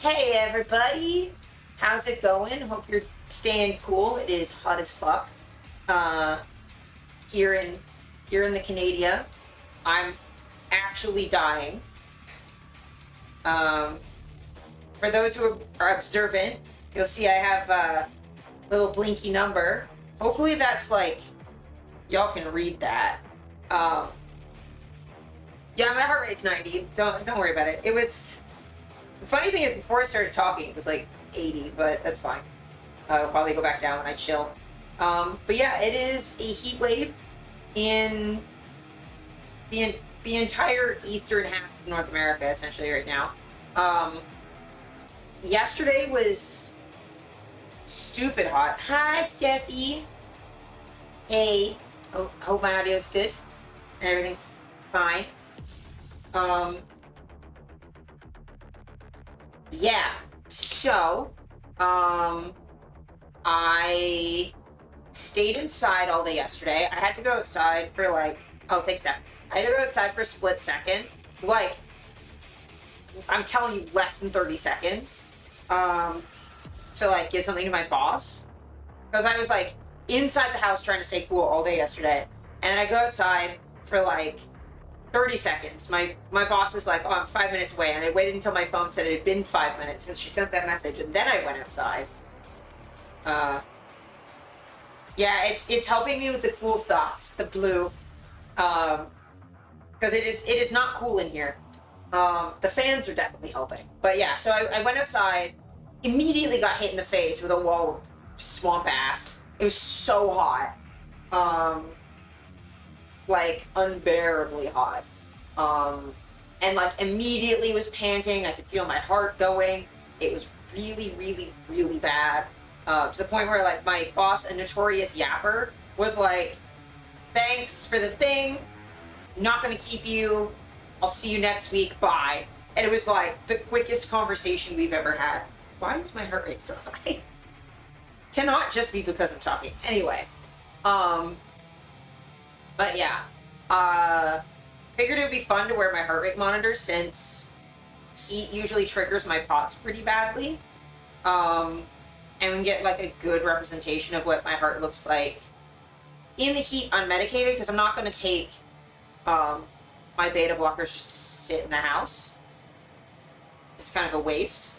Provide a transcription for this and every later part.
Hey everybody, how's it going? Hope you're staying cool. It is hot as fuck. Uh, here in the Canada, I'm actually dying. Um, for those who are observant, you'll see I have a little blinky number. Hopefully that's like y'all can read that. Um, yeah, my heart rate's 90. Don't worry about it. It was. The funny thing is, before I started talking, it was like 80, but that's fine. I'll probably go back down when I chill. But yeah, it is a heat wave in the entire eastern half of North America, essentially, right now. Yesterday was stupid hot. Hi, Steffi. Hey. Hope my audio's good and everything's fine. Yeah, so, I stayed inside all day yesterday. I had to go outside for oh, thanks, Steph. I had to go outside for a split second. Like, I'm telling you, less than 30 seconds, to, give something to my boss. Because I was, inside the house trying to stay cool all day yesterday. And I go outside for, 30 seconds. My boss is like, oh, I'm 5 minutes away. And I waited until my phone said it had been 5 minutes since she sent that message. And then I went outside. Yeah, it's helping me with the cool thoughts, the blue. Because it is not cool in here. The fans are definitely helping. But yeah, so I went outside, immediately got hit in the face with a wall of swamp ass. It was so hot. Unbearably hot. And immediately was panting. I could feel my heart going. It was really, really, really bad. To the point where my boss, a notorious yapper, was like, thanks for the thing. Not gonna keep you. I'll see you next week. Bye. And it was the quickest conversation we've ever had. Why is my heart rate so high? Cannot just be because I'm talking. Anyway. But yeah, figured it would be fun to wear my heart rate monitor since heat usually triggers my POTS pretty badly. And we get a good representation of what my heart looks like in the heat unmedicated, because I'm not going to take my beta blockers just to sit in the house. It's kind of a waste.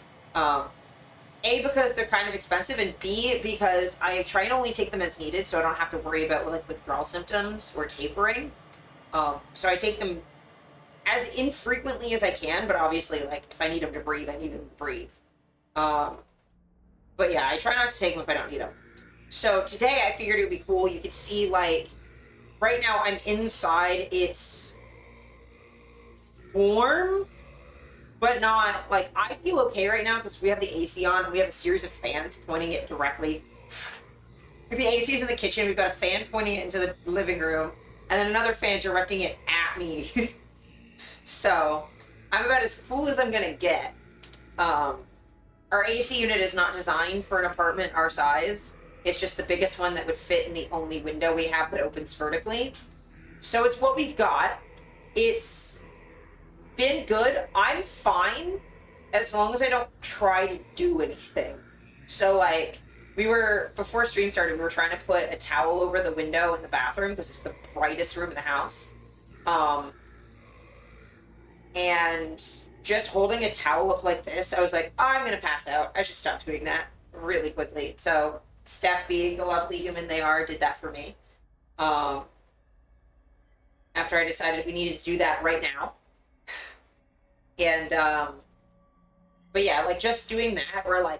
A, because they're kind of expensive, and B, because I try to only take them as needed so I don't have to worry about withdrawal symptoms or tapering. So I take them as infrequently as I can, but obviously if I need them to breathe, I need them to breathe. But yeah, I try not to take them if I don't need them. So today I figured it would be cool. You could see right now I'm inside. It's warm, but not I feel okay right now because we have the AC on. We have a series of fans pointing it directly. The AC's in the kitchen. We've got a fan pointing it into the living room, and then another fan directing it at me. So I'm about as cool as I'm gonna get. Our AC unit is not designed for an apartment our size. It's just the biggest one that would fit in the only window we have that opens vertically. So it's what we've got. It's been good. I'm fine as long as I don't try to do anything. So before stream started, we were trying to put a towel over the window in the bathroom because it's the brightest room in the house. And just holding a towel up like this, I was like, oh, I'm gonna pass out. I should stop doing that really quickly. So Steph, being the lovely human they are, did that for me. After I decided we needed to do that right now. And, but yeah, just doing that or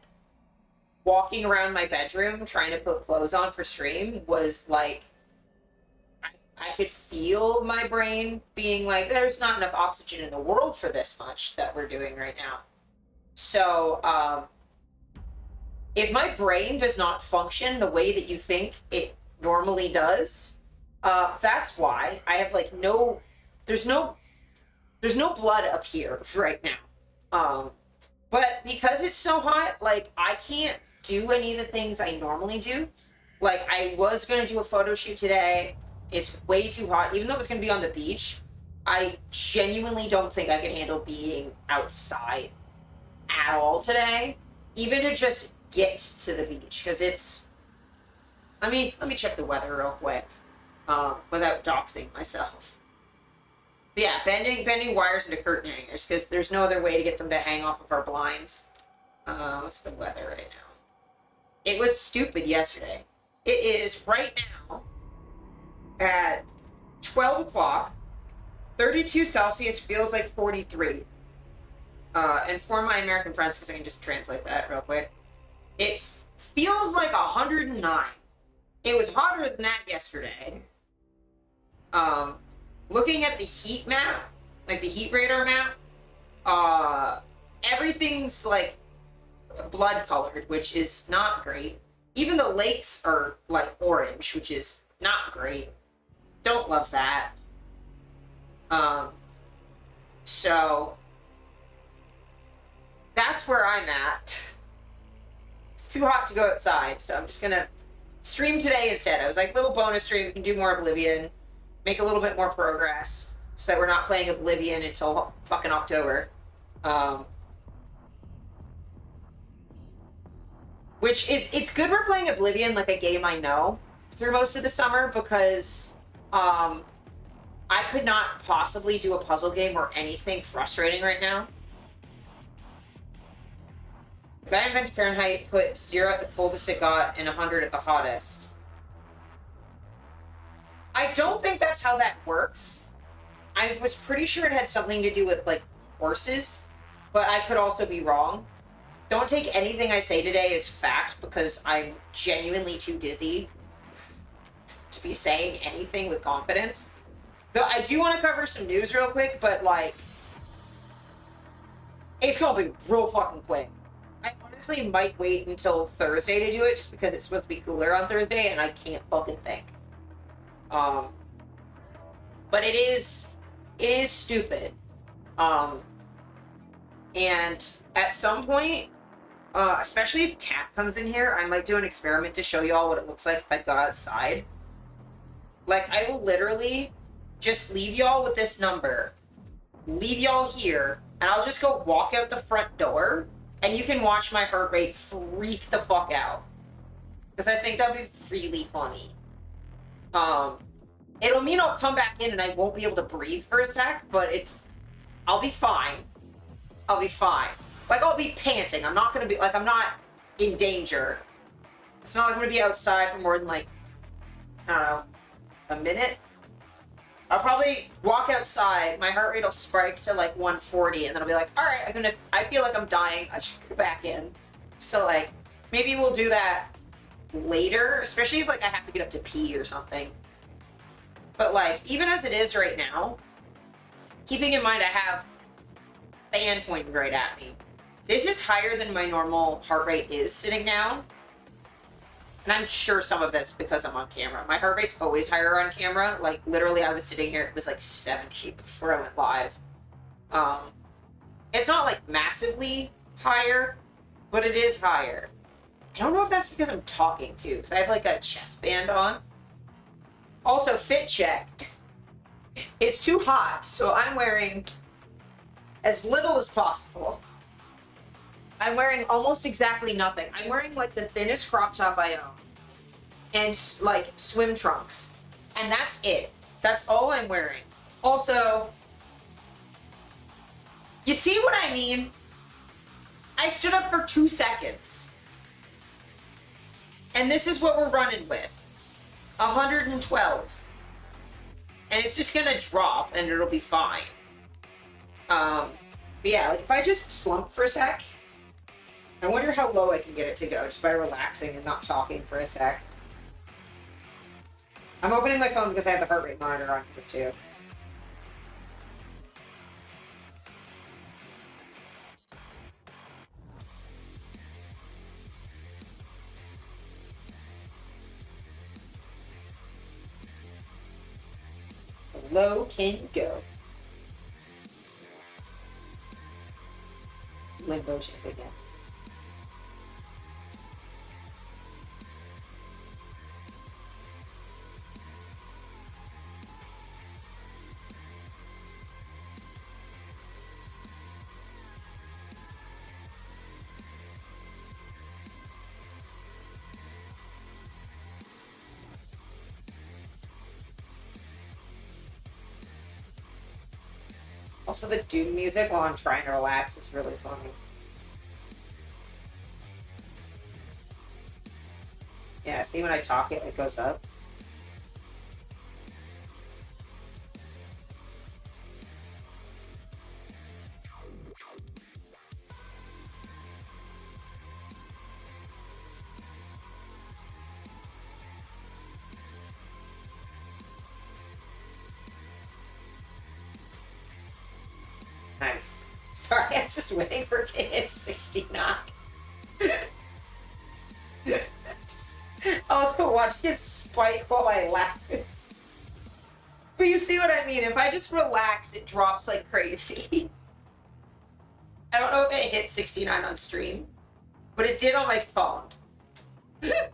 walking around my bedroom trying to put clothes on for stream was I could feel my brain being there's not enough oxygen in the world for this much that we're doing right now. So, if my brain does not function the way that you think it normally does, that's why I have there's no blood up here right now. But because it's so hot, I can't do any of the things I normally do. I was gonna do a photo shoot today. It's way too hot. Even though it's going to be on the beach, I genuinely don't think I can handle being outside at all today, even to just get to the beach, because it's. Let me check the weather real quick, without doxing myself. But yeah, bending wires into curtain hangers, because there's no other way to get them to hang off of our blinds. What's the weather right now? It was stupid yesterday. It is right now at 12 o'clock. 32 Celsius feels like 43. And for my American friends, because I can just translate that real quick, it feels like 109. It was hotter than that yesterday. Looking at the heat map, like the heat radar map, everything's like blood colored, which is not great. Even the lakes are like orange, which is not great. Don't love that. So that's where I'm at. It's too hot to go outside, so I'm just gonna stream today instead. I was like, little bonus stream, we can do more Oblivion, make a little bit more progress, so that we're not playing Oblivion until fucking October. Which is, it's good we're playing Oblivion, like a game I know, through most of the summer, because I could not possibly do a puzzle game or anything frustrating right now. The guy invented Fahrenheit put 0 at the coldest it got and 100 at the hottest. I don't think that's how that works. I was pretty sure it had something to do with, like, horses, but I could also be wrong. Don't take anything I say today as fact, because I'm genuinely too dizzy to be saying anything with confidence. Though I do want to cover some news real quick, but, like, it's gonna be real fucking quick. I honestly might wait until Thursday to do it, just because it's supposed to be cooler on Thursday, and I can't fucking think. But it is stupid. And at some point, especially if Cat comes in here, I might do an experiment to show y'all what it looks like if I go outside. Like, I will literally just leave y'all with this number, leave y'all here, and I'll just go walk out the front door, and you can watch my heart rate freak the fuck out. Because I think that'd be really funny. It'll mean I'll come back in and I won't be able to breathe for a sec, but I'll be fine. I'll be fine. Like, I'll be panting. I'm not gonna be, like, I'm not in danger. It's not like I'm gonna be outside for more than, like, I don't know, a minute? I'll probably walk outside, my heart rate will spike to, like, 140, and then I'll be like, alright, I feel like I'm dying, I should go back in. So, like, maybe we'll do that later, especially if, like, I have to get up to pee or something. But, like, even as it is right now, keeping in mind I have fan pointing right at me, this is higher than my normal heart rate is sitting down. And I'm sure some of that's because I'm on camera. My heart rate's always higher on camera. Like, literally, I was sitting here, it was like 70 before I went live. It's not, like, massively higher, but it is higher. I don't know if that's because I'm talking, too, because I have, like, a chest band on. Also, fit check. It's too hot, so I'm wearing as little as possible. I'm wearing almost exactly nothing. I'm wearing, like, the thinnest crop top I own. And, like, swim trunks. And that's it. That's all I'm wearing. Also, you see what I mean? I stood up for 2 seconds. And this is what we're running with. 112. And it's just gonna drop, and it'll be fine. But yeah, like, if I just slump for a sec, I wonder how low I can get it to go just by relaxing and not talking for a sec. I'm opening my phone because I have the heart rate monitor on it too. How low can you go? Limbo chance again. Also, the Doom music while I'm trying to relax is really funny. Yeah, see when I talk it goes up. Nice. Sorry, I was just waiting for it to hit 69. I was watching it spike while I laugh. But you see what I mean? If I just relax, it drops like crazy. I don't know if it hit 69 on stream, but it did on my phone. I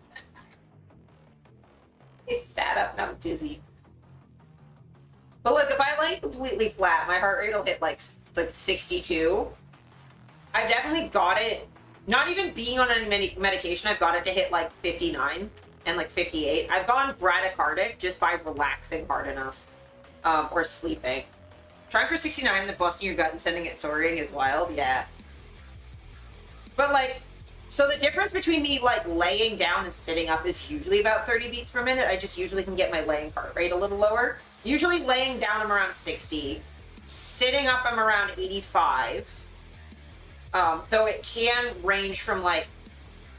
sat up and I'm dizzy. But look, if I lay completely flat, my heart rate will hit like 62. I've definitely got it, not even being on any medication, I've got it to hit like 59 and like 58. I've gone bradycardic just by relaxing hard enough, or sleeping. Trying for 69 and then busting your gut and sending it soaring is wild, yeah. But like, so the difference between me like laying down and sitting up is usually about 30 beats per minute. I just usually can get my laying heart rate a little lower. Usually laying down I'm around 60. Sitting up I'm around 85. Though it can range from like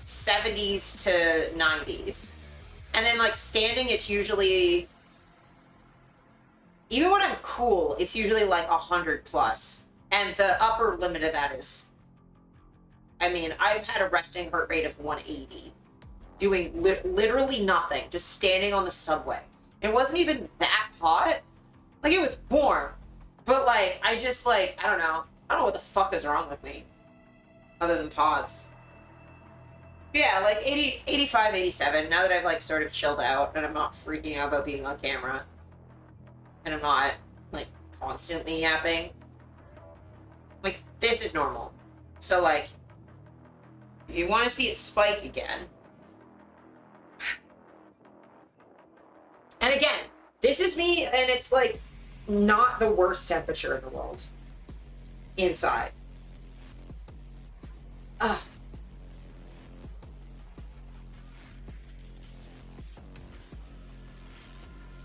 70s to 90s. And then like standing, it's usually, even when I'm cool, it's usually like 100 plus. And the upper limit of that is, I mean, I've had a resting heart rate of 180. Doing literally nothing, just standing on the subway. It wasn't even that hot. Like, it was warm. But like, I just like, I don't know what the fuck is wrong with me. Other than pods. Yeah, like 80, 85, 87. Now that I've like sort of chilled out and I'm not freaking out about being on camera. And I'm not like constantly yapping. Like, this is normal. So like, if you want to see it spike again. And again, this is me and it's like not the worst temperature in the world. Inside. Ugh.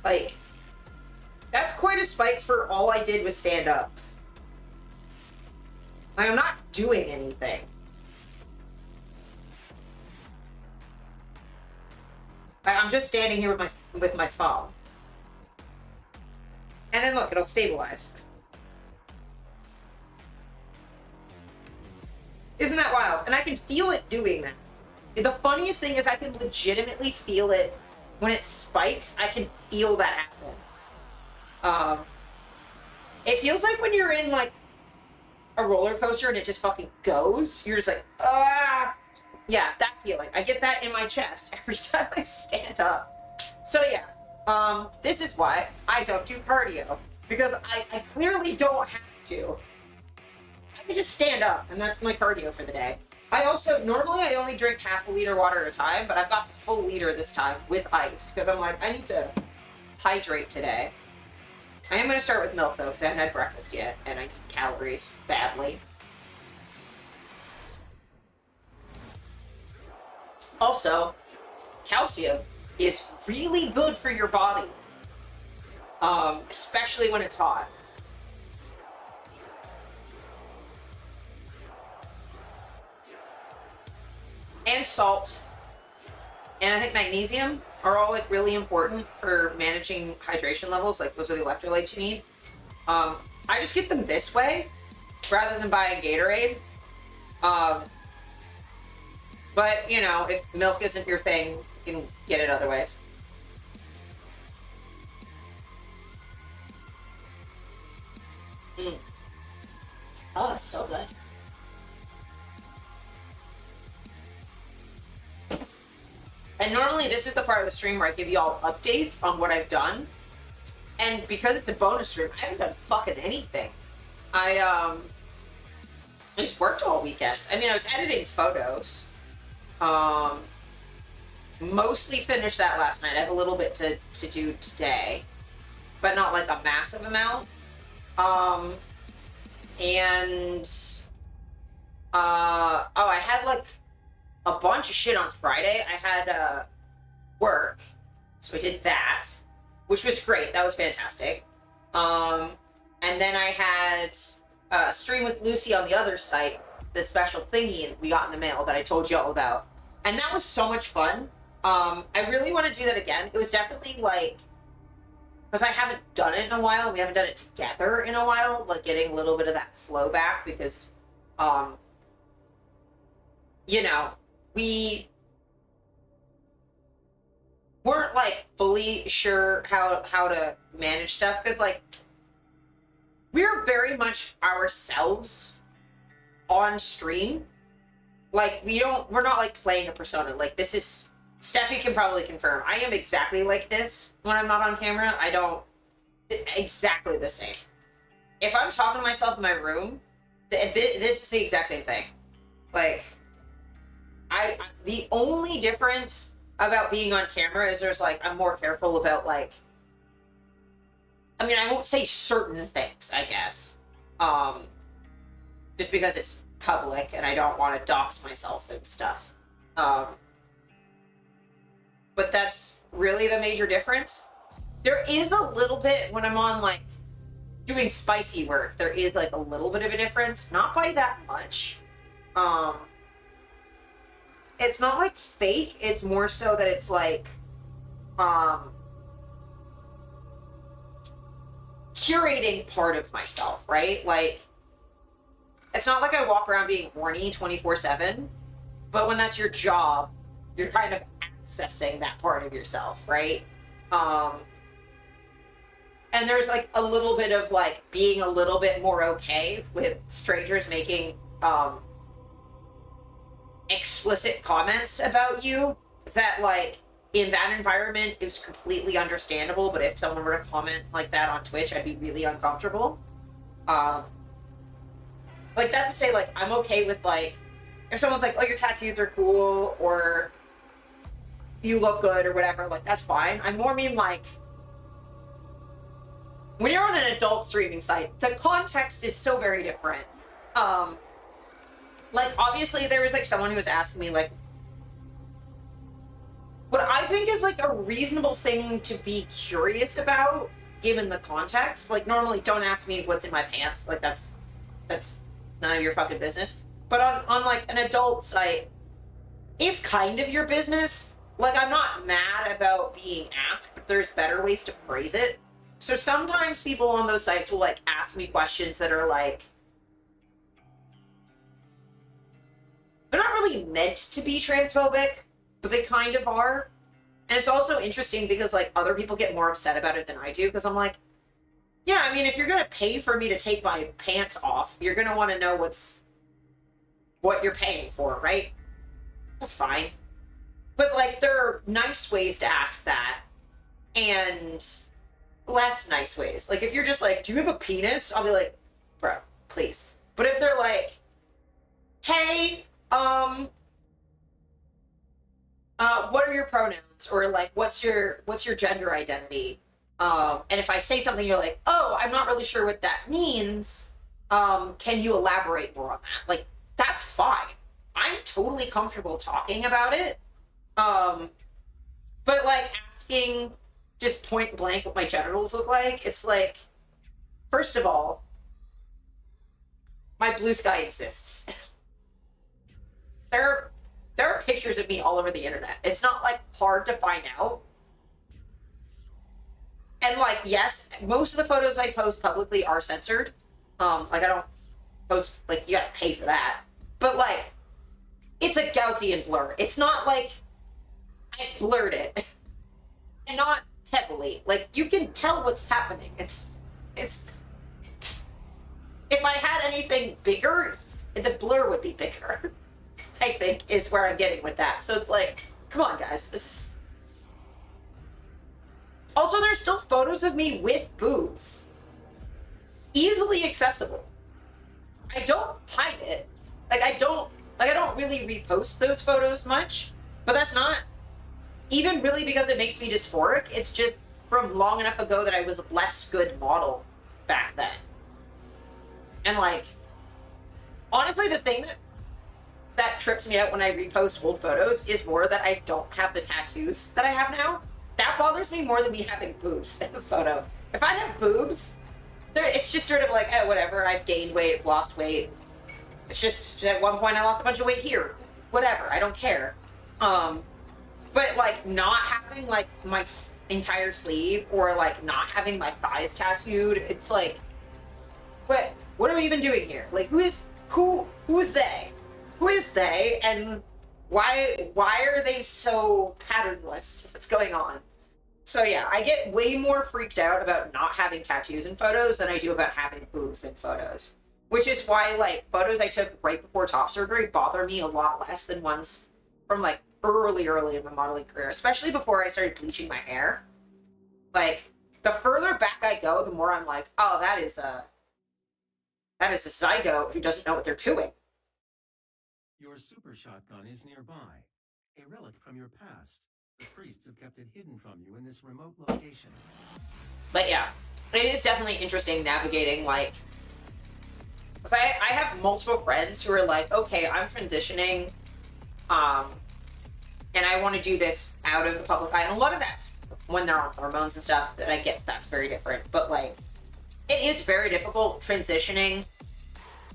Like, that's quite a spike for all I did was stand up. Like, I'm not doing anything. I'm just standing here with my phone. And then look, it'll stabilize. Isn't that wild? And I can feel it doing that. The funniest thing is I can legitimately feel it when it spikes. I can feel that happen. It feels like when you're in like a roller coaster and it just fucking goes. You're just like, ah. Yeah, that feeling. I get that in my chest every time I stand up. So yeah, this is why I don't do cardio. Because I clearly don't have to. I can just stand up, and that's my cardio for the day. I also, normally I only drink half a liter water at a time, but I've got the full liter this time with ice. Because I'm like, I need to hydrate today. I am going to start with milk, though, because I haven't had breakfast yet, and I need calories badly. Also, calcium is really good for your body, especially when it's hot. And salt, and I think magnesium are all like really important for managing hydration levels. Like, those are the electrolytes you need. I just get them this way rather than buying Gatorade. But, you know, if milk isn't your thing, you can get it other ways. Oh, it's so good. And normally this is the part of the stream where I give you all updates on what I've done. And because it's a bonus stream, I haven't done fucking anything. I just worked all weekend. I mean, I was editing photos. Mostly finished that last night. I have a little bit to do today, but not like a massive amount. And oh, I had like a bunch of shit on Friday. I had work, so I did that, which was great. That was fantastic. And then I had a stream with Lucy on the other site, the special thingy we got in the mail that I told you all about, and that was so much fun. I really want to do that again. It was definitely like, because I haven't done it in a while. We haven't done it together in a while, like getting a little bit of that flow back because, you know, we weren't like fully sure how to manage stuff because like we're very much ourselves on stream. Like we're not like playing a persona. Like this is, Steffi can probably confirm, I am exactly like this when I'm not on camera. I don't, exactly the same. If I'm talking to myself in my room, this is the exact same thing. Like I the only difference about being on camera is there's like, I'm more careful about like, I mean, I won't say certain things, I guess. Just because it's public and I don't want to dox myself and stuff. But that's really the major difference. There is a little bit when I'm on like doing spicy work, there is like a little bit of a difference, not by that much. It's not like fake, it's more so that it's like curating part of myself, right? Like it's not like I walk around being horny 24/7, but when that's your job, you're kind of accessing that part of yourself, right? And there's like a little bit of like being a little bit more okay with strangers making explicit comments about you that like in that environment it was completely understandable, but if someone were to comment like that on Twitch, I'd be really uncomfortable. Like that's to say, like I'm okay with like if someone's like, oh, your tattoos are cool or you look good or whatever, like that's fine. I more mean like when you're on an adult streaming site, the context is so very different. Like obviously there was like someone who was asking me like what I think is like a reasonable thing to be curious about given the context. Like normally don't ask me what's in my pants, like that's none of your fucking business. But on like an adult site, it's kind of your business. Like I'm not mad about being asked, but there's better ways to phrase it. So sometimes people on those sites will like ask me questions that are like, they're not really meant to be transphobic, but they kind of are. And it's also interesting because like other people get more upset about it than I do because I'm like, yeah, I mean, if you're going to pay for me to take my pants off, you're going to want to know what you're paying for, right? That's fine. But like there are nice ways to ask that and less nice ways. Like if you're just like, do you have a penis? I'll be like, bro, please. But if they're like, hey, what are your pronouns? Or like, what's your gender identity? And if I say something, you're like, oh, I'm not really sure what that means. Can you elaborate more on that? Like, that's fine. I'm totally comfortable talking about it. But like asking just point blank what my genitals look like, it's like, first of all, my blue sky exists. There are pictures of me all over the internet. It's not like hard to find out. And like, yes, most of the photos I post publicly are censored. Like I don't post, like you gotta pay for that. But like, it's a Gaussian blur. It's not like I blurred it. And not heavily. Like you can tell what's happening. It's if I had anything bigger, the blur would be bigger. I think is where I'm getting with that. So it's like, come on guys, this is... Also, there's still photos of me with boobs. Easily accessible. I don't hide it. Like I don't really repost those photos much, but that's not even really because it makes me dysphoric. It's just from long enough ago that I was a less good model back then. And like, honestly, the thing that trips me out when I repost old photos is more that I don't have the tattoos that I have now. That bothers me more than me having boobs in the photo. If I have boobs, it's just sort of like, oh, whatever, I've gained weight, I've lost weight. It's just, at one point I lost a bunch of weight here. Whatever, I don't care. But like, not having like my entire sleeve, or like not having my thighs tattooed, it's like, what are we even doing here? Like, who is they? Who is they, and why are they so patternless? What's going on? So yeah, I get way more freaked out about not having tattoos in photos than I do about having boobs in photos. Which is why, like, photos I took right before top surgery bother me a lot less than ones from, like, early in my modeling career, especially before I started bleaching my hair. Like, the further back I go, the more I'm like, oh, that is a zygote who doesn't know what they're doing. Your super shotgun is nearby, a relic from your past. The priests have kept it hidden from you in this remote location. But yeah, it is definitely interesting navigating, like, because I have multiple friends who are like, okay, I'm transitioning, and I want to do this out of the public eye. And a lot of that's when they're on hormones and stuff, that I get that's very different. But like, it is very difficult transitioning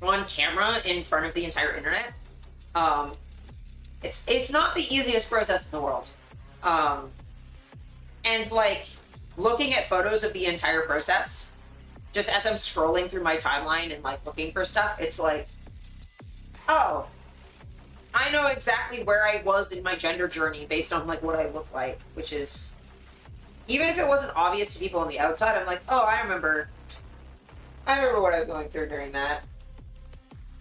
on camera in front of the entire internet. It's not the easiest process in the world. And like, looking at photos of the entire process, just as I'm scrolling through my timeline and like looking for stuff, it's like, oh, I know exactly where I was in my gender journey based on like what I look like, which is, even if it wasn't obvious to people on the outside, I'm like, oh, I remember what I was going through during that.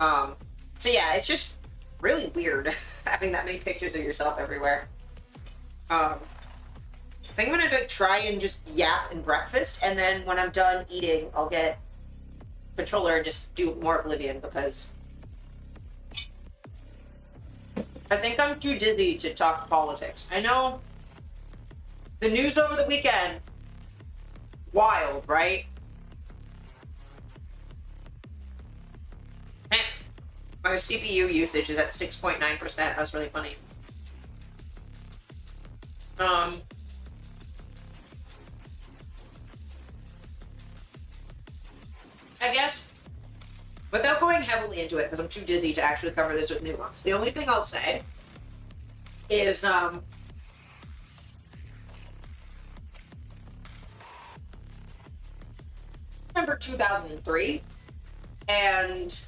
So yeah, it's just really weird having that many pictures of yourself everywhere. I think I'm gonna try and just yap and breakfast, and then when I'm done eating, I'll get controller and just do more Oblivion, because I think I'm too dizzy to talk politics. I know the news over the weekend, wild, right? My CPU usage is at 6.9%. That's really funny. I guess, without going heavily into it, because I'm too dizzy to actually cover this with nuance, the only thing I'll say is, remember 2003, and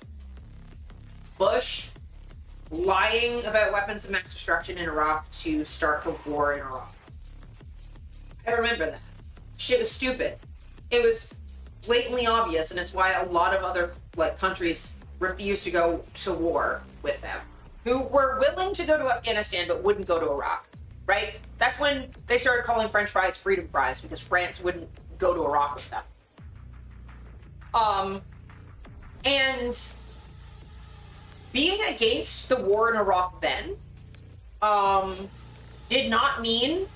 Bush lying about weapons of mass destruction in Iraq to start the war in Iraq. I remember that. Shit was stupid. It was blatantly obvious, and it's why a lot of other like countries refused to go to war with them, who were willing to go to Afghanistan but wouldn't go to Iraq, right? That's when they started calling French fries freedom fries, because France wouldn't go to Iraq with them. And being against the war in Iraq then did not mean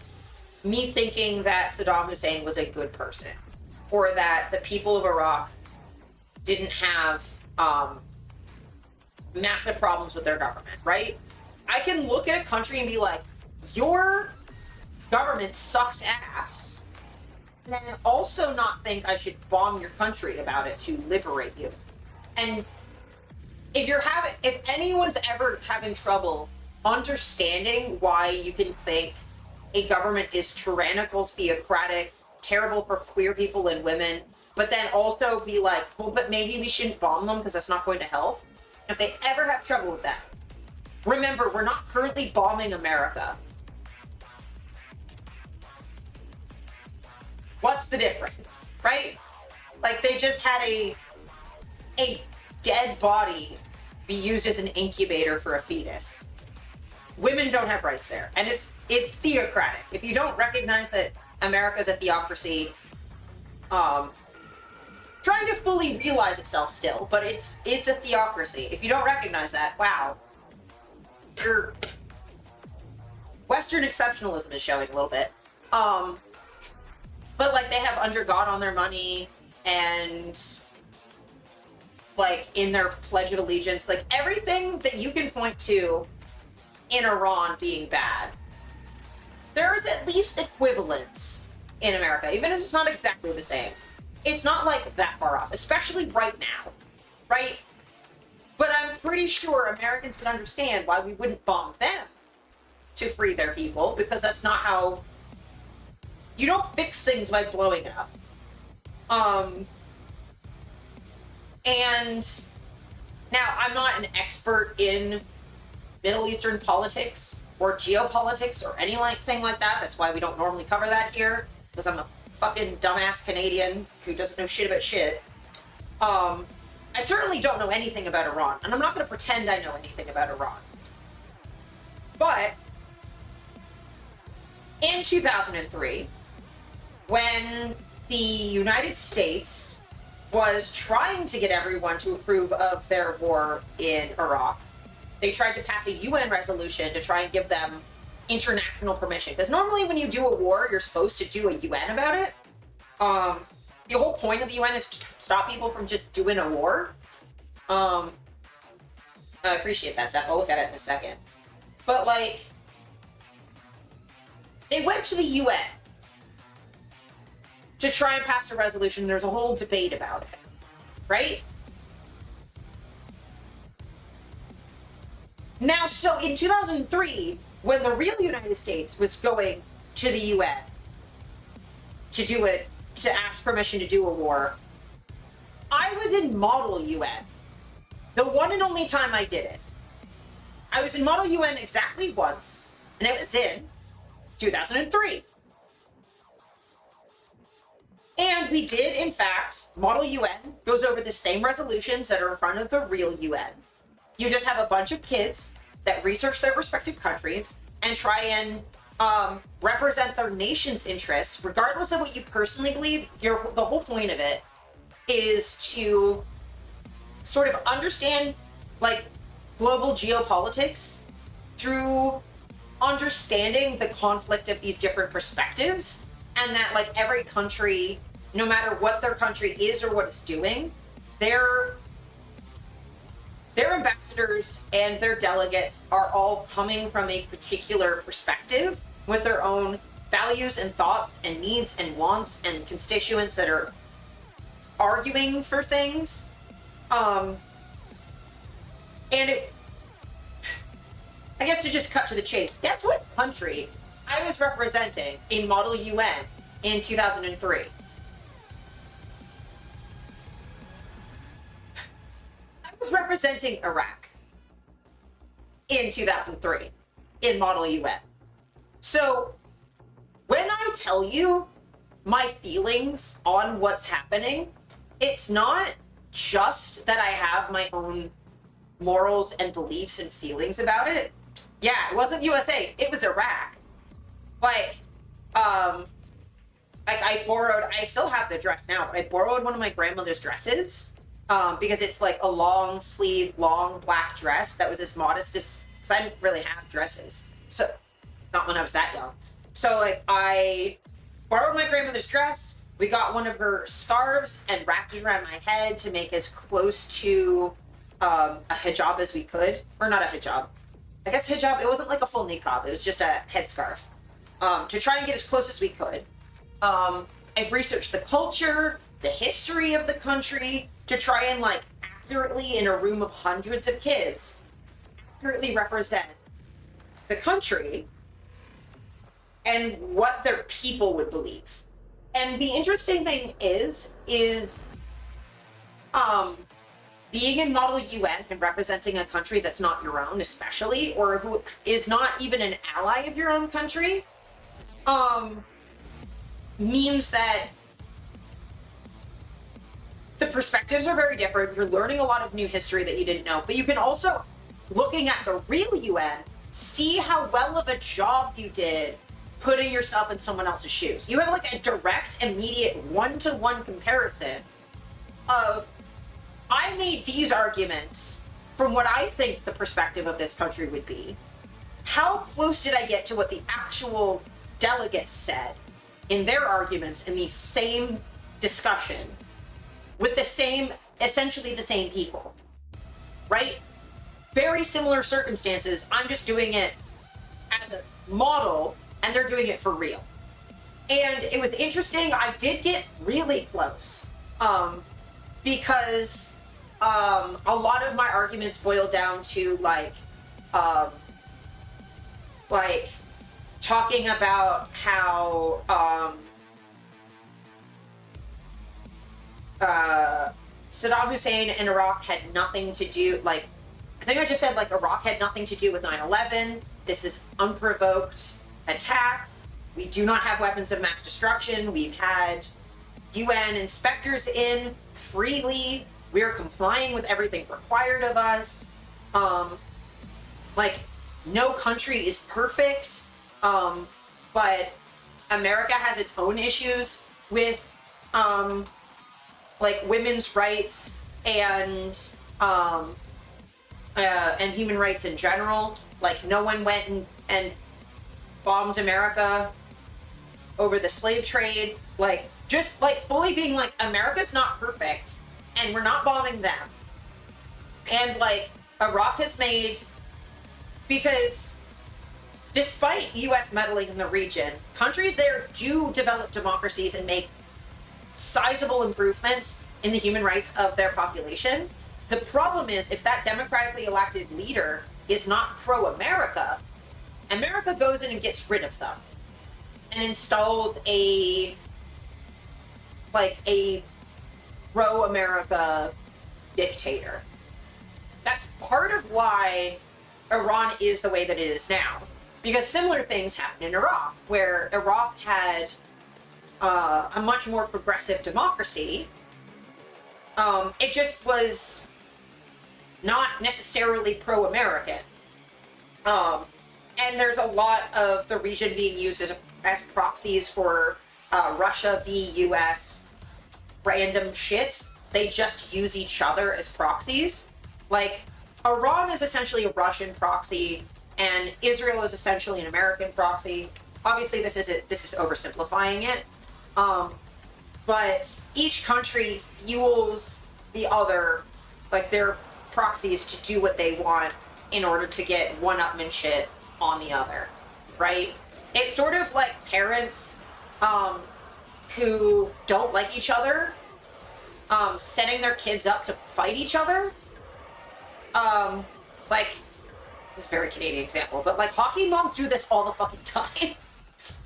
me thinking that Saddam Hussein was a good person, or that the people of Iraq didn't have massive problems with their government, right? I can look at a country and be like, your government sucks ass, and then also not think I should bomb your country about it to liberate you. And if anyone's ever having trouble understanding why you can think a government is tyrannical, theocratic, terrible for queer people and women, but then also be like, well, but maybe we shouldn't bomb them because that's not going to help. If they ever have trouble with that, remember, we're not currently bombing America. What's the difference, right? Like, they just had a dead body be used as an incubator for a fetus. Women don't have rights there, and it's theocratic. If you don't recognize that America's a theocracy, trying to fully realize itself still, but it's a theocracy. If you don't recognize that, wow, your Western exceptionalism is showing a little bit. But like, they have under God on their money, and like in their Pledge of Allegiance, like everything that you can point to in Iran being bad, there's at least equivalence in America, even if it's not exactly the same. It's not like that far off, especially right now, right? But I'm pretty sure Americans would understand why we wouldn't bomb them to free their people, because that's not how you don't fix things by blowing it up. And now I'm not an expert in Middle Eastern politics or geopolitics or anything like that. That's why we don't normally cover that here, because I'm a fucking dumbass Canadian who doesn't know shit about shit. I certainly don't know anything about Iran, and I'm not going to pretend I know anything about Iran. But in 2003, when the United States was trying to get everyone to approve of their war in Iraq, they tried to pass a UN resolution to try and give them international permission. Because normally when you do a war, you're supposed to do a UN about it. The whole point of the UN is to stop people from just doing a war. I appreciate that stuff. I'll look at it in a second. But, like, they went to the UN to try and pass a resolution. There's a whole debate about it, right? Now, so in 2003, when the real United States was going to the UN to do it, to ask permission to do a war, I was in Model UN. The one and only time I did it. I was in Model UN exactly once, and it was in 2003. And we did, in fact, Model UN goes over the same resolutions that are in front of the real UN. You just have a bunch of kids that research their respective countries and try and represent their nation's interests, regardless of what you personally believe. The whole point of it is to sort of understand, like, global geopolitics through understanding the conflict of these different perspectives, and that, like, every country, no matter what their country is or what it's doing, their ambassadors and their delegates are all coming from a particular perspective with their own values and thoughts and needs and wants and constituents that are arguing for things. And it, I guess to just cut to the chase, guess what country I was representing in Model UN in 2003? I was representing Iraq in 2003 in Model UN. So when I tell you my feelings on what's happening, it's not just that I have my own morals and beliefs and feelings about it. Yeah, it wasn't USA, it was Iraq. Like I borrowed, I still have the dress now, but I borrowed one of my grandmother's dresses because it's like a long sleeve, long black dress that was as modest as, because I didn't really have dresses. So, not when I was that young. So, like, I borrowed my grandmother's dress. We got one of her scarves and wrapped it around my head to make as close to a hijab as we could. Or not a hijab. I guess hijab, it wasn't like a full niqab. It was just a headscarf. To try and get as close as we could. I've researched the culture, the history of the country, to try and, like, accurately, in a room of hundreds of kids, accurately represent the country and what their people would believe. And the interesting thing is being in Model UN and representing a country that's not your own, especially, or who is not even an ally of your own country, means that the perspectives are very different. You're learning a lot of new history that you didn't know, but you can also, looking at the real UN, see how well of a job you did putting yourself in someone else's shoes. You have, like, a direct, immediate, one-to-one comparison of, I made these arguments from what I think the perspective of this country would be. How close did I get to what the actual delegates said in their arguments in the same discussion with the same essentially the same people, right? Very similar circumstances. I'm just doing it as a model, and they're doing it for real. And it was interesting. I did get really close, because a lot of my arguments boiled down to um, like talking about how Saddam Hussein and Iraq had nothing to do, like, I think I just said, like, Iraq had nothing to do with 9/11. This is unprovoked attack. We do not have weapons of mass destruction. We've had UN inspectors in freely. We're complying with everything required of us. Like, no country is perfect, but America has its own issues with, like, women's rights and human rights in general. Like, no one went and bombed America over the slave trade. Like, just, like, fully being like, America's not perfect, and we're not bombing them. And, like, Iraq has made, because despite U.S. meddling in the region, countries there do develop democracies and make sizable improvements in the human rights of their population. The problem is, if that democratically elected leader is not pro-America, America goes in and gets rid of them and installs a pro-America dictator. That's part of why Iran is the way that it is now. Because similar things happened in Iraq, where Iraq had a much more progressive democracy. It just was not necessarily pro-American. And there's a lot of the region being used as proxies for Russia v. US random shit. They just use each other as proxies. Like, Iran is essentially a Russian proxy, and Israel is essentially an American proxy. Obviously, this is oversimplifying it. But each country fuels the other, like, their proxies, to do what they want in order to get one-upmanship on the other, right? It's sort of like parents who don't like each other setting their kids up to fight each other. Like, this is a very Canadian example, but, like, hockey moms do this all the fucking time.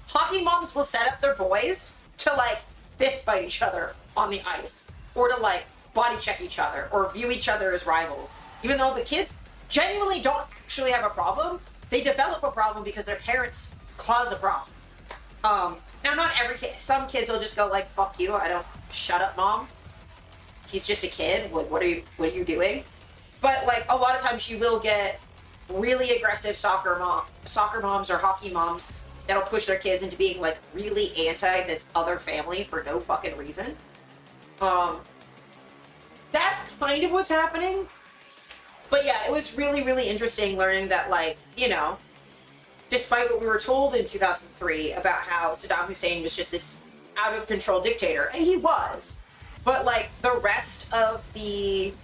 Hockey moms will set up their boys to, like, fist fight each other on the ice, or to, like, body check each other, or view each other as rivals. Even though the kids genuinely don't actually have a problem, they develop a problem because their parents cause a problem. Now, not every kid. Some kids will just go, like, fuck you, I don't, shut up, mom. He's just a kid, like, what are you doing? But, like, a lot of times you will get really aggressive soccer moms or hockey moms that'll push their kids into being, like, really anti this other family for no fucking reason. That's kind of what's happening. But yeah, it was really, really interesting learning that, like, you know, despite what we were told in 2003 about how Saddam Hussein was just this out of control dictator, and he was, but, like, the rest of it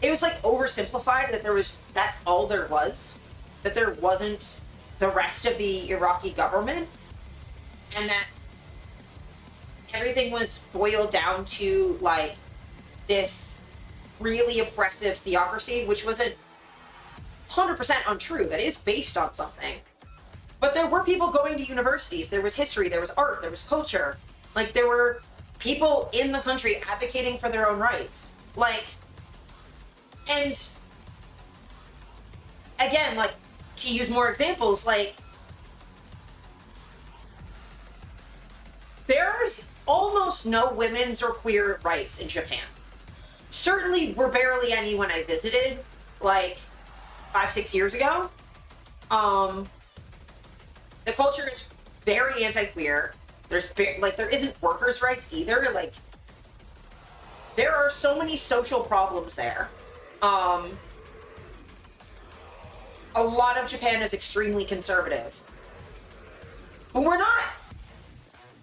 was, like, oversimplified that that's all there was, that there wasn't the rest of the Iraqi government, and that everything was boiled down to, like, this really oppressive theocracy, which wasn't 100% untrue. That is based on something. But there were people going to universities, there was history, there was art, there was culture. Like, there were people in the country advocating for their own rights. Like, and again, like, to use more examples, like, there's almost no women's or queer rights in Japan. Certainly were barely any when I visited, like, 5-6 years ago. The culture is very anti-queer. There isn't workers' rights either. Like, there are so many social problems there. A lot of Japan is extremely conservative. But we're not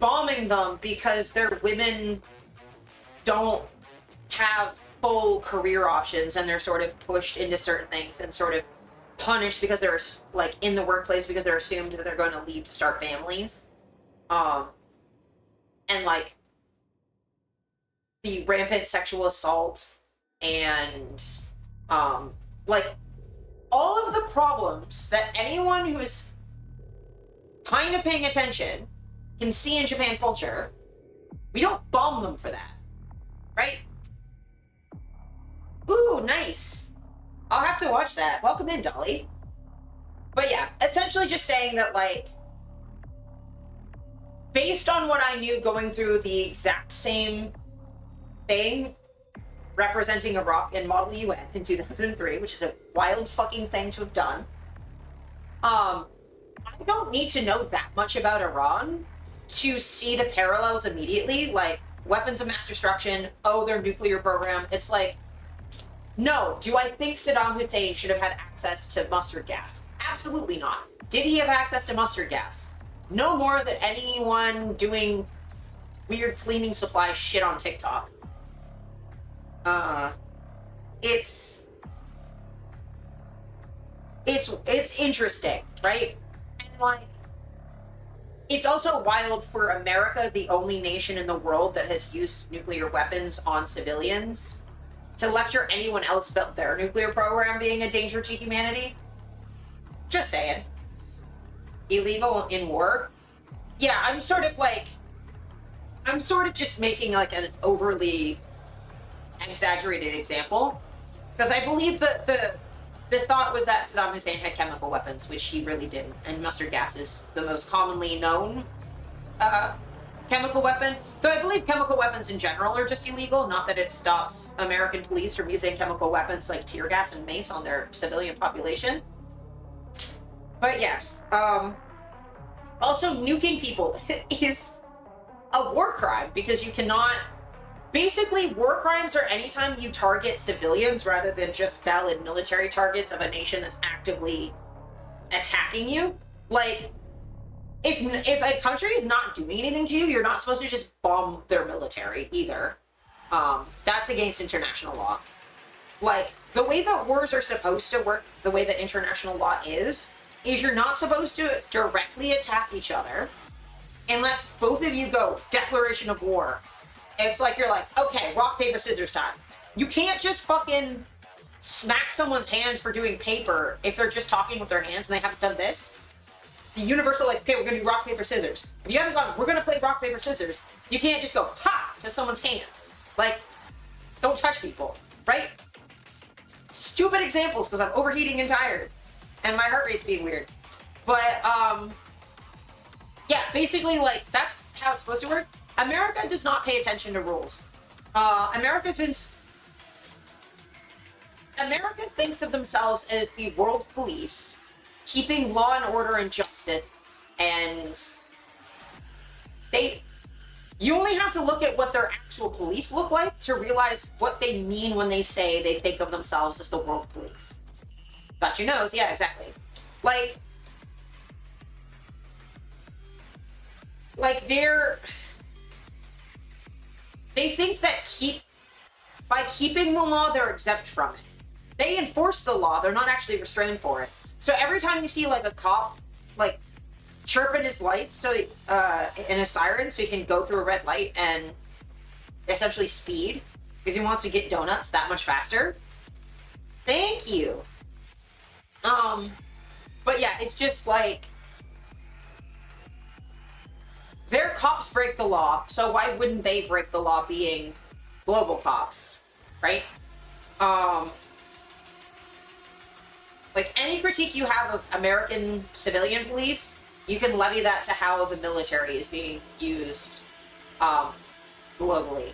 bombing them because their women don't have full career options, and they're sort of pushed into certain things and sort of punished because they're like in the workplace because they're assumed that they're going to leave to start families. And like the rampant sexual assault and like all of the problems that anyone who is kind of paying attention can see in Japan culture, we don't bomb them for that, right? Ooh, nice. I'll have to watch that. Welcome in, Dolly. But yeah, essentially just saying that, like, based on what I knew going through the exact same thing representing Iraq in Model UN in 2003, which is a wild fucking thing to have done, I don't need to know that much about Iran to see the parallels immediately, like weapons of mass destruction, their nuclear program. It's like, no, do I think Saddam Hussein should have had access to mustard gas? Absolutely not. Did he have access to mustard gas? No more than anyone doing weird cleaning supply shit on TikTok. It's interesting, right? And like, it's also wild for America, the only nation in the world that has used nuclear weapons on civilians, to lecture anyone else about their nuclear program being a danger to humanity. Just saying. Illegal in war? Yeah, I'm sort of just making like an overly exaggerated example, because I believe that the thought was that Saddam Hussein had chemical weapons, which he really didn't, and mustard gas is the most commonly known chemical weapon. Though I believe chemical weapons in general are just illegal, not that it stops American police from using chemical weapons like tear gas and mace on their civilian population. But yes, also nuking people is a war crime, because you cannot... Basically, war crimes are anytime you target civilians rather than just valid military targets of a nation that's actively attacking you. Like, if a country is not doing anything to you, you're not supposed to just bomb their military either. That's against international law. Like, the way that wars are supposed to work, the way that international law is you're not supposed to directly attack each other unless both of you go declaration of war. It's like you're like, okay, rock, paper, scissors time. You can't just fucking smack someone's hand for doing paper if they're just talking with their hands and they haven't done this. The universal, like, okay, we're gonna do rock, paper, scissors. If you haven't gone, we're gonna play rock, paper, scissors, you can't just go, ha, to someone's hand. Like, don't touch people, right? Stupid examples, because I'm overheating and tired. And my heart rate's being weird. But, yeah, basically, like, that's how it's supposed to work. America does not pay attention to rules. America thinks of themselves as the world police, keeping law and order and justice, and you only have to look at what their actual police look like to realize what they mean when they say they think of themselves as the world police. Got your nose? Yeah, exactly. Like they think that by keeping the law, they're exempt from it. They enforce the law, they're not actually restrained for it. So every time you see like a cop like chirping his lights so in a siren so he can go through a red light and essentially speed because he wants to get donuts that much faster. Thank you. But yeah, it's just like their cops break the law, so why wouldn't they break the law being global cops, right? Like, any critique you have of American civilian police, you can levy that to how the military is being used globally.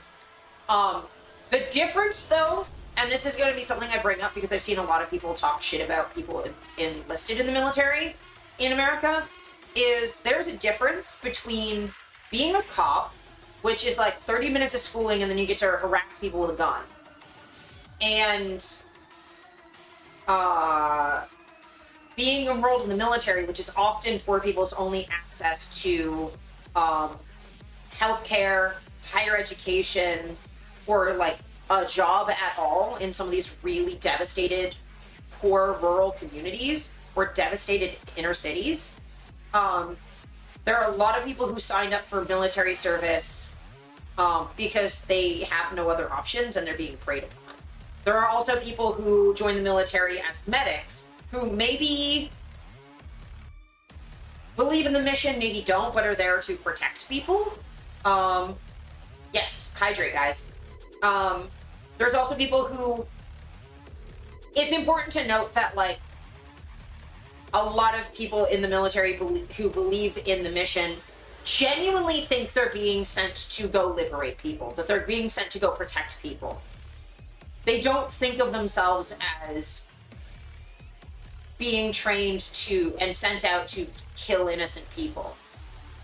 The difference, though, and this is going to be something I bring up because I've seen a lot of people talk shit about people enlisted in the military in America, is there's a difference between being a cop, which is like 30 minutes of schooling and then you get to harass people with a gun, and being enrolled in the military, which is often poor people's only access to healthcare, higher education, or like a job at all in some of these really devastated, poor rural communities or devastated inner cities. There are a lot of people who signed up for military service because they have no other options and they're being preyed upon. There are also people who join the military as medics who maybe believe in the mission, maybe don't, but are there to protect people. Yes, hydrate, guys. There's also people who... It's important to note that, like, a lot of people in the military who believe in the mission genuinely think they're being sent to go liberate people, that they're being sent to go protect people. They don't think of themselves as being trained to and sent out to kill innocent people.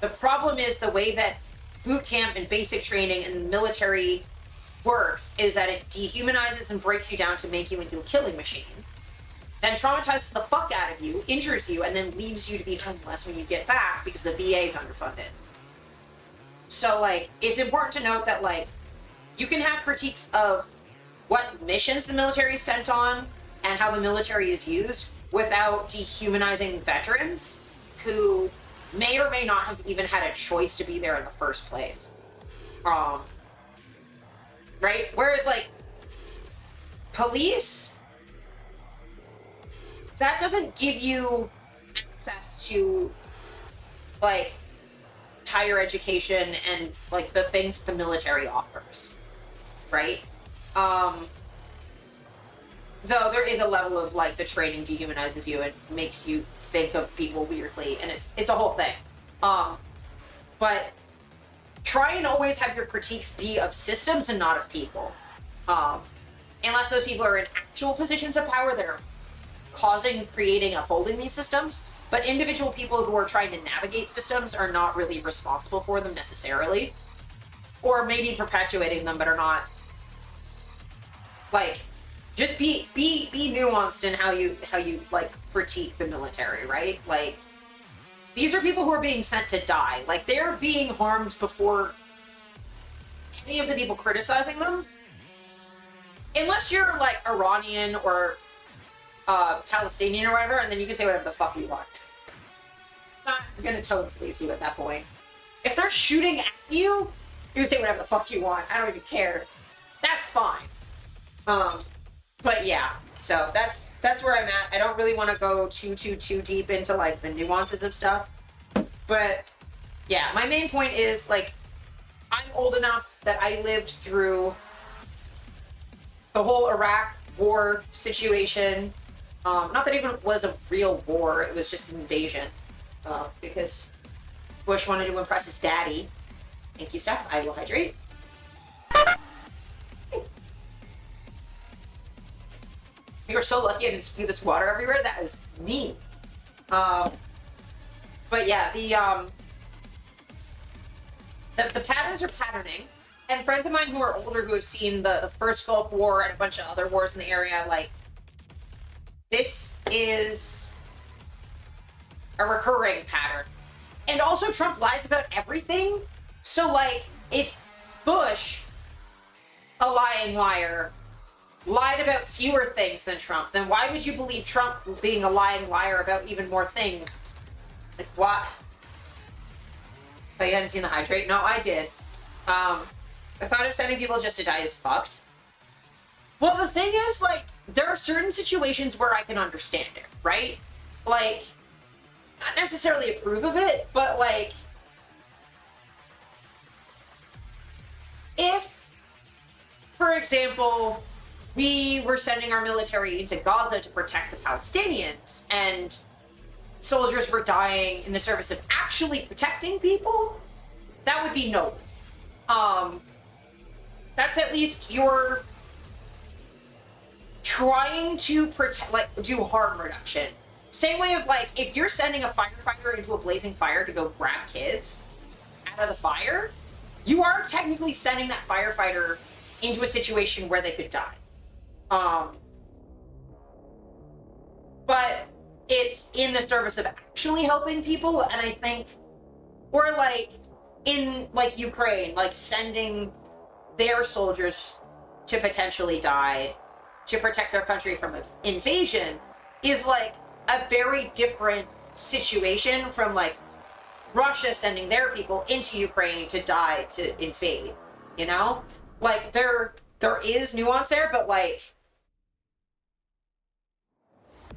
The problem is the way that boot camp and basic training and military works is that it dehumanizes and breaks you down to make you into a killing machine, then traumatizes the fuck out of you, injures you, and then leaves you to be homeless when you get back because the VA is underfunded. So, like, it's important to note that, like, you can have critiques of what missions the military is sent on and how the military is used without dehumanizing veterans who may or may not have even had a choice to be there in the first place. Right? Whereas, like, police, that doesn't give you access to, like, higher education and, like, the things the military offers. Right? Though there is a level of, like, the training dehumanizes you and makes you think of people weirdly, and it's a whole thing. But try and always have your critiques be of systems and not of people. Unless those people are in actual positions of power that are causing, creating, upholding these systems. But individual people who are trying to navigate systems are not really responsible for them necessarily. Or maybe perpetuating them, but are not, like, just be nuanced in how you like critique the military, right? Like, these are people who are being sent to die. Like, they're being harmed before any of the people criticizing them. Unless you're, like, Iranian or Palestinian or whatever, and then you can say whatever the fuck you want. I'm not gonna totally police you at that point. If they're shooting at you, you can say whatever the fuck you want. I don't even care. That's fine. But yeah, so that's where I'm at. I don't really want to go too deep into, like, the nuances of stuff. But yeah, my main point is, like, I'm old enough that I lived through the whole Iraq war situation. Not that even it was a real war, it was just an invasion. Because Bush wanted to impress his daddy. Thank you, Steph. I will hydrate. You were so lucky I didn't spew this water everywhere. That is neat. But yeah, the patterns are patterning. And friends of mine who are older who have seen the first Gulf War and a bunch of other wars in the area, like, this is a recurring pattern. And also, Trump lies about everything. So, like, if Bush, a lying liar, lied about fewer things than Trump, then why would you believe Trump being a lying liar about even more things? Like, what? Oh, you hadn't seen the hydrate? No, I did. I thought if sending people just to die is fucked. Well, the thing is, like, there are certain situations where I can understand it, right? Like, not necessarily approve of it, but, like, if, for example, we were sending our military into Gaza to protect the Palestinians, and soldiers were dying in the service of actually protecting people, that would be noble. That's at least you're trying to protect, like, do harm reduction. Same way of, like, if you're sending a firefighter into a blazing fire to go grab kids out of the fire, you are technically sending that firefighter into a situation where they could die. But it's in the service of actually helping people, and I think, or, like, in, like, Ukraine, like, sending their soldiers to potentially die to protect their country from invasion is like a very different situation from like Russia sending their people into Ukraine to die to invade, you know? Like there is nuance there, but like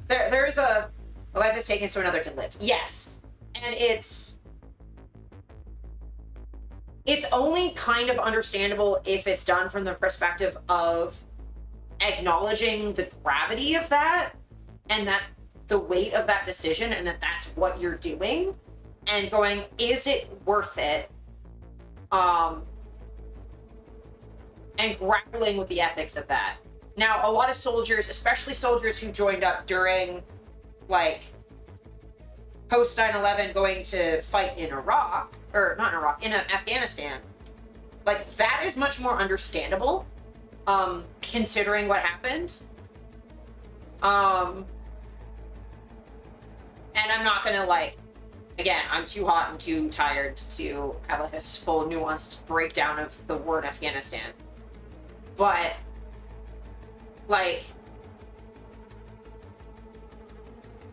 there is a life is taken so another can live. Yes. And it's only kind of understandable if it's done from the perspective of acknowledging the gravity of that and that the weight of that decision and that that's what you're doing and going, is it worth it? And grappling with the ethics of that. Now, a lot of soldiers, especially soldiers who joined up during, like, post 9/11 going to fight in Iraq, or not in Iraq, in Afghanistan, like, that is much more understandable, considering what happened. And I'm not gonna, like, again, I'm too hot and too tired to have, like, a full nuanced breakdown of the war in Afghanistan. But, like,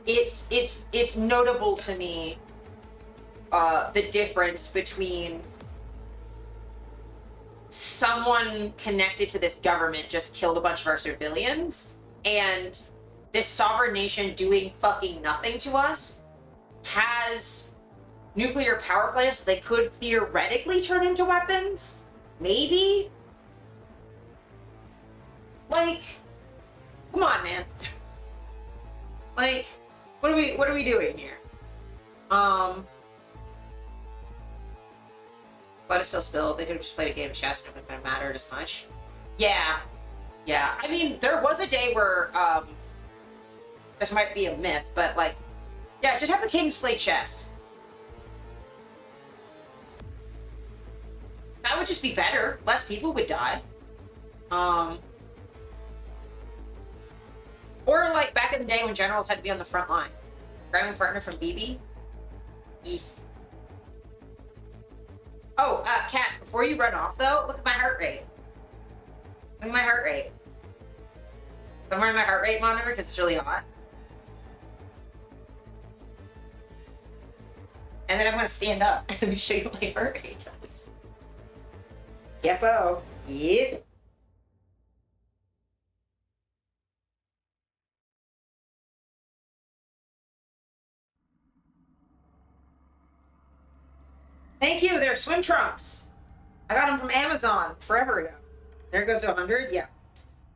it's notable to me the difference between someone connected to this government just killed a bunch of our civilians and this sovereign nation doing fucking nothing to us has nuclear power plants they could theoretically turn into weapons, maybe. Like, come on, man. Like, what are we doing here? Blood is still spilled. They could have just played a game of chess and it wouldn't have mattered as much. Yeah. I mean, there was a day where, this might be a myth, but like, yeah, just have the kings play chess. That would just be better. Less people would die. Or like back in the day when generals had to be on the front line. Grabbing partner from BB. Yes. Oh, Kat, before you run off though, look at my heart rate. Look at my heart rate. I'm wearing my heart rate monitor because it's really hot. And then I'm going to stand up and show you what my heart rate does. Yepo. Yep. Thank you. They're swim trunks. I got them from Amazon forever ago. There it goes to 100. Yeah.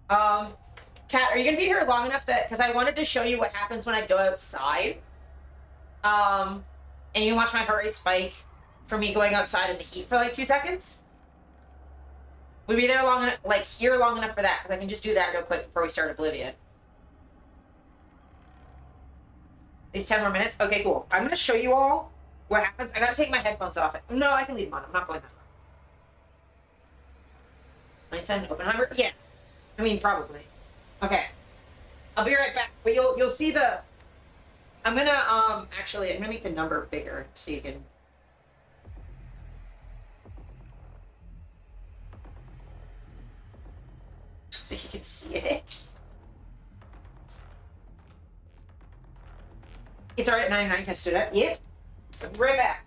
Kat, are you gonna be here long enough that because I wanted to show you what happens when I go outside. And you can watch my heart rate spike for me going outside in the heat for like 2 seconds. We'll be there long enough, like here long enough for that because I can just do that real quick before we start Oblivion. These 10 more minutes. Okay, cool. I'm gonna show you all what happens. I gotta take my headphones off. No, I can leave them on. I'm not going that far. 910 Oppenheimer? Yeah. I mean, probably. Okay. I'll be right back. But you'll see the... I'm gonna, actually, I'm gonna make the number bigger so you can... So you can see it. It's alright at 99. Can I stood up? Yep. So I'll be right back.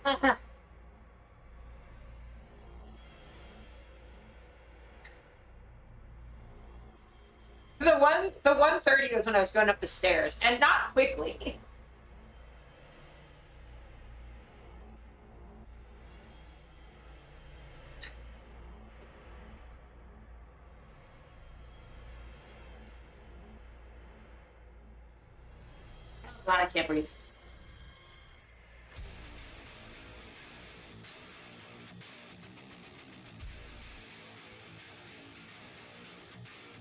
The 130 was when I was going up the stairs, and not quickly. God, I can't breathe.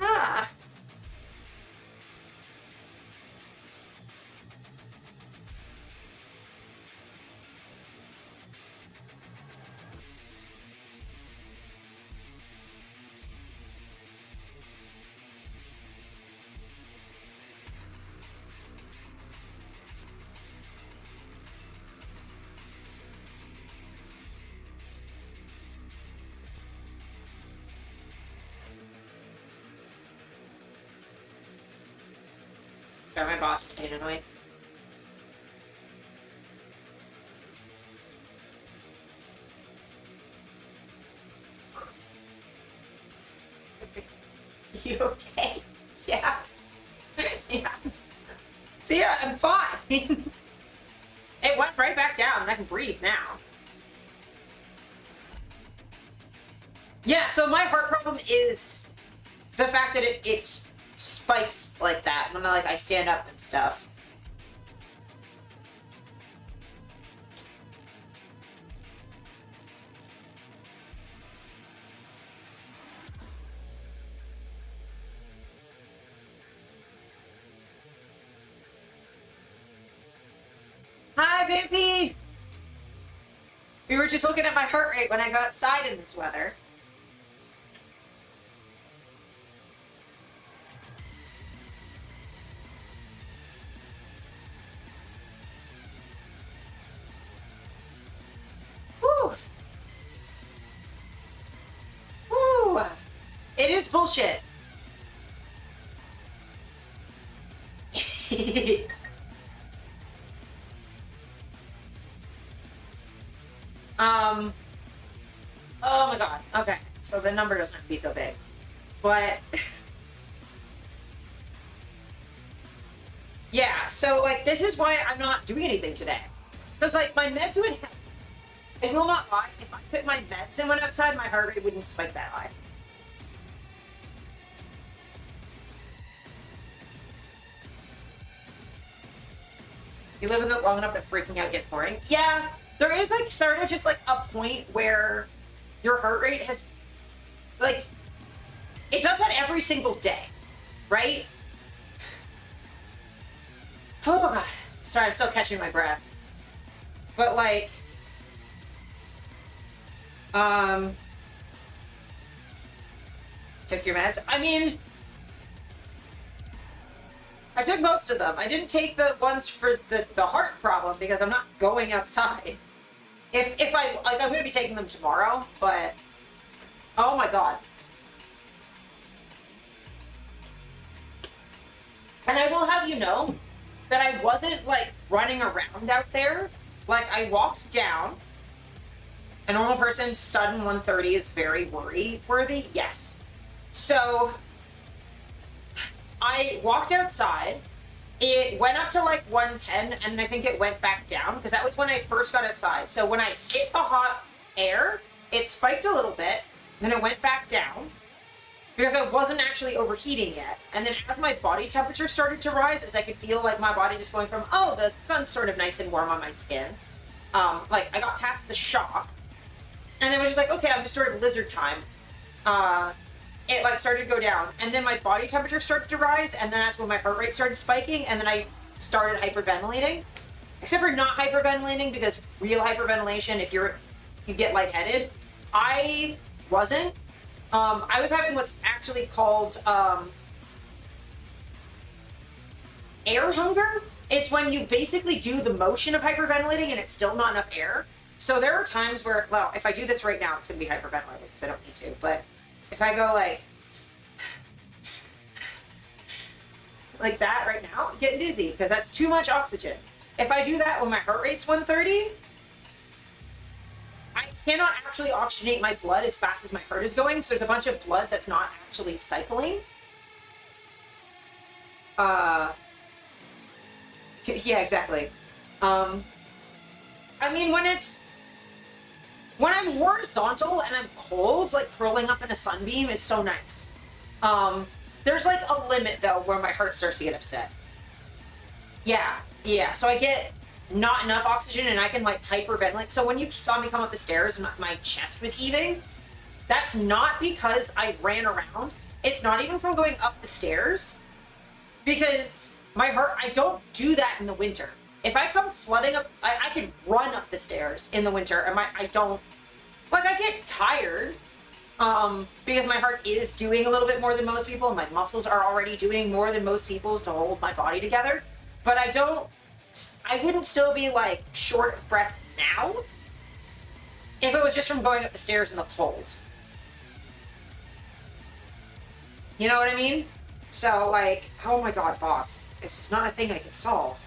Ah. God, my boss is being annoying. You okay? Yeah. Yeah. See, yeah, I'm fine. It went right back down, and I can breathe now. Yeah, so my heart problem is the fact that it spikes like that when I stand up and stuff. Hi, Vampy! We were just looking at my heart rate when I go outside in this weather. Whew. Whew. It is bullshit. Oh my god. Okay. So the number doesn't have to be so big. But yeah, so this is why I'm not doing anything today. Because my meds would I will not lie, if I took my meds and went outside, my heart rate wouldn't spike that high. You live with it long enough that freaking out gets boring. Yeah, there is sort of just a point where your heart rate has it does that every single day, right? Oh god. Sorry, I'm still catching my breath. But took your meds? I mean, I took most of them. I didn't take the ones for the heart problem because I'm not going outside. If I'm gonna be taking them tomorrow, but oh my god. And I will have you know that I wasn't running around out there. I walked down. A normal person's sudden 130 is very worry-worthy. Yes. So I walked outside. It went up to 110, and I think it went back down because that was when I first got outside. So when I hit the hot air, it spiked a little bit, then it went back down because I wasn't actually overheating yet. And then as my body temperature started to rise, as I could feel my body just going from, oh, the sun's sort of nice and warm on my skin. I got past the shock, and then I was just okay, I'm just sort of lizard time. It started to go down, and then my body temperature started to rise, and then that's when my heart rate started spiking, and then I started hyperventilating. Except for not hyperventilating, because real hyperventilation, if you get lightheaded. I wasn't. I was having what's actually called air hunger. It's when you basically do the motion of hyperventilating and it's still not enough air. So there are times where, well, if I do this right now, it's going to be hyperventilating because I don't need to. But if I go like that right now, I'm getting dizzy because that's too much oxygen. If I do that when my heart rate's 130, I cannot actually oxygenate my blood as fast as my heart is going, so there's a bunch of blood that's not actually cycling. Yeah, exactly. I mean, when I'm horizontal and I'm cold, like curling up in a sunbeam is so nice. There's like a limit though where my heart starts to get upset. Yeah. So I get not enough oxygen and I can like hyperventilate. So when you saw me come up the stairs and my chest was heaving, that's not because I ran around. It's not even from going up the stairs, because my heart, I don't do that in the winter. If I come flooding up, I could run up the stairs in the winter, and I don't, like, I get tired, because my heart is doing a little bit more than most people, and my muscles are already doing more than most people's to hold my body together. But I wouldn't still be like short of breath now if it was just from going up the stairs in the cold. You know what I mean? So, like, oh my god, boss. This is not a thing I can solve.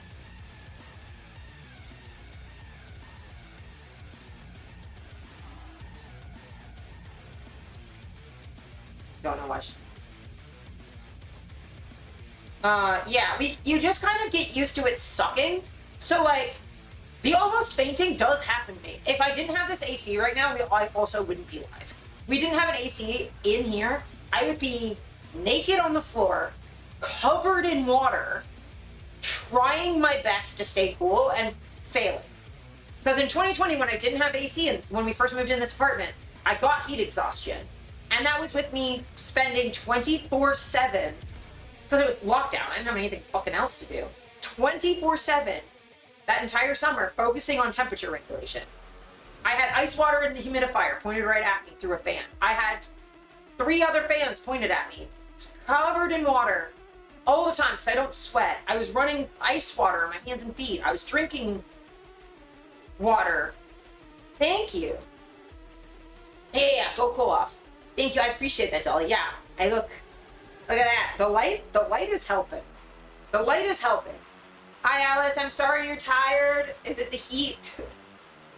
Don't know much. Yeah, you just kind of get used to it sucking. So, like, the almost fainting does happen to me. If I didn't have this AC right now, I also wouldn't be live. We didn't have an AC in here, I would be naked on the floor, covered in water, trying my best to stay cool and failing. Because in 2020, when I didn't have AC and when we first moved in this apartment, I got heat exhaustion. And that was with me spending 24/7, because it was lockdown. I didn't have anything fucking else to do. 24/7 that entire summer focusing on temperature regulation. I had ice water in the humidifier pointed right at me through a fan. I had 3 other fans pointed at me, covered in water all the time because I don't sweat. I was running ice water on my hands and feet. I was drinking water. Thank you. Yeah, go cool off. Thank you. I appreciate that, Dolly. Yeah, look at that. The light is helping. The light is helping. Hi, Alice. I'm sorry you're tired. Is it the heat?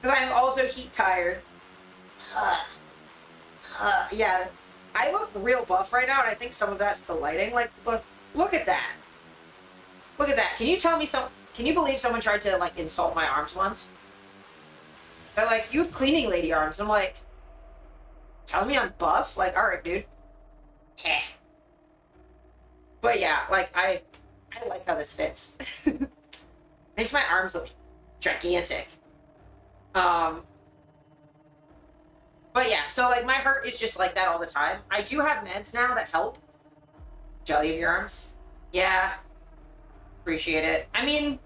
Because I'm also heat tired. Yeah, I look real buff right now, and I think some of that's the lighting. Like, look at that. Look at that. Can you believe someone tried to, like, insult my arms once? They're like, you have cleaning lady arms. I'm like, telling me I'm buff? Like, alright, dude. Heh. But yeah, like, I like how this fits. Makes my arms look gigantic. But yeah, so like my heart is just like that all the time. I do have meds now that help. Jelly of your arms. Yeah. Appreciate it. I mean,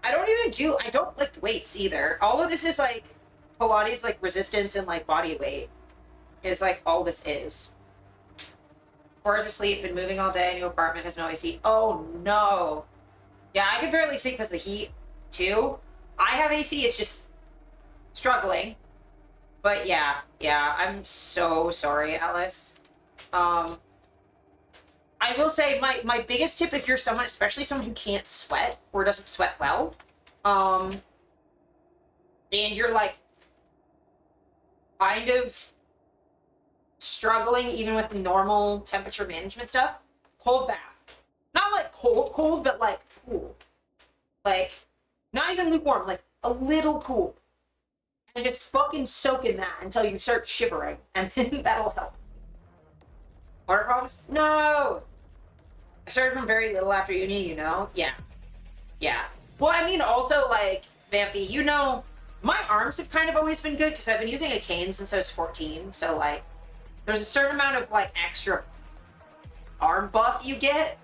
I don't lift weights either. All of this is like Pilates, like resistance and like body weight is like all this is. Or is asleep, been moving all day, new apartment has no AC. Oh no. Yeah, I can barely sleep because of the heat too. I have AC, it's just struggling. But yeah, I'm so sorry, Alice. I will say my biggest tip, if you're someone, especially someone who can't sweat or doesn't sweat well, and you're like kind of struggling even with normal temperature management stuff, cold bath. Not like cold, but like cool. Like, not even lukewarm, like a little cool. And just fucking soak in that until you start shivering, and then that'll help. Water problems? No! I started from very little after uni, you know? Yeah. Well, I mean, also, like, Vampy, you know, my arms have kind of always been good because I've been using a cane since I was 14, so, like, there's a certain amount of, like, extra arm buff you get.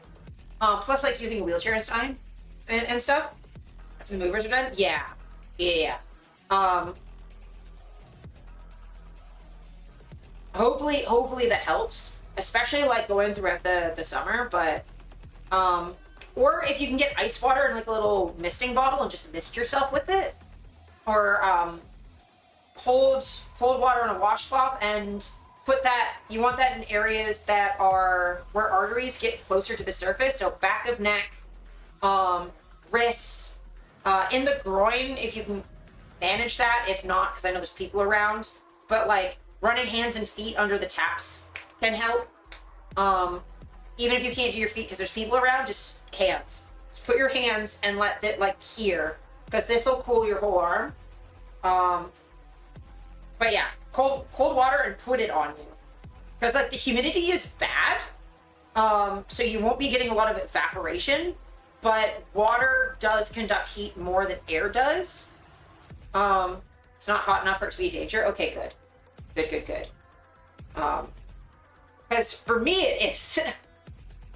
Plus, like, using a wheelchair and time and stuff. After the movers are done. Yeah. Hopefully that helps, especially like going throughout the summer. But or if you can get ice water in like a little misting bottle and just mist yourself with it, or cold water on a washcloth and put that. You want that in areas that are where arteries get closer to the surface, so back of neck, wrists, in the groin if you can. manage that. If not, because I know there's people around, but like running hands and feet under the taps can help. Even if you can't do your feet because there's people around, just hands. Just put your hands and let it like here, because this will cool your whole arm. But yeah, cold water and put it on you, because like the humidity is bad. So you won't be getting a lot of evaporation, but water does conduct heat more than air does. It's not hot enough for it to be a danger. Okay, good. Because for me it is.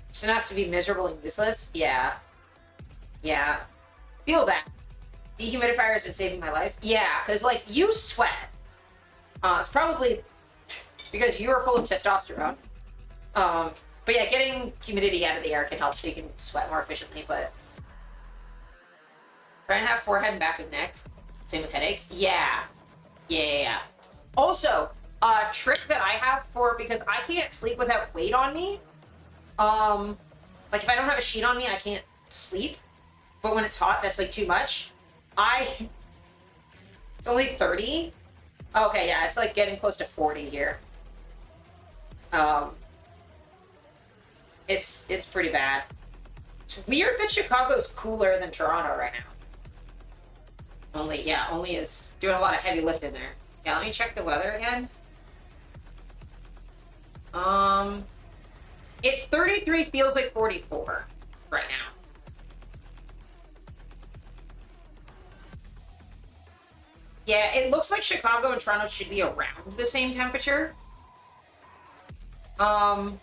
It's enough to be miserable and useless. Yeah. Feel that. Dehumidifier has been saving my life. Yeah, because like you sweat. It's probably because you are full of testosterone. But yeah, getting humidity out of the air can help so you can sweat more efficiently, but try and have forehead and back of neck. Same with headaches. Yeah. Also, a trick that I have because I can't sleep without weight on me. Like if I don't have a sheet on me, I can't sleep. But when it's hot, that's like too much. It's only 30. Okay, yeah, it's like getting close to 40 here. It's pretty bad. It's weird that Chicago's cooler than Toronto right now. Only is doing a lot of heavy lifting there. Yeah, let me check the weather again. It's 33, feels like 44 right now. Yeah, it looks like Chicago and Toronto should be around the same temperature. But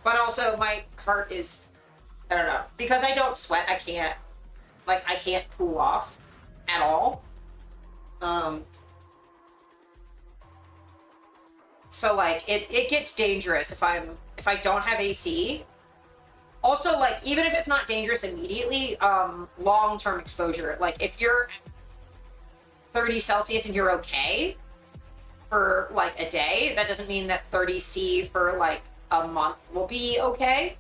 also my heart is, I don't know, because I don't sweat, I can't cool off at all. So like it gets dangerous if I don't have AC. Also, like, even if it's not dangerous immediately, long-term exposure, like if you're 30 Celsius and you're okay for like a day, that doesn't mean that 30 C for like a month will be okay.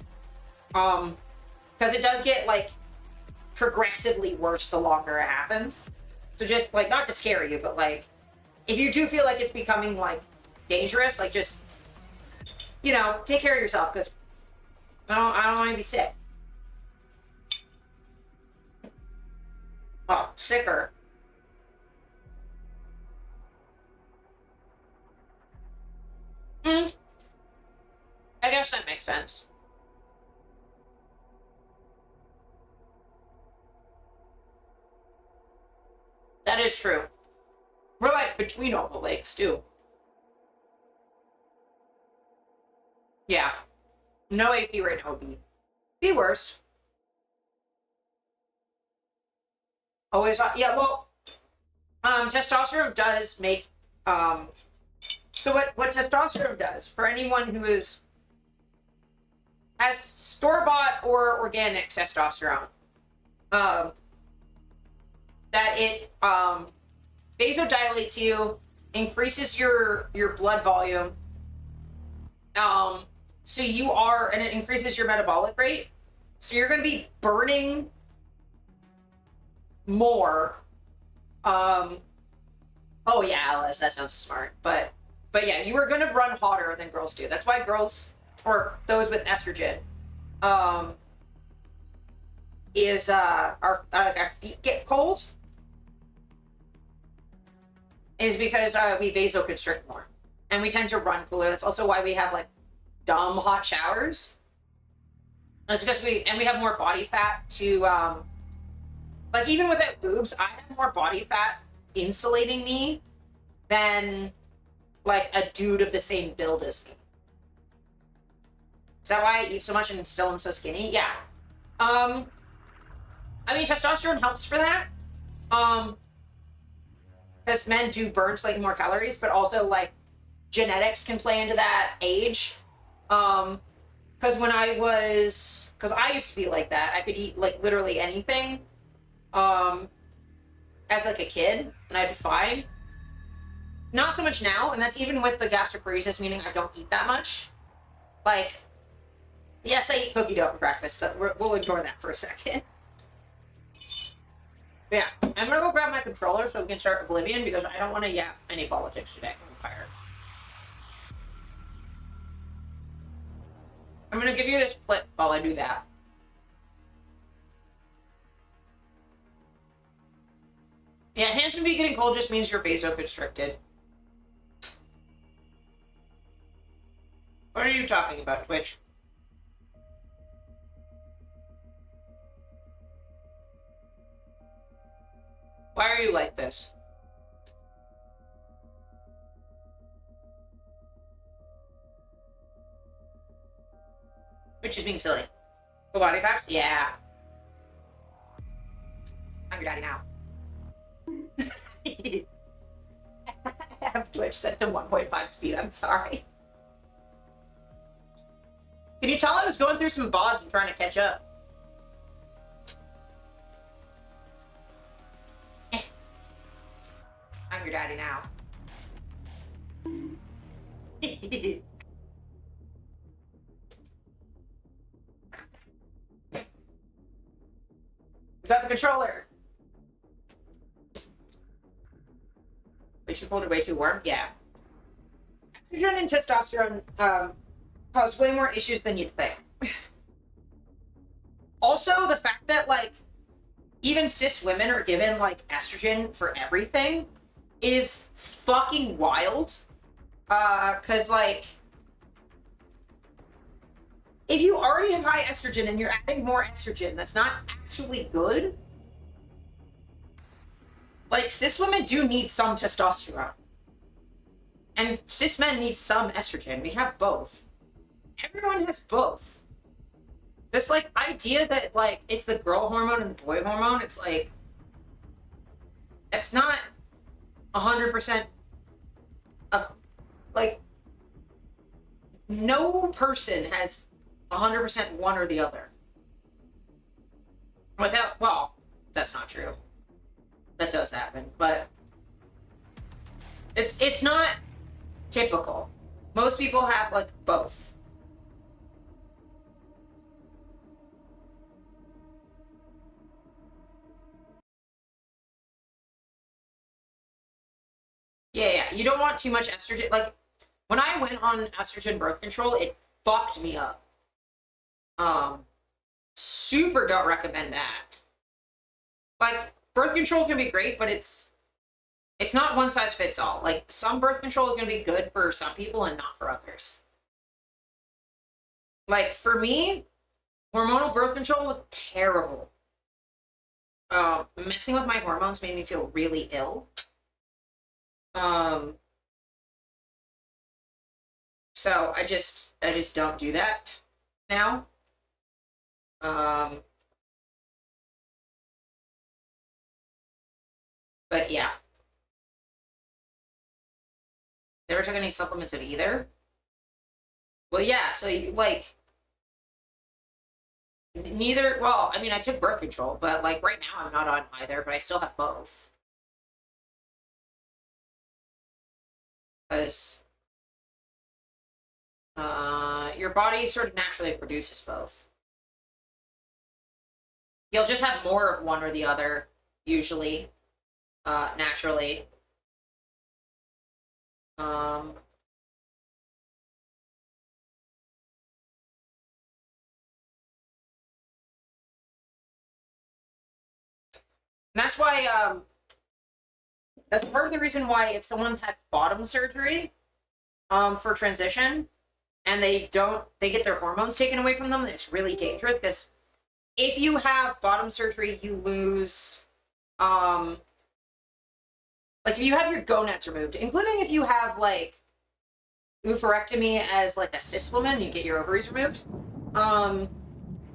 Because it does get like progressively worse the longer it happens. So just like, not to scare you, but like if you do feel like it's becoming like dangerous, like just, you know, take care of yourself, because I don't want to be sick. Oh, sicker. I guess that makes sense. That is true. We're like between all the lakes too. Yeah. No AC right now would be the worst. Always hot. Yeah, well, testosterone does make, so what testosterone does for anyone who has store-bought or organic testosterone, that it vasodilates you, increases your blood volume, so you are, and it increases your metabolic rate, so you're going to be burning more. Oh yeah, Alice, that sounds smart, but yeah, you are going to run hotter than girls do. That's why girls, or those with estrogen, our feet get cold, is because we vasoconstrict more, and we tend to run cooler. That's also why we have like dumb hot showers. That's because we have more body fat to like, even without boobs, I have more body fat insulating me than like a dude of the same build as me. Is that why I eat so much and still am so skinny? Yeah. I mean, testosterone helps for that. Because men do burn slightly more calories, but also like genetics can play into that, age. Because because I used to be like that. I could eat like literally anything, as like a kid, and I'd be fine. Not so much now, and that's even with the gastroparesis, meaning I don't eat that much. Like, yes, I eat cookie dough for breakfast, but we'll ignore that for a second. Yeah, I'm gonna go grab my controller so we can start Oblivion because I don't want to yap any politics today. I'm tired. I'm gonna give you this clip while I do that. Yeah, handsome be getting cold just means you're vasoconstricted. What are you talking about, Twitch? Why are you like this? Twitch is being silly. The body packs? Yeah. I'm your daddy now. I have Twitch set to 1.5 speed, I'm sorry. Can you tell I was going through some VODs and trying to catch up? I'm your daddy now. We got the controller. Way too cold or way too warm? Yeah. Estrogen and testosterone cause way more issues than you'd think. Also, the fact that, like, even cis women are given, like, estrogen for everything is fucking wild. Because, like, if you already have high estrogen and you're adding more estrogen, that's not actually good. Like, cis women do need some testosterone. And cis men need some estrogen. We have both. Everyone has both. This, like, idea that, like, it's the girl hormone and the boy hormone, it's like... It's not 100% of... Like... No person has 100% one or the other. Without... Well, that's not true. That does happen, but... It's not typical. Most people have, like, both. Yeah, you don't want too much estrogen. Like, when I went on estrogen birth control, it fucked me up. Super don't recommend that. Like, birth control can be great, but it's not one size fits all. Like, some birth control is going to be good for some people and not for others. Like, for me, hormonal birth control was terrible. Messing with my hormones made me feel really ill. So I just don't do that now. But yeah. Never took any supplements of either. Well, yeah, so you, like, neither, well, I mean, I took birth control, but, like, right now I'm not on either, but I still have both. Because your body sort of naturally produces both. You'll just have more of one or the other, usually, naturally. And that's why, that's part of the reason why if someone's had bottom surgery, for transition, and they get their hormones taken away from them, it's really dangerous, because if you have bottom surgery, you lose, like, if you have your gonads removed, including if you have, like, oophorectomy as, like, a cis woman, you get your ovaries removed,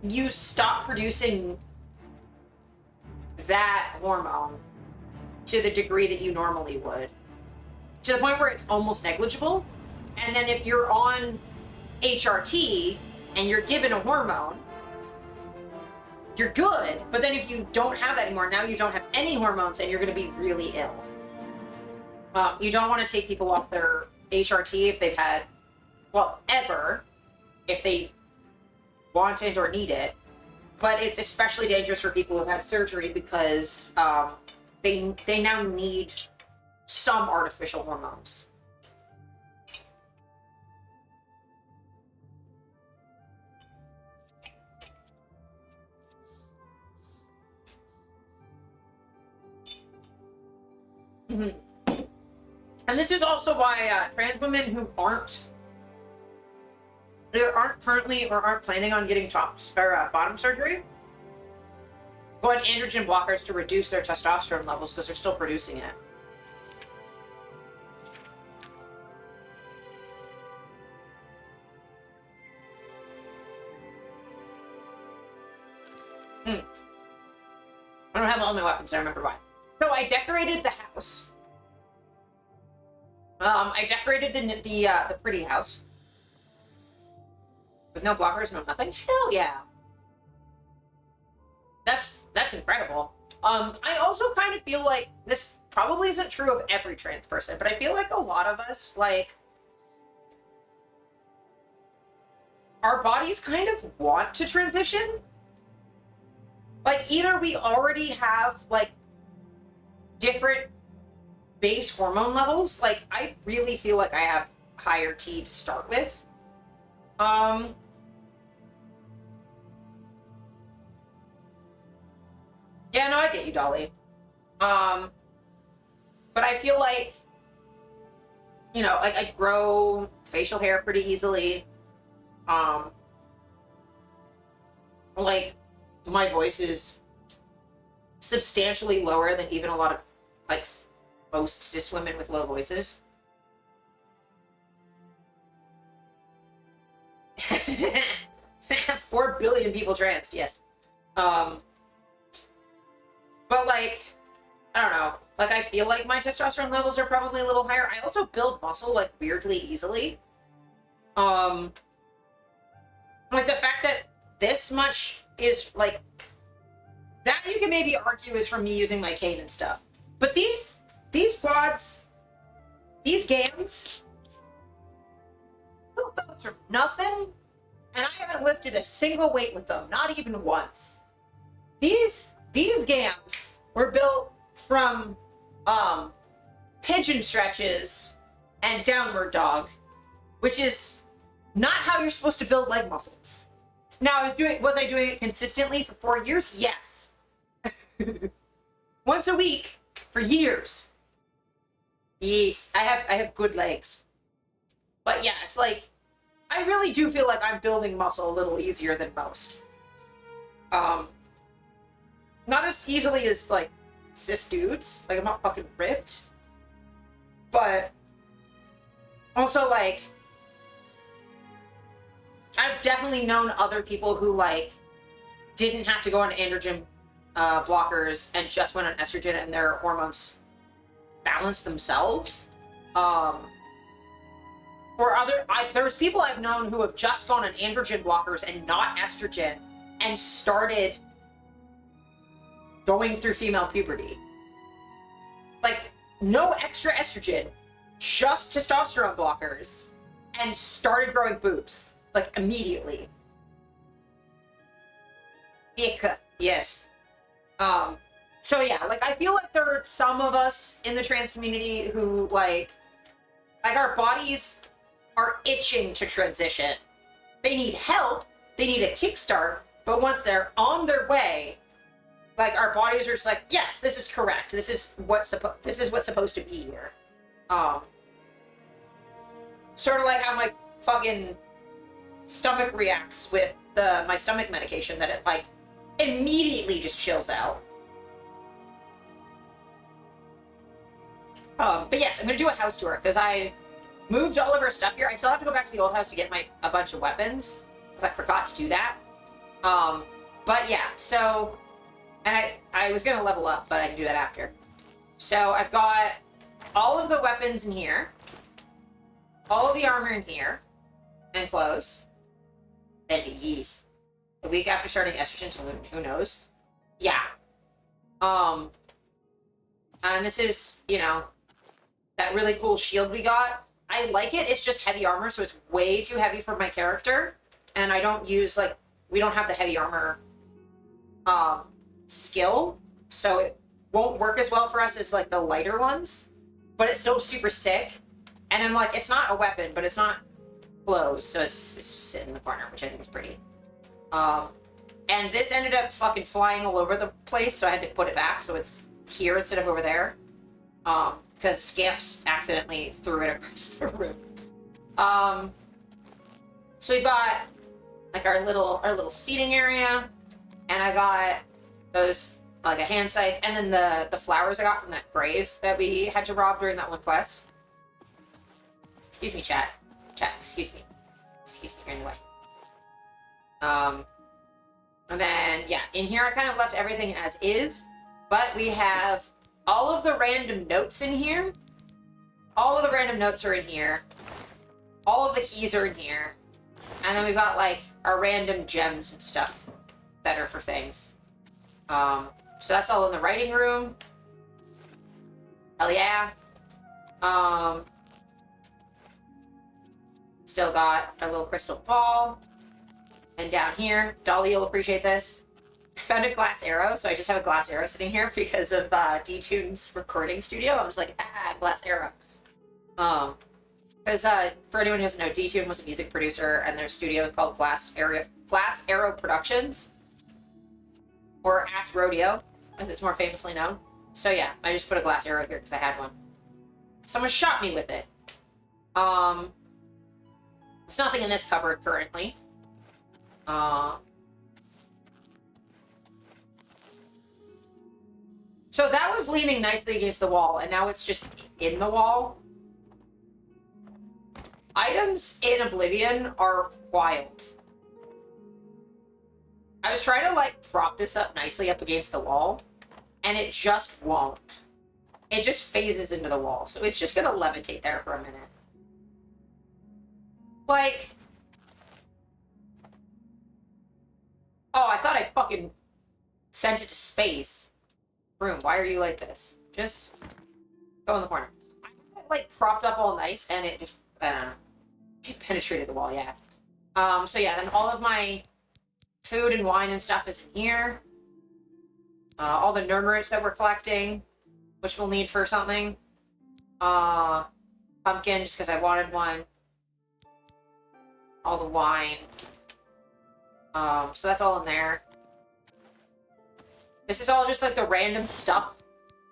you stop producing that hormone to the degree that you normally would. To the point where it's almost negligible. And then if you're on HRT and you're given a hormone, you're good. But then if you don't have that anymore, now you don't have any hormones and you're going to be really ill. You don't want to take people off their HRT if they've had, well, ever, if they want it or need it. but it's especially dangerous for people who've had surgery because they now need some artificial hormones. Mm-hmm. And this is also why trans women who either aren't currently or aren't planning on getting tops or bottom surgery go on androgen blockers to reduce their testosterone levels because they're still producing it. I don't have all my weapons, I remember why. So I decorated the house. I decorated the pretty house. With no blockers, no nothing. Hell yeah. That's incredible. I also kind of feel like this probably isn't true of every trans person, but I feel like a lot of us, like, our bodies kind of want to transition. Like, either we already have, like, different base hormone levels. Like, I really feel like I have higher T to start with. Yeah, no, I get you, Dolly. But I feel like, you know, like, I grow facial hair pretty easily. Like, my voice is substantially lower than even a lot of, like, most cis women with low voices. 4 billion people trans, yes. But, like, I don't know. Like, I feel like my testosterone levels are probably a little higher. I also build muscle, like, weirdly easily. Like, the fact that this much is, like, that you can maybe argue is from me using my cane and stuff. But these quads, these gams, built those from nothing, and I haven't lifted a single weight with them, not even once. These gams were built from pigeon stretches and downward dog, which is not how you're supposed to build leg muscles. Now, was I doing it consistently for 4 years? Yes. Once a week for years. Yes, I have good legs. But yeah, it's like, I really do feel like I'm building muscle a little easier than most. Not as easily as, like, cis dudes. Like, I'm not fucking ripped. But also, like, I've definitely known other people who, like, didn't have to go on androgen blockers and just went on estrogen and their hormones balanced themselves. There's people I've known who have just gone on androgen blockers and not estrogen and started going through female puberty. Like, no extra estrogen, just testosterone blockers, and started growing boobs. Like, immediately. Ick. Yes. So yeah, like, I feel like there are some of us in the trans community who, like our bodies are itching to transition. They need help, they need a kickstart, but once they're on their way, like, our bodies are just like, yes, this is correct. This is what's supposed to be here. Sort of like how my fucking stomach reacts with my stomach medication, that it, like, immediately just chills out. But yes, I'm gonna do a house tour because I moved all of our stuff here. I still have to go back to the old house to get a bunch of weapons because I forgot to do that. But yeah, so, and I was gonna level up, but I can do that after. So I've got all of the weapons in here, all of the armor in here, and clothes, and yeast. A week after starting estrogen, so who knows? Yeah. And this is, you know, that really cool shield we got. I like it. It's just heavy armor, so it's way too heavy for my character. And I don't use, like, we don't have the heavy armor skill, so it won't work as well for us as like the lighter ones, but it's still super sick. And I'm like, it's not a weapon, but it's not closed, so it's just sitting in the corner, which I think is pretty. And this ended up fucking flying all over the place, so I had to put it back, so it's here instead of over there. Because Scamps accidentally threw it across the room. So we got like our little seating area, and I got those like a hand scythe, and then the flowers I got from that grave that we had to rob during that one quest. Excuse me, chat. Chat, excuse me. Excuse me, you're in the way. And then, yeah, in here I kind of left everything as is, but we have all of the random notes in here. All of the random notes are in here. All of the keys are in here. And then we've got, like, our random gems and stuff that are for things. So that's all in the writing room. Hell yeah. Still got our little crystal ball. And down here, Dolly will appreciate this. I found a glass arrow, so I just have a glass arrow sitting here because of D-Tune's recording studio. I'm just like, glass arrow. Because for anyone who doesn't know, D-Tune was a music producer, and their studio is called Glass Arrow Productions, or Ass Rodeo, as it's more famously known. So yeah, I just put a glass arrow here because I had one. Someone shot me with it. There's nothing in this cupboard currently. So that was leaning nicely against the wall, and now it's just in the wall. Items in Oblivion are wild. I was trying to, like, prop this up nicely up against the wall, and it just won't. It just phases into the wall, so it's just gonna levitate there for a minute. Like... Oh, I thought I fucking sent it to space. Room, why are you like this? Just go in the corner. I had it, like, propped up all nice, and it just, I don't know. It penetrated the wall, yeah. So yeah, then all of my food and wine and stuff is in here. All the nerd roots that we're collecting, which we'll need for something. Pumpkin, just because I wanted one. All the wine. So that's all in there. This is all just like the random stuff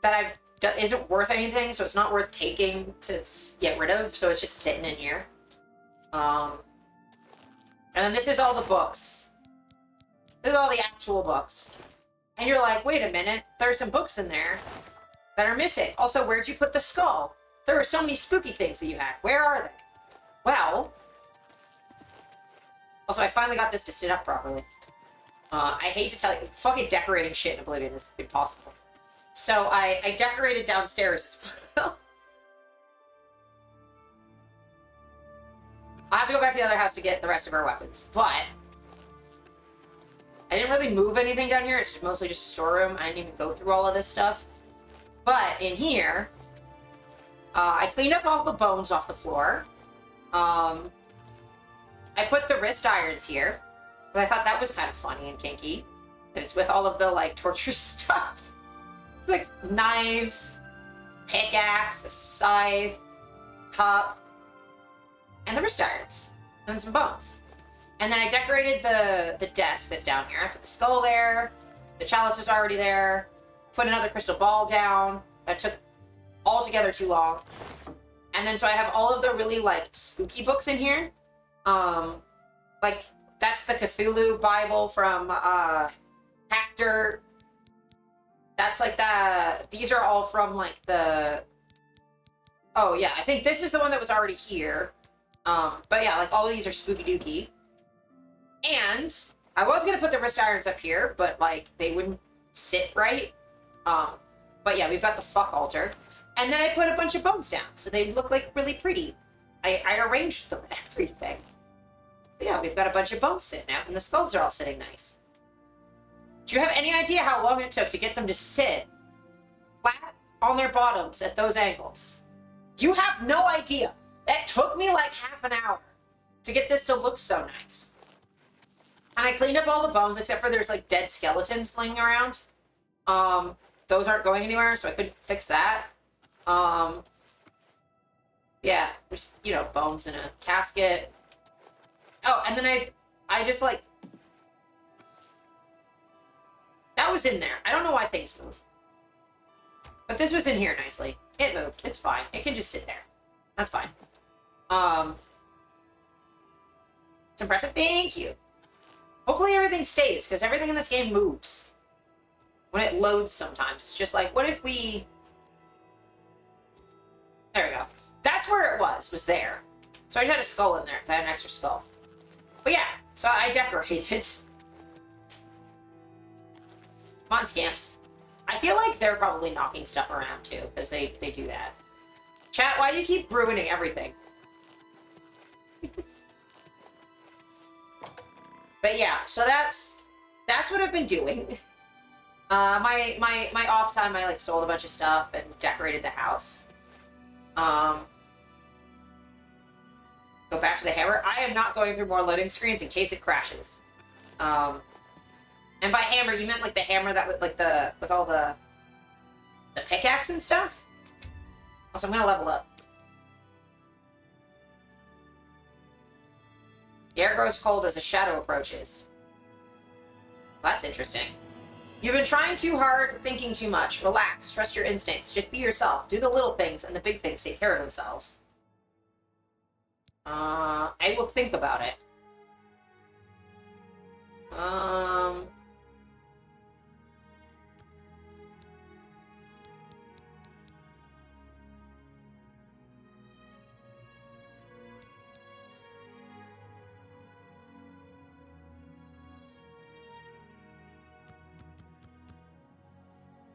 that isn't worth anything, so it's not worth taking to get rid of, so it's just sitting in here. And then this is all the books. This is all the actual books. And you're like, wait a minute, there's some books in there that are missing. Also, where'd you put the skull? There were so many spooky things that you had. Where are they? Well... Also, I finally got this to sit up properly. I hate to tell you, fucking decorating shit in Oblivion is impossible. So I decorated downstairs as well. I have to go back to the other house to get the rest of our weapons, but I didn't really move anything down here. It's mostly just a storeroom. I didn't even go through all of this stuff. But in here, I cleaned up all the bones off the floor. I put the wrist irons here, because I thought that was kind of funny and kinky. That it's with all of the, like, torture stuff. Like, knives, pickaxe, a scythe, cup, and the wrist irons, and some bones. And then I decorated the desk that's down here. I put the skull there, the chalice was already there, put another crystal ball down. That took altogether too long. And then so I have all of the really, like, spooky books in here. Like, that's the Cthulhu Bible from, Hector. That's like these are all from, like, oh, yeah, I think this is the one that was already here. But yeah, like, all of these are spooky dooky. And I was gonna put the wrist irons up here, but, like, they wouldn't sit right. But yeah, we've got the fuck altar. And then I put a bunch of bones down, so they look, like, really pretty. I arranged them and everything. Yeah, we've got a bunch of bones sitting out, and the skulls are all sitting nice. Do you have any idea how long it took to get them to sit flat on their bottoms at those angles? You have no idea. That took me like half an hour to get this to look so nice. And I cleaned up all the bones, except for there's like dead skeletons laying around. Those aren't going anywhere, so I couldn't fix that. Yeah, there's, you know, bones in a casket. Oh, and then I just like, that was in there. I don't know why things move. But this was in here nicely. It moved. It's fine. It can just sit there. That's fine. It's impressive. Thank you. Hopefully everything stays, because everything in this game moves. When it loads sometimes. It's just like, what if we... There we go. That's where it was there. So I just had a skull in there. I had an extra skull. But yeah, so I decorated. Come on, scamps. I feel like they're probably knocking stuff around too, because they do that. Chat, why do you keep ruining everything? But yeah, so that's what I've been doing. My off time, I like sold a bunch of stuff and decorated the house. Go back to the hammer. I am not going through more loading screens in case it crashes. And by hammer, you meant like the hammer that with like with all the pickaxe and stuff. Also, I'm gonna level up. The air grows cold as a shadow approaches. That's interesting. You've been trying too hard, thinking too much. Relax, trust your instincts. Just be yourself. Do the little things, and the big things take care of themselves. I will think about it.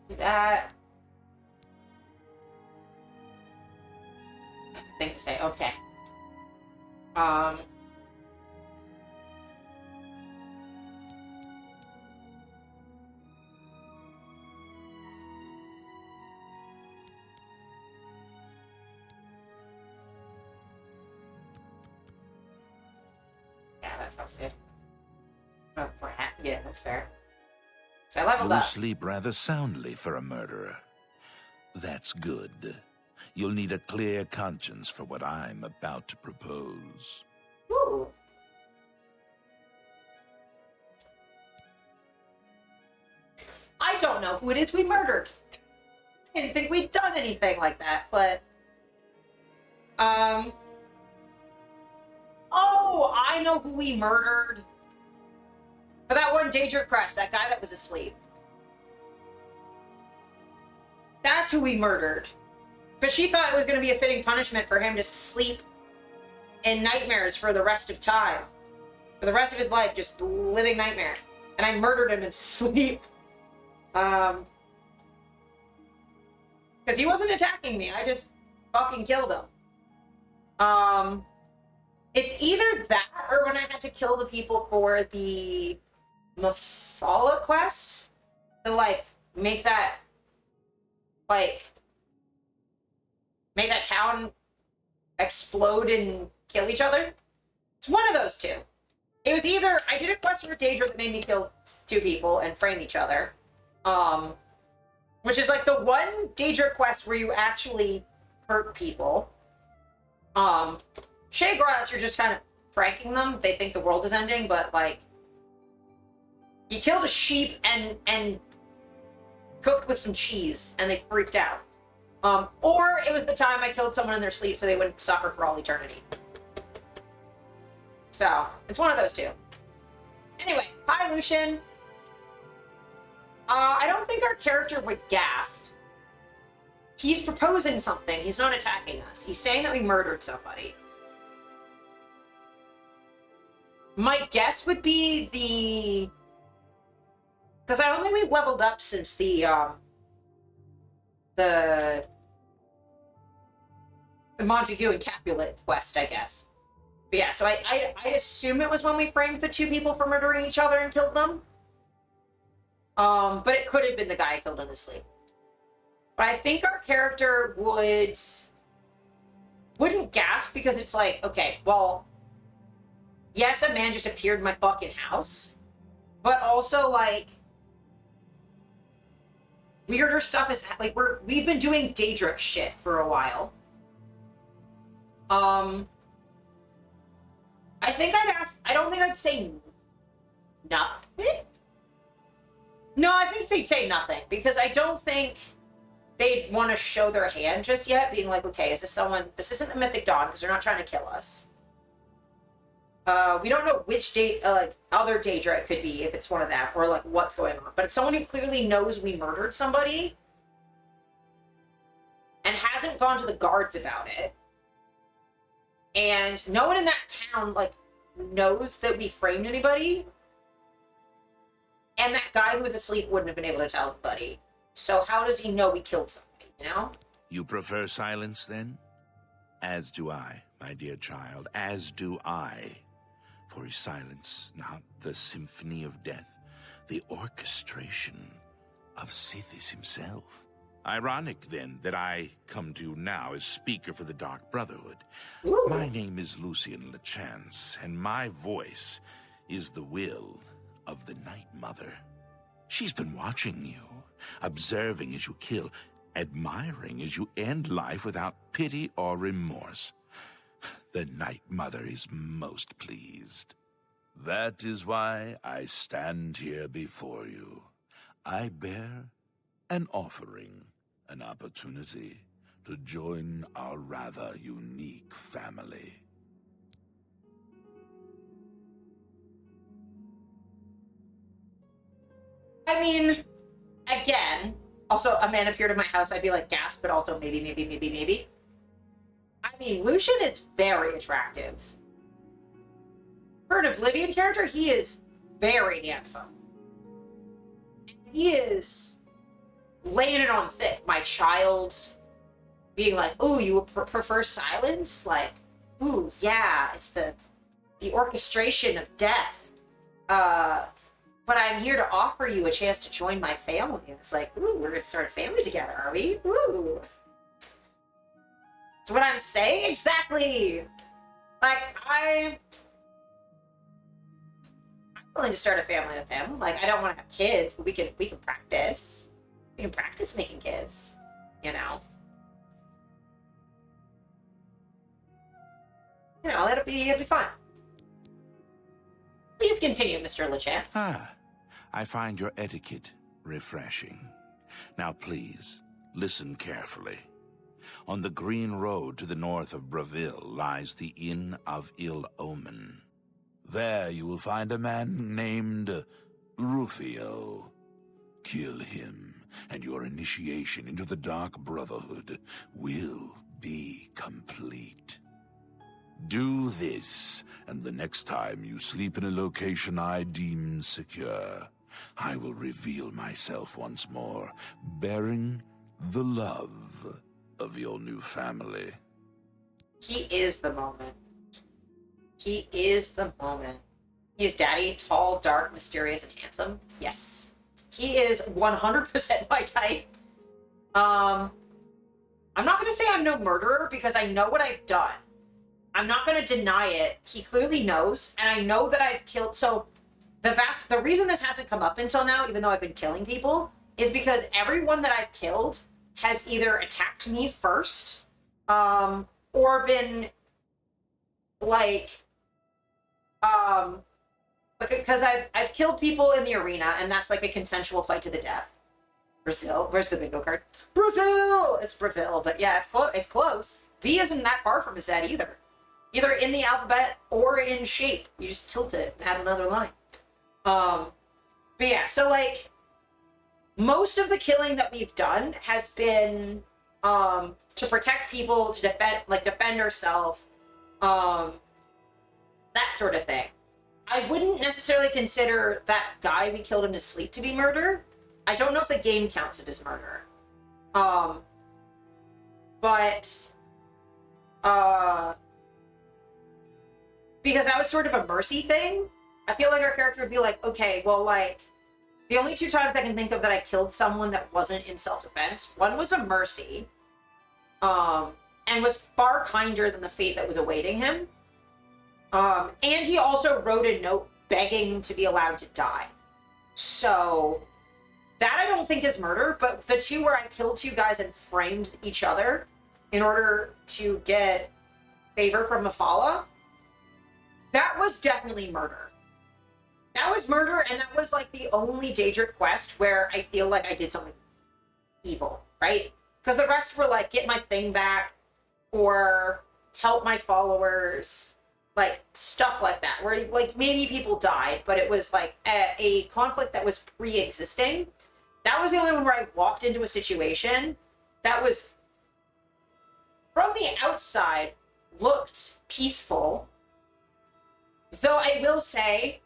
Do that. Thing to say. Okay. Yeah, that sounds good. Oh, yeah, that's fair. So I leveled You up. sleep rather soundly for a murderer. That's good. You'll need a clear conscience for what I'm about to propose. Ooh. I don't know who it is we murdered. I didn't think we'd done anything like that, but... Oh, I know who we murdered. For that one Daedric Crest, that guy that was asleep. That's who we murdered. Because she thought it was going to be a fitting punishment for him to sleep in nightmares for the rest of time. For the rest of his life, just living nightmare. And I murdered him in sleep. Because he wasn't attacking me. I just fucking killed him. It's either that or when I had to kill the people for the Mafala quest to, like, make that town explode and kill each other. It's one of those two. It was either I did a quest for Daedra that made me kill two people and frame each other. Which is like the one Daedra quest where you actually hurt people. Shaygrass, you're just kind of pranking them. They think the world is ending, but like you killed a sheep and cooked with some cheese and they freaked out. Or it was the time I killed someone in their sleep so they wouldn't suffer for all eternity. So, it's one of those two. Anyway, hi Lucian. I don't think our character would gasp. He's proposing something. He's not attacking us. He's saying that we murdered somebody. My guess would be the... Because I don't think we leveled up since the Montague and Capulet quest, I guess. But yeah, so I'd assume it was when we framed the two people for murdering each other and killed them. But it could have been the guy I killed in his sleep. But I think our character wouldn't gasp because it's like, okay, well, yes, a man just appeared in my fucking house, but also like weirder stuff is like we've been doing Daedric shit for a while. I think I'd ask. I don't think I'd say nothing. No, I think they'd say nothing because I don't think they'd want to show their hand just yet, being like, okay, is this someone? This isn't the Mythic Dawn because they're not trying to kill us. We don't know which other Daedra it could be, if it's one of them, or like what's going on. But it's someone who clearly knows we murdered somebody and hasn't gone to the guards about it. And no one in that town like knows that we framed anybody. And that guy who was asleep wouldn't have been able to tell anybody. So how does he know we killed somebody, you know? You prefer silence, then? As do I, my dear child, as do I. For is silence not the symphony of death, the orchestration of Sithis himself? Ironic, then, that I come to you now as speaker for the Dark Brotherhood. Ooh. My name is Lucian LeChance, and my voice is the will of the Night Mother. She's been watching you, observing as you kill, admiring as you end life without pity or remorse. The Night Mother is most pleased. That is why I stand here before you. I bear an offering, an opportunity to join our rather unique family. I mean, again, also a man appeared in my house, I'd be like, gasp, but also maybe. I mean, Lucian is very attractive. For an Oblivion character, he is very handsome. He is laying it on thick. My child being like, ooh, you prefer silence? Like, ooh, yeah, it's the orchestration of death. But I'm here to offer you a chance to join my family. And it's like, ooh, we're gonna start a family together, are we? Ooh. That's what I'm saying? Exactly! Like, I'm willing to start a family with him. Like, I don't want to have kids, but we can practice. We can practice making kids, you know? You know, it'll be fun. Please continue, Mr. LeChance. Ah, I find your etiquette refreshing. Now please, listen carefully. On the green road to the north of Bravil lies the Inn of Ill Omen. There you will find a man named Rufio. Kill him, and your initiation into the Dark Brotherhood will be complete. Do this, and the next time you sleep in a location I deem secure, I will reveal myself once more, bearing the love of your new family. He is the moment. He is the moment. He is daddy, tall, dark, mysterious, and handsome. Yes. He is 100% my type. I'm not going to say I'm no murderer because I know what I've done. I'm not going to deny it. He clearly knows, and I know that I've killed. So the reason this hasn't come up until now, even though I've been killing people, is because everyone that I've killed has either attacked me first, or been like, because I've killed people in the arena, and that's like a consensual fight to the death. Brazil, where's the bingo card? Brazil, it's Brazil, but yeah, it's close. It's close. V isn't that far from Z either. Either in the alphabet or in shape. You just tilt it and add another line. But yeah, so like most of the killing that we've done has been to protect people, to defend ourselves, that sort of thing. I wouldn't necessarily consider that guy we killed in his sleep to be murder. I don't know if the game counts it as murder. Because that was sort of a mercy thing. I feel like our character would be like, okay, well, like, the only two times I can think of that I killed someone that wasn't in self-defense, one was a mercy, and was far kinder than the fate that was awaiting him. And he also wrote a note begging to be allowed to die. So, that I don't don't think is murder, but the two where I killed two guys and framed each other in order to get favor from Mafala, that was definitely murder. That was murder, and that was like the only Daedric quest where I feel like I did something evil, right? Because the rest were like, get my thing back, or help my followers, like stuff like that, where like maybe people died, but it was like a conflict that was pre-existing. That was the only one where I walked into a situation that was, from the outside, looked peaceful. Though I will say,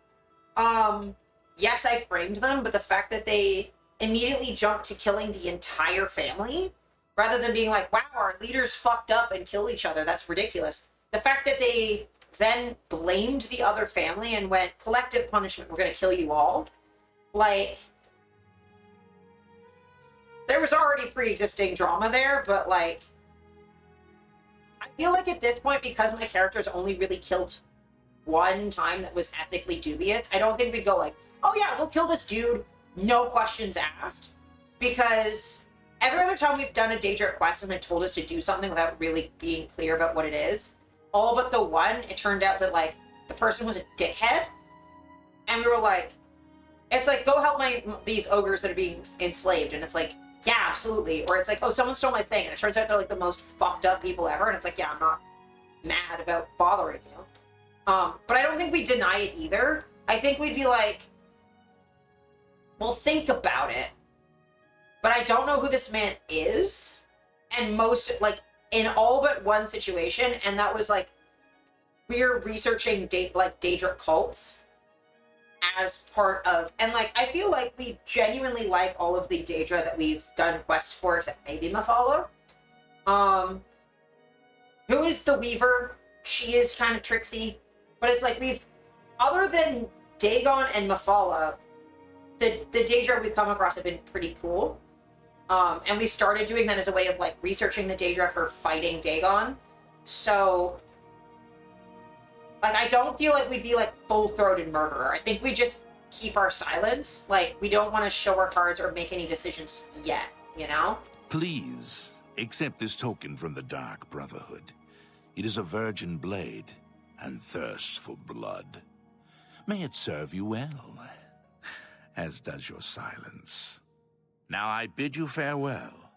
yes, I framed them, but the fact that they immediately jumped to killing the entire family, rather than being like, wow, our leaders fucked up and killed each other, that's ridiculous. The fact that they then blamed the other family and went, collective punishment, we're going to kill you all. Like, there was already pre-existing drama there, but like, I feel like at this point, because my character's only really killed one time that was ethically dubious, I don't think we'd go like, oh yeah, we'll kill this dude, no questions asked. Because every other time we've done a Daedric quest and they told us to do something without really being clear about what it is, all but the one, it turned out that like the person was a dickhead, and we were like, it's like, go help these ogres that are being enslaved, and it's like, yeah, absolutely. Or it's like, oh, someone stole my thing, and it turns out they're like the most fucked up people ever, and it's like, yeah, I'm not mad about bothering you. But I don't think we deny it either. I think we'd be like, well, think about it. But I don't know who this man is. And most, like, in all but one situation, and that was like, we're researching Daedric cults as part of, and like, I feel like we genuinely like all of the Daedra that we've done quests for, except maybe Mafala. Who is the Weaver? She is kind of tricksy, but it's like other than Dagon and Mafala, the Daedra we've come across have been pretty cool. And we started doing that as a way of like researching the Daedra for fighting Dagon. So, like, I don't feel like we'd be like full-throated murderer. I think we just keep our silence. Like, we don't want to show our cards or make any decisions yet, you know? Please, accept this token from the Dark Brotherhood. It is a virgin blade and thirsts for blood. May it serve you well, as does your silence. Now I bid you farewell.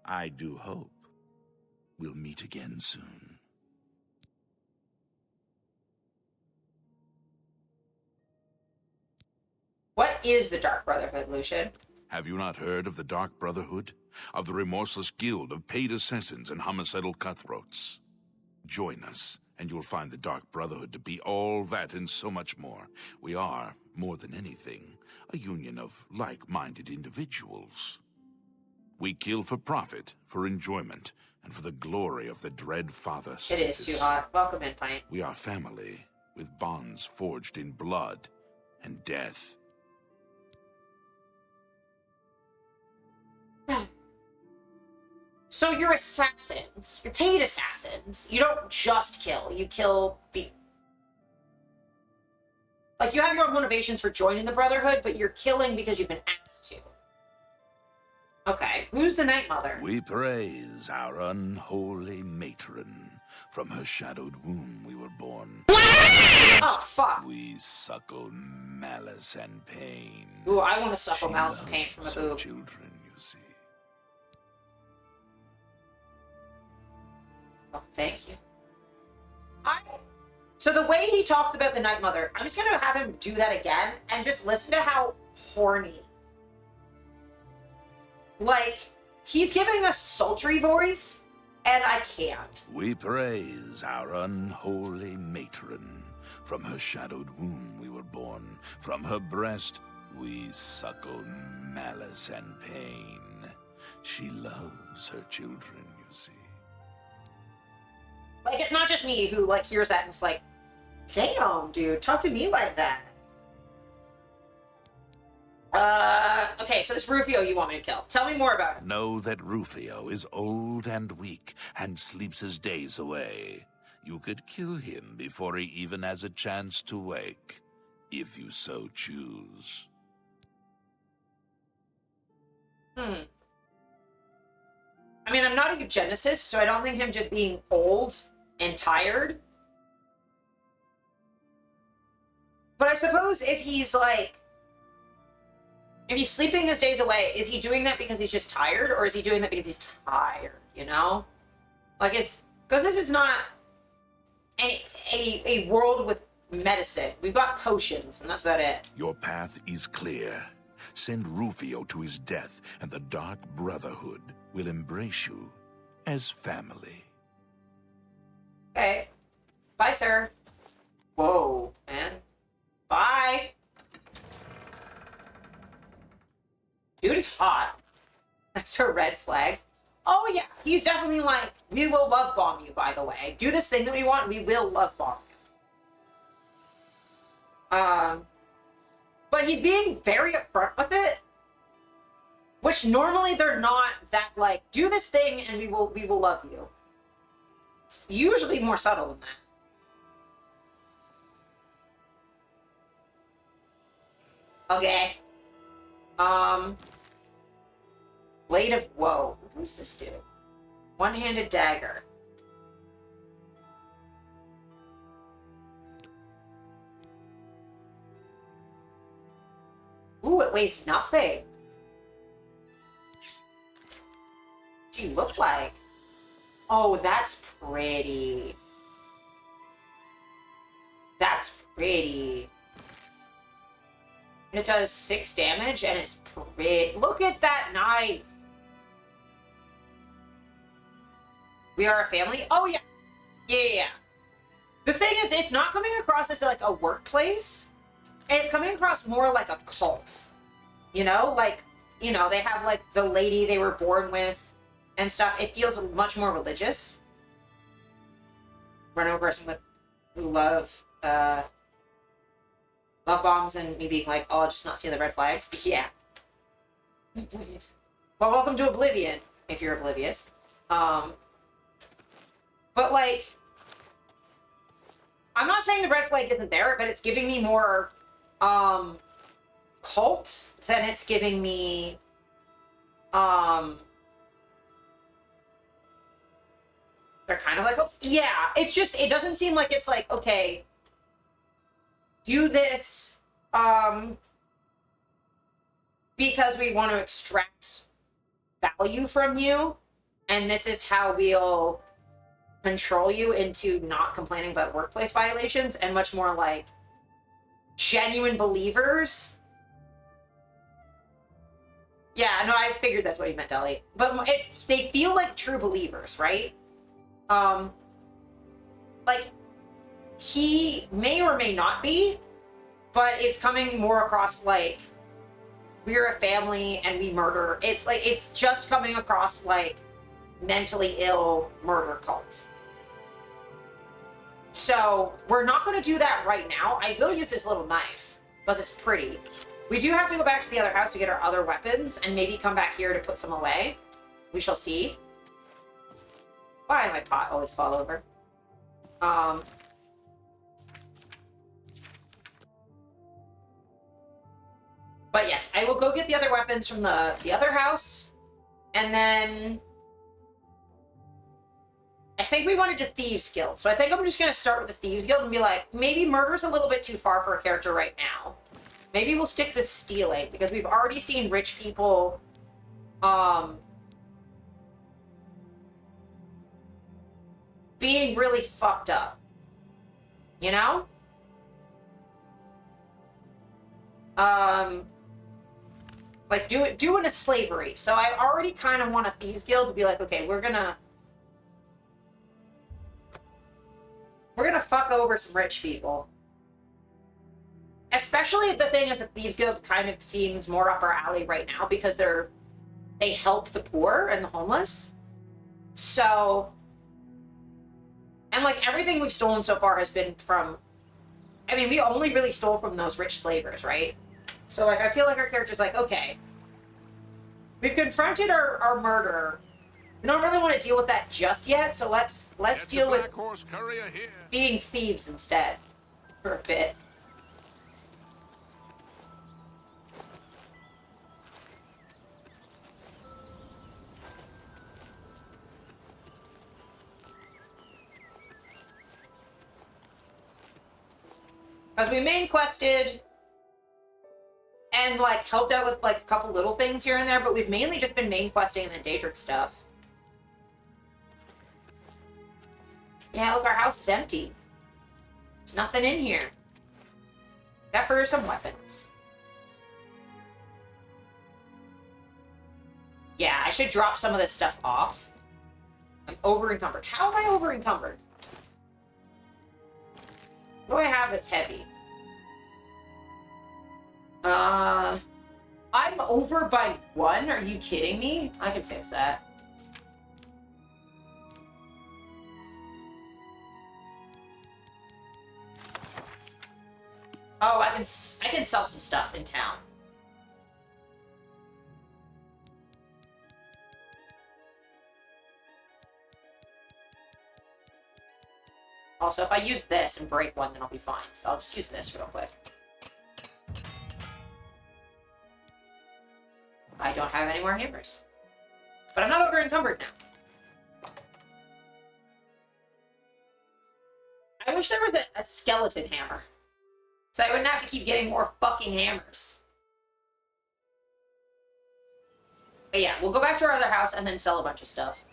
I do hope we'll meet again soon. What is the Dark Brotherhood, Lucian? Have you not heard of the Dark Brotherhood? Of the remorseless guild of paid assassins and homicidal cutthroats? Join us, and you'll find the Dark Brotherhood to be all that and so much more. We are, more than anything, a union of like-minded individuals. We kill for profit, for enjoyment, and for the glory of the dread Father It is too hot. Welcome in, Pint. We are family, with bonds forged in blood and death. So you're assassins. You're paid assassins. You don't just kill. You kill... Like, you have your own motivations for joining the Brotherhood, but you're killing because you've been asked to. Okay. Who's the Night Mother? We praise our unholy matron. From her shadowed womb we were born. Oh, fuck. We suckle malice and pain. Ooh, I want to suckle She malice and pain from a loves her boob. children, you see. Oh, thank you. So the way he talks about the Night Mother, I'm just going to have him do that again and just listen to how horny. Like, he's giving a sultry voice, and I can't. We praise our unholy matron. From her shadowed womb we were born. From her breast we suckle malice and pain. She loves her children, you see. Like, it's not just me who, like, hears that and is like, damn, dude, talk to me like that. Okay, so this Rufio you want me to kill. Tell me more about him. Know that Rufio is old and weak and sleeps his days away. You could kill him before he even has a chance to wake, if you so choose. I mean, I'm not a eugenicist, so I don't think him just being old and tired. But I suppose if he's like, if he's sleeping his days away, is he doing that because he's just tired, or is he doing that because he's tired, you know? Like, it's, because this is not a world with medicine. We've got potions, and that's about it. Your path is clear. Send Rufio to his death, and the Dark Brotherhood will embrace you as family. Okay. Bye, sir. Whoa, man. Bye. Dude is hot. That's a red flag. Oh, yeah. He's definitely like, we will love bomb you, by the way. Do this thing that we want, we will love bomb you. But he's being very upfront with it. Which normally they're not that like, do this thing and we will love you. It's usually more subtle than that. Okay. Blade of Woe. What does this do? One-handed dagger. Ooh, it weighs nothing. What do you look like? Oh, that's pretty. That's pretty. It does 6 damage and it's pretty. Look at that knife. We are a family? Oh, yeah. Yeah. The thing is, it's not coming across as like a workplace. It's coming across more like a cult. You know? Like, you know, they have like the lady they were born with and stuff. It feels much more religious. Run over a person who love bombs and me being like, oh, I'll just not see the red flags. Yeah. Oblivious. Well, welcome to Oblivion, if you're oblivious. But, like, I'm not saying the red flag isn't there, but it's giving me more, cult than it's giving me, they're kind of like cults. Yeah, it's just, it doesn't seem like it's like, okay, do this, because we want to extract value from you, and this is how we'll control you into not complaining about workplace violations, and much more like genuine believers. Yeah, no, I figured that's what he meant, Ellie. But they feel like true believers, right? Like, he may or may not be, but it's coming more across like, we're a family and we murder. It's like, it's just coming across like mentally ill murder cult. So, we're not going to do that right now. I will use this little knife, because it's pretty. We do have to go back to the other house to get our other weapons, and maybe come back here to put some away. We shall see. Why did my pot always fall over? But yes, I will go get the other weapons from the other house, and then I think we wanted to Thieves Guild, so I think I'm just going to start with the Thieves Guild and be like, maybe murder's a little bit too far for a character right now. Maybe we'll stick with stealing, because we've already seen rich people, being really fucked up. You know? Like, doing a slavery. So I already kind of want a Thieves Guild to be like, okay, we're gonna fuck over some rich people. Especially if the thing is that Thieves Guild kind of seems more up our alley right now, because they help the poor and the homeless. So, and like everything we've stolen so far has been from, I mean, we only really stole from those rich slavers, right? So like, I feel like our character's like, okay, we've confronted our murderer. We don't really want to deal with that just yet, so let's deal with being thieves instead for a bit. Because we main quested and, like, helped out with, like, a couple little things here and there, but we've mainly just been main questing and then Daedric stuff. Yeah, look, our house is empty. There's nothing in here. Except for some weapons. Yeah, I should drop some of this stuff off. I'm over-encumbered. How am I over-encumbered? What do I have that's heavy? I'm over by 1? Are you kidding me? I can fix that. Oh, I can sell some stuff in town. Also, if I use this and break one, then I'll be fine. So I'll just use this real quick. I don't have any more hammers. But I'm not over-encumbered now. I wish there was a skeleton hammer. So I wouldn't have to keep getting more fucking hammers. But yeah, we'll go back to our other house and then sell a bunch of stuff.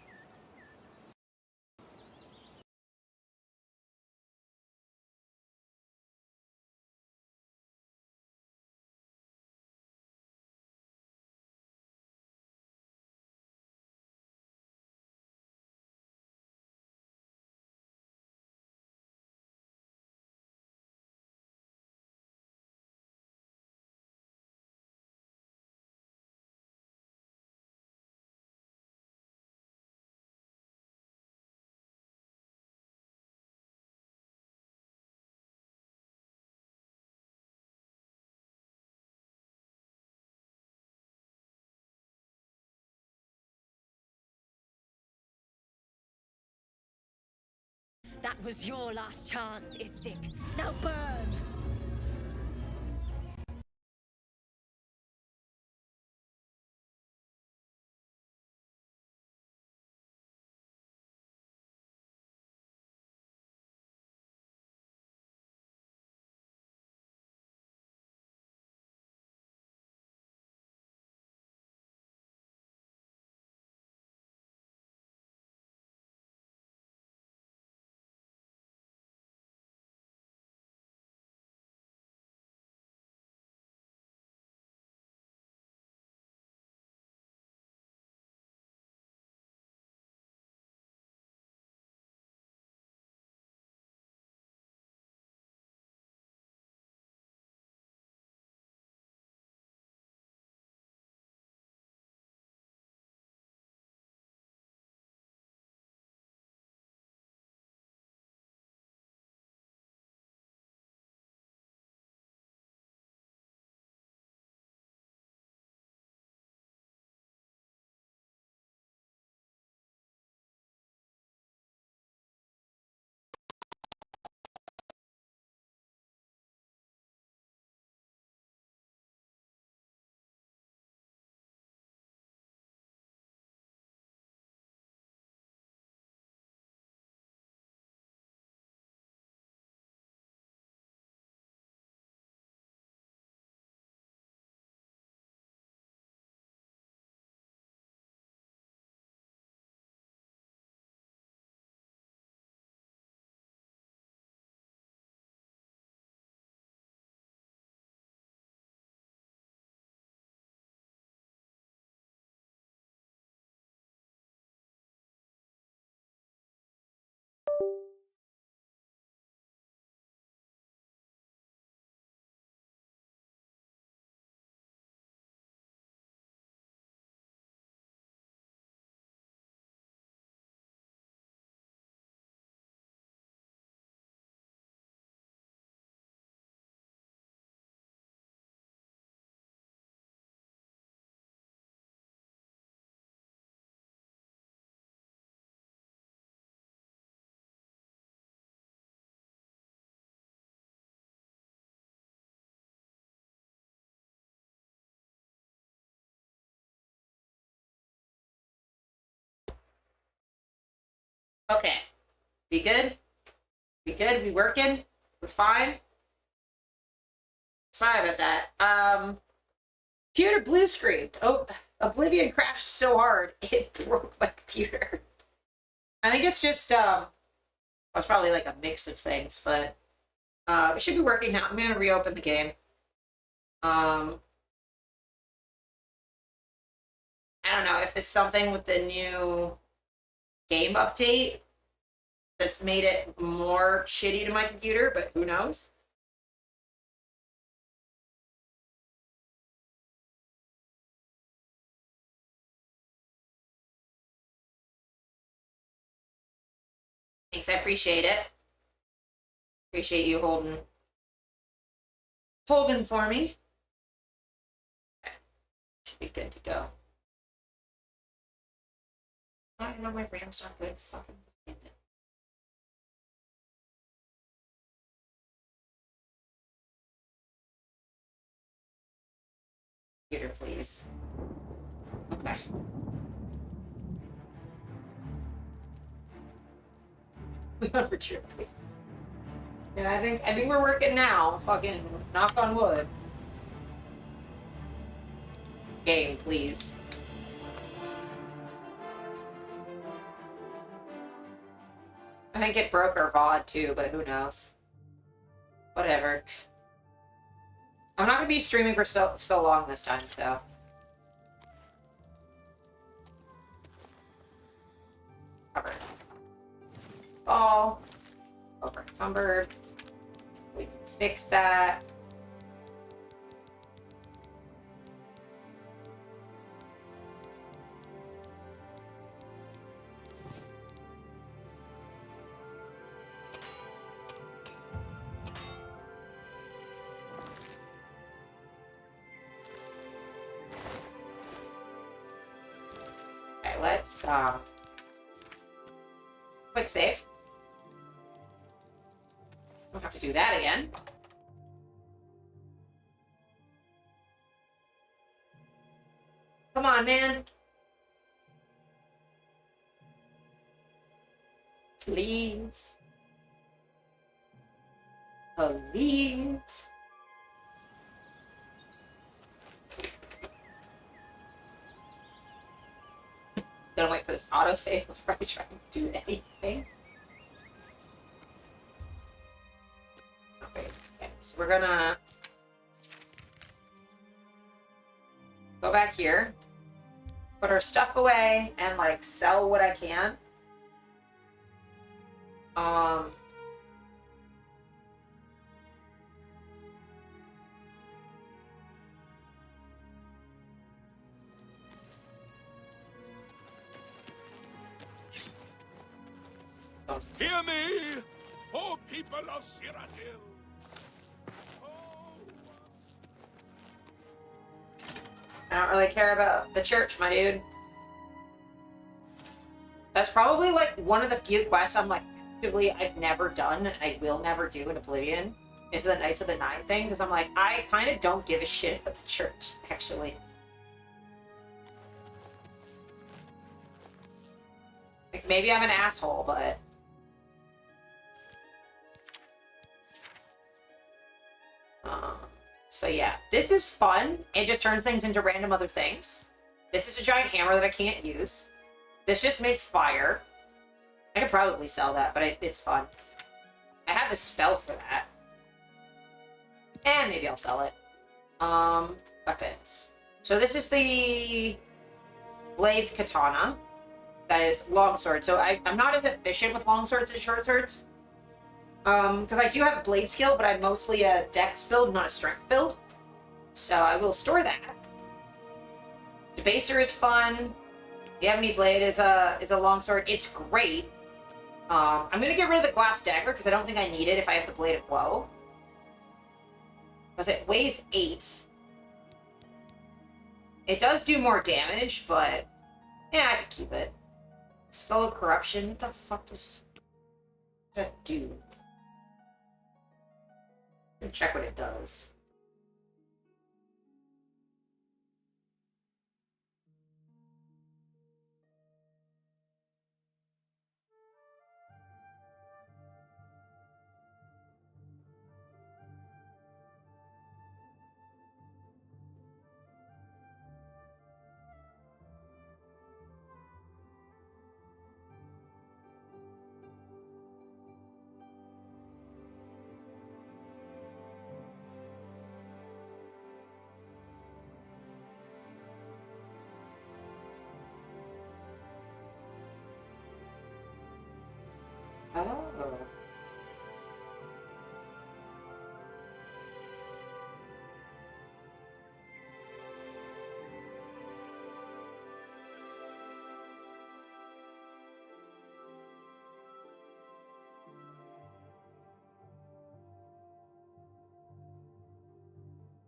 That was your last chance, Istik. Now burn! Okay. We good? We good? We working? We're fine? Sorry about that. Computer blue screened. Oh, Oblivion crashed so hard it broke my computer. I think it's just it's probably like a mix of things, but it should be working now. I'm gonna reopen the game. I don't know if it's something with the new game update that's made it more shitty to my computer, but who knows? Thanks, I appreciate it. Appreciate you holding for me. Okay. Should be good to go. I know my RAM's not good. Fucking damn it. Computer, please. Okay. Yeah, I think we're working now. Fucking knock on wood. Game, please. I think it broke our VOD too, but who knows? Whatever. I'm not gonna be streaming for so long this time, so. Cover. Ball. Over encumbered. We can fix that. Okay, let's quick save. Don't have to do that again. Come on, man. Please. Please. Gonna wait for this autosave before I try to do anything. Okay, so we're gonna go back here, put our stuff away, and like sell what I can. Hear me, O people of Cyrodiil! I don't really care about the church, my dude. That's probably like one of the few quests I'm like actively I've never done and I will never do in Oblivion is the Knights of the Nine thing, because I'm like, I kind of don't give a shit about the church, actually. Like, maybe I'm an asshole, but... So yeah, this is fun. It just turns things into random other things. This is a giant hammer that I can't use. This just makes fire. I could probably sell that, but it's fun. I have the spell for that. And maybe I'll sell it. Weapons. So this is the Blades Katana. That is longsword. So I'm not as efficient with longswords as short swords. Because I do have a blade skill, but I'm mostly a dex build, not a strength build. So I will store that. Debaser is fun. The Ebony Blade is a longsword. It's great. I'm gonna get rid of the glass dagger because I don't think I need it if I have the Blade of Woe. Because it weighs 8. It does do more damage, but yeah, I can keep it. Spell of Corruption. What the fuck does that do? Let me check what it does. Oh.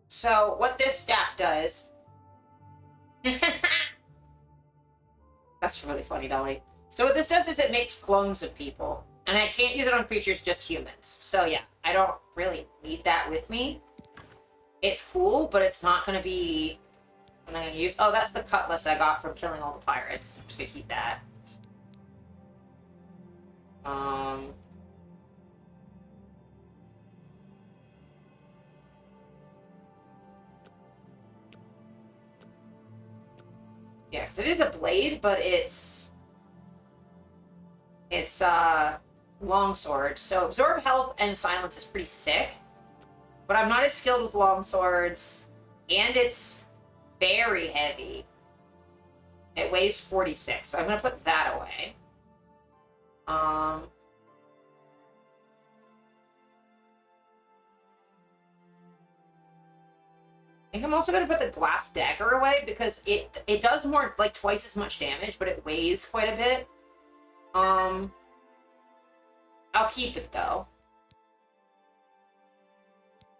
So, what this staff does... That's really funny, Dolly. So what this does is it makes clones of people. And I can't use it on creatures, just humans. So yeah, I don't really need that with me. It's cool, but it's not going to be what I'm going to use. Oh, that's the cutlass I got from killing all the pirates. I'm just going to keep that. Yeah, because it is a blade, but it's longsword. So absorb health and silence is pretty sick. But I'm not as skilled with longswords, and it's very heavy. It weighs 46, so I'm gonna put that away. I think I'm also gonna put the glass dagger away because it does more, like, twice as much damage, but it weighs quite a bit. I'll keep it though.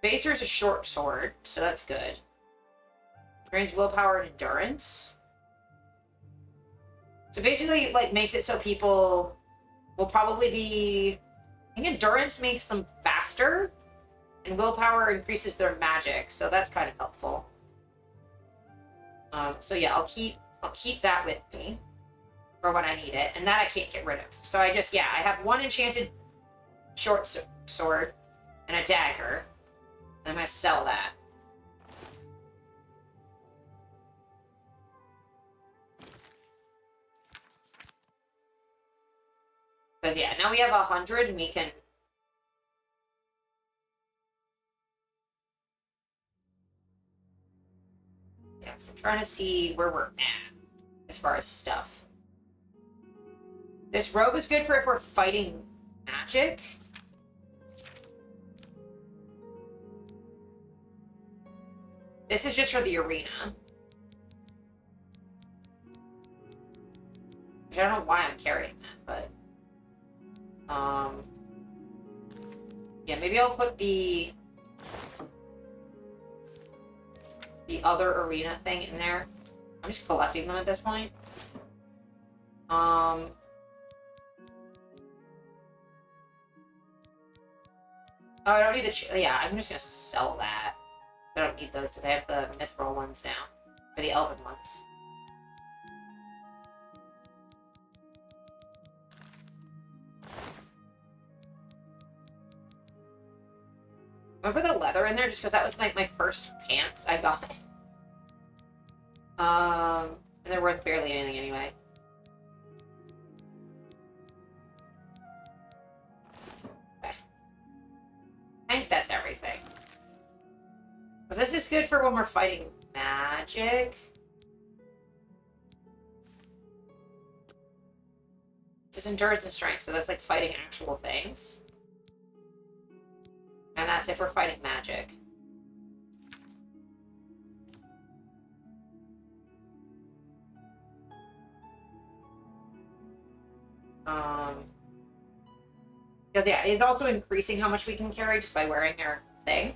Baser is a short sword, so that's good. Drains willpower and endurance. So basically, like, makes it so people will probably be... I think endurance makes them faster, and willpower increases their magic, so that's kind of helpful. So yeah, I'll keep that with me for when I need it, and that I can't get rid of. So I have one enchanted short sword and a dagger. I'm gonna sell that. Because yeah, now we have 100 and we can... Yeah, so I'm trying to see where we're at as far as stuff. This robe is good for if we're fighting magic. This is just for the arena. I don't know why I'm carrying that, but... yeah, maybe I'll put the other arena thing in there. I'm just collecting them at this point. Oh, I don't need the... yeah, I'm just gonna sell that. I don't need those because I have the mithril ones now. Or the elven ones. I'm gonna put the leather in there just because that was like my first pants I got. And they're worth barely anything anyway. Okay. I think that's everything. Because this is good for when we're fighting magic. Just endurance and strength, so that's like fighting actual things. And that's if we're fighting magic. Because yeah, it's also increasing how much we can carry just by wearing our thing.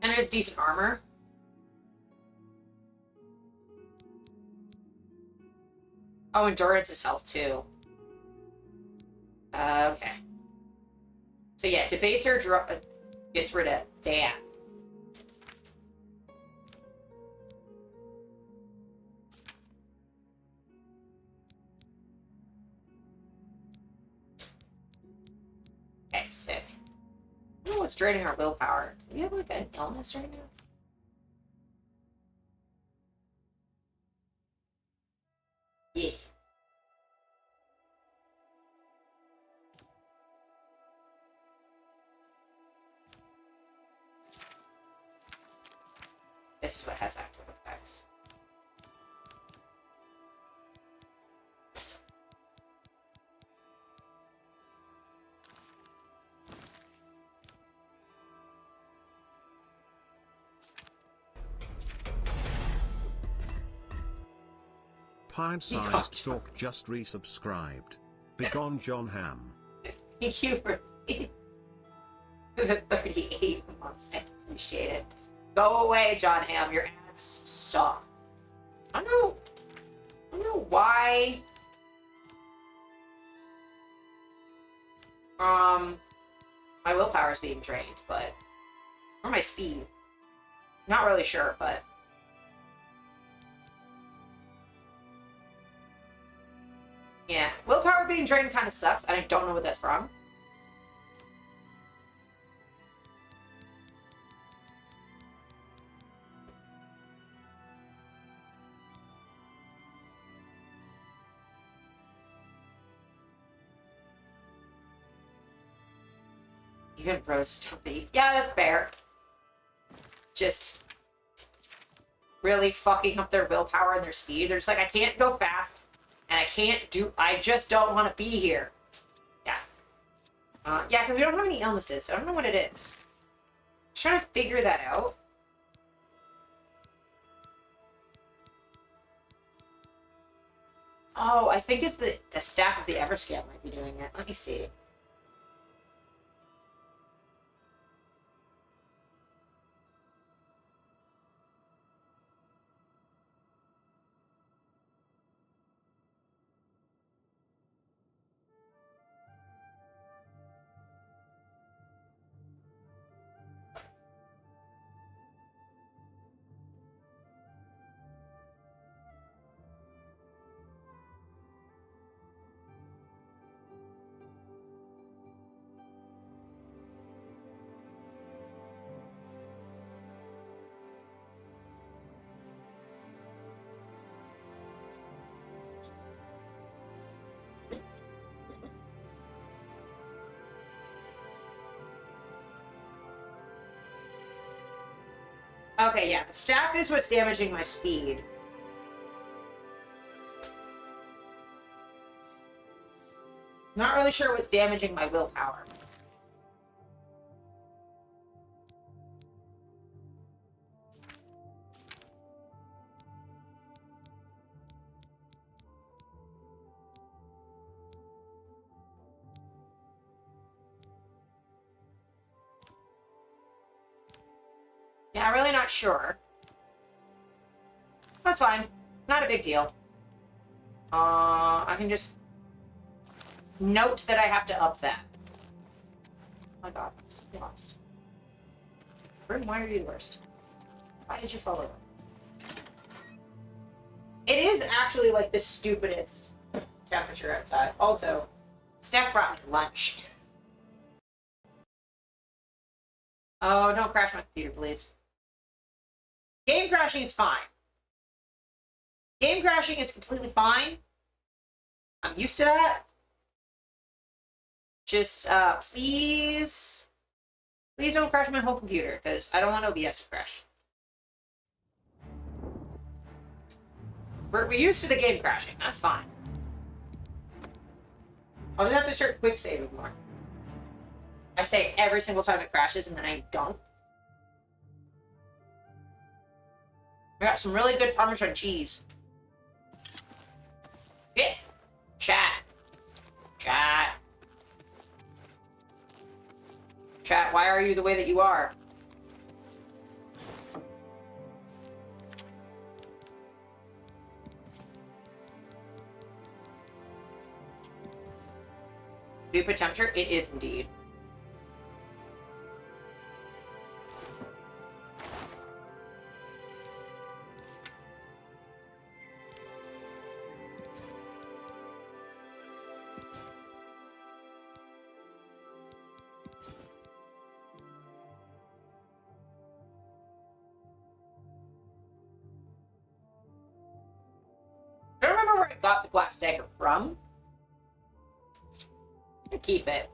And it is decent armor. Oh, endurance is health too. Okay. So yeah, Debaser gets rid of that. Okay, sick. I don't know what's draining our willpower. Do we have like an illness right now? Yes. This is what has active effects. pint-sized talk just resubscribed. Begone John Ham. Thank you for the 38 months. I appreciate it. Go away, John Ham. Your ads suck. I don't know why. My willpower is being drained, but or my speed. Not really sure, but yeah, willpower being drained kind of sucks, and I don't know what that's from. Even bros stumpy. Yeah, that's fair. Just really fucking up their willpower and their speed. They're just like, I can't go fast, and I just don't want to be here. Yeah. Yeah, because we don't have any illnesses, so I don't know what it is. I'm trying to figure that out. Oh, I think it's the staff of the Everscan might be doing it. Let me see. Okay, yeah, the staff is what's damaging my speed. Not really sure what's damaging my willpower. Yeah, I'm really not sure. That's fine. Not a big deal. I can just note that I have to up that. Oh my god, I'm so lost. Grim, why are you the worst? Why did you follow them? It is actually like the stupidest temperature outside. Also, Steph brought me lunch. Oh, don't crash my computer, please. Game crashing is fine. Game crashing is completely fine. I'm used to that. Just, please don't crash my whole computer, because I don't want OBS to crash. We're used to the game crashing. That's fine. I'll just have to start quick saving more. I say every single time it crashes, and then I don't. We got some really good Parmesan cheese. Yeah. Chat. Chat. Chat, why are you the way that you are? Stupid temperature? It is indeed. I don't remember where I got the glass dagger from. I keep it.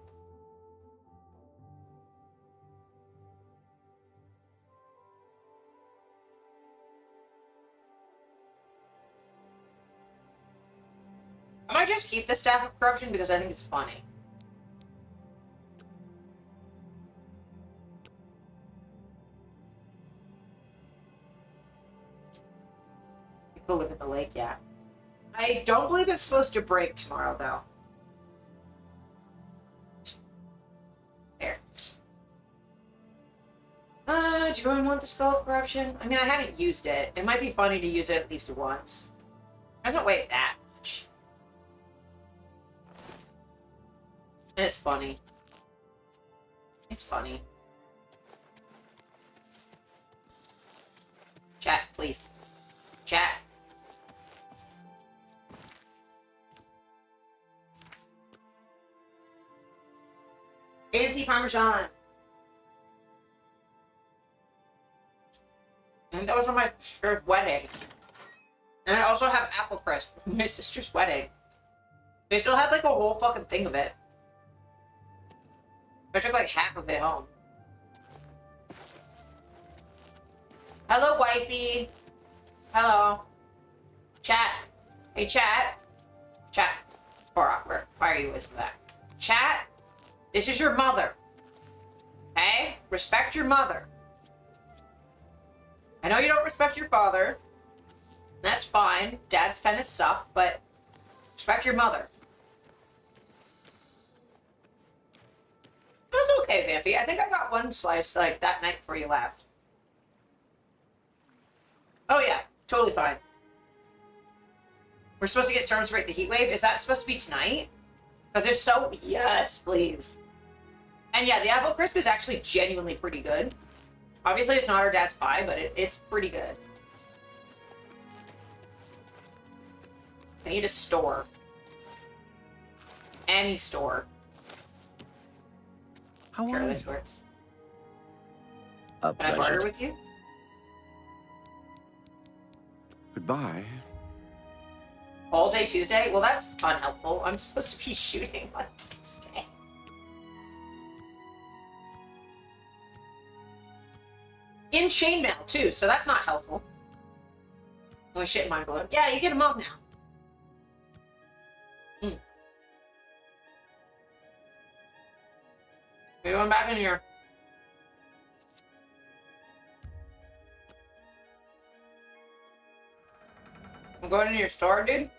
I might just keep the Staff of Corruption because I think it's funny. You could live at the lake, yeah. I don't believe it's supposed to break tomorrow, though. There. Do I want the Skull of Corruption? I mean, I haven't used it. It might be funny to use it at least once. It doesn't weigh that much. And it's funny. It's funny. Chat, please. Chat. Fancy Parmesan. And that was on my sister's wedding. And I also have apple crisp from my sister's wedding. They still had like a whole fucking thing of it. I took like half of it home. Hello, wifey. Hello. Chat. Hey, chat. Chat. Poor awkward. Why are you listening to that? Chat. This is your mother. Okay? Respect your mother. I know you don't respect your father. That's fine. Dads kind of suck, but respect your mother. That's okay, Vampy. I think I got one slice like that night before you left. Oh yeah, totally fine. We're supposed to get storms to break the heat wave. Is that supposed to be tonight? Because if so, yes, please. And yeah, the apple crisp is actually genuinely pretty good. Obviously, it's not our dad's pie, but it's pretty good. I need a store. Any store. How Sure, are this you? works. A Can I pleasure. barter with you? Goodbye. All day Tuesday? Well, that's unhelpful. I'm supposed to be shooting on Tuesday. In chainmail, too, so that's not helpful. Oh shit, mind blown. Yeah, you get them up now. We're going back in here. I'm going into your store, dude.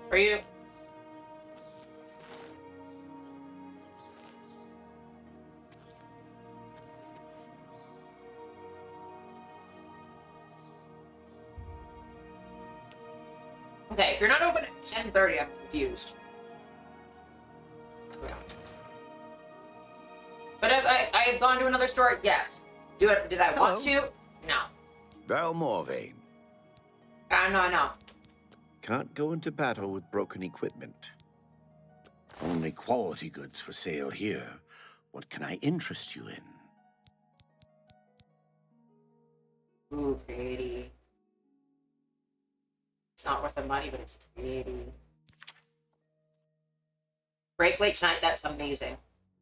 For you. Okay, if you're not open at 10:30, I'm confused. Yeah. But I have gone to another store? Yes. Did I want to? No. Valmorvain. No. Can't go into battle with broken equipment. Only quality goods for sale here. What can I interest you in? Ooh, pretty. It's not worth the money, but it's pretty. Break late tonight, that's amazing.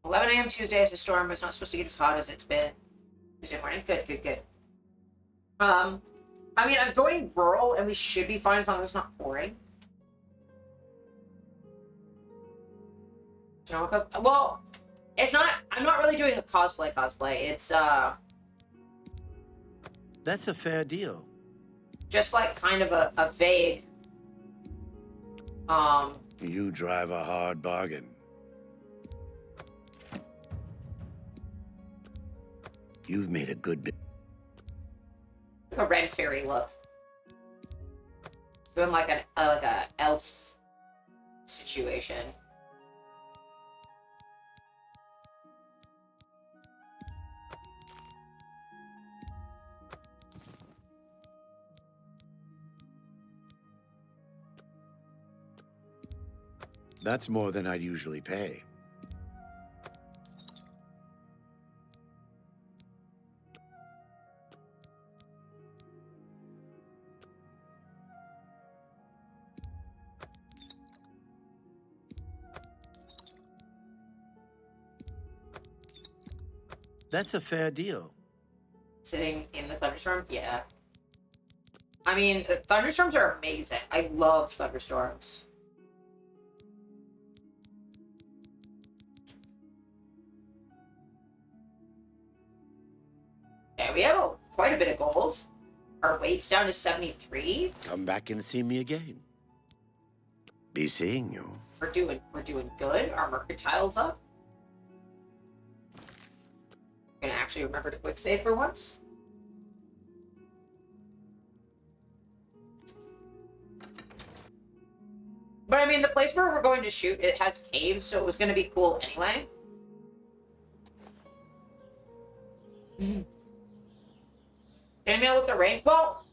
11 a.m. Tuesday is the storm, but it's not supposed to get as hot as it's been. Tuesday morning? Good. I mean, I'm going rural, and we should be fine as long as it's not pouring. You know, because, well, it's not, I'm not really doing a cosplay. It's, That's a fair deal. just like kind of a vague, You drive a hard bargain. You've made a good bit. a red fairy look. Doing like a elf situation. That's more than I'd usually pay. That's a fair deal. Sitting in the thunderstorm? Yeah. I mean, the thunderstorms are amazing. I love thunderstorms. Okay, we have quite a bit of gold. Our weight's down to 73. Come back and see me again. Be seeing you. We're doing good. Our mercantile's up. Gonna actually remember to quick save for once. But I mean, the place where we're going to shoot, it has caves, so it was gonna be cool anyway. Chainmail with the rain. Well,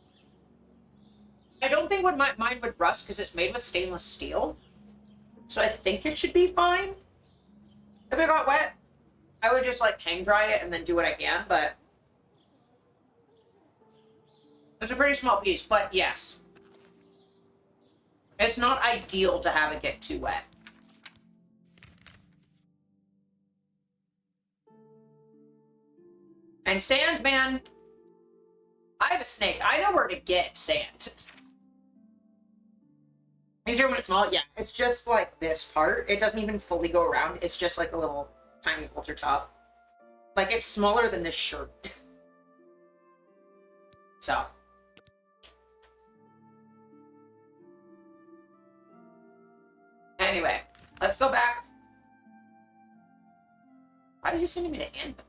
I don't think mine would rust because it's made with stainless steel. So I think it should be fine. If it got wet, I would just like hang dry it and then do what I can, but it's a pretty small piece, but yes. It's not ideal to have it get too wet. And sand, man, I have a snake. I know where to get sand. Easier when it's small? Yeah, it's just like this part. It doesn't even fully go around. It's just like a little tiny halter top. Like, it's smaller than this shirt. So. Anyway, let's go back. Why did you send me to Anvil?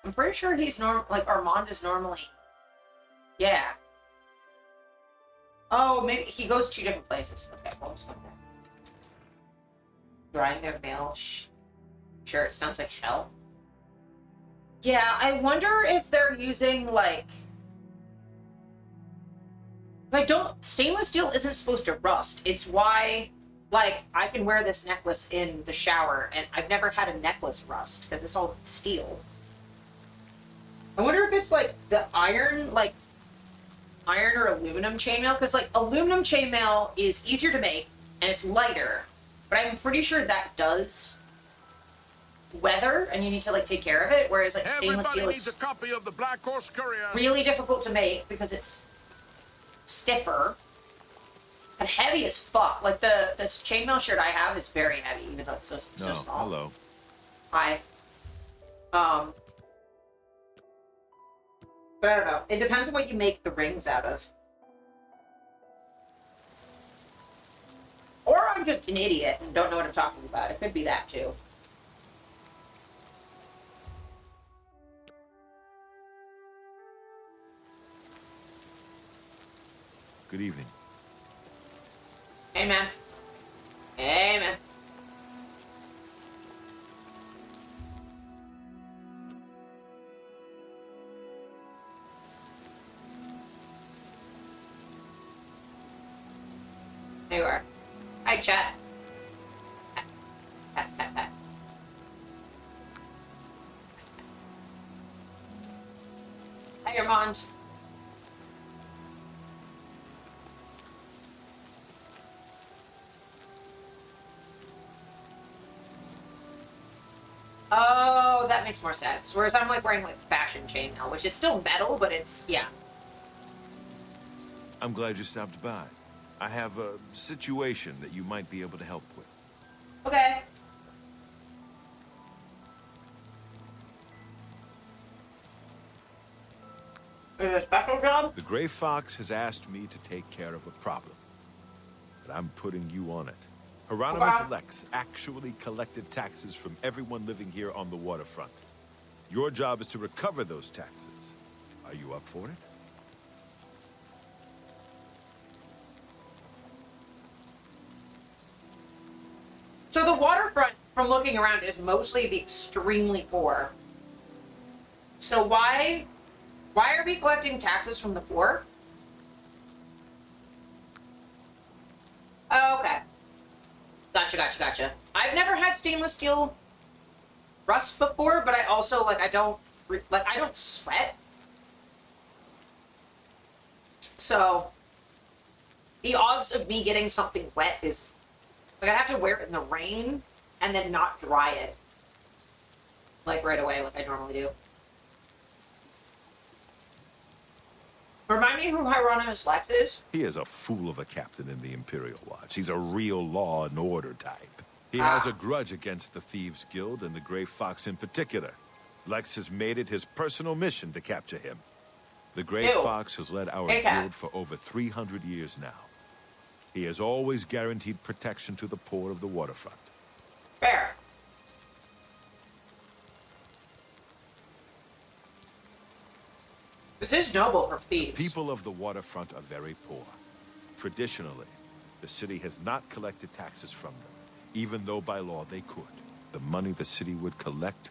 I'm pretty sure he's like Armand is normally. Yeah. Oh, maybe he goes 2 different places. Okay, well, let's go back. Drying their mail. Sure, it sounds like hell. Yeah, I wonder if they're using like. Stainless steel isn't supposed to rust. It's why, like, I can wear this necklace in the shower, and I've never had a necklace rust because it's all steel. I wonder if it's like the iron or aluminum chainmail, because like aluminum chainmail is easier to make and it's lighter, but I'm pretty sure that does weather and you need to like take care of it, whereas like stainless steel needs a copy of the Black Horse Courier. really difficult to make because it's stiffer and heavy as fuck. Like this chainmail shirt I have is very heavy, even though it's so small. Hello. Hi. But I don't know. It depends on what you make the rings out of. Or I'm just an idiot and don't know what I'm talking about. It could be that too. Good evening. Hey, man. Hey, man. There you are. Hi, chat. Hi, Armand. Oh, that makes more sense. Whereas I'm like wearing like fashion chainmail, which is still metal, but it's, yeah. I'm glad you stopped by. I have a situation that you might be able to help with. Okay. Is it a special job? The Gray Fox has asked me to take care of a problem, but I'm putting you on it. Hieronymus Lex actually collected taxes from everyone living here on the waterfront. Your job is to recover those taxes. Are you up for it? So the waterfront, from looking around, is mostly the extremely poor. So why are we collecting taxes from the poor? Oh, okay. Gotcha. I've never had stainless steel rust before, but I also, like, I don't sweat. So, the odds of me getting something wet is, like, I'd have to wear it in the rain and then not dry it, like, right away, like I normally do. Remind me who Hieronymus Lex is? He is a fool of a captain in the Imperial Watch. He's a real law and order type. He Ah. has a grudge against the Thieves Guild and the Grey Fox in particular. Lex has made it his personal mission to capture him. The Grey Ew. Fox has led our Hey, Cat. guild for over 300 years now. He has always guaranteed protection to the poor of the waterfront. Fair. This is noble for thieves. People of the waterfront are very poor. Traditionally, the city has not collected taxes from them, even though by law they could. The money the city would collect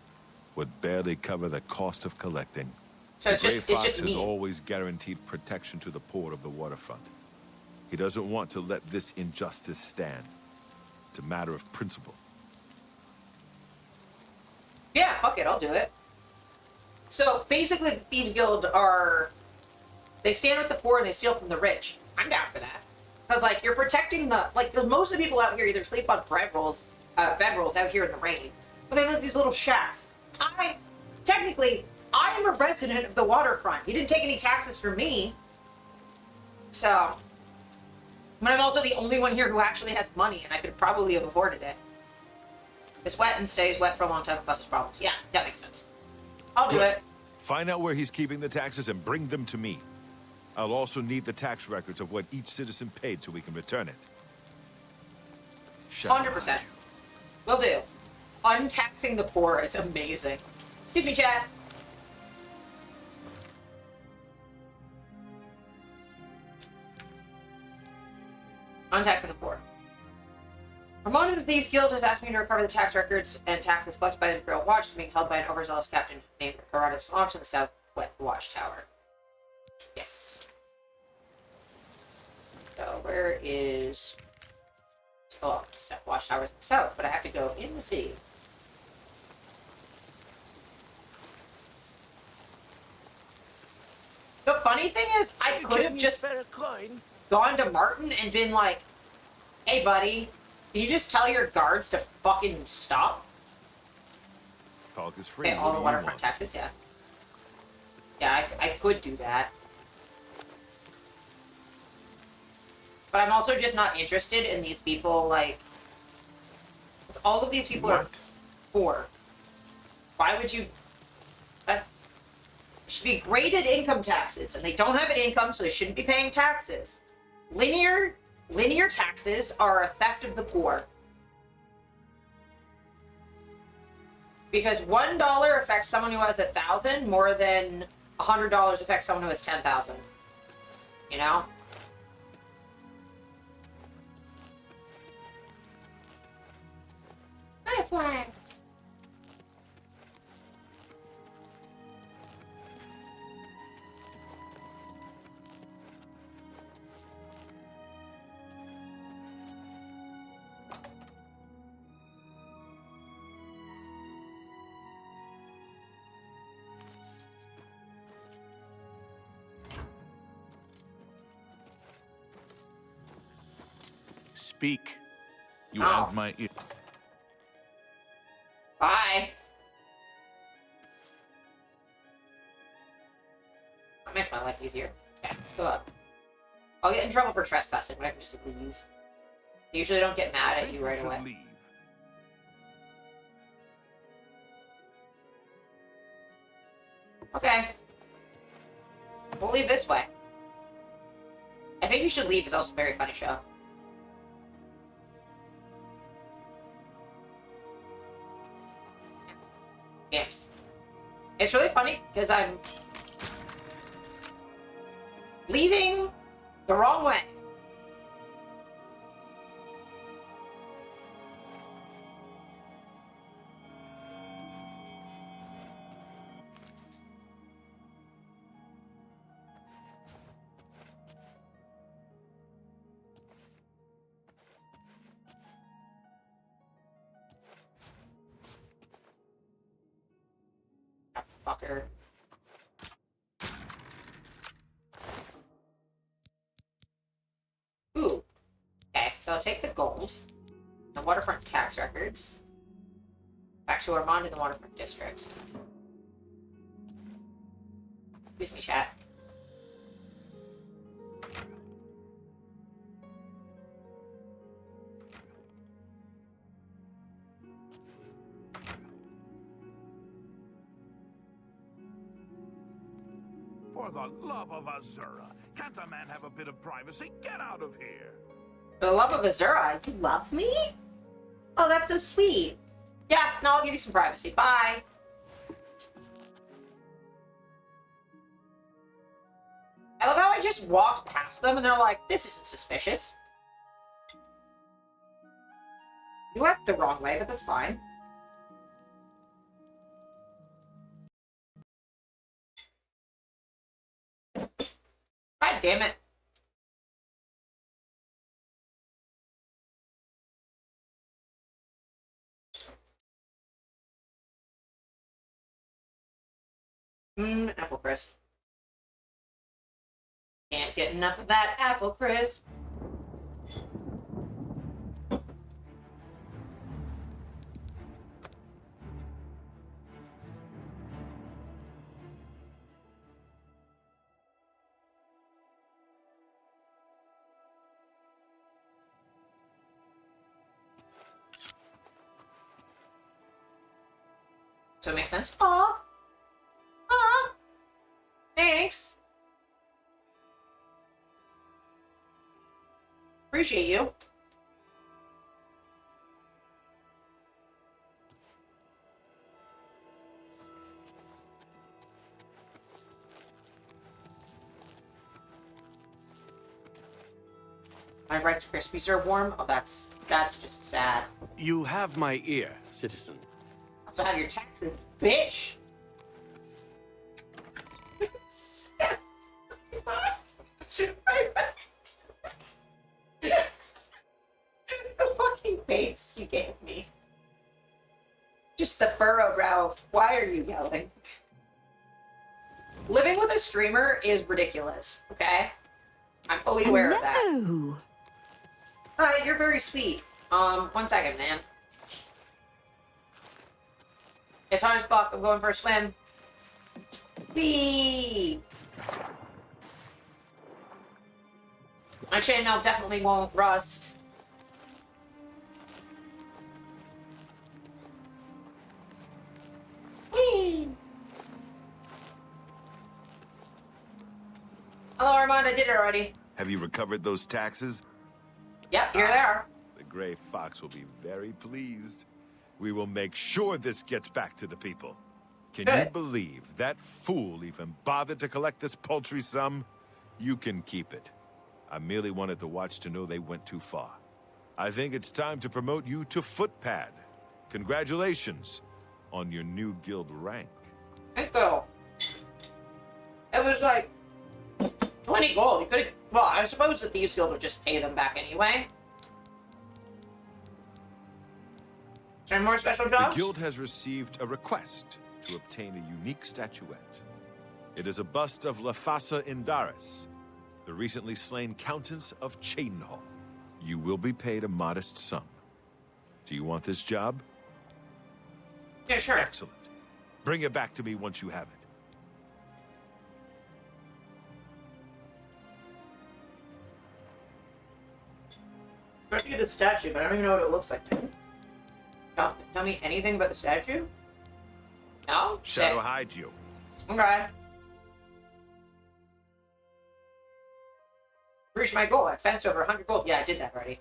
would barely cover the cost of collecting. So The it's Grey just, it's Fox just has me. always guaranteed protection to the poor of the waterfront. He doesn't want to let this injustice stand. It's a matter of principle. Yeah, fuck it, I'll do it. So basically, the Thieves Guild are, they stand with the poor and they steal from the rich. I'm down for that. Because, like, you're protecting the, like, most of the people out here either sleep on bed rolls out here in the rain, but they live in these little shacks. Technically, I am a resident of the waterfront. You didn't take any taxes from me. So, but I'm also the only one here who actually has money, and I could probably have afforded it. It's wet and stays wet for a long time and causes problems. Yeah, that makes sense. I'll do it. Find out where he's keeping the taxes and bring them to me. I'll also need the tax records of what each citizen paid so we can return it. 100%. Will do. Untaxing the poor is amazing. Excuse me, chat. Untaxing the poor. Ramon of the Thieves Guild has asked me to recover the tax records and taxes collected by the Imperial Watch being held by an overzealous captain named Herodotus Lodge in the South Watchtower. Yes. So where is... Oh, South Watchtower's in the south, but I have to go in the city. The funny thing is, I could have just gone to Martin and been like, hey buddy, can you just tell your guards to fucking stop? Talk is free. Pay all the waterfront taxes, yeah. Yeah, I could do that. But I'm also just not interested in these people, like... 'cause all of these people are poor. Why would you... That should be graded income taxes, and they don't have an income, so they shouldn't be paying taxes. Linear taxes are a theft of the poor. Because $1 affects someone who has 1,000 more than $100 affects someone who has 10,000. You know? Fireflies! Speak. You Oh. have my ear. Bye. That makes my life easier. Yeah, let's go up. I'll get in trouble for trespassing, but I can just leave. They usually don't get mad at you right away. Leave. Okay. We'll leave this way. I think You Should Leave is also a very funny show. Games. It's really funny because I'm leaving the wrong way. Fucker. Ooh. Okay, so I'll take the gold. The waterfront tax records. Back to Armand in the waterfront district. Excuse me, chat. For the love of Azura, can't a man have a bit of privacy? Get out of here! For the love of Azura, you love me? Oh, that's so sweet. Yeah, no, I'll give you some privacy. Bye. I love how I just walked past them and they're like, this isn't suspicious. You left the wrong way, but that's fine. God damn it. Apple crisp. Can't get enough of that apple crisp. So it makes sense. Aw. Aw. Thanks. Appreciate you. My Rice Krispies are warm. Oh, that's just sad. You have my ear, citizen. Also have your taxes, bitch. The fucking face you gave me. Just the furrowed brow. Why are you yelling? Living with a streamer is ridiculous, okay? I'm fully aware of that. Hello. Hi, you're very sweet. 1 second, man. It's hard as fuck. I'm going for a swim. Whee! My chainmail definitely won't rust. Whee! Hello, Armand. I did it already. Have you recovered those taxes? Yep, here they are. The Gray Fox will be very pleased. We will make sure this gets back to the people. Can you Good. believe that fool even bothered to collect this paltry sum? You can keep it. I merely wanted the Watch to know they went too far. I think it's time to promote you to Footpad. Congratulations on your new guild rank. Thank you. It was like 20 gold. You could have. Well, I suppose the Thieves Guild would just pay them back anyway. Is there more special jobs? The guild has received a request to obtain a unique statuette. It is a bust of Lafasa Indaris, the recently slain Countess of Chainhall. You will be paid a modest sum. Do you want this job? Yeah, sure. Excellent. Bring it back to me once you have it. I'm trying to get the statue, but I don't even know what it looks like. Tell me anything about the statue? No? Shadow Sick. hide you. Okay. Reached my goal. I fenced over 100 gold. Yeah, I did that already.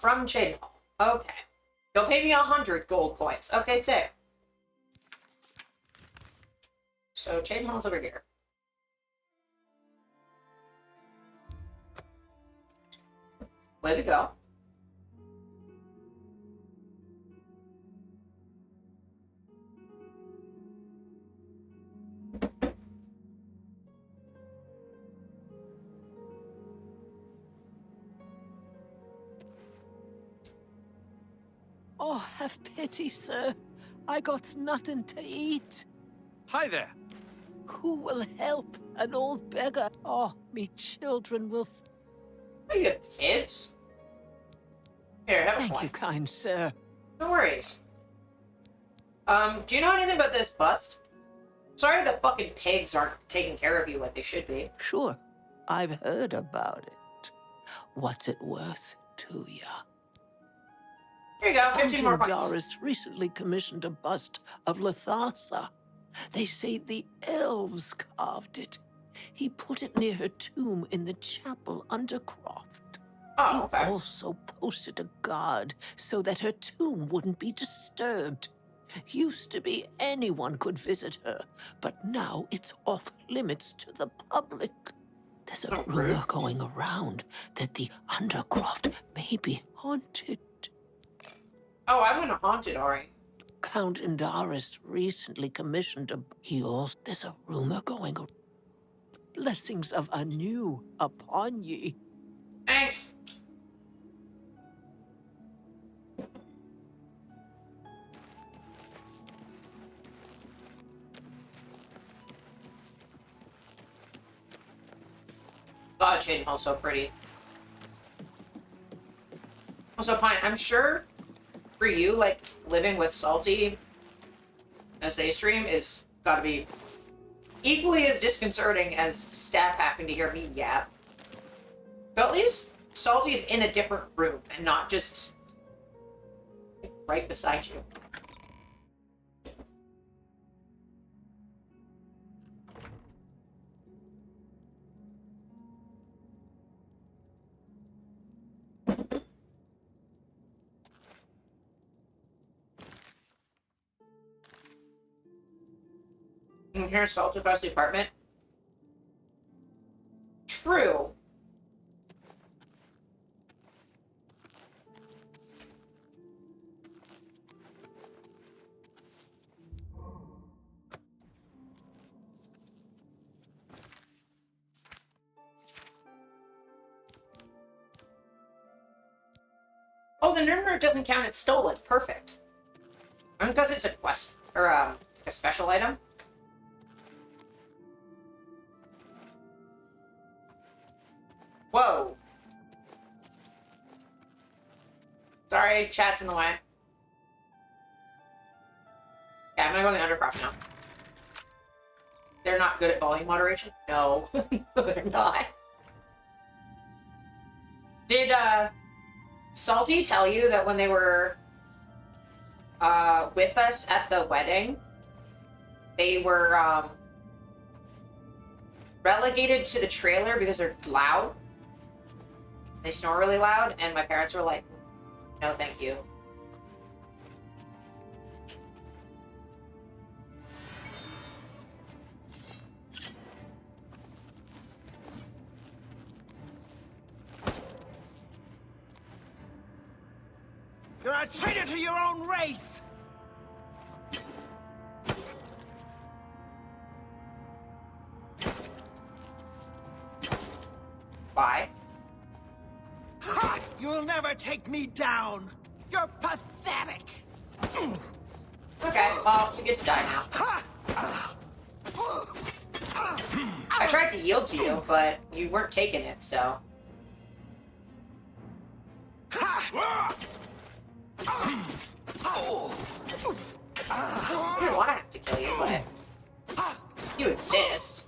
From Chainhall. Okay. They'll pay me 100 gold coins. Okay, sick. So Chainhall's over here. Way to go. Oh, have pity, sir. I got nothing to eat. Hi there. Who will help an old beggar? Oh, me children will... Oh, you have kids? Here, have a Thank coin. you, kind sir. No worries. Do you know anything about this bust? Sorry the fucking pigs aren't taking care of you like they should be. Sure, I've heard about it. What's it worth to ya? There you go, Count 15 more points. Indaris recently commissioned a bust of Lathasa. They say the elves carved it. He put it near her tomb in the chapel undercroft. Oh, He okay. also posted a guard so that her tomb wouldn't be disturbed. Used to be anyone could visit her, but now it's off limits to the public. There's a Oh, rumor rude. going around that the undercroft may be haunted. Oh, I'm gonna haunt it, Ori. Count Indaris recently commissioned a... There's a rumor going around. Blessings of Anu upon ye. Thanks. God, Jaden Hall's so pretty. Also, Pine, I'm sure for you, like, living with Salty as they stream is gotta be equally as disconcerting as staff having to hear me yap. But at least Salty's in a different room and not just right beside you. You can hear Salty across the apartment. True. Oh, the number doesn't count as stolen. Perfect. And because it's a quest, or a special item. Whoa. Sorry, chat's in the way. Yeah, I'm gonna go in the undercroft now. They're not good at volume moderation? No. They're not. Did, Salty tell you that when they were, with us at the wedding, they were, relegated to the trailer because they're loud? They snore really loud, and my parents were like, no, thank you. You're a traitor to your own race! Why? Ha! You'll never take me down! You're pathetic! Okay, well, you get to die now. I tried to yield to you, but you weren't taking it, so... I didn't want to have to kill you, but... You insist.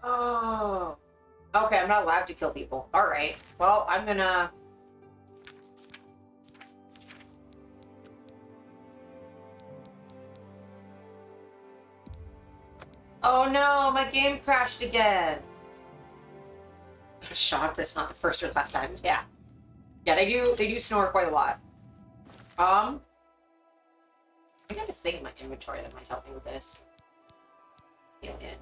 Oh. Okay, I'm not allowed to kill people. Alright. Well, I'm gonna... Oh no, my game crashed again. I'm shocked that's not the first or last time. Yeah. Yeah, they do snore quite a lot. I got a thing in my inventory that might help me with this. Get in.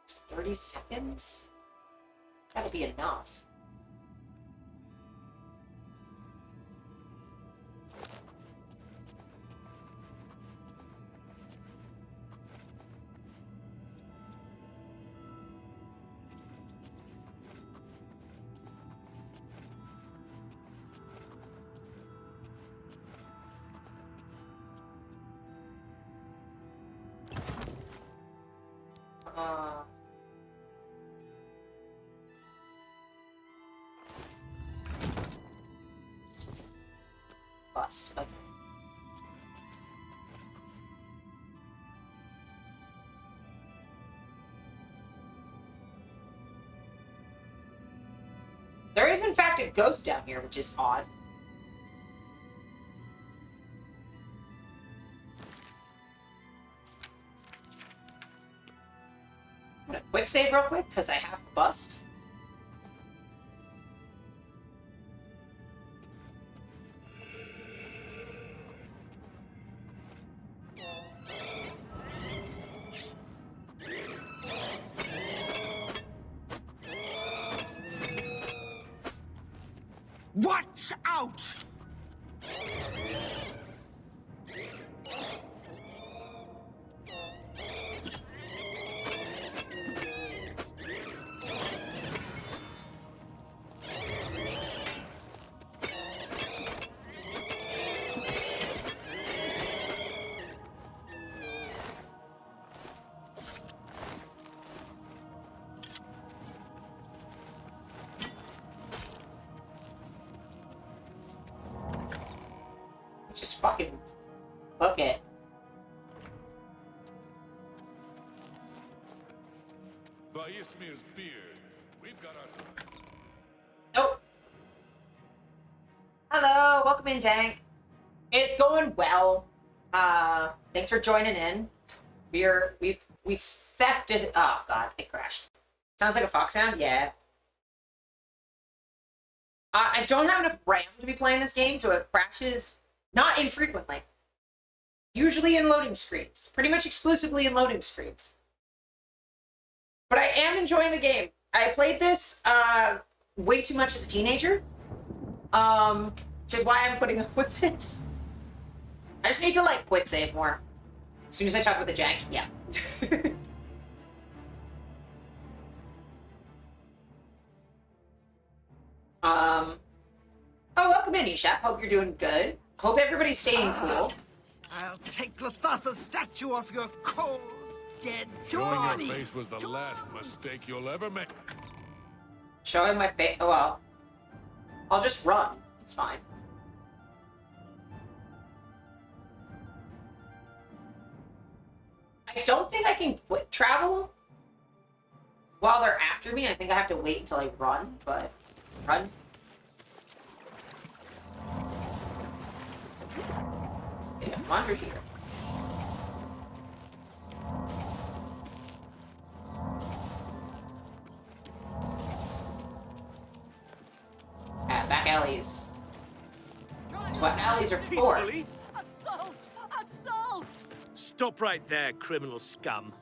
It's 30 seconds? That'll be enough. bust. Okay. There is, in fact, a ghost down here, which is odd. I'm gonna quick save real quick, because I have the bust. Watch out! Just fucking book it. By Ismir's beard, we've got us. Nope. Hello, welcome in, Dank. It's going well. Thanks for joining in. We've thefted. Oh god, it crashed. Sounds like a fox sound. Yeah. I don't have enough RAM to be playing this game, so it crashes not infrequently. Usually in loading screens. Pretty much exclusively in loading screens. But I am enjoying the game. I played this way too much as a teenager. Which is why I'm putting up with this. I just need to, like, quick save more. As soon as I talk with the jank, yeah. Oh, welcome in, Chef. Hope you're doing good. Hope everybody's staying cool. I'll take Lathasa's statue off your cold, dead Showing body. your face was the last mistake you'll ever make. Showing my face. Oh, well. I'll just run. It's fine. I don't think I can quick travel while they're after me. I think I have to wait until I run, but run. Okay, I'm under here. Back alleys. That's what alleys are for. Peacefully. Assault! Assault! Stop right there, criminal scum.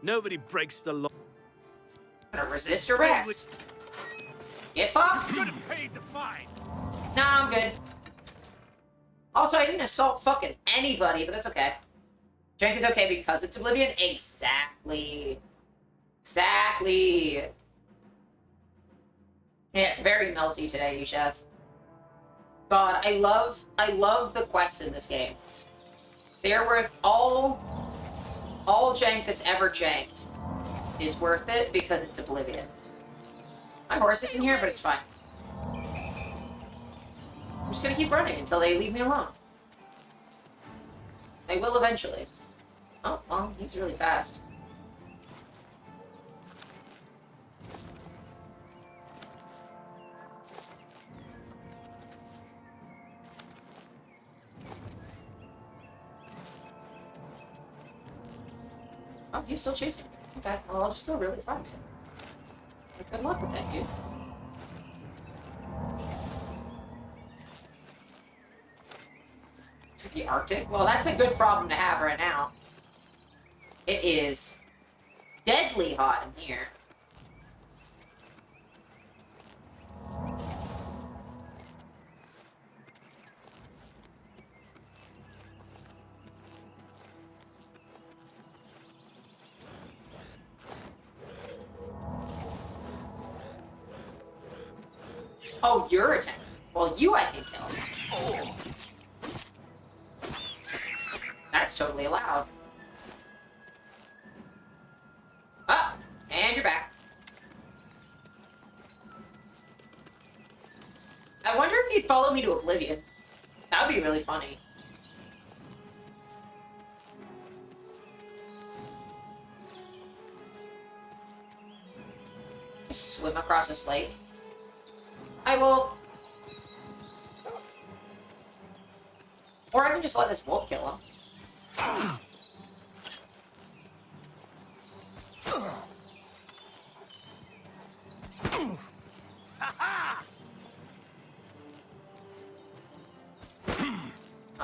Nobody breaks the law. I'm gonna resist arrest. Get fucked. Should have paid the fine. Nah, I'm good. Also, I didn't assault fucking anybody, but that's okay. Jank is okay because it's Oblivion? Exactly. Exactly. Yeah, it's very melty today, Chef. God, I love the quests in this game. They're worth all jank that's ever janked is worth it because it's Oblivion. My horse isn't here, but it's fine. I'm just gonna keep running until they leave me alone. They will eventually. Oh, well, he's really fast. Oh, he's still chasing me. Okay, well, I'll just go really far, man. Good luck with that, dude. To the Arctic? Well, that's a good problem to have right now. It is deadly hot in here. Oh, you're attacking. Well, you I can kill. Oh. That's totally allowed. Oh, and you're back. I wonder if you'd follow me to Oblivion. That That'd be really funny. Just swim across this lake. I will. Or I can just let this wolf kill him.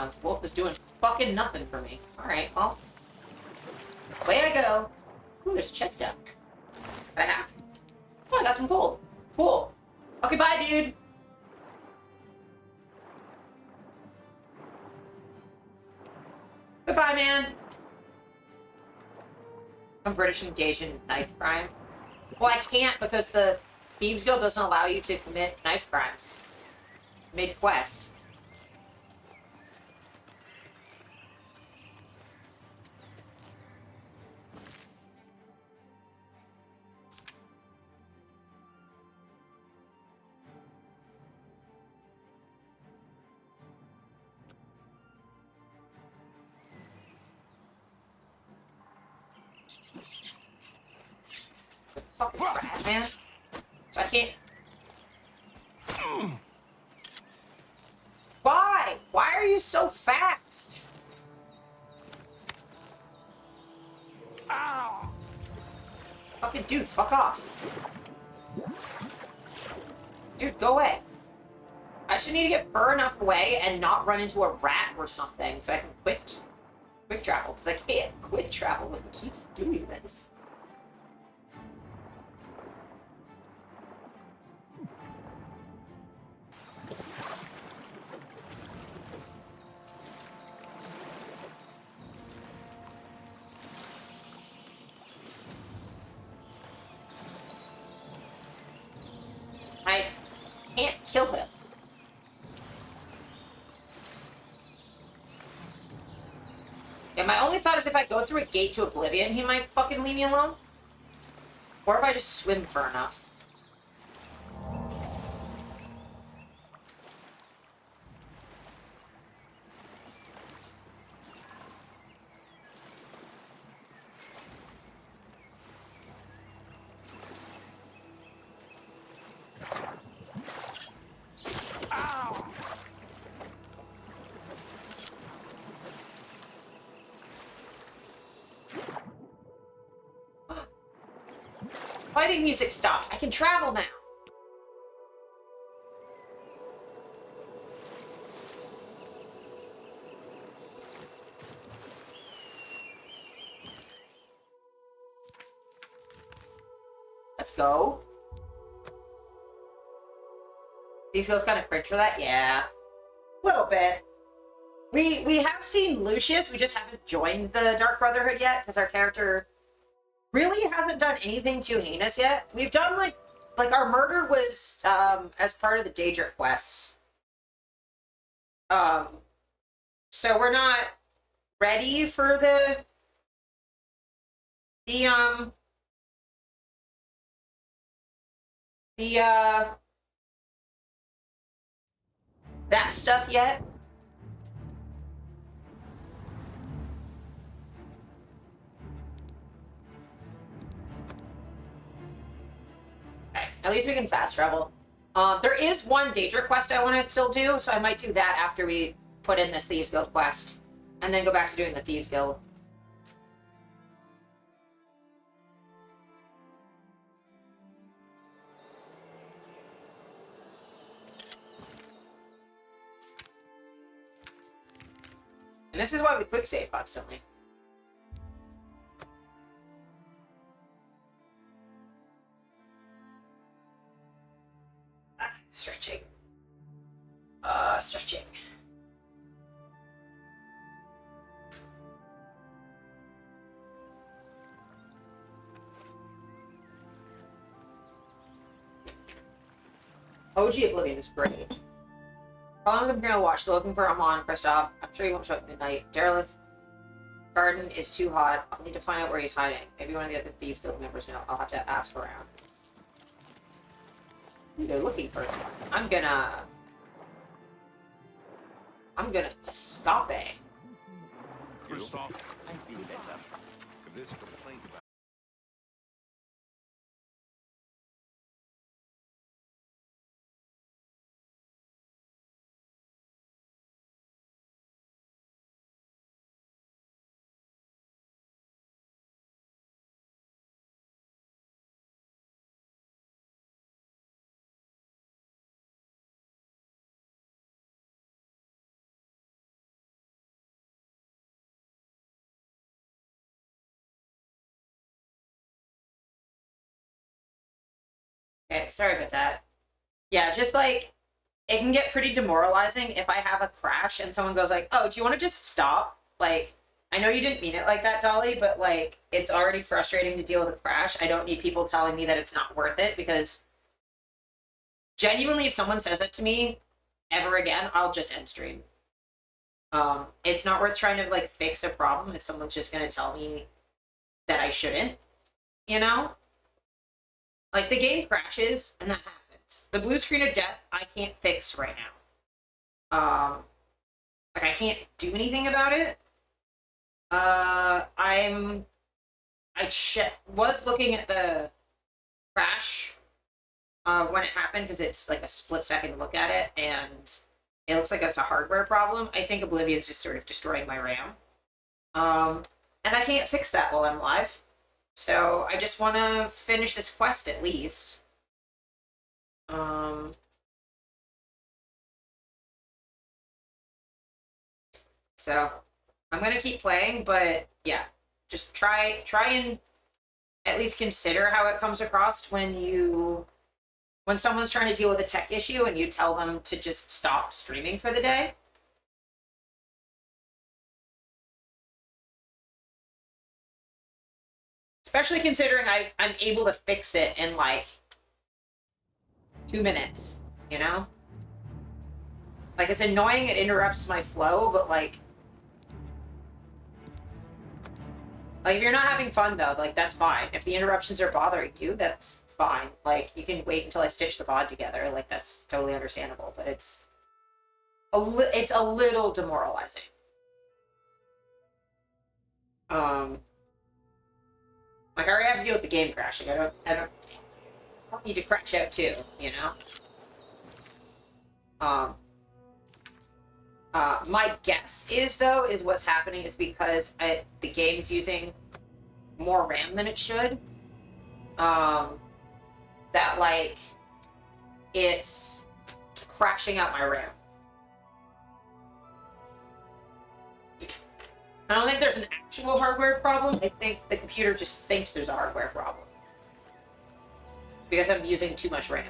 This wolf is doing fucking nothing for me. Alright, well. Away I go. Ooh, there's a chest down there. What I have? Oh, I got some gold. Cool. Okay, bye, dude. Goodbye, man. I'm British engaged in knife crime. Well, I can't because the Thieves Guild doesn't allow you to commit knife crimes mid-quest. Fucking crap, man. So I can't. Why? Why are you so fast? Ow! Fucking dude, fuck off. Dude, go away. I should need to get far enough away and not run into a rat or something so I can quick travel, because I can't quick travel when it keeps doing this. I can't kill him. Yeah, my only thought is if I go through a gate to Oblivion, he might fucking leave me alone. Or if I just swim far enough. Fighting music stopped. I can travel now. Let's go. These girls kind of cringe for that? Yeah. A little bit. We have seen Lucius, we just haven't joined the Dark Brotherhood yet, because our character really hasn't done anything too heinous yet. We've done, like our murder was, as part of the Daedric quests. So we're not ready for that stuff yet. Okay, at least we can fast travel. There is one Daedric quest I want to still do, so I might do that after we put in this Thieves Guild quest. And then go back to doing the Thieves Guild. And this is why we quick save constantly. Stretching. Stretching. OG Oblivion is great. How long have been here to watch? Still looking for Amon, Kristoff. I'm sure he won't show up at midnight. Derelith Garden is too hot. I'll need to find out where he's hiding. Maybe one of the other Thieves Guild members know. I'll have to ask around. They're looking for him. I'm gonna... I'm gonna escape. First off, I'd be better. If there's a complaint about Okay, sorry about that. Yeah, just like it can get pretty demoralizing if I have a crash and someone goes like, "Oh, do you want to just stop?" Like, I know you didn't mean it like that, Dolly, but like it's already frustrating to deal with a crash. I don't need people telling me that it's not worth it because genuinely, if someone says that to me ever again, I'll just end stream. It's not worth trying to like fix a problem if someone's just gonna tell me that I shouldn't, you know? Like the game crashes and that happens. The blue screen of death I can't fix right now. Like I can't do anything about it. Was looking at the crash when it happened because it's like a split second look at it and it looks like it's a hardware problem. I think Oblivion's just sort of destroying my RAM. And I can't fix that while I'm live. So I just want to finish this quest at least. So I'm gonna keep playing, but yeah, just try and at least consider how it comes across when someone's trying to deal with a tech issue and you tell them to just stop streaming for the day. Especially considering I'm able to fix it in like 2 minutes, you know? Like it's annoying, it interrupts my flow, but like if you're not having fun though, like that's fine. If the interruptions are bothering you, that's fine. Like you can wait until I stitch the VOD together. Like that's totally understandable. But it's a little demoralizing. Like I already have to deal with the game crashing. I don't need to crash out too. You know. My guess is what's happening is because the game's using more RAM than it should. That like it's crashing out my RAM. I don't think there's an actual hardware problem. I think the computer just thinks there's a hardware problem because I'm using too much RAM.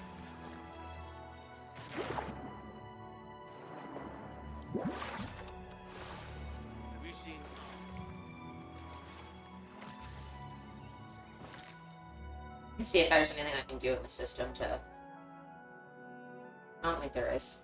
Let's see if there's anything I can do in the system to... I don't think there is.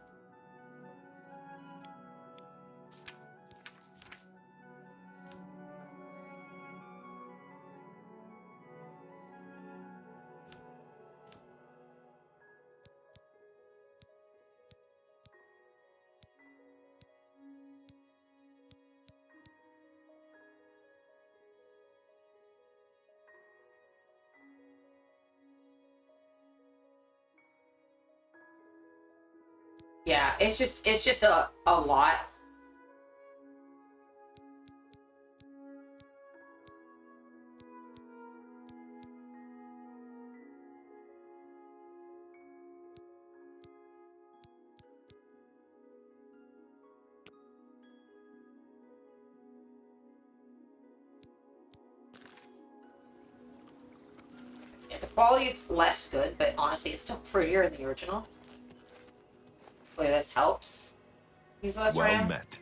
Yeah, it's just a lot. Yeah, the quality is less good, but honestly, it's still prettier in the original. Hopefully this helps. Use less well RAM. met.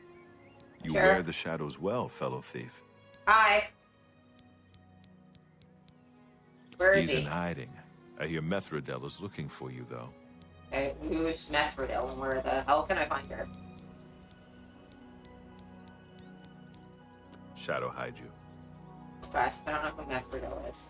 You Sure. wear the shadows well, fellow thief. Hi. Where is He's he? in hiding. I hear Methridel is looking for you, though. Okay, who's Methridel and where the hell can I find her? Shadow hide you. Okay, I don't know who Methridel is.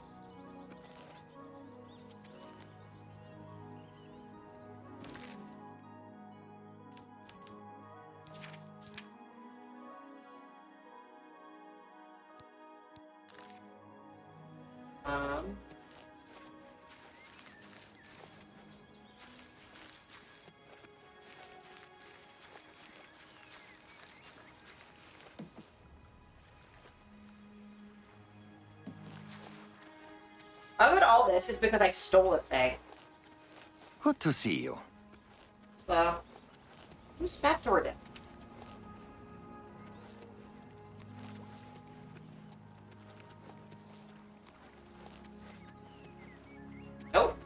Um. I bet all this is because I stole a thing. Good to see you. Well, who's Method? Nope.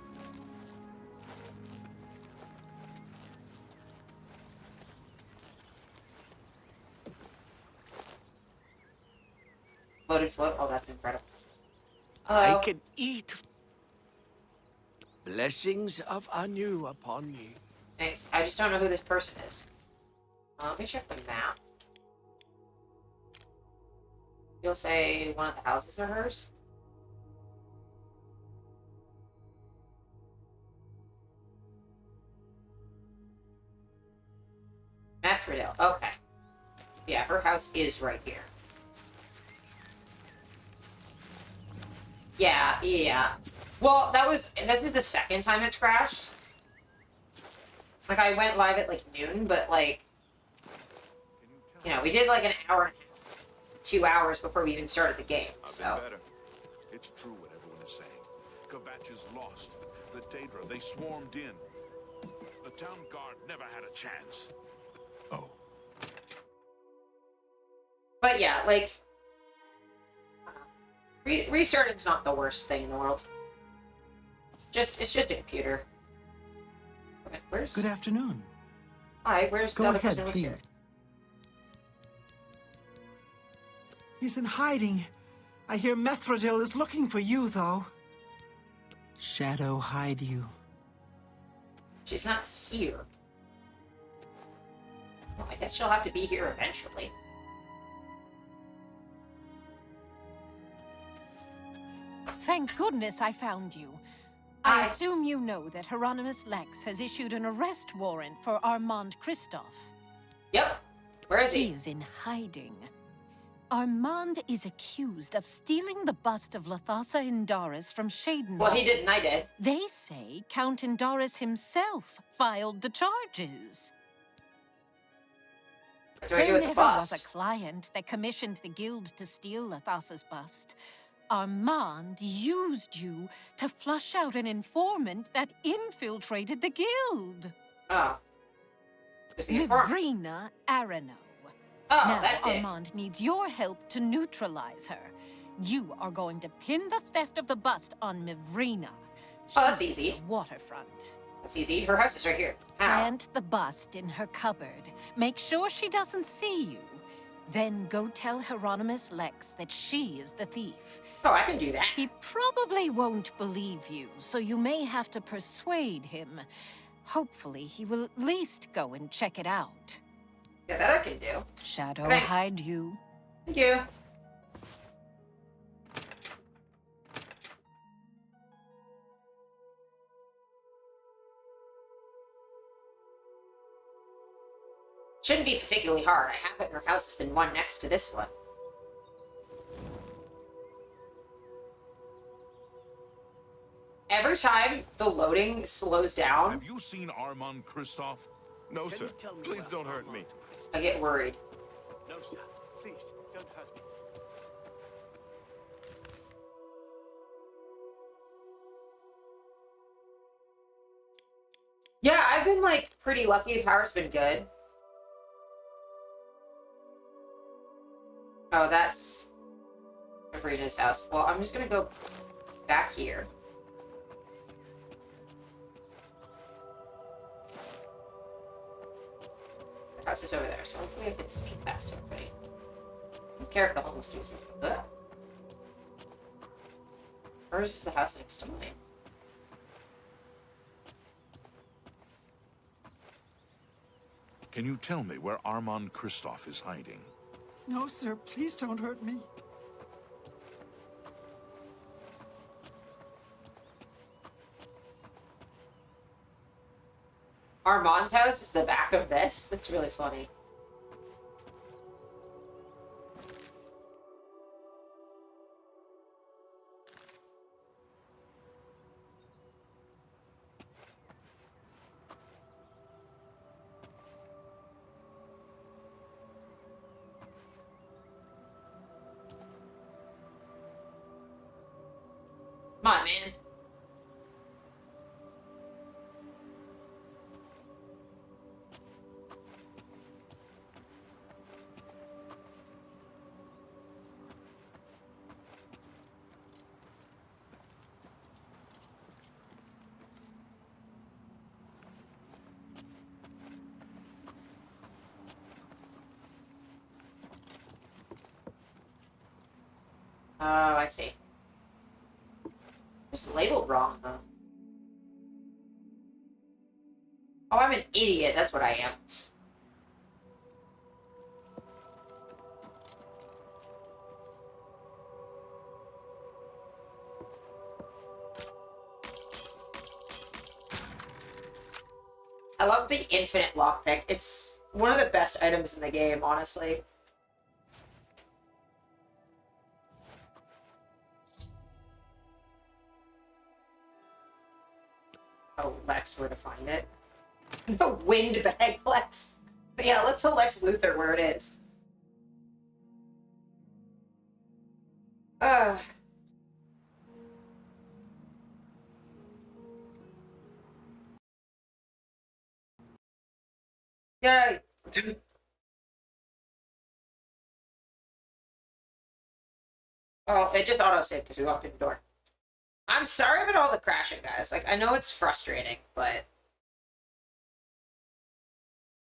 Loaded float. Oh, that's incredible. I Hello. can eat. Blessings of Anu upon you. Thanks. I just don't know who this person is. Let me check the map. You'll say one of the houses are hers? Methridale. Okay. Yeah, her house is right here. Yeah. Well, this is the second time it's crashed. Like, I went live at, like, noon, but, like, you know, we did, like, an hour and a half, 2 hours before we even started the game, so. I've been better. It's true what everyone is saying. Kvatch is lost. The Daedra, they swarmed in. The town guard never had a chance. Oh. But yeah, like, restarting's not the worst thing in the world. It's just a computer. Okay, where's... Good afternoon. Hi, where's the Go other ahead, person who's please. here? He's in hiding. I hear Methridil is looking for you, though. Shadow hide you. She's not here. Well, I guess she'll have to be here eventually. Thank goodness I found you. I assume you know that Hieronymus Lex has issued an arrest warrant for Armand Christoph. Yep. Where is he? He is in hiding. Armand is accused of stealing the bust of Lathasa Indaris from Shaden. Well, he didn't, I did. They say Count Indaris himself filed the charges. What do I do There with the never bust? was a client that commissioned the guild to steal Lathasa's bust. Armand used you to flush out an informant that infiltrated the guild. Oh. Who's the informant? Mivrina Arano. Oh, Now that dick. Armand needs your help to neutralize her. You are going to pin the theft of the bust on Mivrina. Oh, that's She's easy. at the waterfront. That's easy. Her house is right here. Ow. Plant the bust in her cupboard. Make sure she doesn't see you. Then go tell Hieronymus Lex that she is the thief. Oh, I can do that. He probably won't believe you, so you may have to persuade him. Hopefully, he will at least go and check it out. Yeah, that I can do. Shadow Thanks. hide you. Thank you. Shouldn't be particularly hard. I have it in her house. It's the one next to this one. Every time the loading slows down, Have you seen Armand Christoph? No, sir. Please don't hurt me. I get worried. No, sir. Please, don't hurt me. Yeah, I've been, like, pretty lucky. The power's been good. Oh, that's Regina's house. Well, I'm just gonna go back here. The house is over there, so hopefully I can sneak past everybody. I don't care if the homeless dude says, ugh. Or is this the house next to mine? Can you tell me where Armand Christoph is hiding? No, sir. Please don't hurt me. Armand's house is the back of this? That's really funny. Come on, man. Oh, I see. It's labeled wrong, though. Oh, I'm an idiot. That's what I am. I love the infinite lockpick. It's one of the best items in the game, honestly. Oh, Lex, where to find it? The windbag Lex. But yeah, let's tell Lex Luthor where it is. Yay! Oh, it just auto-saved because we walked in the door. I'm sorry about all the crashing, guys. Like, I know it's frustrating, but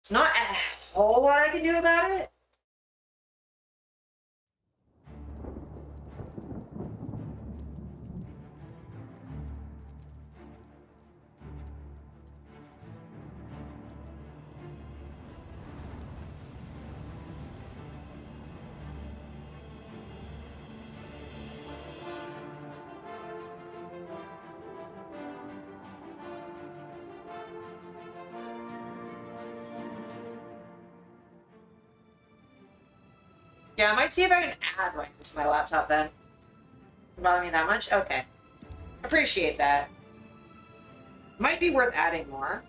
it's not a whole lot I can do about it. Yeah, I might see if I can add right into my laptop then. Bother me that much? Okay. Appreciate that. Might be worth adding more.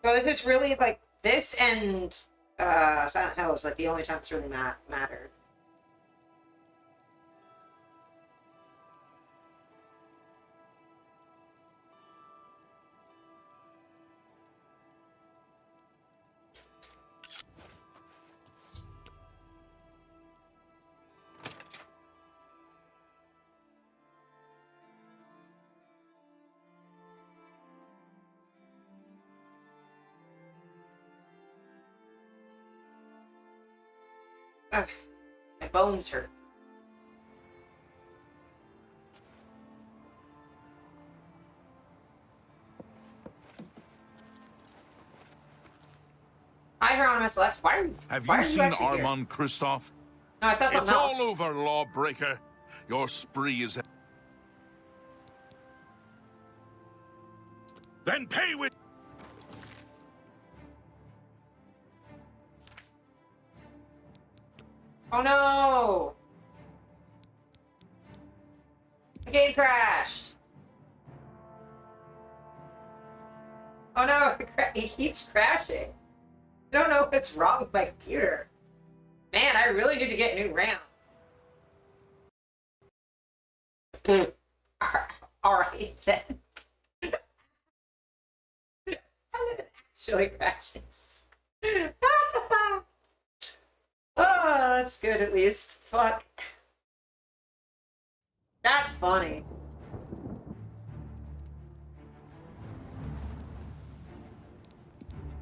So this is really like this and Silent Hill is like the only time it's really mattered. Ugh, my bones hurt. Hi, Hieronymus Lex. Why are you? Have why you are seen actually here? Armand Kristoff? No, I saw something It's else. all over, lawbreaker. Your spree is... Then pay with... Oh no! The game crashed. Oh no! It keeps crashing. I don't know what's wrong with my computer. Man, I really need to get new RAM. Alright then. And then it actually crashes. Oh, that's good at least. Fuck. That's funny.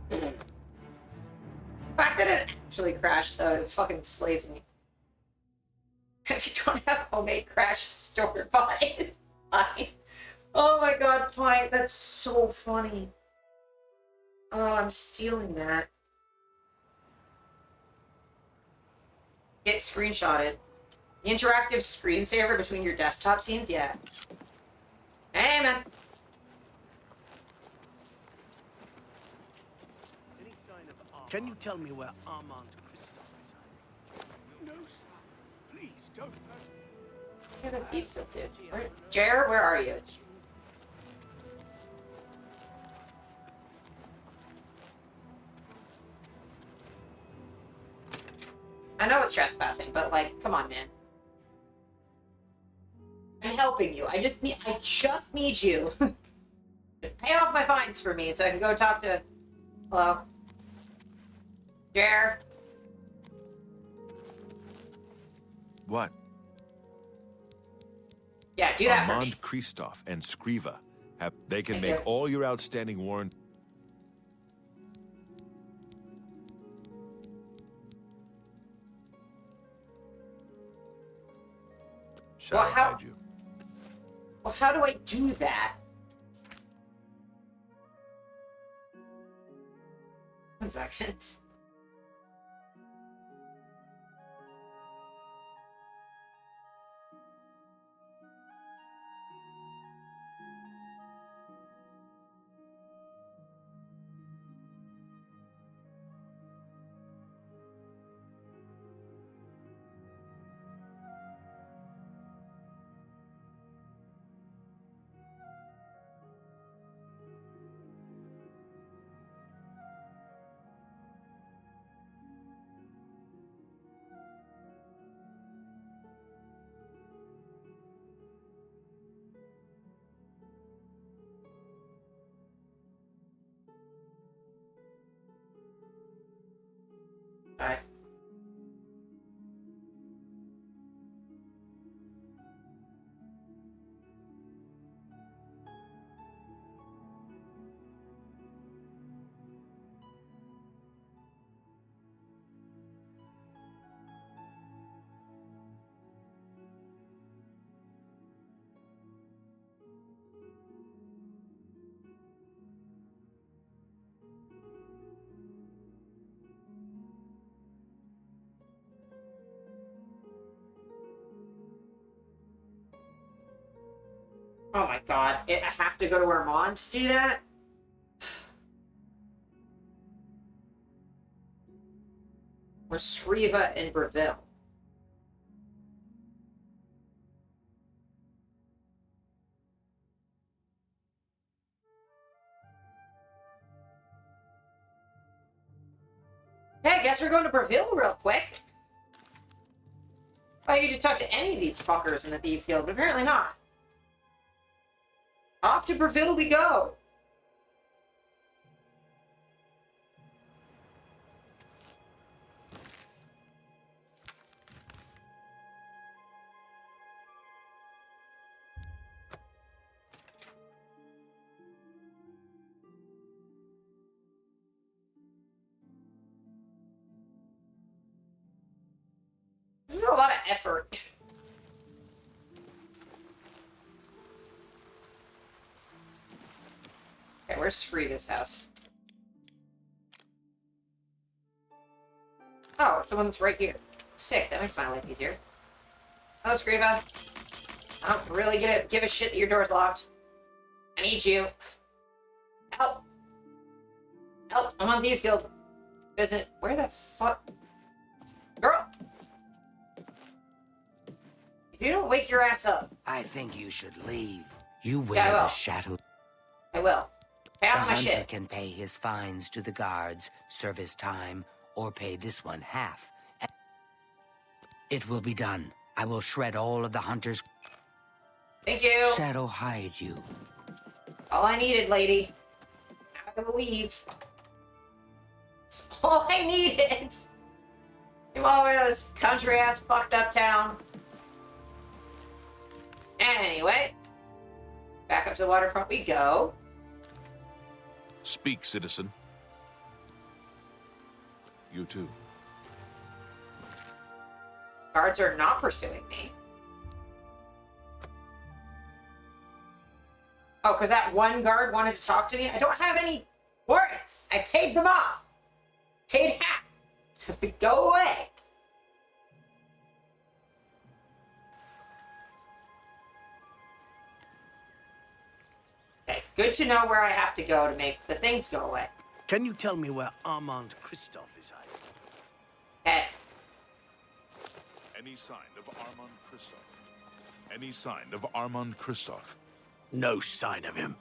The fact that it actually crashed, though, it fucking slays me. If you don't have homemade crash store bought, it's fine. Oh my god, Pint, that's so funny. Oh, I'm stealing that. Get screenshotted. The interactive screensaver between your desktop scenes? Yeah. Hey, man. Can you tell me where Armand Kristoff is? No, sir. Please don't hurt me. Yeah, the Thieves Guild did. Jared, where are you? I know it's trespassing, but like, come on, man. I'm helping you. I just need you to pay off my fines for me so I can go talk to... Hello? Jer? What? Yeah, do that for me. Armand Christoph and Skriva they can Thank make you. all your outstanding warrant. Shall Well, I how- guide you? Well, how do I do that? 1 second. Alright. Oh my god. I have to go to Armand to do that? Or Skriva and Breville. Hey, I guess we're going to Breville real quick. Well, you could just talk to any of these fuckers in the Thieves Guild, but apparently not. Off to Breville we go! This is a lot of effort. Okay, where's Skriva's house? Oh, it's the one that's right here. Sick, that makes my life easier. Hello, Skriva. I don't really give a shit that your door's locked. I need you. Help! Help! I'm on Thieves Guild. Business. Where the fuck? Girl! If you don't wake your ass up. I think you should leave. You wear Yeah, I will. the shadow. I will. Pay The off my hunter shit. can pay his fines to the guards, serve his time, or pay this one half. It will be done. I will shred all of the hunters. Thank you. Shadow hide you. All I needed, lady. Now I will leave. It's all I needed. Come over to this country ass fucked up town. Anyway, back up to the waterfront we go. Speak, citizen. You too. Guards are not pursuing me. Oh, because that one guard wanted to talk to me? I don't have any warrants. I paid them off. Paid half. So go away. Okay, good to know where I have to go to make the things go away. Can you tell me where Armand Christoph is hiding? Hey. Any sign of Armand Christoph? Any sign of Armand Christoph? No sign of him.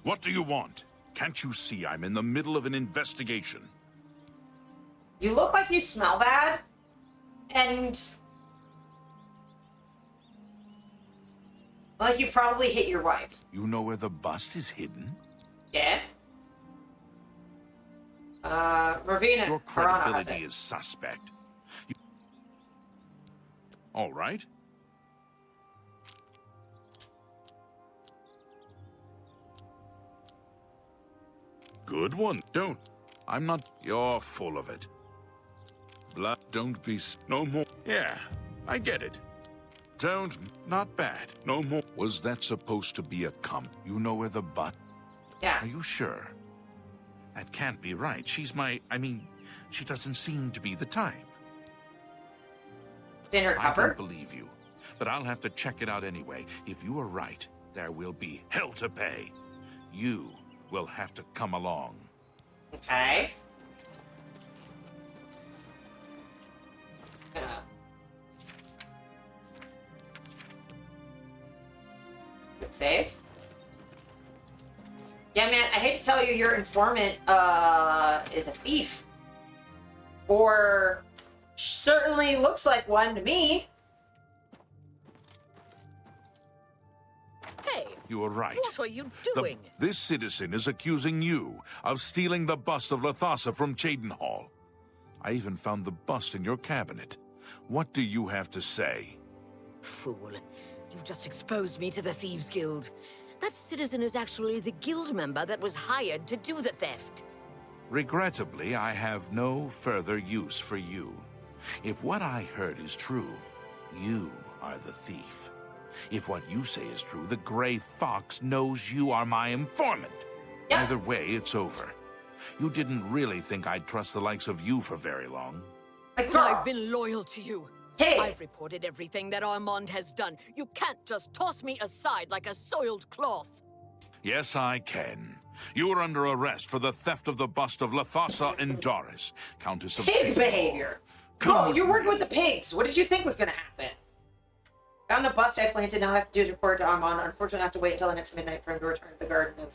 What do you want? Can't you see I'm in the middle of an investigation? You look like you smell bad, and like you probably hit your wife. You know where the bust is hidden? Yeah. Ravina. Your credibility is suspect. All right. Good one. Don't. I'm not. You're full of it. Blood. Don't be. No more. Yeah, I get it. Don't. Not bad. No more. Was that supposed to be a You know where the butt? Yeah. Are you sure? That can't be right. She's my. I mean, she doesn't seem to be the type. It's in her I cupboard? don't believe you, but I'll have to check it out anyway. If you are right, there will be hell to pay. You will have to come along. Okay. Good save. Yeah, man, I hate to tell you, your informant is a thief. Or certainly looks like one to me. Hey, You are right. what are you doing? This citizen is accusing you of stealing the bust of Lathasa from Cheydinhall. I even found the bust in your cabinet. What do you have to say? Fool. You've just exposed me to the Thieves Guild. That citizen is actually the guild member that was hired to do the theft. Regrettably, I have no further use for you. If what I heard is true, you are the thief. If what you say is true, the Grey Fox knows you are my informant. Yeah. Either way, it's over. You didn't really think I'd trust the likes of you for very long. But I've been loyal to you. Hey. I've reported everything that Armand has done. You can't just toss me aside like a soiled cloth. Yes, I can. You are under arrest for the theft of the bust of Lathasa and Doris, Countess of Pig Cheydinhall. behavior. Come Oh, with you're me. working with the pigs. What did you think was going to happen? Found the bust I planted. Now I have to do his report to Armand. Unfortunately, I have to wait until the next midnight for him to return to the Garden of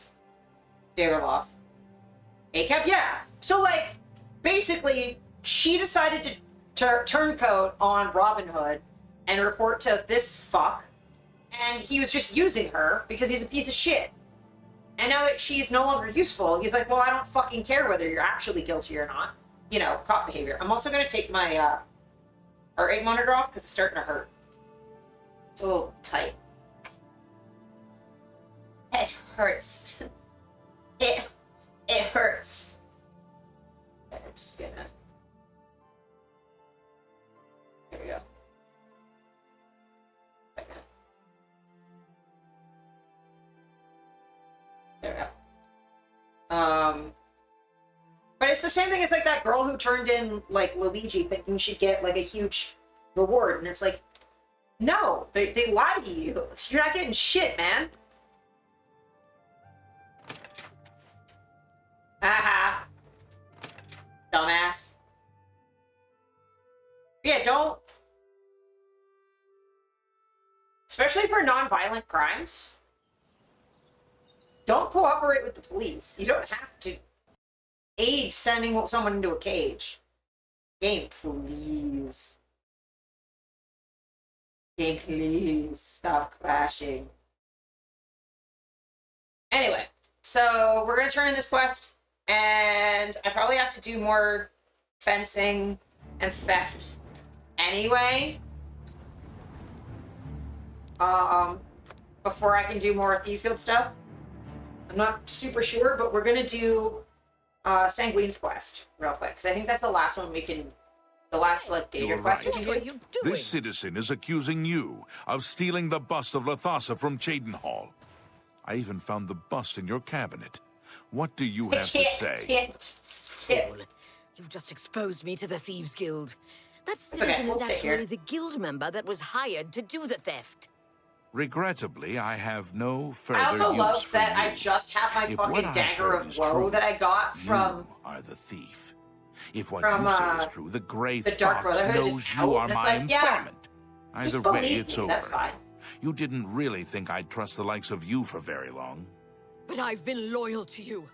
Dareloth. ACAP? Yeah. So, like, basically, she decided to turncoat on Robin Hood and report to this fuck, and he was just using her because he's a piece of shit. And now that she's no longer useful, he's like, well, I don't fucking care whether you're actually guilty or not. You know, cop behavior. I'm also going to take my heart rate monitor off because it's starting to hurt. It's a little tight. It hurts. It hurts. I'm just gonna... Here we go. There we go. But it's the same thing as like that girl who turned in like Luigi thinking she'd get like a huge reward, and it's like, no, they lied to you. You're not getting shit, man. Aha. Dumbass. Yeah, don't. Especially for non-violent crimes. Don't cooperate with the police. You don't have to aid sending someone into a cage. Game, please. Game, please. Stop crashing. Anyway, so we're going to turn in this quest, and I probably have to do more fencing and theft anyway. Before I can do more Thieves Guild stuff. I'm not super sure, but we're going to do Sanguine's quest real quick, because I think that's the last one we can... The last, like, data You're quest right. we can do. This citizen is accusing you of stealing the bust of Lathasa from Cheydinhall. I even found the bust in your cabinet. What do you have to say? Fool. You've just exposed me to the Thieves Guild. That okay, citizen we'll is sit actually here. the guild member that was hired to do the theft. Regrettably, I have no further I also use love for that you. I just have my If what fucking I dagger heard of is woe true, that I got from... You are the thief. If what from, you say is true, the Grey the Dark Fox Brotherhood knows just you out, are and it's my like, yeah, informant. Either just way, believe it's me, over. that's fine. You didn't really think I'd trust the likes of you for very long. But I've been loyal to you.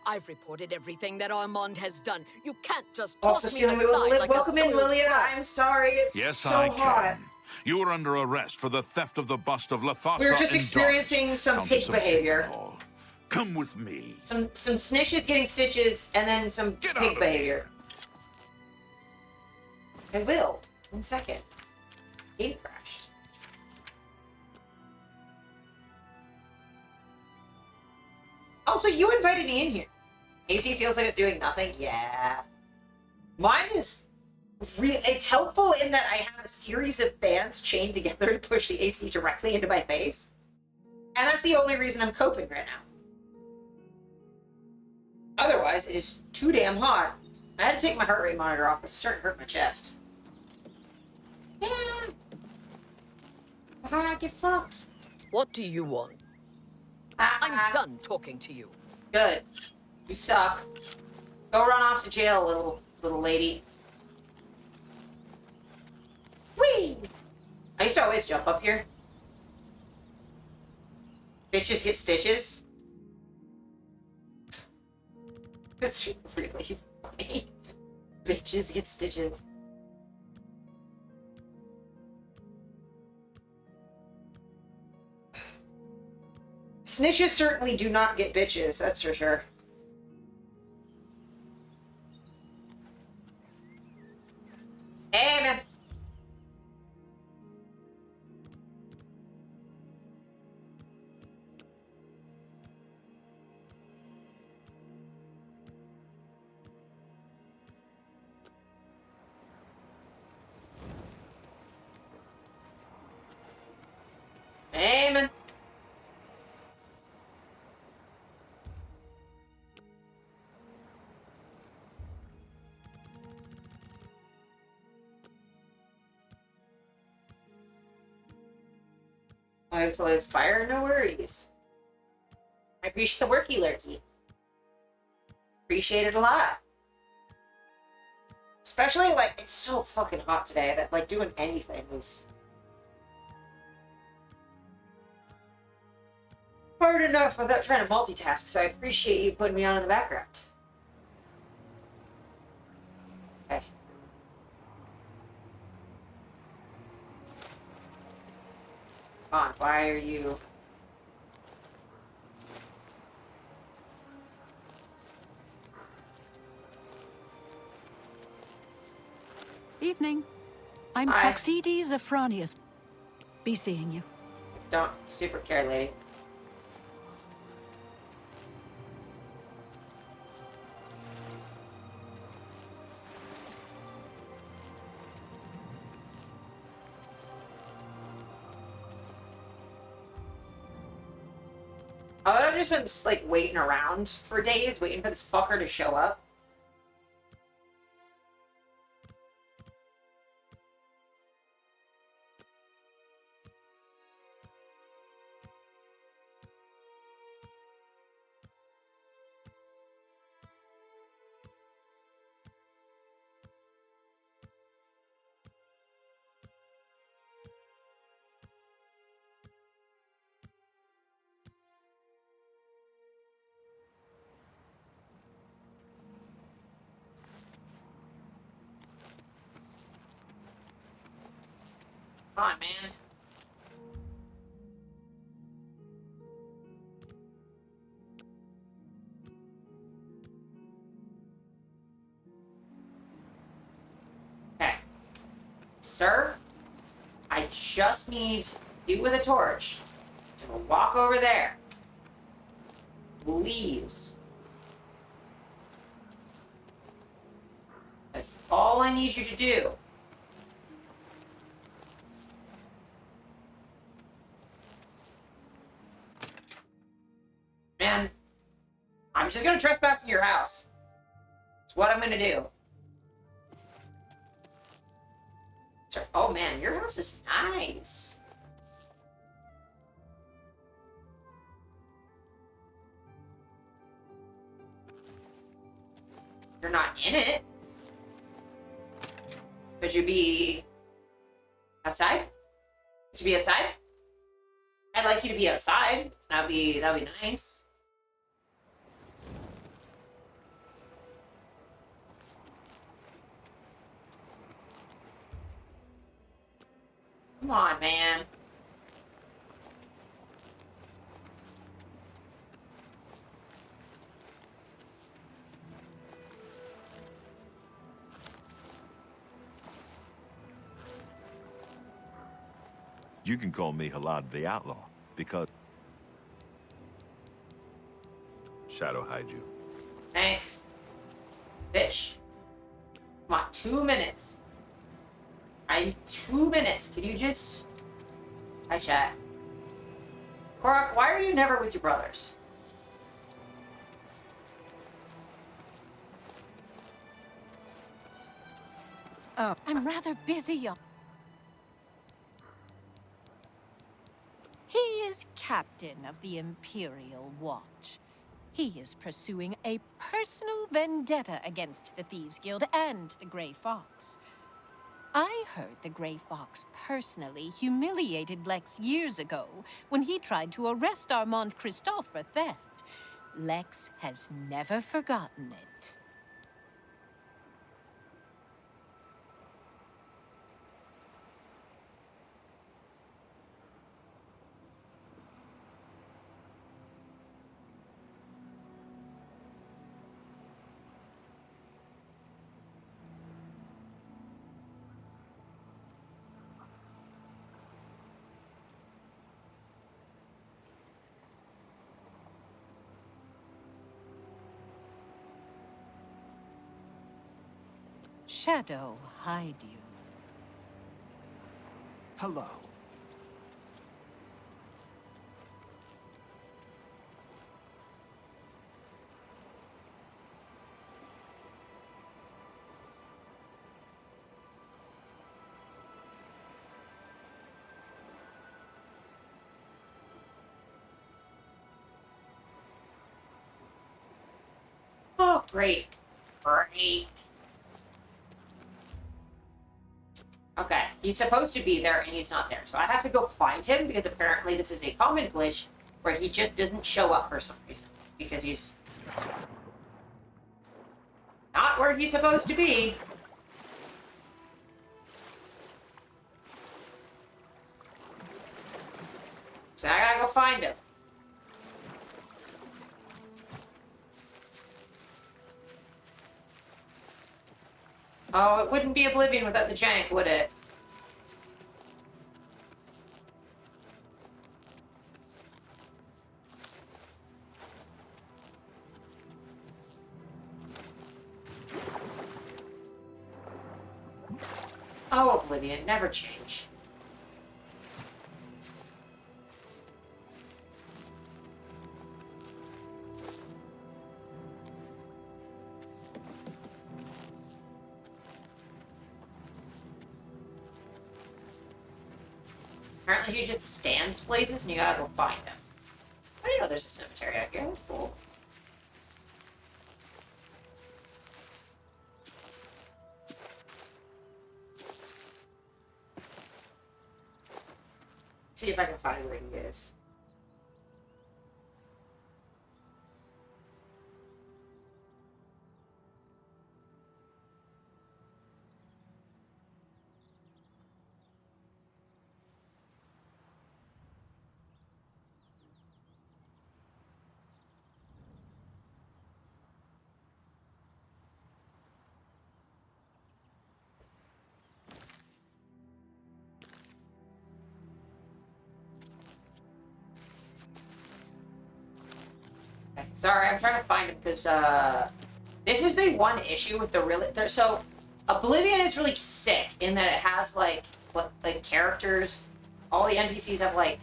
I've reported everything that Armand has done. You can't just Also, toss me stealing aside like welcome a in, soiled Lilia. cloth. I'm sorry. It's Yes, so I hot. can. You are under arrest for the theft of the bust of Lathasa We're just and experiencing Doris, some Countess pig of behavior. Chekenhall. Come with me. Some snitches getting stitches, and then some Get out pig of behavior. I will. 1 second. Game crashed. Also, you invited me in here. AC feels like it's doing nothing? Yeah. Mine is... It's helpful in that I have a series of fans chained together to push the AC directly into my face. And that's the only reason I'm coping right now. Otherwise, it is too damn hot. I had to take my heart rate monitor off because it's starting to hurt my chest. Yeah. Get fucked. What do you want? I'm done talking to you. Good. You suck. Go run off to jail, little lady. Whee! I used to always jump up here. Bitches get stitches. That's really funny. Bitches get stitches. Snitches certainly do not get bitches, that's for sure. Hey, man. Hey, man. Until it expire, no worries. I appreciate the worky lurky. Appreciate it a lot. Especially, like, it's so fucking hot today that, like, doing anything is hard enough without trying to multitask, so I appreciate you putting me on in the background. Okay. Come on, why are you... Evening. I'm Hi. Praxides Afranius. Be seeing you. Don't super care, lady. I've just been, like, waiting around for days, waiting for this fucker to show up. Come on, man. Okay. Sir, I just need you with a torch to walk over there. Please. That's all I need you to do. Man, I'm just gonna trespass in your house. It's what I'm gonna do. Oh man, your house is nice. You're not in it. Could you be outside? Could you be outside? I'd like you to be outside. That'd be nice. Come on, man. You can call me Halad the Outlaw, because... Shadow hide you. Thanks. Bitch. Come on, 2 minutes. 2 minutes. Can you just... Hi, chat. Korok, why are you never with your brothers? Oh, I'm rather busy. He is captain of the Imperial Watch. He is pursuing a personal vendetta against the Thieves Guild and the Grey Fox. I heard the Grey Fox personally humiliated Lex years ago when he tried to arrest Armand Christophe for theft. Lex has never forgotten it. Shadow hide you. Hello. Oh, great. Great. Okay, he's supposed to be there and he's not there. So I have to go find him because apparently this is a common glitch where he just doesn't show up for some reason. Because he's not where he's supposed to be. So I gotta go find him. Oh, it wouldn't be Oblivion without the jank, would it? Oh, Oblivion, never change. Apparently he just stands places and you gotta go find him. I didn't know there's a cemetery out here. That's cool. See if I can find where he is. Okay, sorry, I'm trying to find him because this is the one issue with the really. So Oblivion is really sick in that it has like characters. All the NPCs have like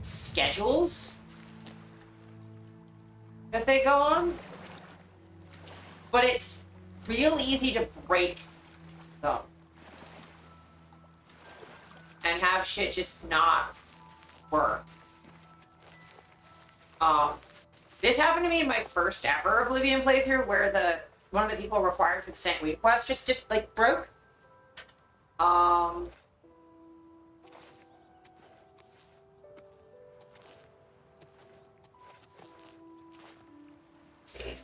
schedules that they go on, but it's real easy to break them and have shit just not work. This happened to me in my first ever Oblivion playthrough, where one of the people required for the Saint Weed quest just like broke. Let's see.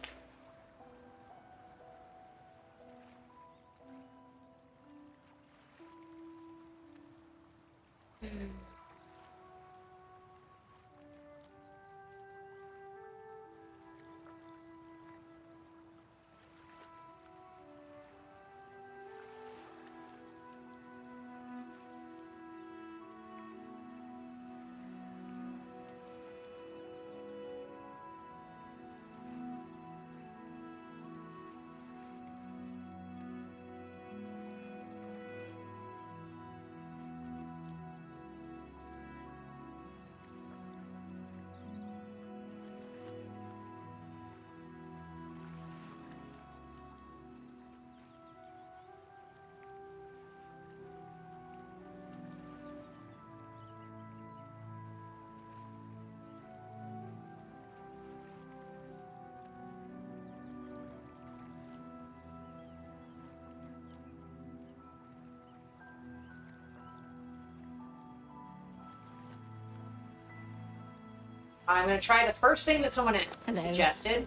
I'm going to try the first thing that someone Hello. suggested.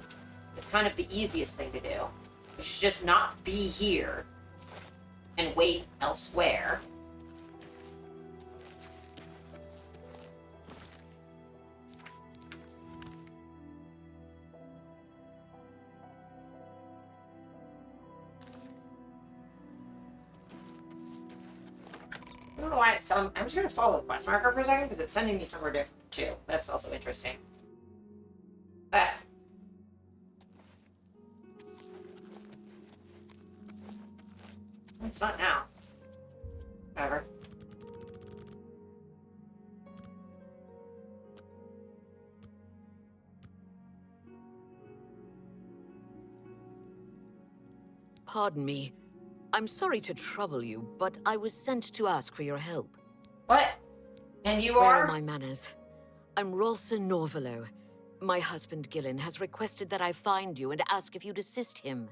It's kind of the easiest thing to do, which is just not be here and wait elsewhere. I don't know why it's telling. I'm just going to follow the quest marker for a second because it's sending me somewhere different too. That's also interesting. Ah. It's not now. Whatever. Pardon me. I'm sorry to trouble you, but I was sent to ask for your help. What? And you Where are? are my manners? I'm Rolsa Norvalo. My husband Gillen has requested that I find you and ask if you'd assist him.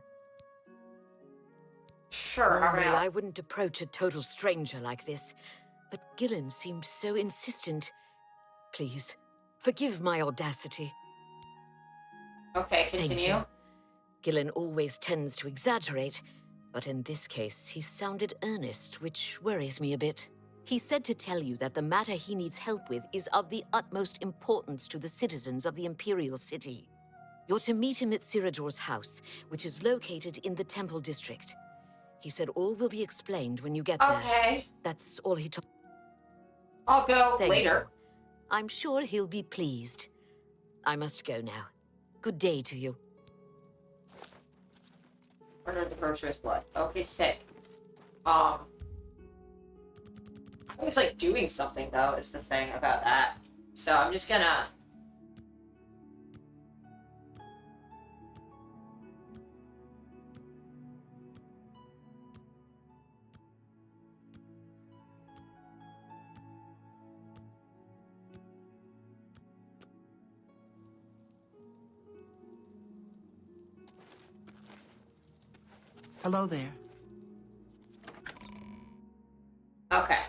Sure, Normally, I wouldn't approach a total stranger like this, but Gillen seemed so insistent. Please, forgive my audacity. Okay, Thank continue. you. Gillen always tends to exaggerate, but in this case, he sounded earnest, which worries me a bit. He said to tell you that the matter he needs help with is of the utmost importance to the citizens of the Imperial City. You're to meet him at Ciridor's house, which is located in the Temple District. He said all will be explained when you get there. Okay. That's all he told. I'll go Thank later. you. I'm sure he'll be pleased. I must go now. Good day to you. Murder the grocer's blood. Okay, sick. I was like doing something though, is the thing about that. So I'm just gonna. Hello there. Okay.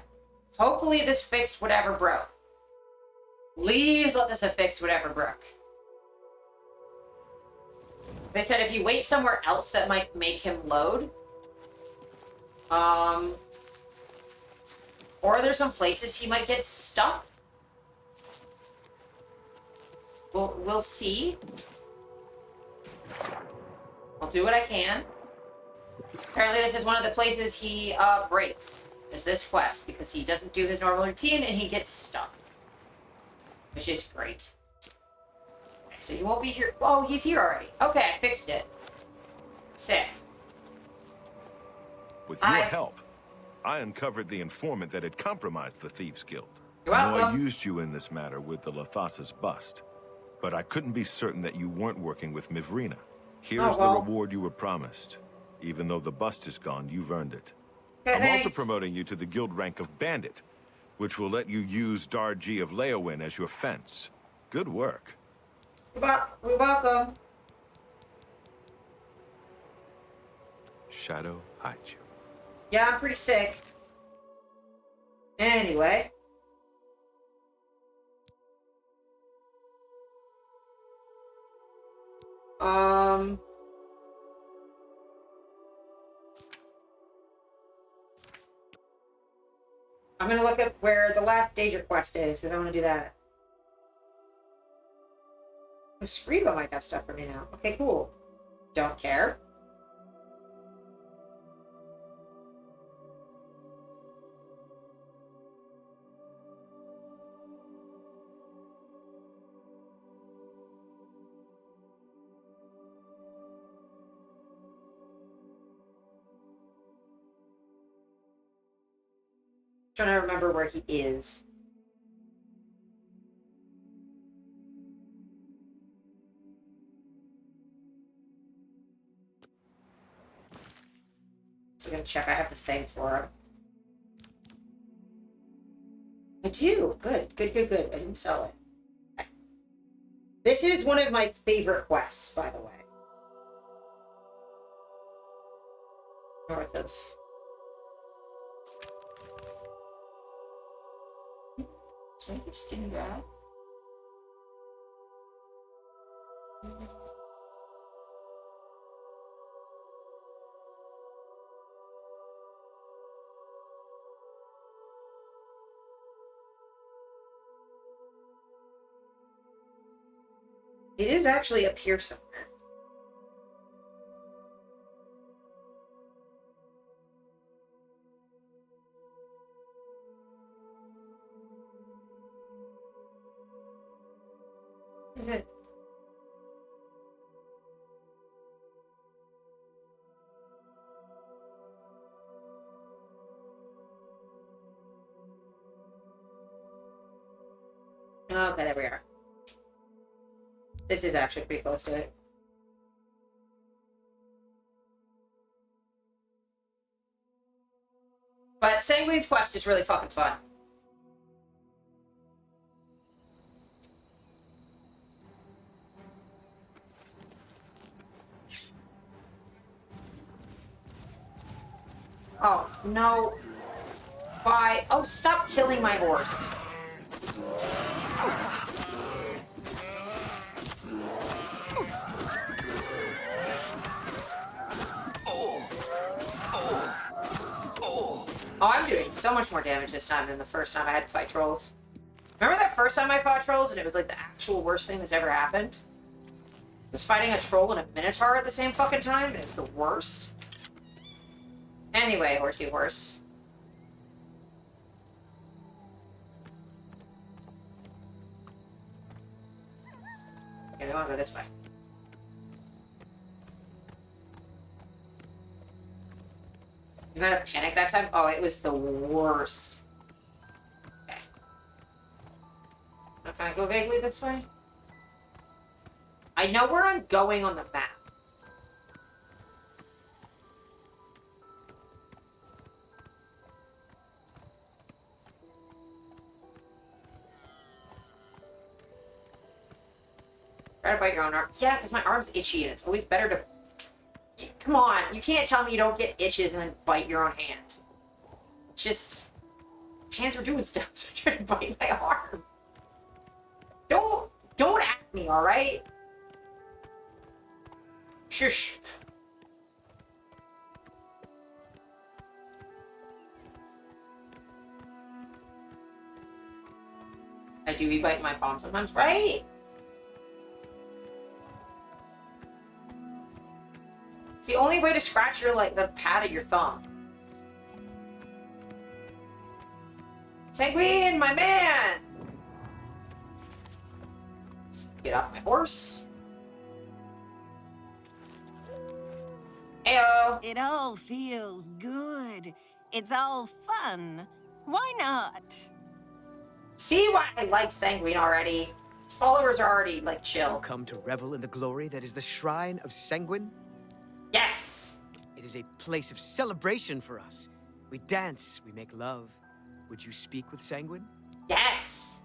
Hopefully this fixed whatever broke. Please let this have fixed whatever broke. They said if you wait somewhere else that might make him load. Or there's some places he might get stuck. We'll see. I'll do what I can. Apparently this is one of the places he breaks. Is this quest because he doesn't do his normal routine and he gets stuck. Which is great. Okay, so he won't be here. Oh, he's here already. Okay, I fixed it. Sick. With your help, I uncovered the informant that had compromised the Thieves Guild. You're I know I welcome. used you in this matter with the Lathasa's bust, but I couldn't be certain that you weren't working with Mivrina. Here's the reward you were promised. Even though the bust is gone, you've earned it. Okay, I'm also thanks. promoting you to the guild rank of Bandit, which will let you use Darji of Leowin as your fence. Good work. You're welcome. Shadow hide you. Yeah, I'm pretty sick. Anyway. I'm gonna look at where the last Danger quest is, because I want to do that. Screamo might have stuff for me now. Okay, cool. Don't care. Trying to remember where he is. So I'm gonna check. I have the thing for him. I do. Good. Good. Good. Good. I didn't sell it. Okay. This is one of my favorite quests, by the way. North of. Is there anything skinny grab? It is actually up here somewhere. Is it? Okay, there we are. This is actually pretty close to it. But Sanguine's quest is really fucking fun. Oh, no. Why? Oh, stop killing my horse. Oh, I'm doing so much more damage this time than the first time I had to fight trolls. Remember that first time I fought trolls and it was like the actual worst thing that's ever happened? I was fighting a troll and a minotaur at the same fucking time, and it's the worst. Anyway, horsey horse. Okay, we want to go this way. You might have panicked that time? Oh, it was the worst. Okay. Now, can I go vaguely this way? I know where I'm going on the map. Try to bite your own arm. Yeah, because my arm's itchy and it's always better to... Come on, you can't tell me you don't get itches and then bite your own hand. Just... Hands were doing stuff, so I tried to bite my arm. Don't at me, alright? Shush. I do be biting my palm sometimes, right? It's the only way to scratch your, like, the pad of your thumb. Sanguine, my man! Let's get off my horse. Heyo! It all feels good. It's all fun. Why not? See why I like Sanguine already? His followers are already, like, chill. Come to revel in the glory that is the shrine of Sanguine? Yes! It is a place of celebration for us. We dance, we make love. Would you speak with Sanguine? Yes!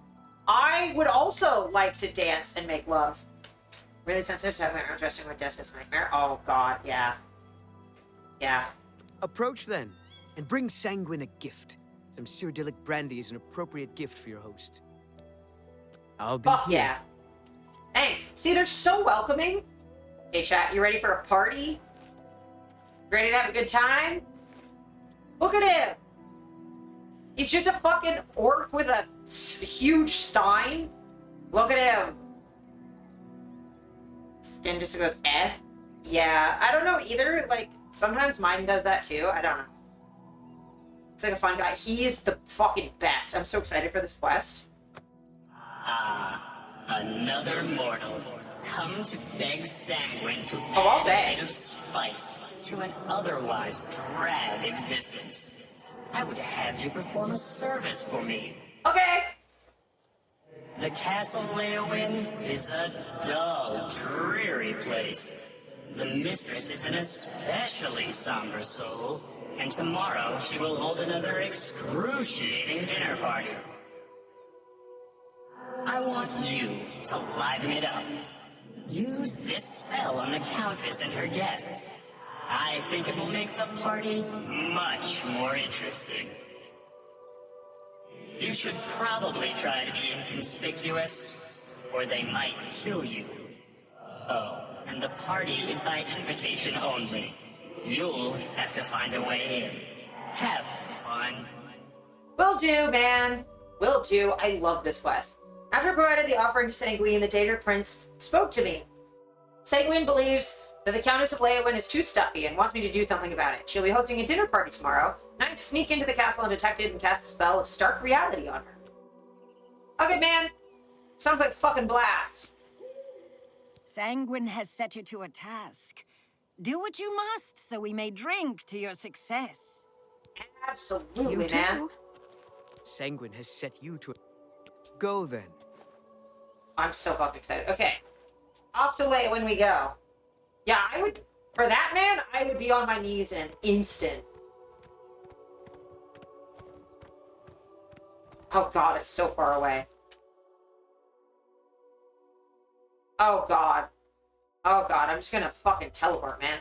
I would also like to dance and make love. Really sensitive to having my arms resting on my desk is a nightmare. Oh god, yeah. Yeah. Approach then, and bring Sanguine a gift. Some Cyrodiilic brandy is an appropriate gift for your host. I'll be Fuck here. yeah. Thanks. See, they're so welcoming. Hey chat, you ready for a party? Ready to have a good time? Look at him! He's just a fucking orc with a huge stein. Look at him. Skin just goes, eh? Yeah, I don't know either. Like, sometimes mine does that too. I don't know. Looks like a fun guy. He is the fucking best. I'm so excited for this quest. Another mortal. Come to beg Sanguine to I'll add beg. a bit of spice to an otherwise drab existence. I would have you perform a service for me. Okay. The Castle Leowin is a dull, dreary place. The mistress is an especially somber soul, and tomorrow she will hold another excruciating dinner party. I want you to liven it up. Use this spell on the Countess and her guests. I think it will make the party much more interesting. You should probably try to be inconspicuous, or they might kill you. Oh, and the party is by invitation only. You'll have to find a way in. Have fun. Will do, man. Will do. I love this quest. After I provided the offering to Sanguine, the Daedra Prince spoke to me. Sanguine believes that the Countess of Leowin is too stuffy and wants me to do something about it. She'll be hosting a dinner party tomorrow, and I have to sneak into the castle undetected and cast a spell of stark reality on her. Okay, man. Sounds like fucking blast. Sanguine has set you to a task. Do what you must so we may drink to your success. Absolutely, You too. man. Sanguine has set you to... Go then. I'm so fucking excited. Okay. Off to Leowin we go. Yeah, I would... For that man, I would be on my knees in an instant. Oh god, it's so far away. Oh god. Oh god, I'm just gonna fucking teleport, man.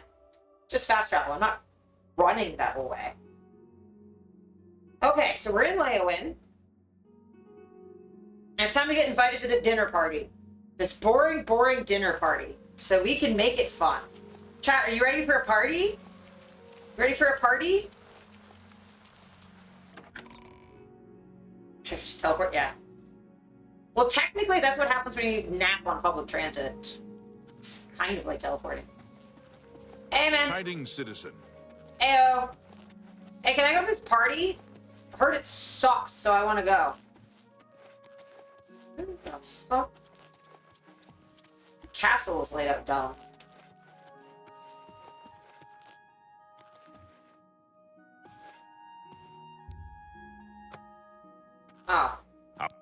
Just fast travel. I'm not running that whole way. Okay, so we're in Leowin. And it's time to get invited to this dinner party. This boring, boring dinner party. So we can make it fun. Chat, are you ready for a party? Ready for a party? Should I just teleport? Yeah. Well, technically, that's what happens when you nap on public transit. It's kind of like teleporting. Hey, man. Tidings, citizen. Heyo. Hey, can I go to this party? I heard it sucks, so I want to go. Who the fuck? The castle is laid out dumb. Oh.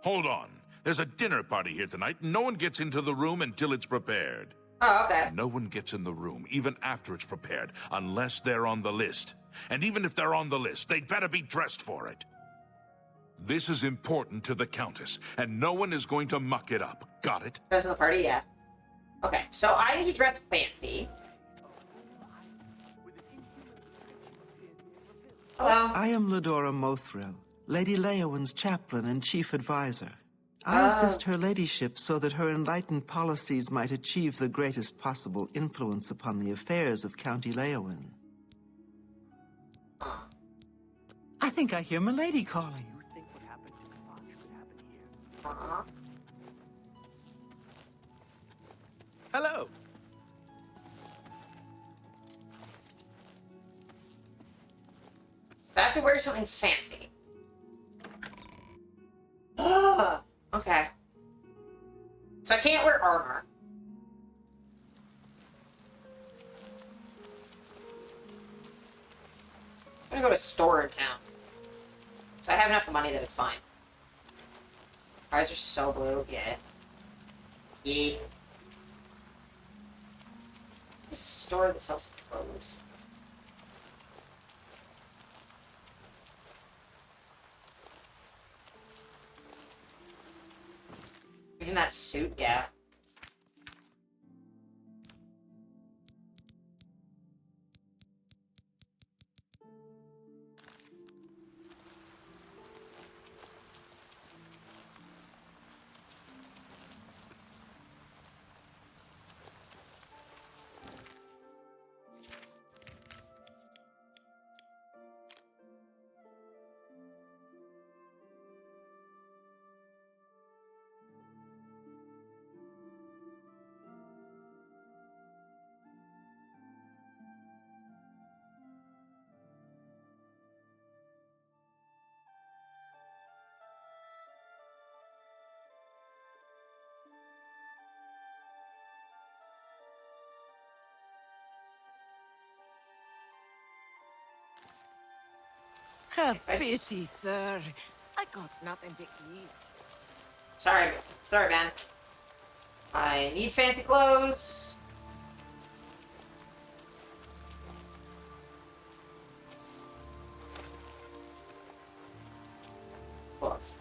Hold on. There's a dinner party here tonight. No one gets into the room until it's prepared. Oh, okay. And no one gets in the room, even after it's prepared, unless they're on the list. And even if they're on the list, they'd better be dressed for it. This is important to the Countess, and no one is going to muck it up. Got it? Dress in the party, yeah. Okay, so I need to dress fancy. Hello. I am Ladora Mothril, Lady Leowin's chaplain and chief advisor. I assist her ladyship so that her enlightened policies might achieve the greatest possible influence upon the affairs of County Leowin. I think I hear Milady calling. Hello. I have to wear something fancy. Oh, okay. So I can't wear armor. I'm gonna go to a store in town. So I have enough money that it's fine. Eyes are so blue. Yeah. Yeah. A store that sells clothes. In that suit, yeah. Have pity, sir. I got nothing to eat. Sorry, man. I need fancy clothes. Clothes.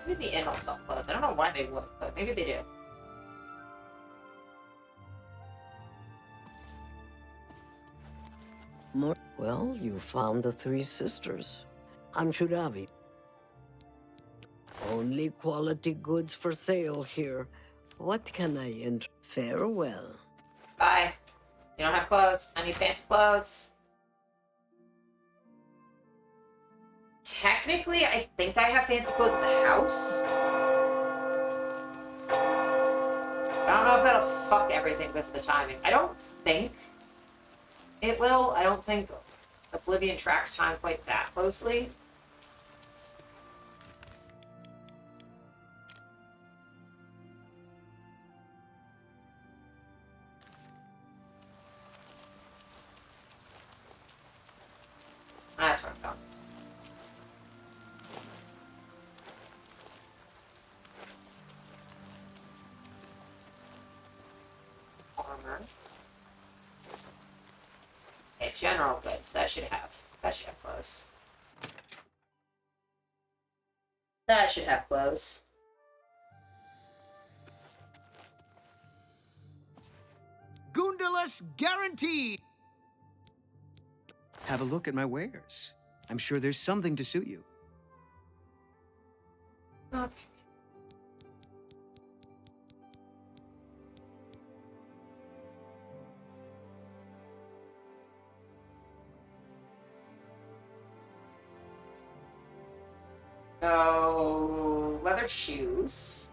Maybe the inn will sell clothes. I don't know why they would, but maybe they do. Well, you found the three sisters. I'm Chudavi. Only quality goods for sale here. What can I Farewell. Bye. You don't have clothes. I need fancy clothes. Technically, I think I have fancy clothes at the house. I don't know if that'll fuck everything with the timing. I don't think it will. I don't think Oblivion tracks time quite that closely. That's where I'm going. Armor. Okay, general goods. That should have clothes. That should have clothes. Goondalus guaranteed! Have a look at my wares. I'm sure there's something to suit you. Okay. So, leather shoes.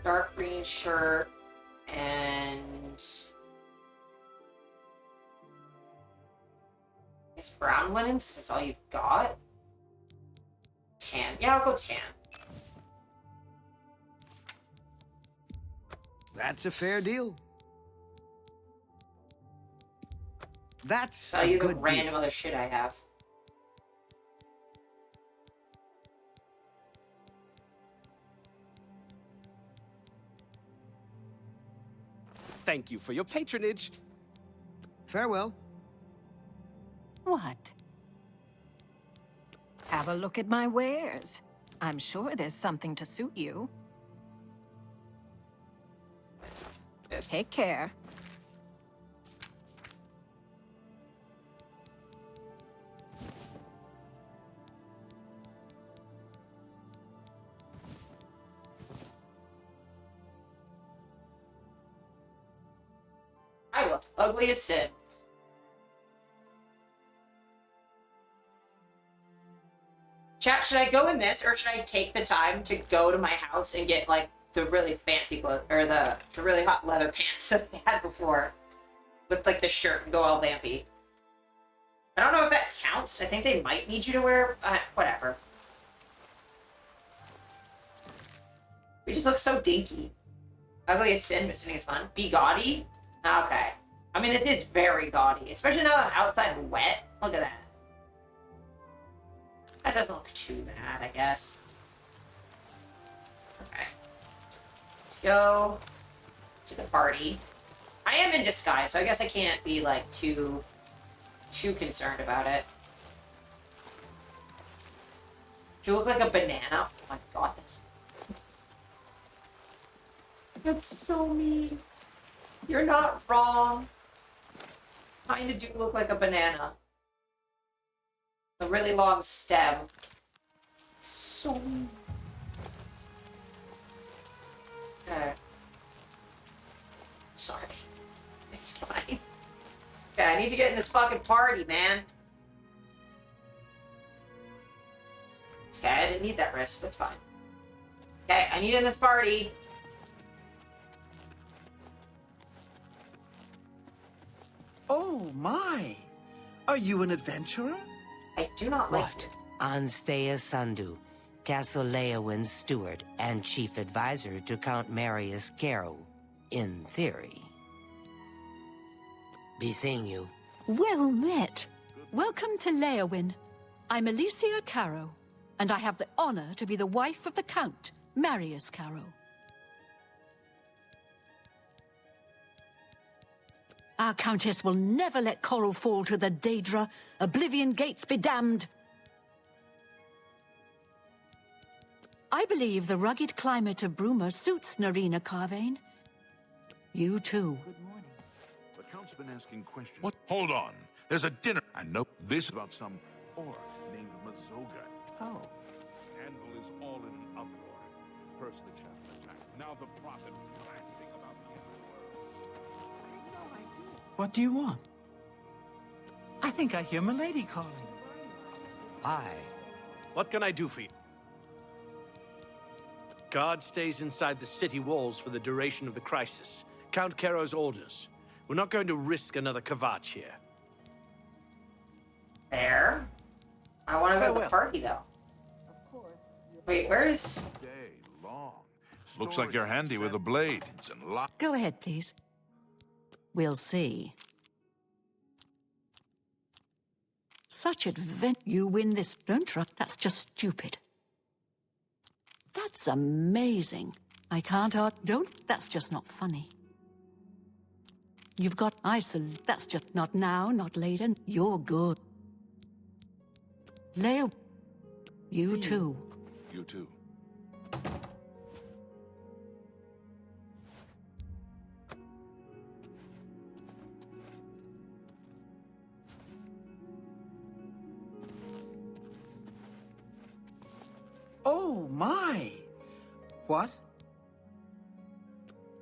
Dark green shirt and I guess brown linens because that's all you've got. Tan. Yeah, I'll go tan. That's a fair deal. That's Tell a you the good random deal. other shit I have. Thank you for your patronage. Farewell. What? Have a look at my wares. I'm sure there's something to suit you. Take care. I look ugly as sin. Chat, should I go in this, or should I take the time to go to my house and get, like, the really fancy clothes, or the really hot leather pants that I had before? With, like, the shirt and go all vampy. I don't know if that counts. I think they might need you to wear, whatever. We just look so dinky. Ugly as sin, but sitting is fun. Be gaudy? Okay. I mean, this is very gaudy, especially now that I'm outside and wet. Look at that. That doesn't look too bad, I guess. Okay. Let's go to the party. I am in disguise, so I guess I can't be, like, too concerned about it. Do you look like a banana? Oh my god, that's so mean. You're not wrong. Kinda do look like a banana. A really long stem. So mean. Okay. Sorry. It's fine. Okay, I need to get in this fucking party, man. Okay, I didn't need that risk. That's fine. Okay, I need in this party. Oh, my! Are you an adventurer? I do not like What? Anstea Sandu, Castle Leowin's steward and chief advisor to Count Marius Caro, in theory. Be seeing you. Well met. Welcome to Leowin. I'm Alicia Caro, and I have the honor to be the wife of the Count, Marius Caro. Our Countess will never let Coral fall to the Daedra. Oblivion gates be damned. I believe the rugged climate of Bruma suits Narina Carvane. You too. Scout's been asking questions. What? Hold on. There's a dinner. I know this about some orc named Mazoga. Oh. Anvil is all in an uproar. First the chapel attack, now the prophet ranting about the end of the world. What do you want? I think I hear Milady calling. Hi. What can I do for you? Guard stays inside the city walls for the duration of the crisis. Count Caro's orders. We're not going to risk another Kvatch here. Fair. I want to go to the Farewell. party, though. Wait, where is... Day long. Looks like you're handy with a blade. And Go ahead, please. We'll see. Such advent. You win this. Don't try. That's just stupid. That's amazing. I can't don't. That's just not funny. You've got isolate. That's just not now, not later. You're good. Leo. You too. You too. Oh, my! What?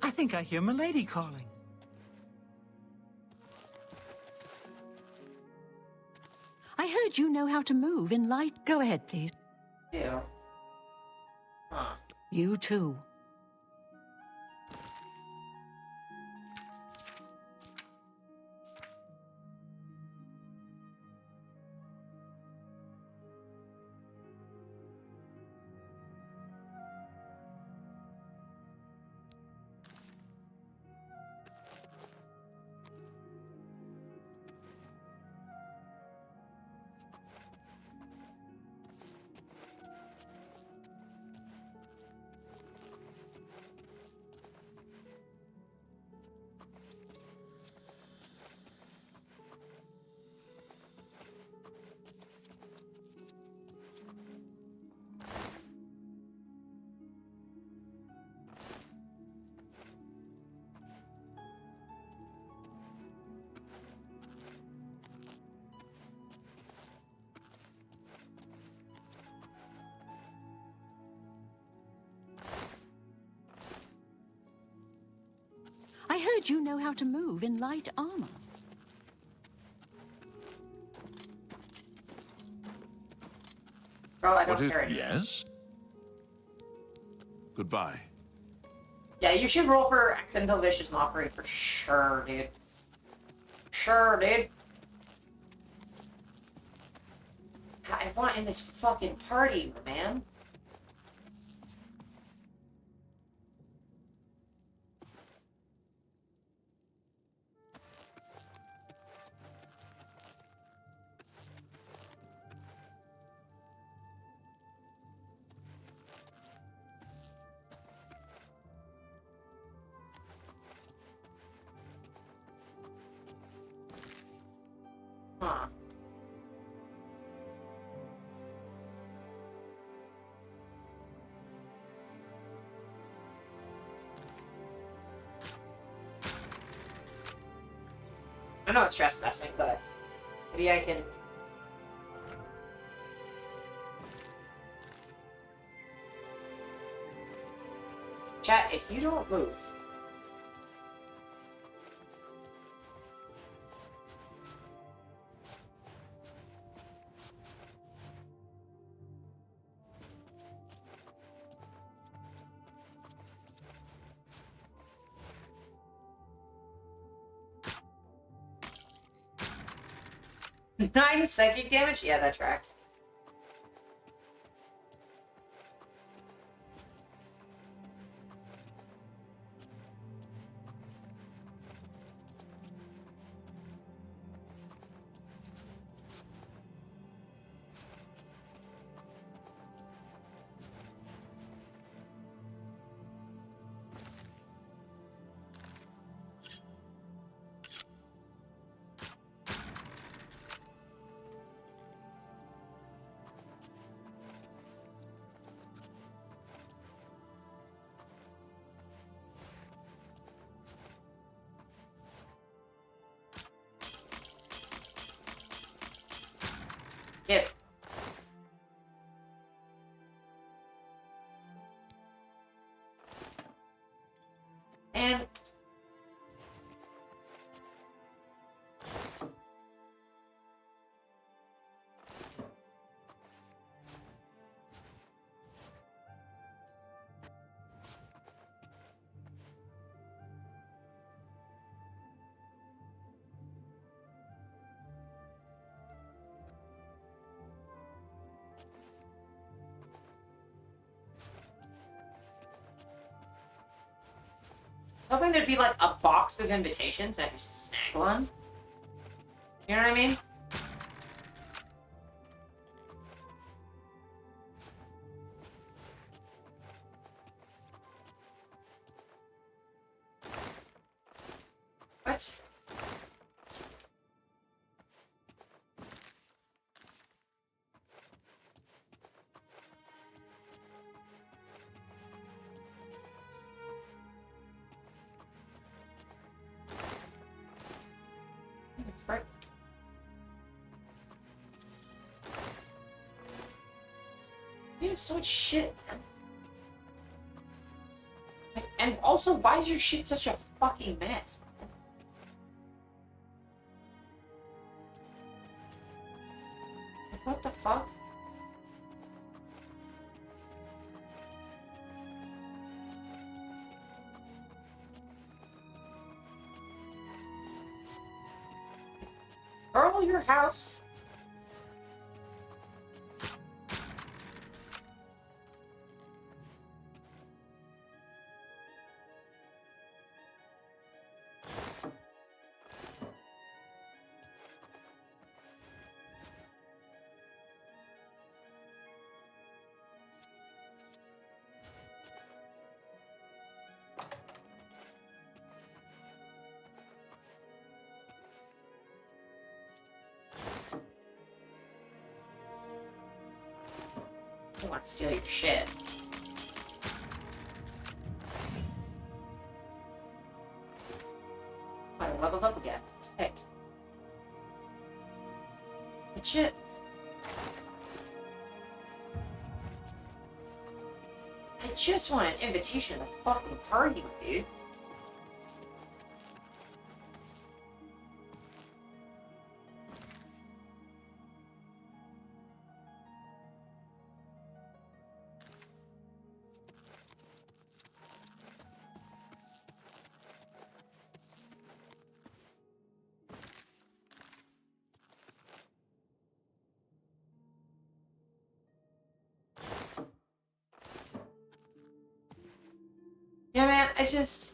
I think I hear Milady calling. I heard you know how to move in light. Go ahead, please. Ew. Huh. You too. I heard you know how to move in light armor. Bro, I What don't is... care anymore. Yes? Goodbye. Yeah, you should roll for accidental vicious mockery for sure, dude. Sure, dude. I want in this fucking party, man. Huh. I know it's trespassing, but maybe I can... Chat, if you don't move... Nine psychic damage? Yeah, that tracks. hoping there'd be like a box of invitations and I could just snag one. You know what I mean? What? Frick. You have so much shit, man. Like, and also, why is your shit such a fucking mess? Like, what the fuck? Earl, your house. I want to steal your shit. I leveled up again. Sick. Good shit. I just want an invitation to the fucking party, dude. Yeah, man, I just...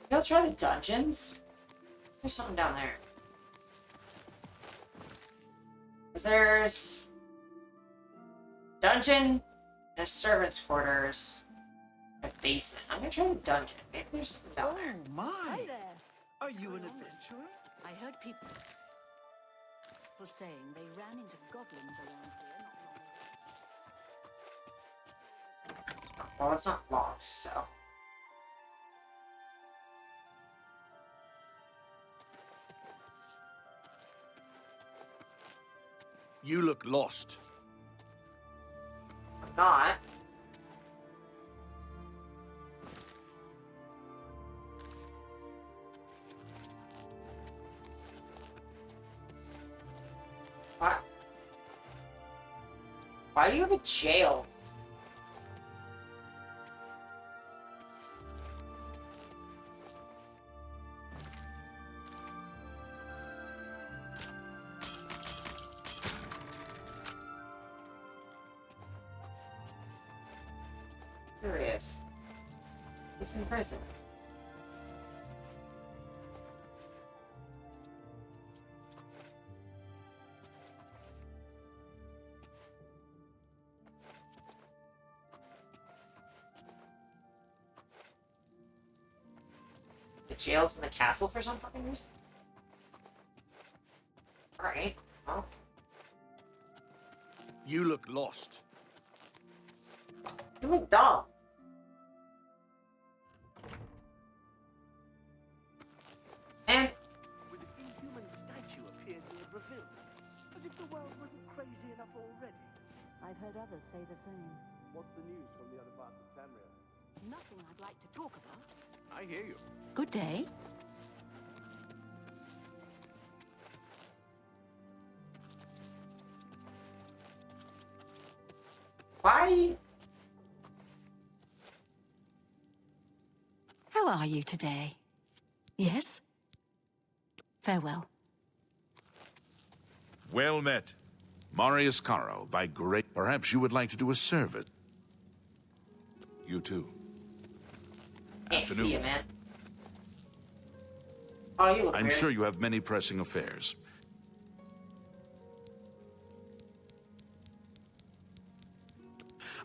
Y'all try the dungeons? There's something down there. There's dungeon and a servant's quarters, a basement. I'm gonna try the dungeon. Maybe there's something down there. Oh my! Hi there. Are you an adventurer? I heard people saying they ran into goblins around here not long ago. Well, it's not locked, so. You look lost. I'm not. What? Why do you have a jail? Curious. Who's in prison? The jail's in the castle for some fucking reason? Alright, well. You look lost. You look dumb. And When an inhuman statue appeared near Breville, as if the world wasn't crazy enough already. I've heard others say the same. What's the news from the other parts of Tamriel? Nothing I'd like to talk about. I hear you. Good day. Why? How are you today? Yes? Farewell. Well met. Marius Caro, by great... Perhaps you would like to do a service. You too. Can't Afternoon. see you, man. Oh, you look I'm weird. sure you have many pressing affairs.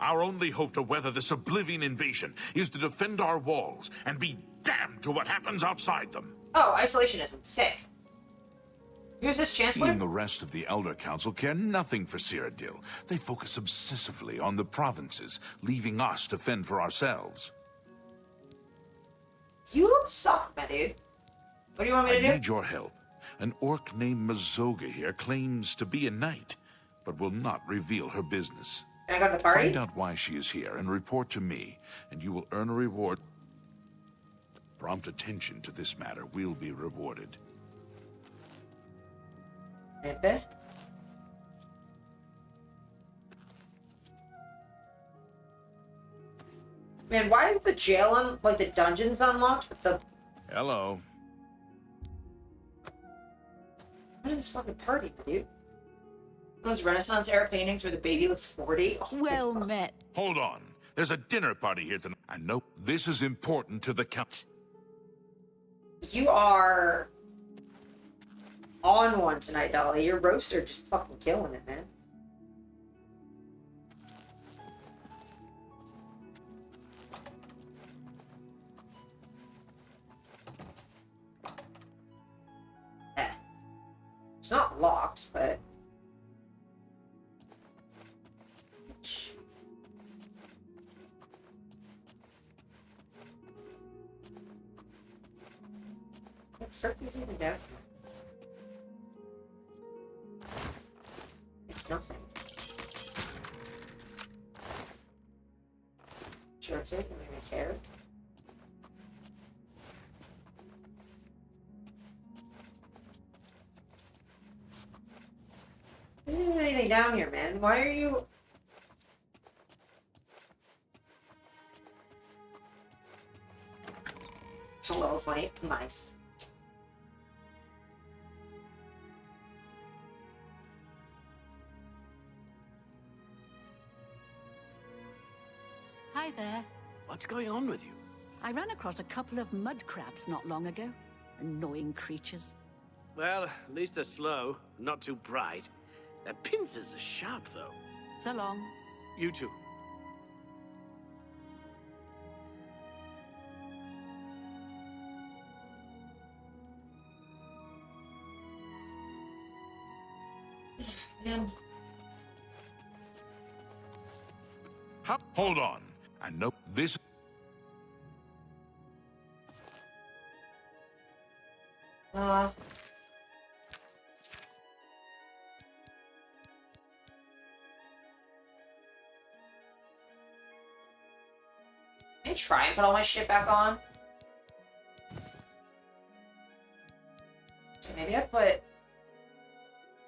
Our only hope to weather this Oblivion invasion is to defend our walls and be damned to what happens outside them. Oh, isolationism. Sick. Who's this He chancellor? and the rest of the Elder Council care nothing for Cyrodiil. They focus obsessively on the provinces, leaving us to fend for ourselves. You suck, my dude. What do you want me to I do? need your help. An orc named Mazoga here claims to be a knight, but will not reveal her business. Can I go to the party? Find out why she is here and report to me, and you will earn a reward. Prompt attention to this matter will be rewarded. Pepe? Man, why is the jail like the dungeons unlocked with the... Hello. What is this fucking party, dude? Those Renaissance era paintings where the baby looks 40? Oh, well met. Hold on. There's a dinner party here tonight. I know this is important to the count. You are on one tonight, Dolly. Your roasts are just fucking killing it, man. It's not locked, but... What the frick is even down here? It's nothing. Sure, it's making me care. There isn't even anything down here, man. Why are you... It's a level 20. Nice. Hi there. What's going on with you? I ran across a couple of mud crabs not long ago. Annoying creatures. Well, at least they're slow, not too bright. Their pincers are sharp, though. So long. You too. Man. Hold on. I know this... Can I try and put all my shit back on? Okay, maybe I put...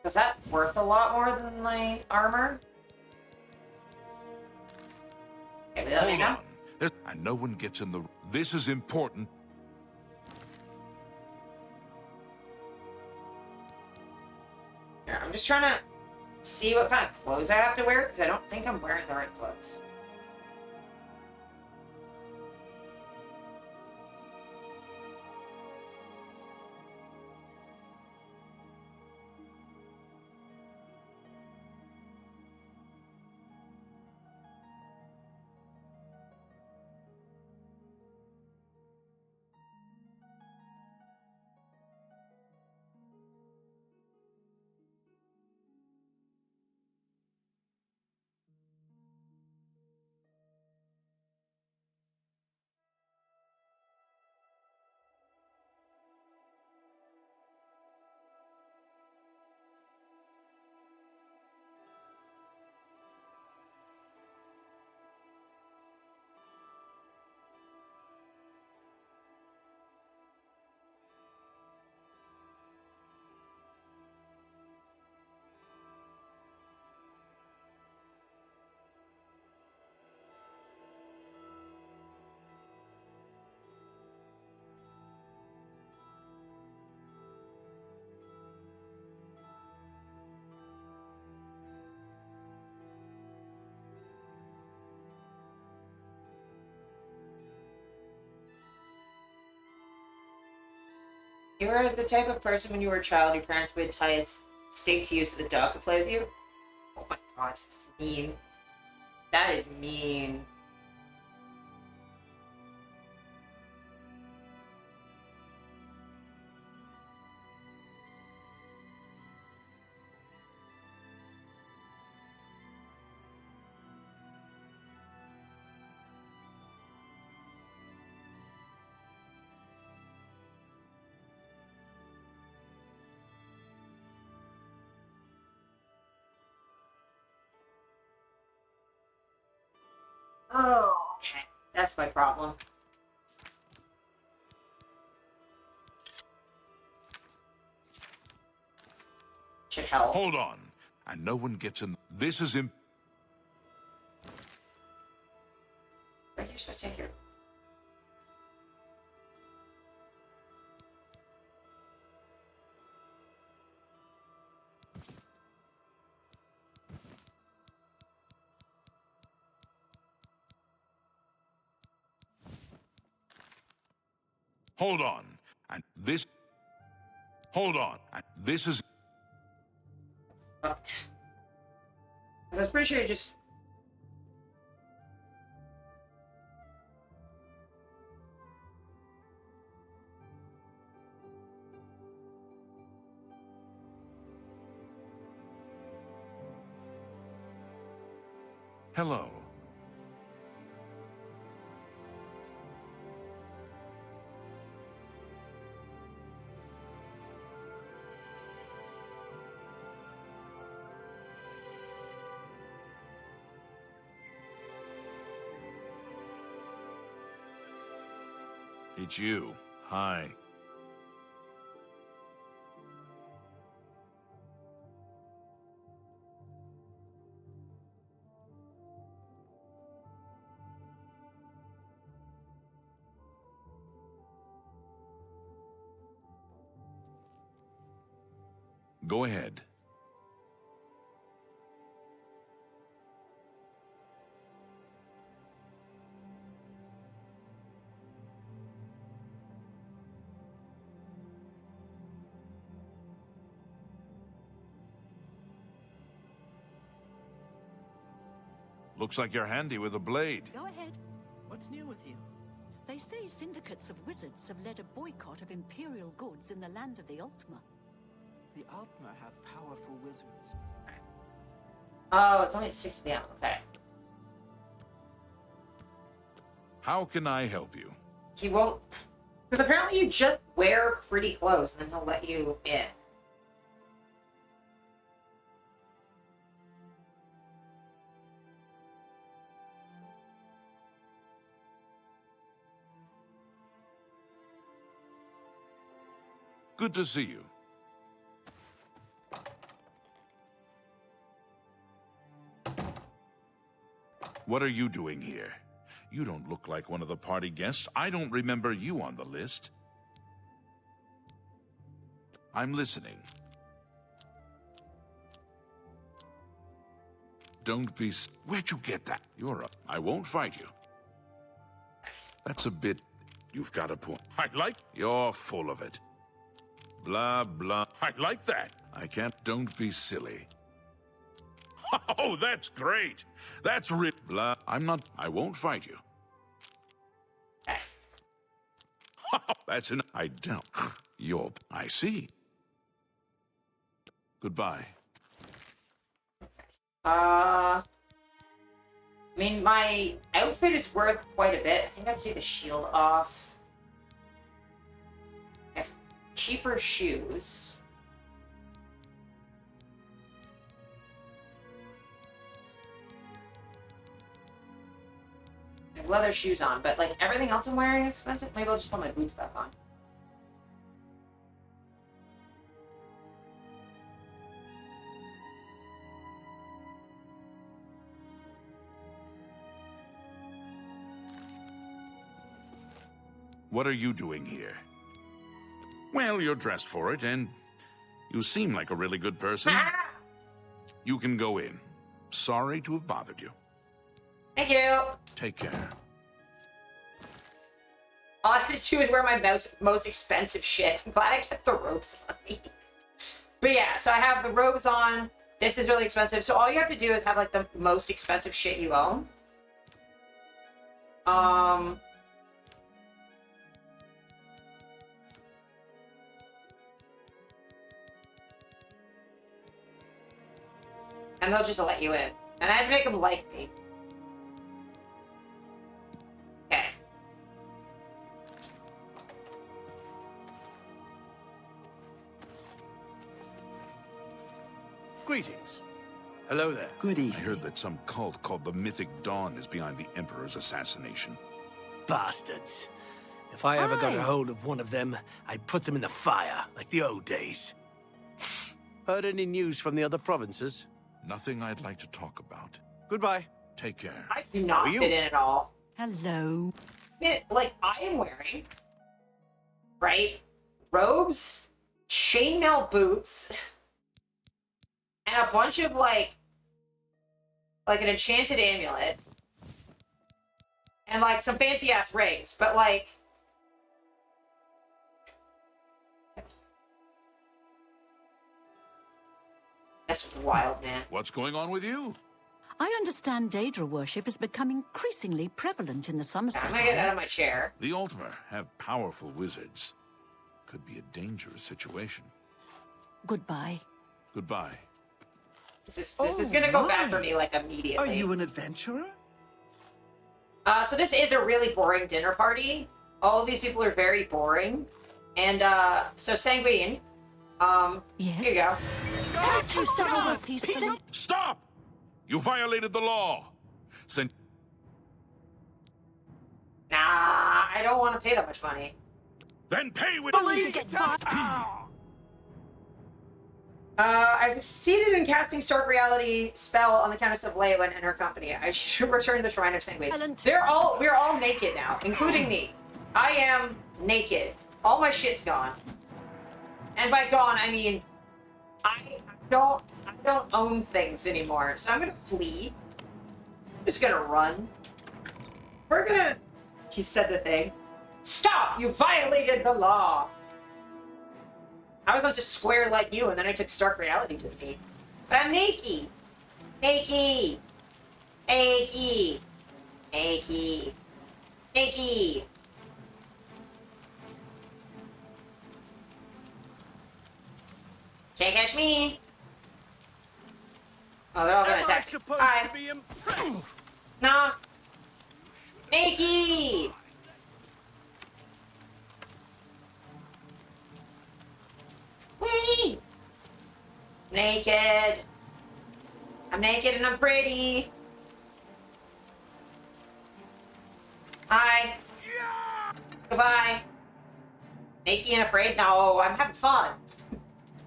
Because that's worth a lot more than my armor. Okay, we let me Hold know. on. And no one gets in the... This is important. Here, I'm just trying to see what kind of clothes I have to wear, because I don't think I'm wearing the right clothes. You were the type of person when you were a child, your parents would tie a stake to you so the dog could play with you? Oh my god, that's mean. That is mean. Oh, okay. That's my problem. Should help. Hold on. And no one gets in. This is imp. What are you supposed to take here? Hold on. And this. Hold on. And this is. I was pretty sure you just... Hello. It's you. Hi. Go ahead. Looks like you're handy with a blade. Go ahead. What's new with you? They say syndicates of wizards have led a boycott of imperial goods in the land of the Altmer. The Altmer have powerful wizards. Oh, it's only at 6 p.m. Okay. How can I help you? He won't... Because apparently you just wear pretty clothes and then he'll let you in. Good to see you. What are you doing here? You don't look like one of the party guests. I don't remember you on the list. I'm listening. Don't be... Where'd you get that? You're up. I won't fight you. That's a bit... You've got a point. I like... You're full of it. Blah, blah. I like that. I can't... Don't be silly. Oh, that's great. That's blah. I'm not... I won't fight you. That's an... I don't... You're... I see. Goodbye. I mean, my outfit is worth quite a bit. I think I have to take the shield off. I have cheaper shoes. I have leather shoes on, but like everything else I'm wearing is expensive. Maybe I'll just put my boots back on. What are you doing here? Well, you're dressed for it, and you seem like a really good person. You can go in. Sorry to have bothered you. Thank you. Take care. All I have to do is wear my most expensive shit. I'm glad I kept the robes on me. But yeah, so I have the robes on. This is really expensive. So all you have to do is have like the most expensive shit you own. And they'll just let you in. And I had to make them like me. Okay. Greetings. Hello there. Good I evening. heard that some cult called the Mythic Dawn is behind the Emperor's assassination. Bastards. If I ever got a hold of one of them, I'd put them in the fire, like the old days. Heard any news from the other provinces? Nothing I'd like to talk about. Goodbye. Take care. I do not fit in at all. Hello. Like, I am wearing, right, robes, chainmail boots, and a bunch of, like an enchanted amulet, and, like, some fancy-ass rings, but, like... That's wild, man. What's going on with you? I understand Daedra worship is becoming increasingly prevalent in the Somerset. I'm gonna get out of my chair. The Ultima have powerful wizards. Could be a dangerous situation. Goodbye. Goodbye. This is gonna go bad for me, like, immediately. Are you an adventurer? So this is a really boring dinner party. All of these people are very boring. And, so Sanguine, yes? Here you go. Can't you settle this peacefully? Stop! You violated the law. Nah, I don't want to pay that much money. Then pay with... I succeeded in casting Stark Reality spell on the Countess of Leyawen and her company. I should return to the Shrine of Sanguine. We're all naked now, including me. I am naked. All my shit's gone. And by gone, I mean, I don't own things anymore. So I'm gonna flee. I'm just gonna run. We're gonna... He said the thing. Stop! You violated the law! I was once a square like you, and then I took Stark Reality with me. But I'm naked! Naked! Naked! Naked! Naked! Can't catch me! Oh, they're all gonna attack. Hi. To be impressed? Nah. Naked! Whee! Naked. I'm naked and I'm pretty. Hi. Goodbye. Naked and afraid? No, I'm having fun. I'm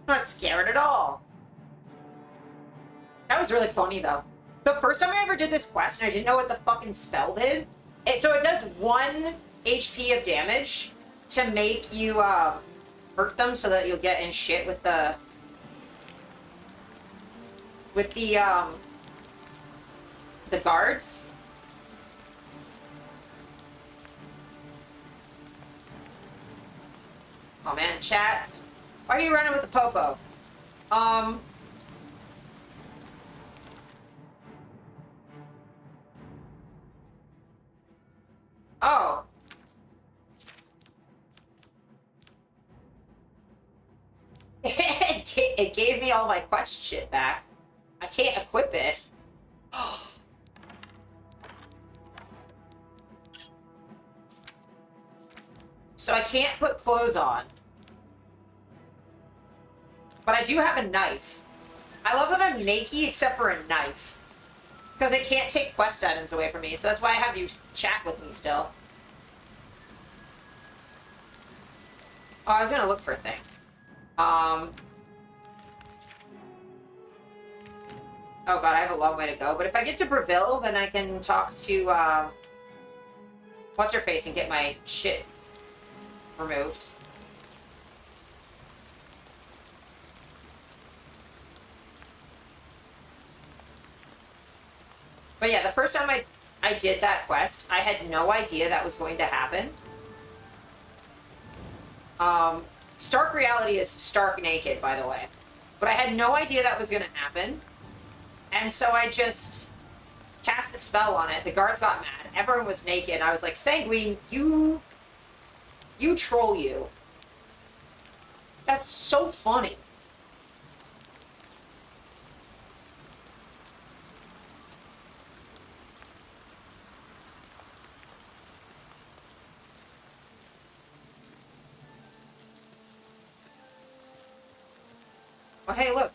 not scared at all. That was really funny, though. The first time I ever did this quest, and I didn't know what the fucking spell did. So it does 1 HP of damage to make you hurt them, so that you'll get in shit with the guards. Oh man, chat. Why are you running with the popo? Oh. It gave me all my quest shit back. I can't equip it. So I can't put clothes on. But I do have a knife. I love that I'm naked except for a knife. Because it can't take quest items away from me, so that's why I have you chat with me still. Oh, I was gonna look for a thing. Oh god, I have a long way to go. But if I get to Breville, then I can talk to, what's-her-face and get my shit removed. But yeah, the first time I did that quest, I had no idea that was going to happen. Stark reality is stark naked, by the way. But I had no idea that was going to happen. And so I just cast a spell on it. The guards got mad. Everyone was naked. I was like, Sanguine, you troll you. That's so funny. Oh, hey, look.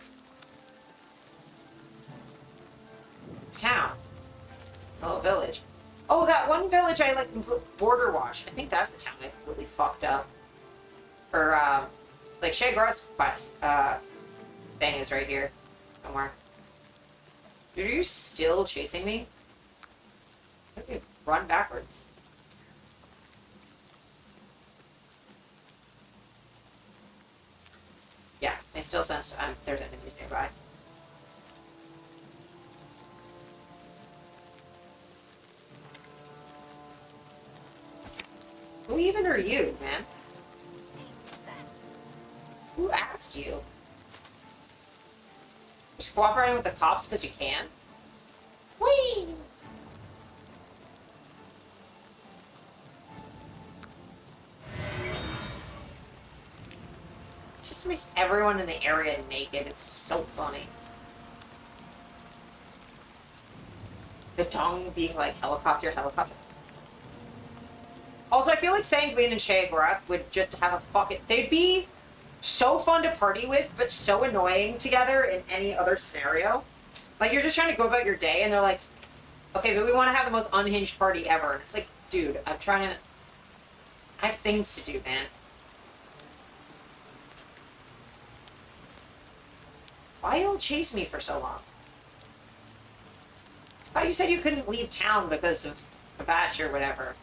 Town. Little village. Oh, that one village I, like, border watch. I think that's the town I completely fucked up. Or, like, Shagros thing is right here. Somewhere. Dude, are you still chasing me? Maybe run backwards. Yeah, I still sense there's enemies nearby. Who even are you, man? Who asked you? Just cooperating with the cops because you can? Whee! It just makes everyone in the area naked. It's so funny. The tongue being like helicopter. Also, I feel like Sanguine and Shaggorath would just have a fucking... They'd be so fun to party with, but so annoying together in any other scenario. Like, you're just trying to go about your day, and they're like, okay, but we want to have the most unhinged party ever. And it's like, dude, I'm trying to... I have things to do, man. Why y'all chase me for so long? I thought you said you couldn't leave town because of a batch or whatever.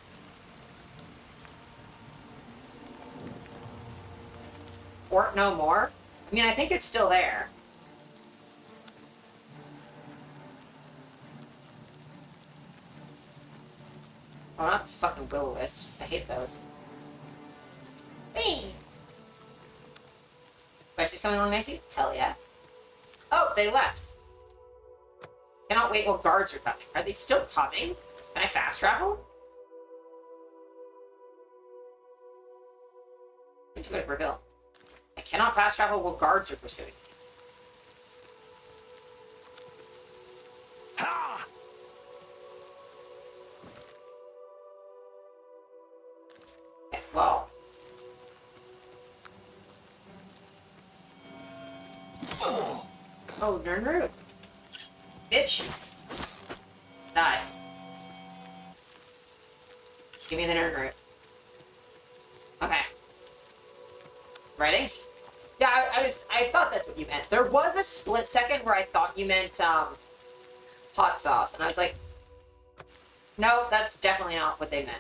Fort no more? I mean, I think it's still there. Oh, not fucking will-o-wisps. I hate those. Hey! Bexy's coming along nicely? Hell yeah. Oh, they left. Cannot wait while guards are coming. Are they still coming? Can I fast travel? I need to go to Brazil. I cannot fast travel while guards are pursuing me. Ha! Okay, well. Oh, Nernroot. Bitch. Die. Give me the Nernroot. Okay. Ready? Yeah, I thought that's what you meant. There was a split second where I thought you meant, hot sauce. And I was like, no, that's definitely not what they meant.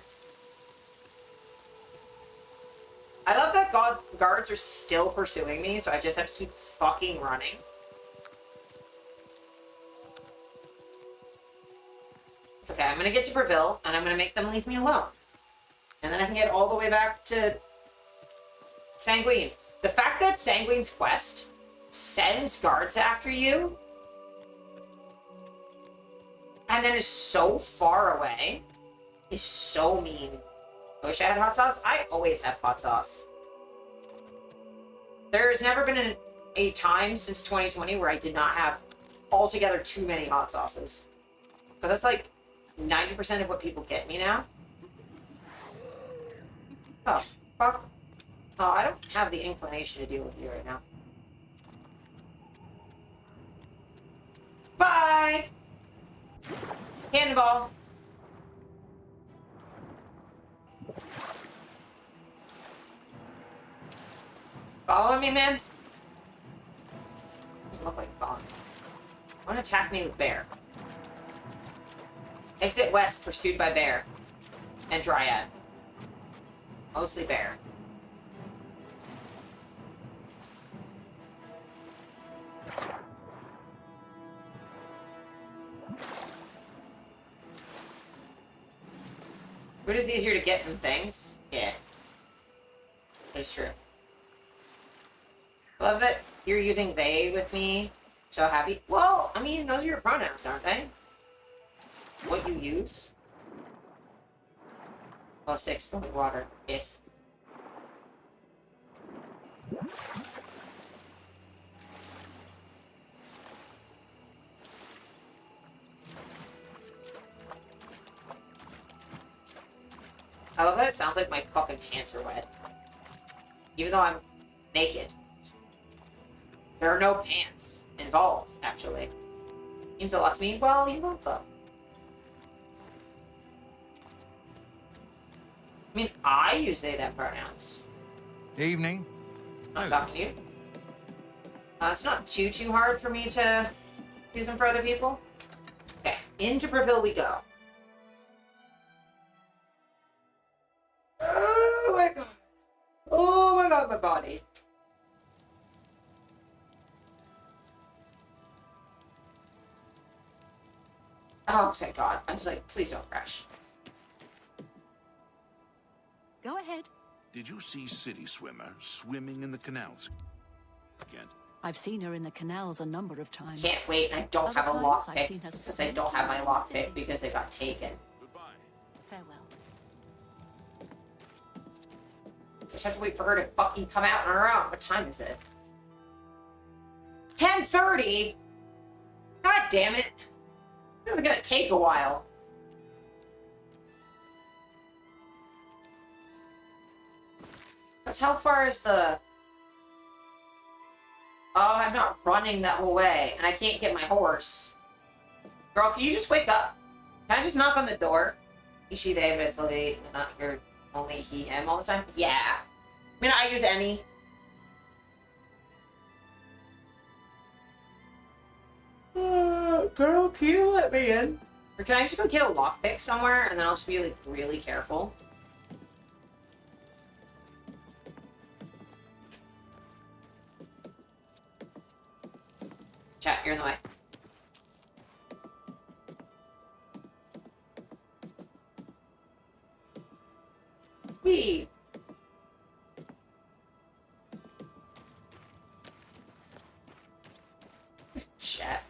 I love that guards are still pursuing me, so I just have to keep fucking running. It's okay, I'm gonna get to Breville, and I'm gonna make them leave me alone. And then I can get all the way back to Sanguine. The fact that Sanguine's quest sends guards after you and then is so far away is so mean. I wish I had hot sauce. I always have hot sauce. There's never been a time since 2020 where I did not have altogether too many hot sauces. Because that's like 90% of what people get me now. Oh, fuck. Oh, I don't have the inclination to deal with you right now. Bye! Cannonball. Following me, man? Doesn't look like following me. Want to attack me with bear. Exit west, pursued by bear. And dryad. Mostly bear. What is easier to get than things? Yeah. That's true. I love that you're using they with me. So happy. Well, I mean, those are your pronouns, aren't they? What you use? Oh, 6. Only water. Yes. I love that it sounds like my fucking pants are wet. Even though I'm naked. There are no pants involved, actually. Means a lot to me. Well, you won't, though. I mean, I use they, them pronouns. Evening. I'm not talking to you. It's not too hard for me to use them for other people. Okay, into Breville we go. Oh my god. Oh my god, my body. Oh, thank god. I was like, please don't crash. Go ahead. Did you see City Swimmer swimming in the canals again? I've seen her in the canals a number of times. Can't wait, I don't Other have a times, I've lockpick seen her because I don't have my sneaking around the lockpick city. because it got taken. Farewell. So I just have to wait for her to fucking come out on her own. What time is it? 10:30? God damn it. This is gonna take a while. Because how far is the... Oh, I'm not running that whole way, and I can't get my horse. Girl, can you just wake up? Can I just knock on the door? Is she there, but it's late, and not here, only he, him all the time? Yeah. I mean, I use any. Girl, can you let me in? Or can I just go get a lockpick somewhere, and then I'll just be, like, really careful? Chat, you're in the way. Wee! Chat.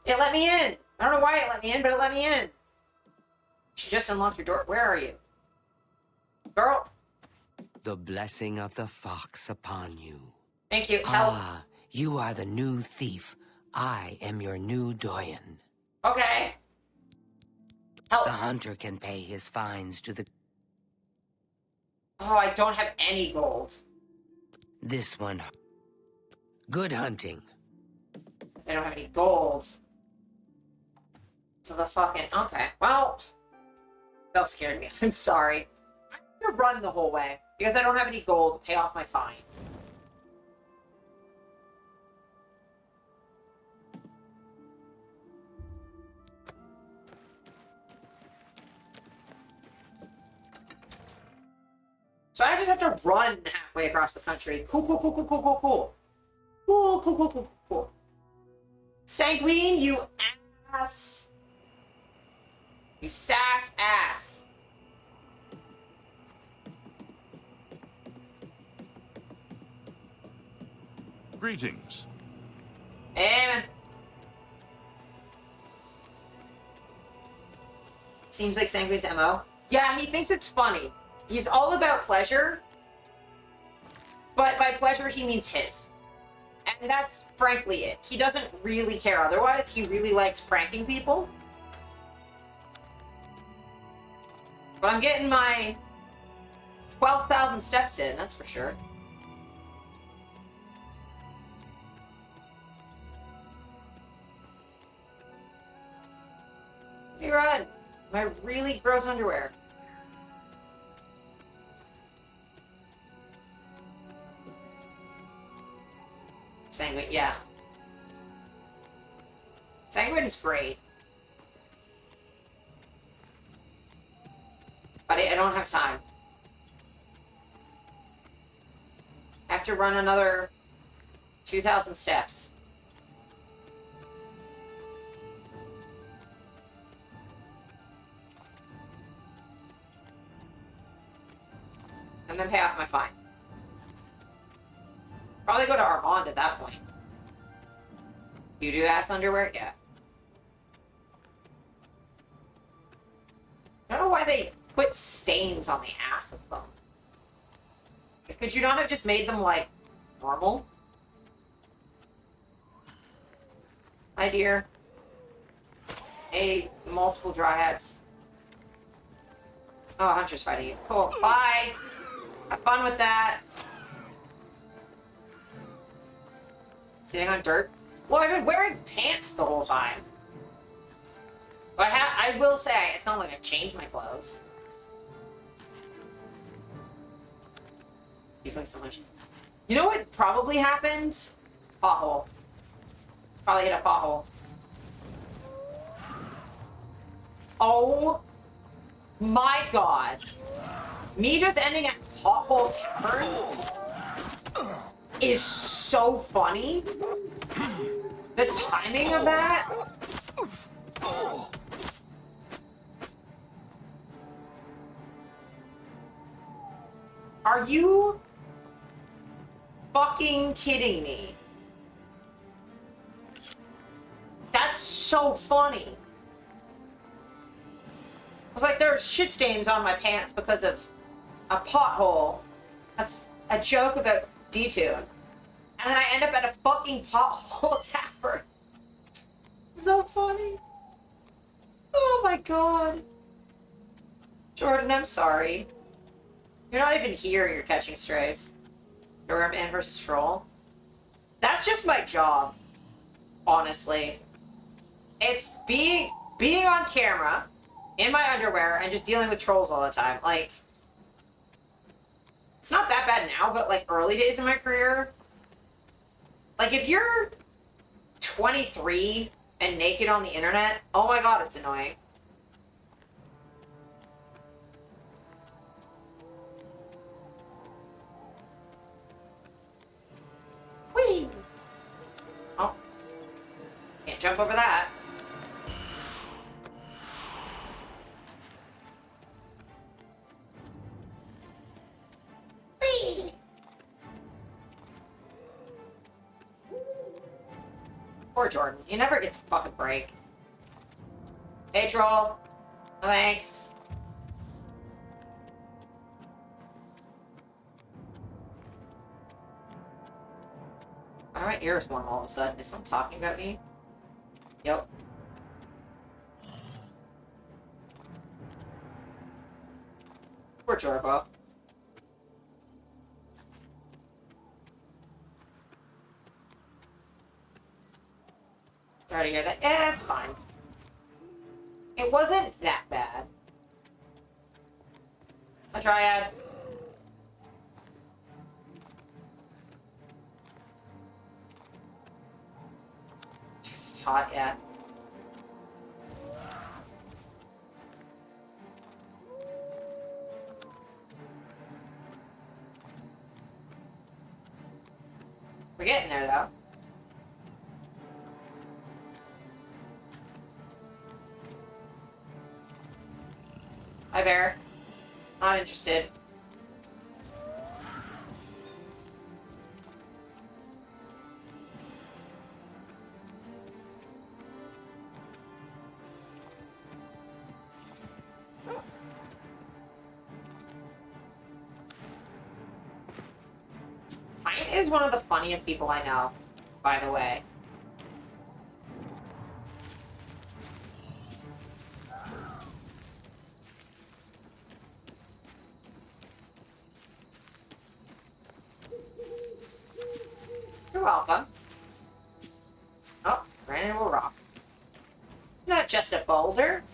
It let me in! I don't know why it let me in, but it let me in. She just unlocked your door. Where are you? Girl? The blessing of the fox upon you. Thank you. Help. Ah, you are the new thief. I am your new doyen. Okay. Help. The hunter can pay his fines to the... Oh, I don't have any gold. This one. Good hunting. I don't have any gold. So the fucking... Okay, well... That scared me. I'm sorry. I'm gonna run the whole way. Because I don't have any gold to pay off my fine. So I just have to run halfway across the country. Cool, cool, cool, cool, cool, cool, cool. Cool, cool, cool, cool, cool. Sanguine, you ass. You sass ass. Greetings. Hey, man. Seems like Sanguine's MO. Yeah, he thinks it's funny. He's all about pleasure, but by pleasure he means his. And that's frankly it. He doesn't really care otherwise. He really likes pranking people. But I'm getting my 12,000 steps in, that's for sure. Hey, Rod. My really gross underwear. Sanguine, yeah. Sanguine is great. But I don't have time. I have to run another 2,000 steps. And then pay off my fine. Probably go to Armand at that point. You do ass underwear? Yeah. I don't know why they put stains on the ass of them. Could you not have just made them, like, normal? Hi, dear. Hey, multiple dryads. Oh, Hunter's fighting you. Cool. Bye! Have fun with that. Sitting on dirt? Well, I've been wearing pants the whole time. But I will say, it's not like I changed my clothes. You play so much. You know what probably happened? Pothole. Probably hit a pothole. Oh my god. Me just ending at Pothole Tavern is so funny. The timing of that. Are you fucking kidding me? That's so funny. I was like, there's shit stains on my pants because of a pothole. That's a joke about D-Tune. And then I end up at a fucking pothole tavern. So funny. Oh my god. Jordan, I'm sorry. You're not even here, you're catching strays. Doorman versus Troll. That's just my job. Honestly. It's being on camera, in my underwear, and just dealing with trolls all the time. Like, it's not that bad now, but like early days in my career, like if you're 23 and naked on the internet, oh my god, it's annoying. Whee! Oh. Can't jump over that. Whee! Poor Jordan. He never gets a fucking break. Hey, troll. No thanks. Why are my ears warm all of a sudden? Is someone talking about me? Yep. Poor Jorbo. Sorry to hear that. Yeah, it's fine. It wasn't that bad. A Dryad. This is hot, yeah. We're getting there, though. Hi, Bear. Not interested. Pine is one of the funniest people I know, by the way. You're welcome. Oh, ran into a rock. Not just a boulder,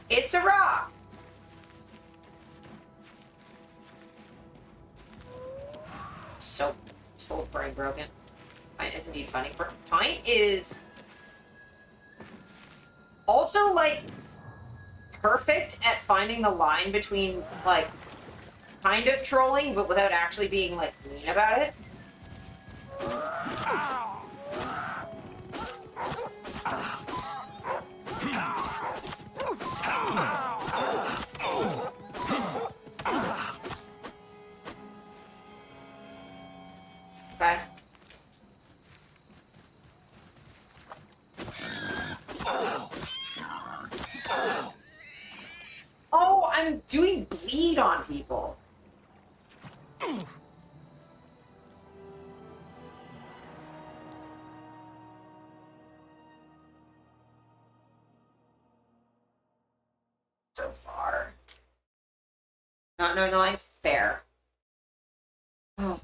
it's a rock. So brain broken. Pine is indeed funny. Pine is also, like, perfect at finding the line between, like, kind of trolling, but without actually being, like, mean about it. Okay. Oh, I'm doing bleed on people. So far. Not knowing the line, fair. Oh.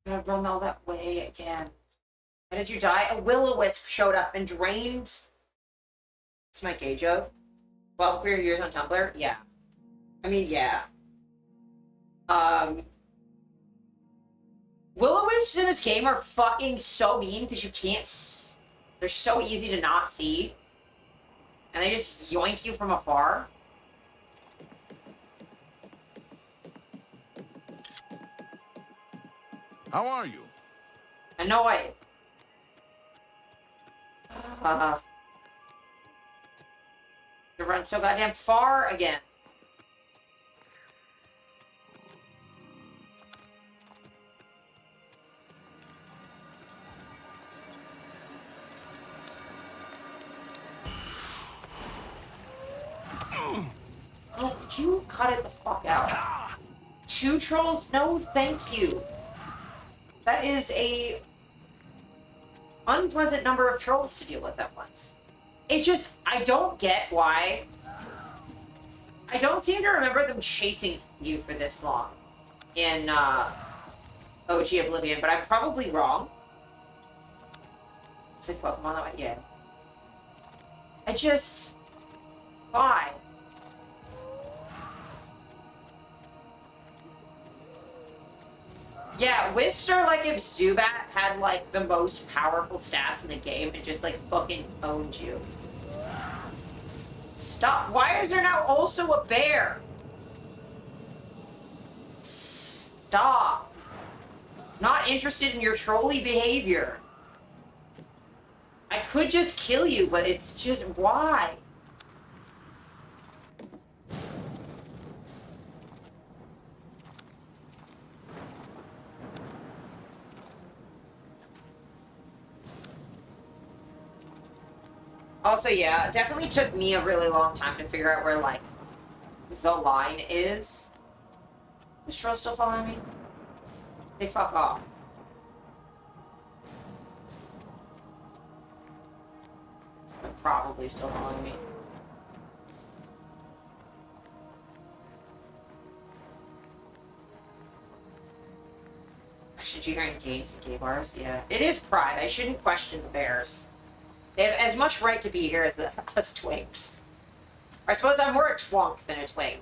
Gotta run all that way again. How did you die? A will-o-wisp showed up and drained. It's my gay joke. 12 queer years on Tumblr? Yeah. I mean, yeah. Will-o-wisps in this game are fucking so mean because you can't... They're so easy to not see. And they just yoink you from afar. How are you? Annoyed. You run so goddamn far again. Oh, could you cut it the fuck out? 2 trolls? No, thank you. That is a unpleasant number of trolls to deal with at once. It just, I don't get why. I don't seem to remember them chasing you for this long in OG Oblivion, but I'm probably wrong. It's like Pokemon that way, yeah. I just, why? Yeah, Wisps are like if Zubat had like the most powerful stats in the game and just like fucking owned you. Stop. Why is there now also a bear? Stop. Not interested in your trolly behavior. I could just kill you, but it's just why? Also, yeah, it definitely took me a really long time to figure out where, like, the line is. Is Troll still following me? They fuck off. They're probably still following me. Should you hear games and gay bars? Yeah. It is pride. I shouldn't question the bears. They have as much right to be here as us twinks. Or I suppose I'm more a twonk than a twink.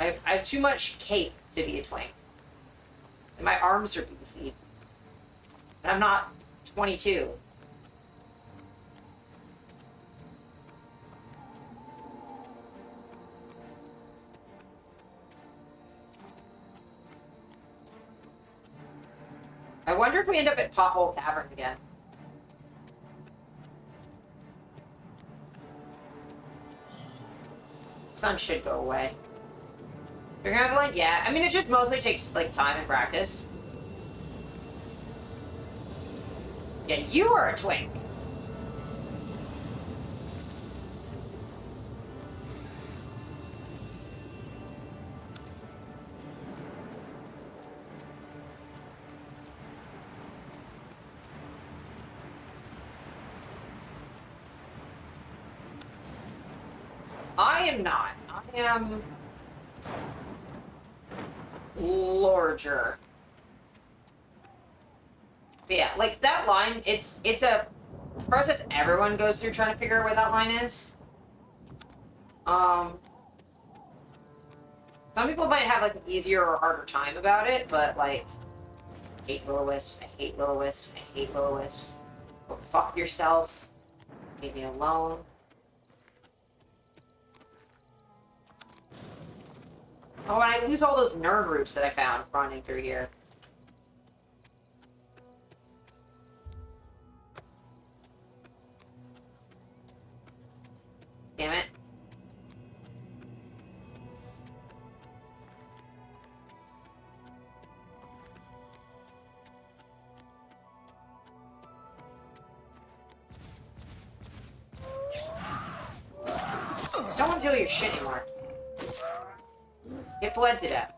I have too much cape to be a twink. And my arms are beefy. And I'm not 22. I wonder if we end up at Pothole Tavern again. Sun should go away. Figuring out the line? Yeah. I mean, it just mostly takes, like, time and practice. Yeah, you are a twink. I am not. I am larger. But yeah, like that line, it's a process everyone goes through trying to figure out where that line is. Some people might have like an easier or harder time about it, but like I hate will-o-wisps, I hate will-o-wisps, I hate will-o-wisps. Go fuck yourself. Leave me alone. Oh, and I lose all those nerd roots that I found running through here. Damn it. Don't want to do your shit anymore. Get bled to death.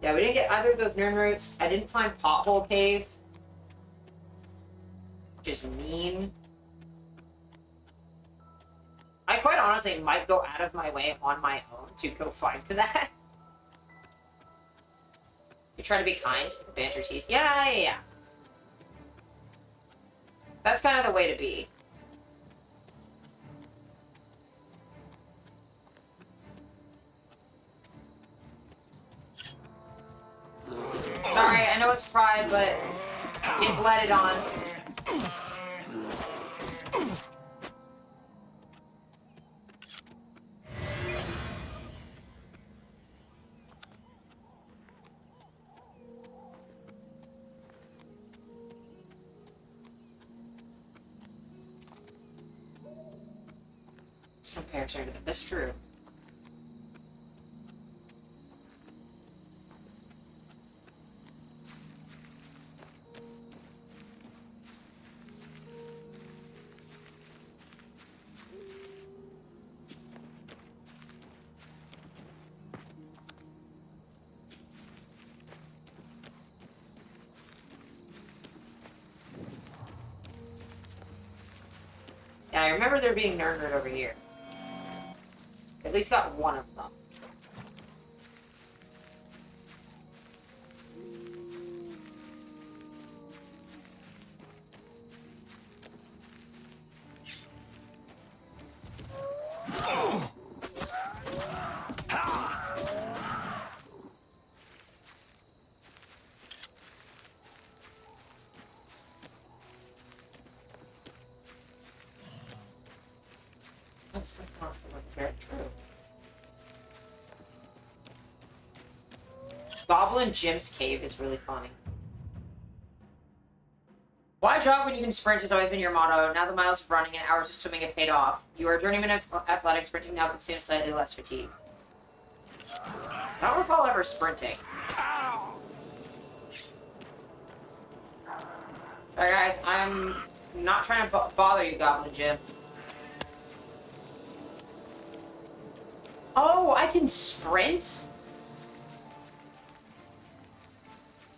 Yeah, we didn't get either of those Nern roots. I didn't find Pothole Cave. Which is mean. I quite honestly might go out of my way on my own to go find to that. You try to be kind, banter teeth. Yeah. That's kind of the way to be. Sorry, I know it's fried, but it bled on. Some parents are that's true. Yeah, I remember there being Nernerd over here. At least got one of them. That's not very true. Goblin Jim's cave is really funny. Why jog when you can sprint has always been your motto. Now the miles of running and hours of swimming have paid off. You are a journeyman of athletics, sprinting now consumes slightly less fatigue. I don't recall ever sprinting. Sorry guys, I'm not trying to bother you, Goblin Jim. Oh, I can sprint?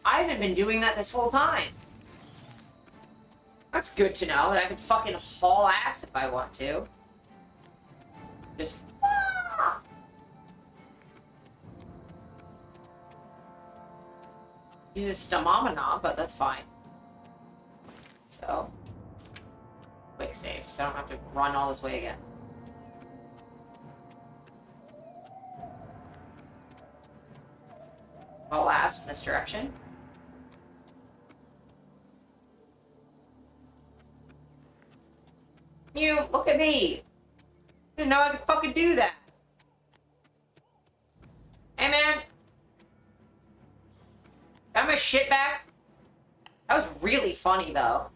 I haven't been doing that this whole time. That's good to know, that I can fucking haul ass if I want to. Just... Uses Stamamana, but that's fine. So... Quick save, so I don't have to run all this way again. Haul ass in this direction. You, look at me! I didn't know I could fucking do that! Hey man! Got my shit back? That was really funny though.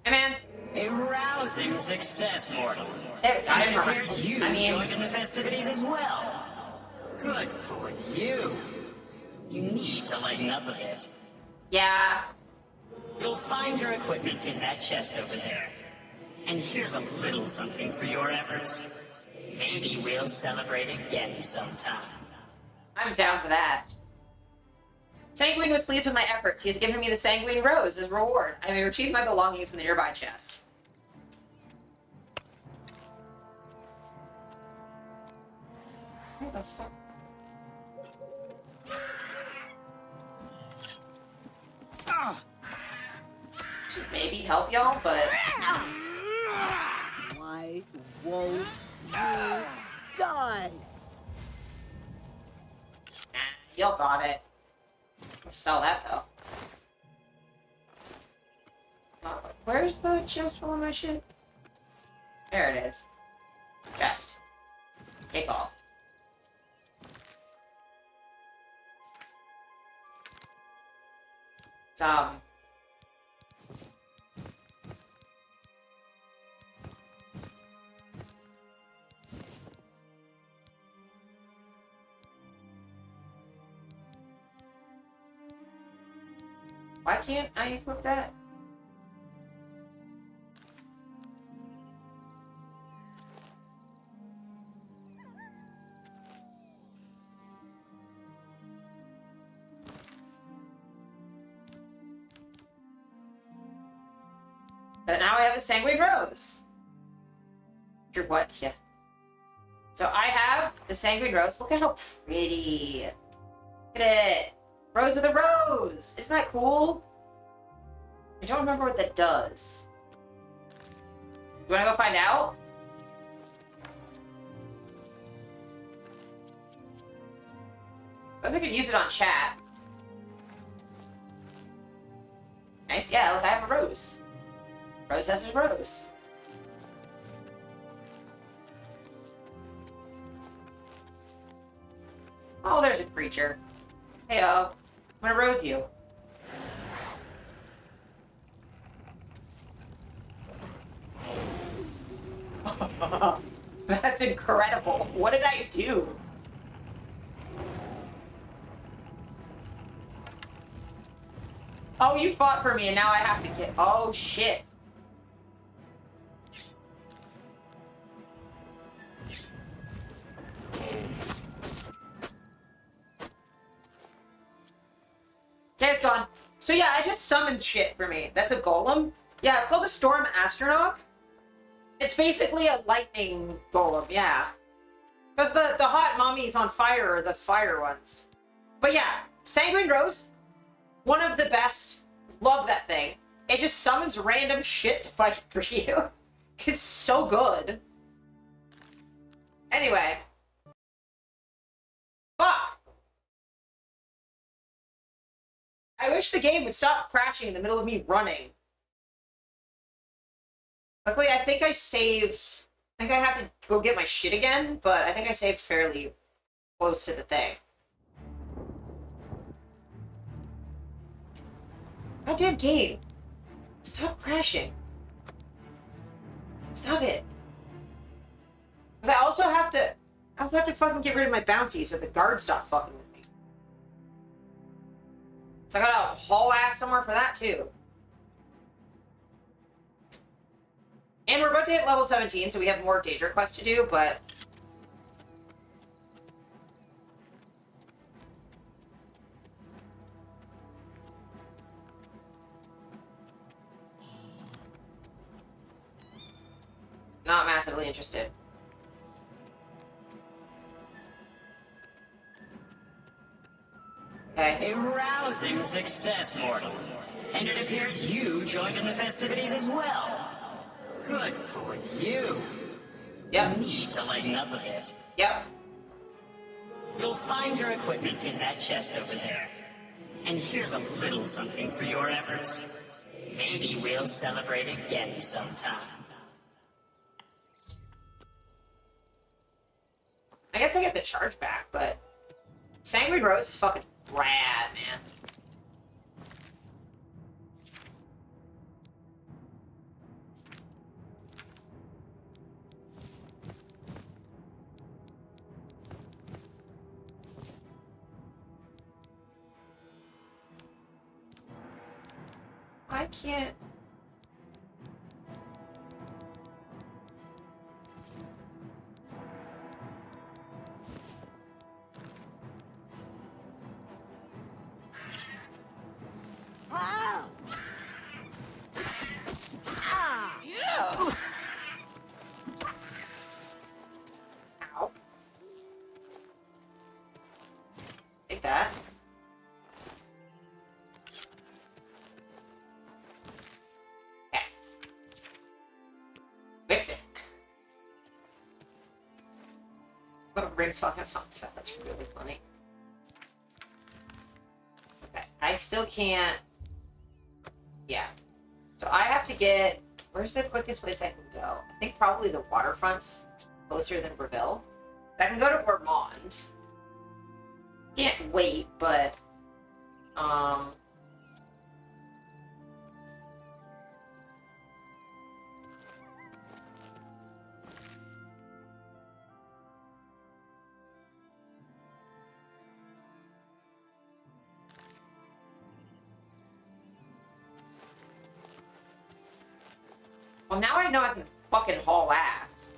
Hey man! A rousing success, mortal. It appears you joined in the festivities as well. Good for you. You need to lighten up a bit. Yeah. You'll find your equipment in that chest over there. And here's a little something for your efforts. Maybe we'll celebrate again sometime. I'm down for that. Sanguine was pleased with my efforts. He has given me the Sanguine Rose as reward. I may retrieve my belongings in the nearby chest. What the fuck? Should maybe help y'all, but... Why won't you die? Nah, y'all got it. I'll sell that, though. Where's the chest full of my shit? There it is. Chest. Take off. Some. Why can't I equip that? But now I have a Sanguine Rose. Sure, what? Yeah. So I have the Sanguine Rose. Look at how pretty. Look at it. Rose with a rose! Isn't that cool? I don't remember what that does. You wanna go find out? I guess I could use it on chat. Nice, yeah, look, I have a rose. Rose has a rose. Oh, there's a creature. Hey, I'm gonna rose you. That's incredible. What did I do? Oh, you fought for me and now I have to get... Oh, shit. Okay, it's gone. So yeah, I just summoned shit for me. That's a golem? Yeah, it's called a Storm Astronaut. It's basically a lightning golem, yeah. Because the hot mummies on fire are the fire ones. But yeah, Sanguine Rose, one of the best. Love that thing. It just summons random shit to fight for you. It's so good. Anyway. Fuck! I wish the game would stop crashing in the middle of me running. Luckily, I think I saved... I think I have to go get my shit again, but I think I saved fairly close to the thing. Goddamn game. Stop crashing. Stop it. Because I also have to fucking get rid of my bounty so the guards stop fucking with me. So I gotta haul ass somewhere for that too. And we're about to hit level 17, so we have more Daedra quests to do, but... not massively interested. Okay. A rousing success, mortal. And it appears you joined in the festivities as well. Good for you. Yep. Need to lighten up a bit. Yep. You'll find your equipment in that chest over there. And here's a little something for your efforts. Maybe we'll celebrate again sometime. I guess I get the charge back, but... Sanguine Rose is fucking rad, man. I can't... Ah! Ah! Yeah! Ow. Take that. Okay. Fix it. What a Riggs fucking song set. That's really funny. Okay, I still can't... Yeah. So I have to get... Where's the quickest place I can go? I think probably the waterfront's closer than Breville. I can go to Vermont. Can't wait, but... Well, now I know I can fucking haul ass.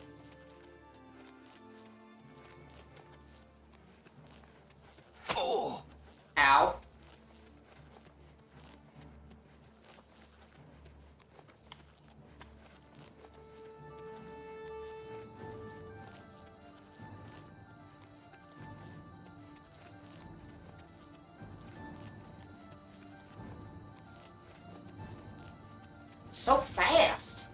Oh! Ow. So fast.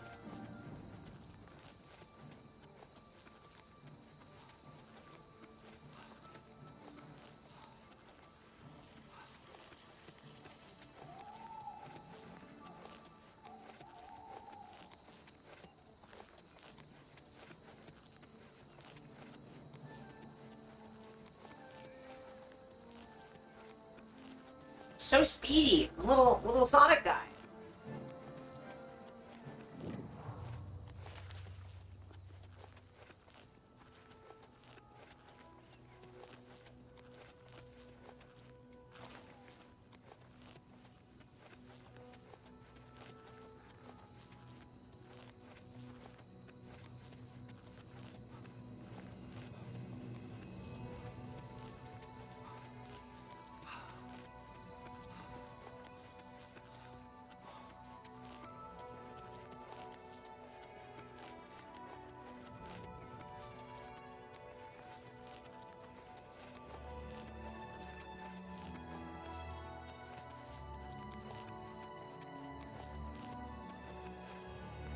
So speedy. Little Sonic guy.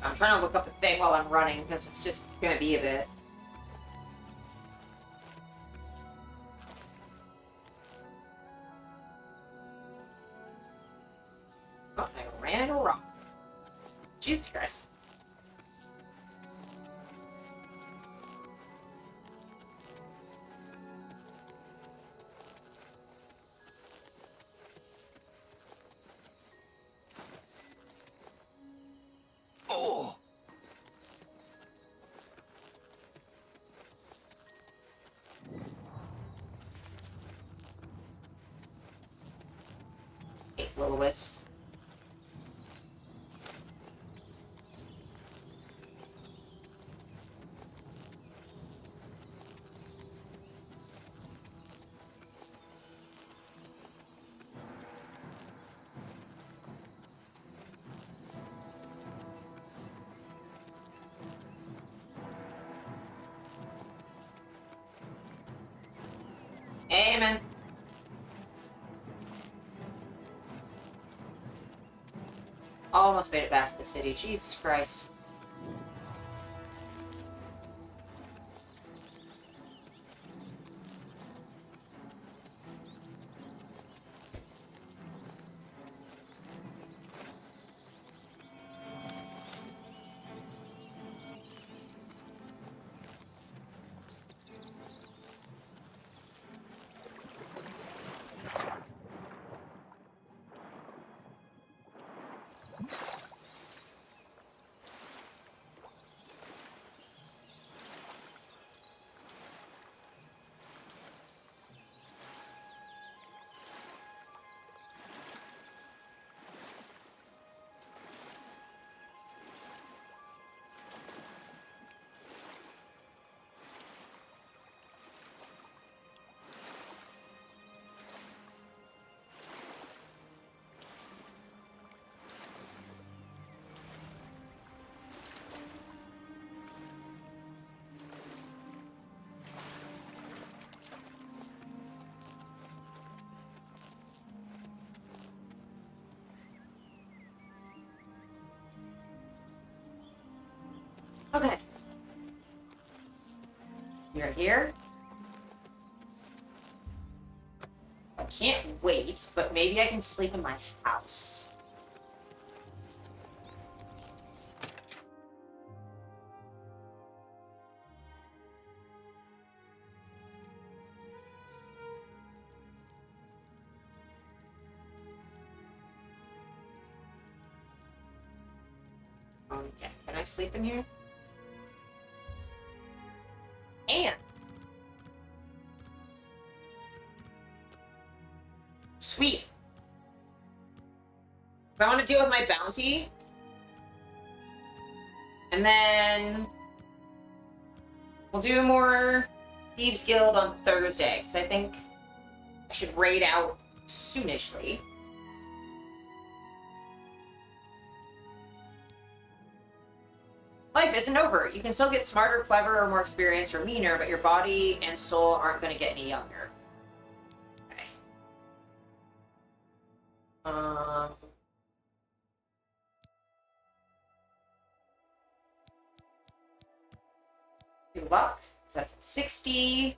I'm trying to look up the thing while I'm running, because it's just gonna be a bit. Oh, I ran into a rock. Jesus Christ. Oh! Hey, little wisps. Amen. Almost made it back to the city. Jesus Christ. Okay. You're here. I can't wait, but maybe I can sleep in my house. Yeah, can I sleep in here? And sweet. So I want to deal with my bounty. And then we'll do more Thieves Guild on Thursday, because I think I should raid out soonishly. Life isn't over. You can still get smarter, cleverer, more experienced, or meaner, but your body and soul aren't going to get any younger. Okay. Good luck. So that's 60.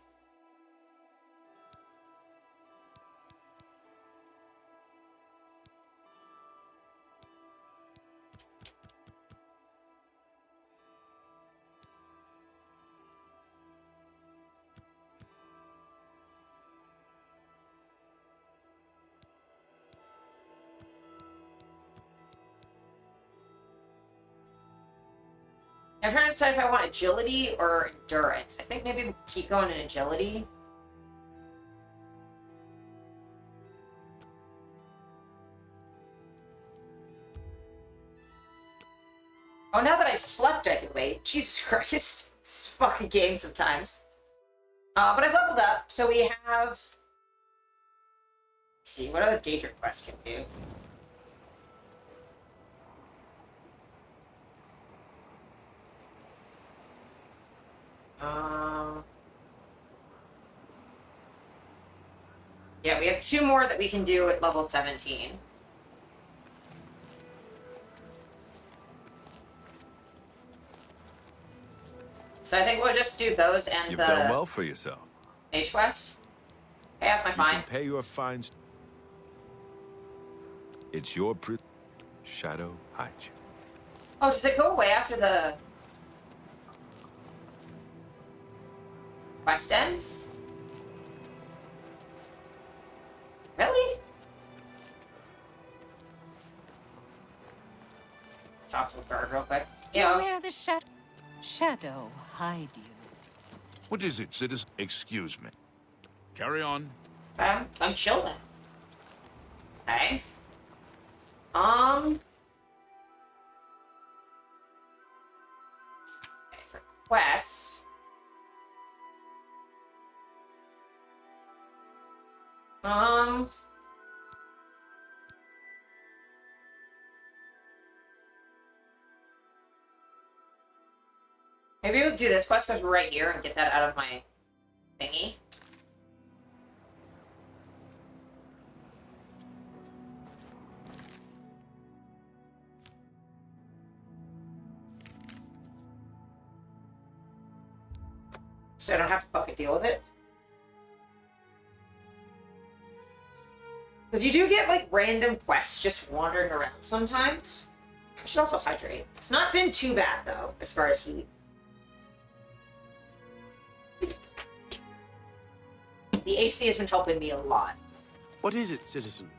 I'm trying to decide if I want agility or endurance. I think maybe we'll keep going in agility. Oh, now that I slept, I can wait. Jesus Christ. This fucking game sometimes. But I've leveled up, so we have... Let's see, what other Daedric quests can do? Yeah, we have 2 more that we can do at level 17. So I think we'll just do those and You've the done well for yourself. Mage quest. Pay off my fine. You can pay your fines. It's your shadow hide you. Oh, does it go away after the quest ends? Really? Talk to a guard real quick. Yeah. Where the shadow hide you? What is it, citizen? Excuse me. Carry on. I'm chilling. Okay. Okay, for quests. Maybe we'll do this quest because we're right here and get that out of my thingy. So I don't have to fucking deal with it. Because you do get, like, random quests just wandering around sometimes. I should also hydrate. It's not been too bad, though, as far as heat. The AC has been helping me a lot. What is it, citizen?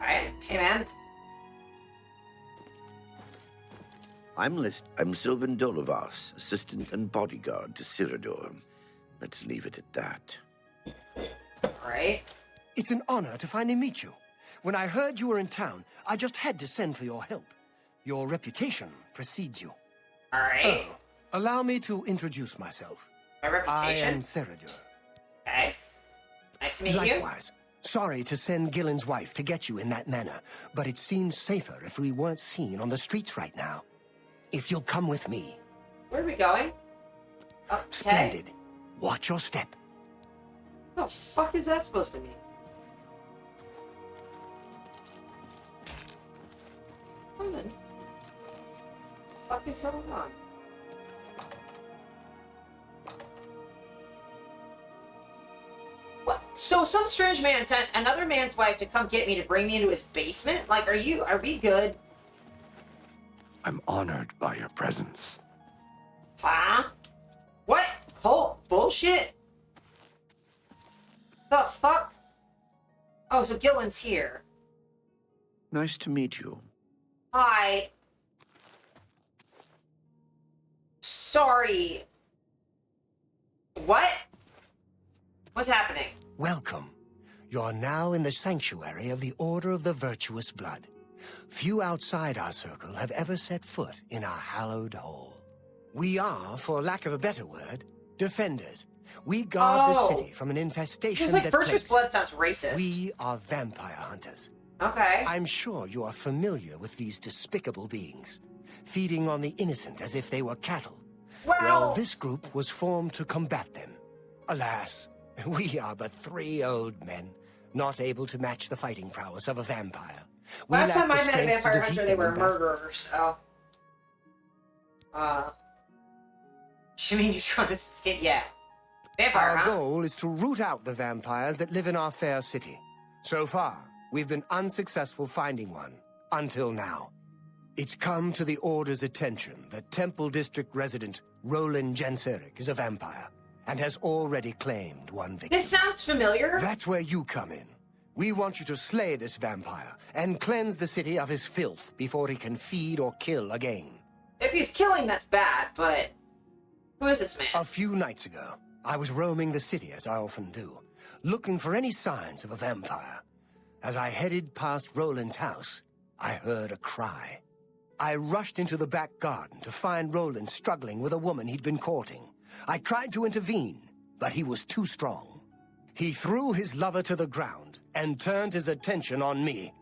Alright, hey man. I'm Sylvan Dolovas, assistant and bodyguard to Cyrodiil. Let's leave it at that. Alright. It's an honor to finally meet you. When I heard you were in town, I just had to send for your help. Your reputation precedes you. Alright. Oh, allow me to introduce myself. My reputation? I am Cyrodiil. Okay. Nice to meet you. Likewise. Sorry to send Gillen's wife to get you in that manner, but it seems safer if we weren't seen on the streets right now. If you'll come with me. Where are we going? Okay. Splendid. Watch your step. What the fuck is that supposed to mean? What the fuck is going on? What? So some strange man sent another man's wife to come get me to bring me into his basement? Like, are we good? I'm honored by your presence. Huh? What? Cult bullshit? The fuck? Oh, so Gillen's here. Nice to meet you. Hi. Sorry. What? What's happening? Welcome. You're now in the sanctuary of the Order of the Virtuous Blood. Few outside our circle have ever set foot in our hallowed hall. We are, for lack of a better word, defenders. We guard the city from an infestation It's like that Virtuous plagues. Blood sounds racist. We are vampire hunters. Okay. I'm sure you are familiar with these despicable beings, feeding on the innocent as if they were cattle. Well, this group was formed to combat them. Alas, we are but 3 old men, not able to match the fighting prowess of a vampire. We Last lack time the I met a strength to vampire defeat hunter, they them were in battle. murderers, so. You mean you're trying to escape? Yeah. Vampire, Our huh? goal is to root out the vampires that live in our fair city. So far, we've been unsuccessful finding one, until now. It's come to the Order's attention that Temple District resident Roland Genseric is a vampire, and has already claimed one victim. This sounds familiar. That's where you come in. We want you to slay this vampire, and cleanse the city of his filth before he can feed or kill again. If he's killing, that's bad, but who is this man? A few nights ago, I was roaming the city, as I often do, looking for any signs of a vampire. As I headed past Roland's house, I heard a cry. I rushed into the back garden to find Roland struggling with a woman he'd been courting. I tried to intervene, but he was too strong. He threw his lover to the ground and turned his attention on me.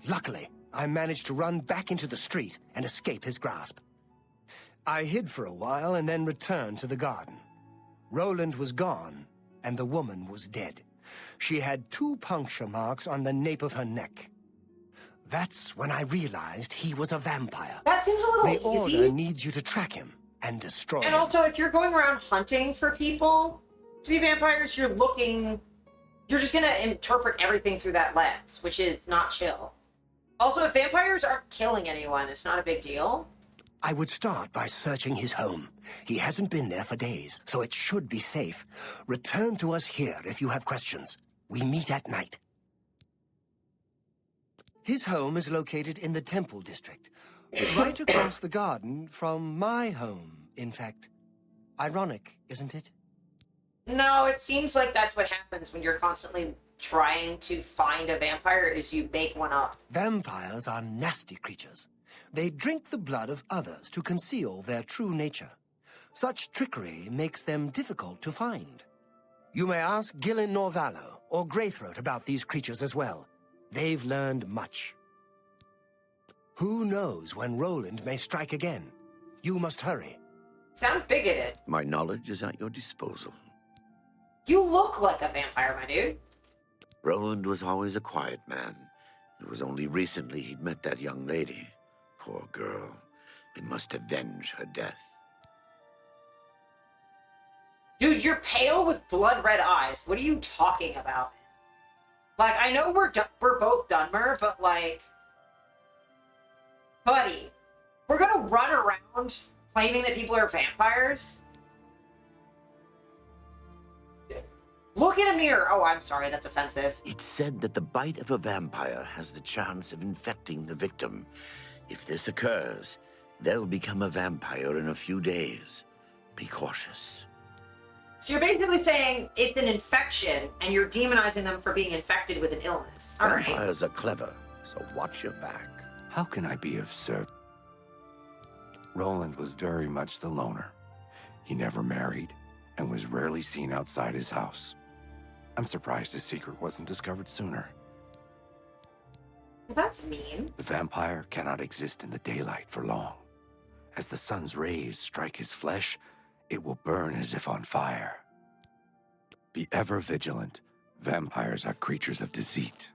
Luckily, I managed to run back into the street and escape his grasp. I hid for a while and then returned to the garden. Roland was gone, and the woman was dead. She had 2 puncture marks on the nape of her neck. That's when I realized he was a vampire. That seems a little The easy. Order needs you to track him and destroy And him. also, if you're going around hunting for people to be vampires, you're just gonna interpret everything through that lens, which is not chill. Also, if vampires aren't killing anyone, it's not a big deal. I would start by searching his home. He hasn't been there for days, so it should be safe. Return to us here if you have questions. We meet at night. His home is located in the Temple District, right across the garden from my home, in fact. Ironic, isn't it? No, it seems like that's what happens when you're constantly trying to find a vampire, is you make one up. Vampires are nasty creatures. They drink the blood of others to conceal their true nature. Such trickery makes them difficult to find. You may ask Gillen Norvallo or Greythroat about these creatures as well. They've learned much. Who knows when Roland may strike again? You must hurry. Sound bigoted. My knowledge is at your disposal. You look like a vampire, my dude. Roland was always a quiet man. It was only recently he'd met that young lady. Poor girl. We must avenge her death. Dude, you're pale with blood red eyes. What are you talking about? Like, I know we're both Dunmer, but like, buddy, we're gonna run around claiming that people are vampires? Look in a mirror. Oh, I'm sorry, that's offensive. It's said that the bite of a vampire has the chance of infecting the victim. If this occurs, they'll become a vampire in a few days. Be cautious. So you're basically saying it's an infection, and you're demonizing them for being infected with an illness. All right. Vampires are clever, so watch your back. How can I be of service? Roland was very much the loner. He never married and was rarely seen outside his house. I'm surprised his secret wasn't discovered sooner. Well, that's mean. The vampire cannot exist in the daylight for long. As the sun's rays strike his flesh, it will burn as if on fire. Be ever vigilant. Vampires are creatures of deceit.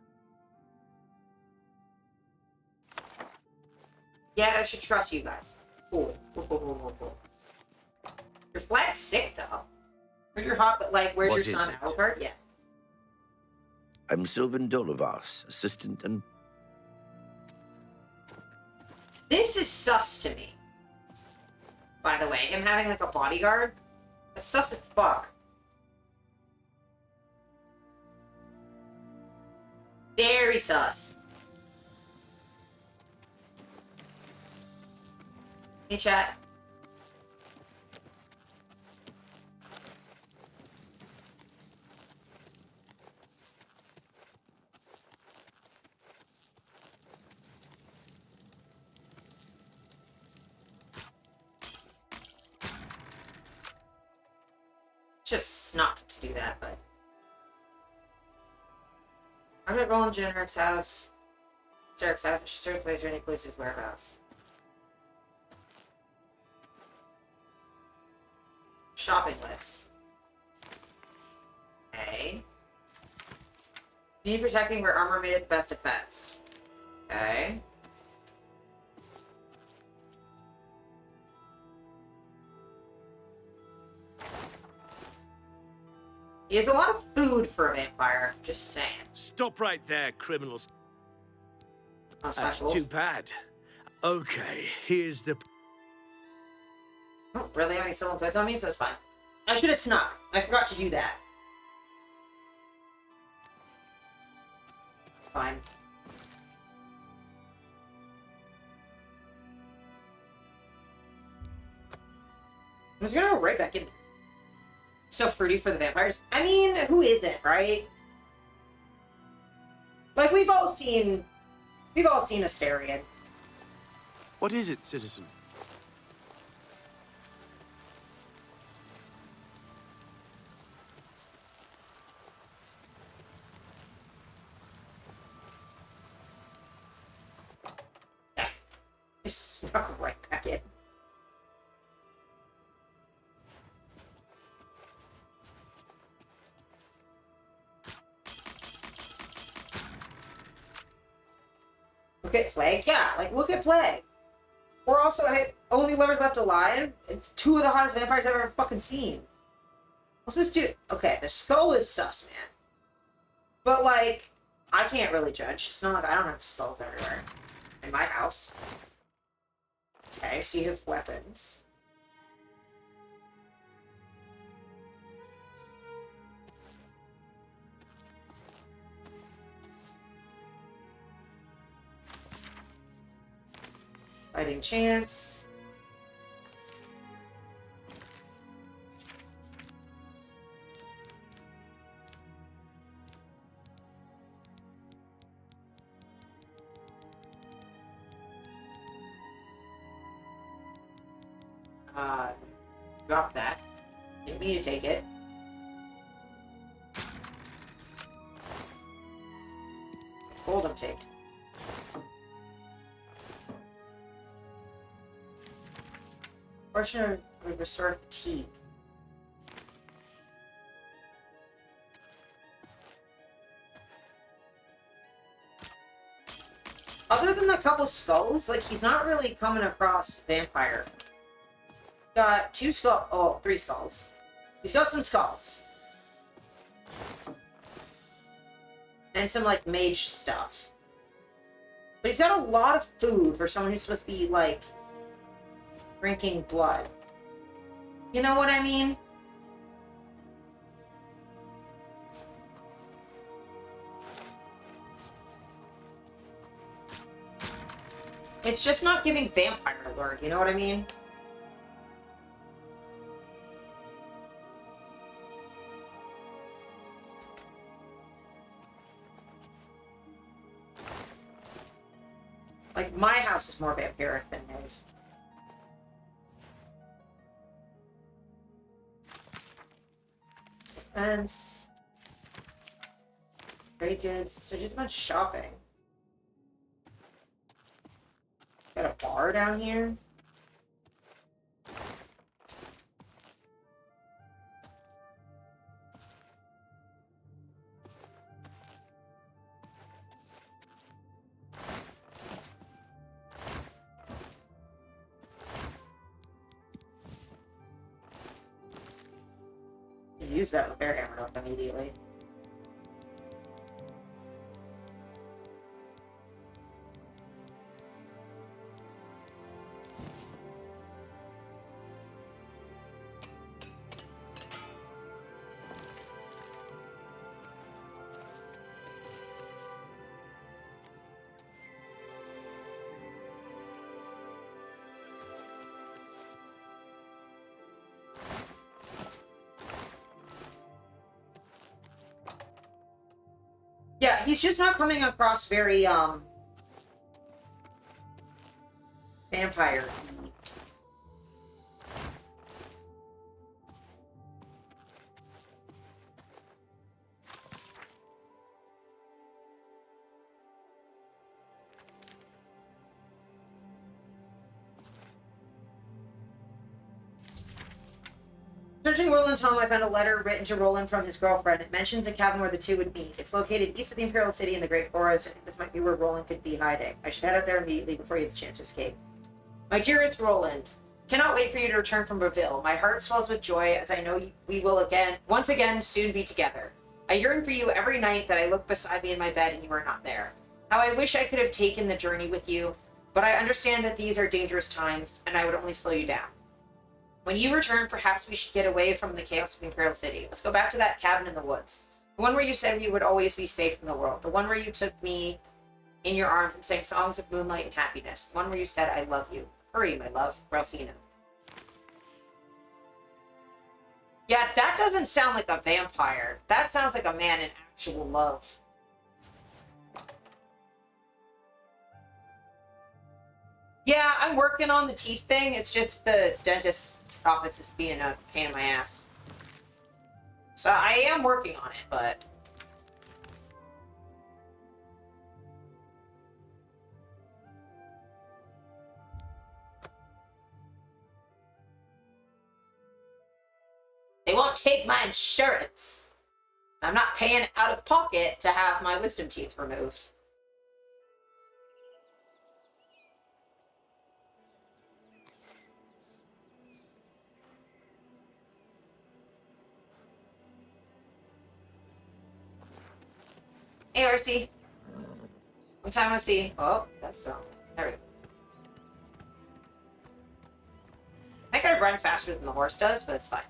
Yeah, I should trust you guys. Cool. Cool. Your flag's sick, though. Where's your hot, but like, where's What your is son, it? Alucard? Yeah. I'm Sylvan Dolovas, assistant and... This is sus to me. By the way, him having like a bodyguard, that's sus as fuck. Very sus. Hey, chat. Just snuck to do that, but I'm at Roland Jenrick's house. Sarah's house. She searched the place for any clues to his whereabouts. Shopping list. Okay. You need protecting where armor made it the best defense. Okay. He has a lot of food for a vampire, just saying. Stop right there, criminals. That's cool. too bad. Okay, here's the... I don't really have any stolen goods on me, so that's fine. I should have snuck. I forgot to do that. Fine. I'm just gonna go right back in there. So fruity for the vampires. I mean, who isn't, right? Like, we've all seen Asterion. What is it, citizen? Just snuck right back in. Look at Plague? Yeah, like, look at Plague. We're also only lovers left alive. It's two of the hottest vampires I've ever fucking seen. What's this dude? Okay, the skull is sus, man. But, like, I can't really judge. It's not like I don't have skulls everywhere. In my house. Okay, so you have weapons. Fighting chance. Drop that. Get me to take it. Hold him take. Portion of restore fatigue. Other than a couple skulls, like, he's not really coming across vampire. Got three skulls. He's got some skulls. And some, like, mage stuff. But he's got a lot of food for someone who's supposed to be, like, drinking blood. You know what I mean? It's just not giving vampire alert, you know what I mean? Like, my house is more vampiric than his. Defense. Very good. So just much shopping. Got a bar down here. Use that repair hammer up immediately. Yeah, he's just not coming across very, vampire. Searching Roland's home, I found a letter written to Roland from his girlfriend. It mentions a cabin where the two would meet. It's located east of the Imperial City in the Great Forest. I think this might be where Roland could be hiding. I should head out there immediately before he has a chance to escape. My dearest Roland, cannot wait for you to return from Breville. My heart swells with joy as I know we will once again soon be together. I yearn for you every night that I look beside me in my bed and you are not there. How I wish I could have taken the journey with you, but I understand that these are dangerous times and I would only slow you down. When you return, perhaps we should get away from the chaos of Imperial City. Let's go back to that cabin in the woods. The one where you said we would always be safe in the world. The one where you took me in your arms and sang songs of moonlight and happiness. The one where you said, I love you. Hurry, my love, Ralphina. Yeah, that doesn't sound like a vampire. That sounds like a man in actual love. Yeah, I'm working on the teeth thing. It's just the dentist's office is being a pain in my ass. So I am working on it, but... They won't take my insurance. I'm not paying out of pocket to have my wisdom teeth removed. Hey, RC. One time I see. Oh, that's the wrong way. There we go. I think I run faster than the horse does, but it's fine.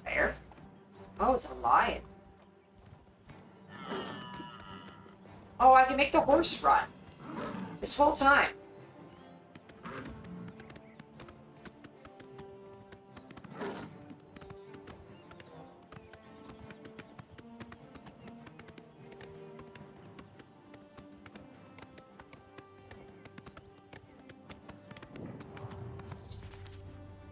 There. Oh, it's a lion. Oh, I can make the horse run. This whole time.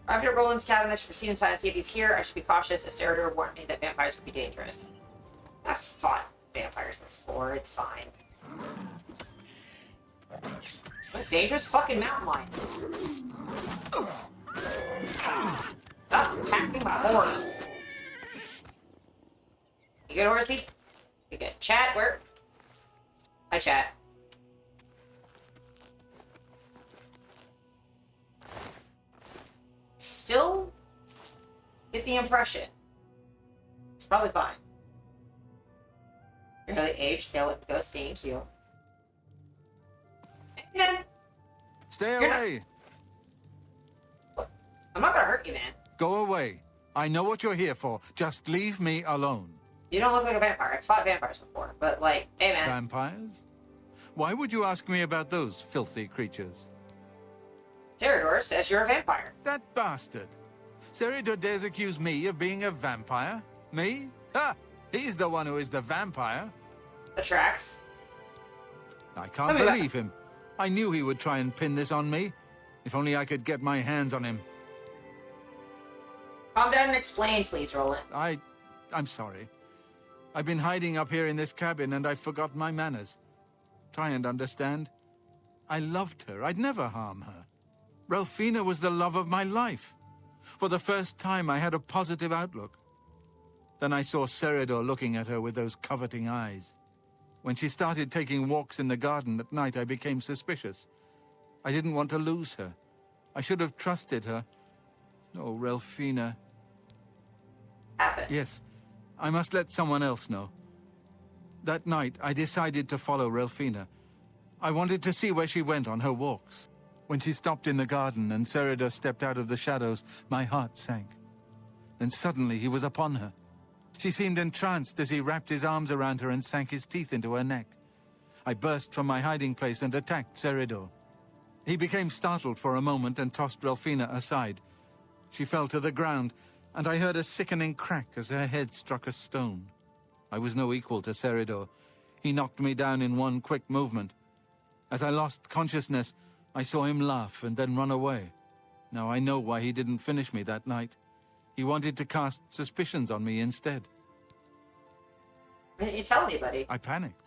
After Roland's cabin, I should proceed inside and see if he's here. I should be cautious, as Serador warned me that vampires could be dangerous. I've fought vampires before, it's fine. What's dangerous? Fucking mountain lion. Stop attacking my horse. You good, horsey? You good. Chat, where? Hi, chat. Still get the impression. It's probably fine. You're really aged, pale like a ghost. Thank you. Man. Stay away. I'm not gonna hurt you, man. Go away. I know what you're here for. Just leave me alone. You don't look like a vampire. I've fought vampires before, but like, hey, man. Vampires? Why would you ask me about those filthy creatures? Serador says you're a vampire. That bastard. Serador dares accuse me of being a vampire? Me? Ha! He's the one who is the vampire. The tracks. I can't believe him. I knew he would try and pin this on me. If only I could get my hands on him. Calm down and explain, please, Roland. I'm sorry. I've been hiding up here in this cabin and I forgot my manners. Try and understand. I loved her. I'd never harm her. Ralphina was the love of my life. For the first time, I had a positive outlook. Then I saw Serador looking at her with those coveting eyes. When she started taking walks in the garden at night, I became suspicious. I didn't want to lose her. I should have trusted her. Oh, Ralphina. Yes, I must let someone else know. That night, I decided to follow Ralphina. I wanted to see where she went on her walks. When she stopped in the garden and Serador stepped out of the shadows, my heart sank. Then suddenly he was upon her. She seemed entranced as he wrapped his arms around her and sank his teeth into her neck. I burst from my hiding place and attacked Seridor. He became startled for a moment and tossed Relfina aside. She fell to the ground, and I heard a sickening crack as her head struck a stone. I was no equal to Seridor. He knocked me down in one quick movement. As I lost consciousness, I saw him laugh and then run away. Now I know why he didn't finish me that night. He wanted to cast suspicions on me instead. Why didn't you tell anybody? I panicked.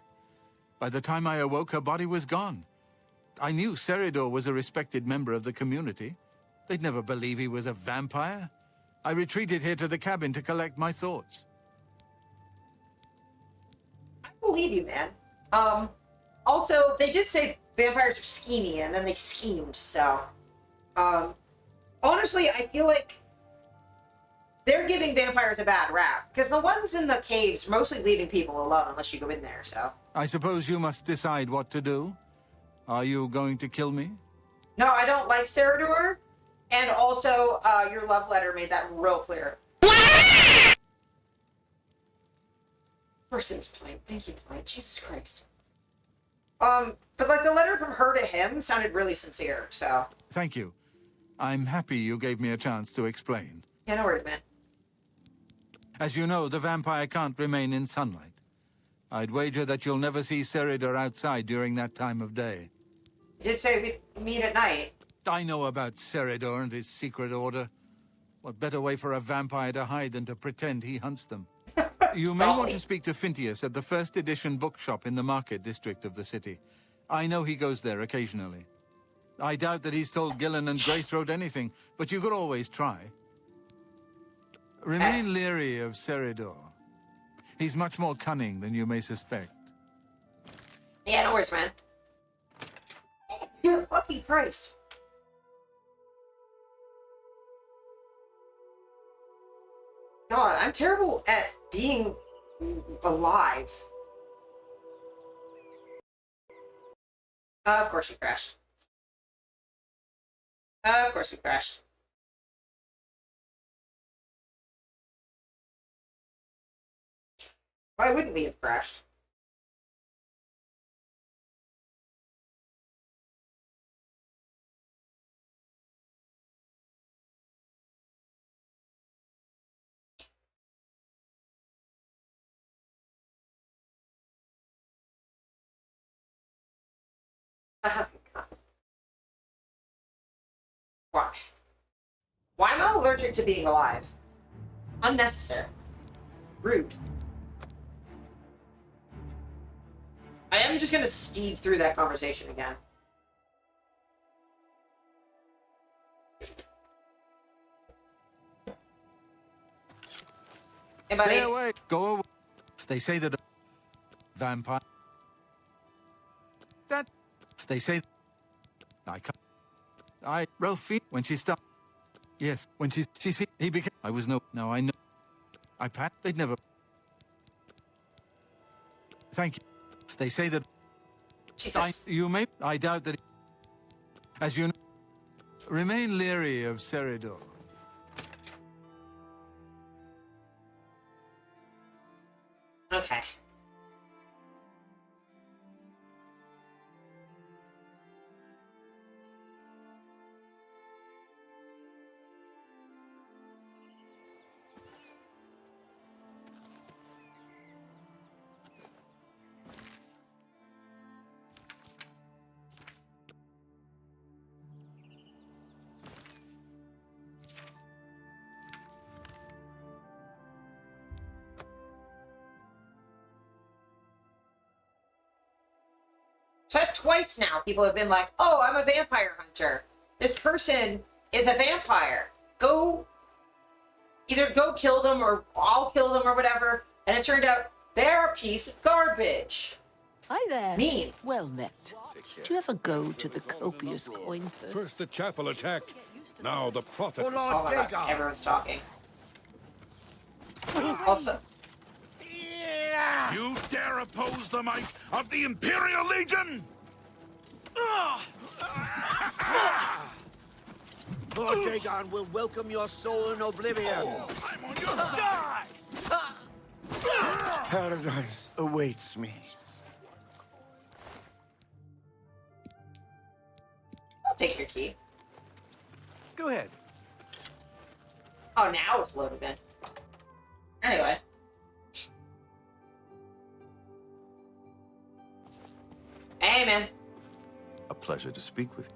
By the time I awoke, her body was gone. I knew Seridor was a respected member of the community. They'd never believe he was a vampire. I retreated here to the cabin to collect my thoughts. I believe you, man. Also, they did say vampires are schemy, and then they schemed, so... honestly, I feel like they're giving vampires a bad rap, because the ones in the caves are mostly leaving people alone unless you go in there, so... I suppose you must decide what to do. Are you going to kill me? No, I don't like Seridor, and also, your love letter made that real clear. First thing was plain. Thank you, plain. Jesus Christ. But like the letter from her to him sounded really sincere, so... Thank you. I'm happy you gave me a chance to explain. Yeah, no worries, man. As you know, the vampire can't remain in sunlight. I'd wager that you'll never see Seridor outside during that time of day. You did say we'd meet at night. I know about Seridor and his secret order. What better way for a vampire to hide than to pretend he hunts them? You may want to speak to Phintius at the first edition bookshop in the market district of the city. I know he goes there occasionally. I doubt that he's told Gillen and Greythroat anything, but you could always try. Remain leery of Seridor. He's much more cunning than you may suspect. Yeah, no worries, man. Yeah, fucking Christ. God, I'm terrible at being alive. Of course you crashed. Of course we crashed. Why wouldn't we have crashed? Oh, God. Why? Why am I allergic to being alive? Unnecessary. Rude. I am just gonna speed through that conversation again. Hey, buddy. Stay away. Go away. They say that a vampire... That... They say... I can't... Ralphie, when she stopped... Yes, when she see... He became... I was no... Now I know... I pat... They'd never... Thank you. They say that... Jesus. You may... I doubt that... As you know... Remain leery of Seridor. Okay. So that's twice now people have been like, oh, I'm a vampire hunter. This person is a vampire. Either go kill them or I'll kill them or whatever. And it turned out they're a piece of garbage. Hi there. Mean. Well met. Do you ever go to the copious coin purse? First the chapel attacked, now the prophet. Oh my God, everyone's talking. Also... You dare oppose the might of the Imperial Legion? Lord Dagon will welcome your soul in Oblivion. I'm on your side! Paradise awaits me. I'll take your key. Go ahead. Oh, now it's loaded in. Anyway. Hey, man. A pleasure to speak with you.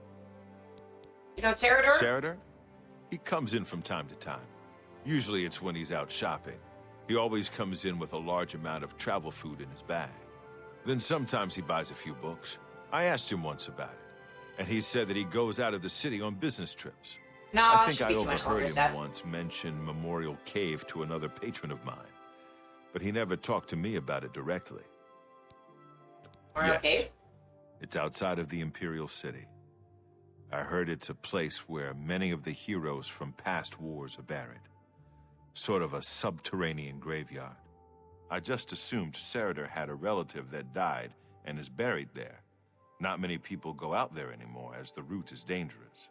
You know Saradur? Saradur? He comes in from time to time. Usually it's when he's out shopping. He always comes in with a large amount of travel food in his bag. Then sometimes he buys a few books. I asked him once about it, and he said that he goes out of the city on business trips. No, I think should I be too much longer, overheard him Steph. once mention Memorial Cave to another patron of mine, but he never talked to me about it directly. Memorial Yes. Cave? It's outside of the Imperial City. I heard it's a place where many of the heroes from past wars are buried. Sort of a subterranean graveyard. I just assumed Saradur had a relative that died and is buried there. Not many people go out there anymore, as the route is dangerous.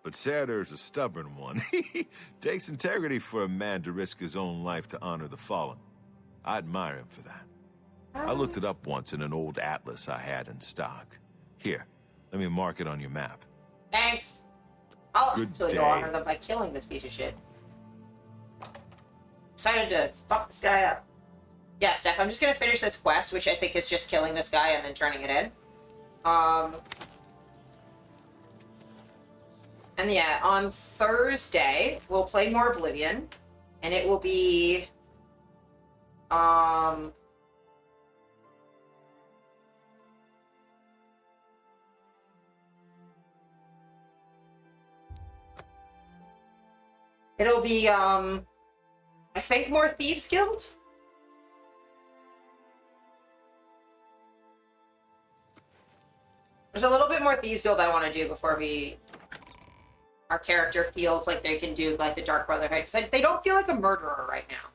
But Saradur's a stubborn one. Takes integrity for a man to risk his own life to honor the fallen. I admire him for that. I looked it up once in an old atlas I had in stock. Here, let me mark it on your map. Thanks. I'll Good actually go day. honor them by killing this piece of shit. Excited to fuck this guy up. Yeah, Steph, I'm just gonna finish this quest, which I think is just killing this guy and then turning it in. And yeah, on Thursday, we'll play more Oblivion. And it will be... It'll be, I think more Thieves Guild? There's a little bit more Thieves Guild I want to do before our character feels like they can do, like, the Dark Brotherhood. Because they don't feel like a murderer right now.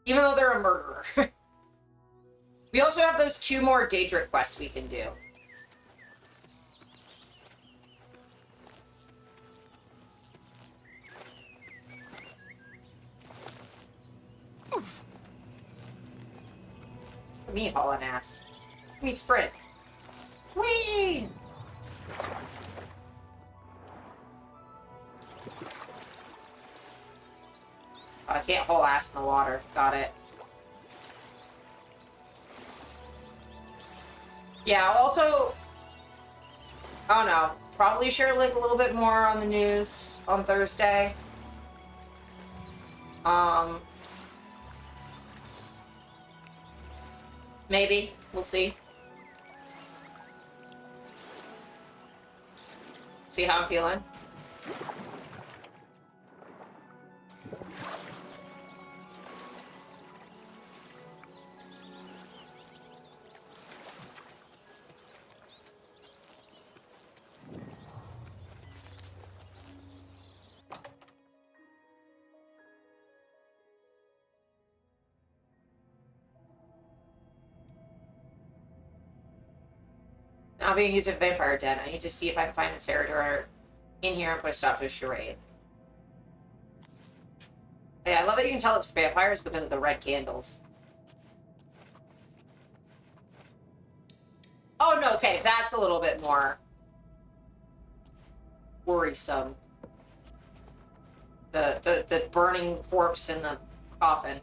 Even though they're a murderer. We also have those 2 more Daedric quests we can do. Me hauling ass. Me sprint. Whee! I can't haul ass in the water. Got it. Yeah, I'll also... Oh no. Probably share like a little bit more on the news on Thursday. Maybe. We'll see. See how I'm feeling. Now being used at Vampire Den. I need to see if I can find the Saradur in here and put a stop to a charade. Yeah, I love that you can tell it's vampires because of the red candles. Oh no, okay, that's a little bit more worrisome. The burning corpse in the coffin.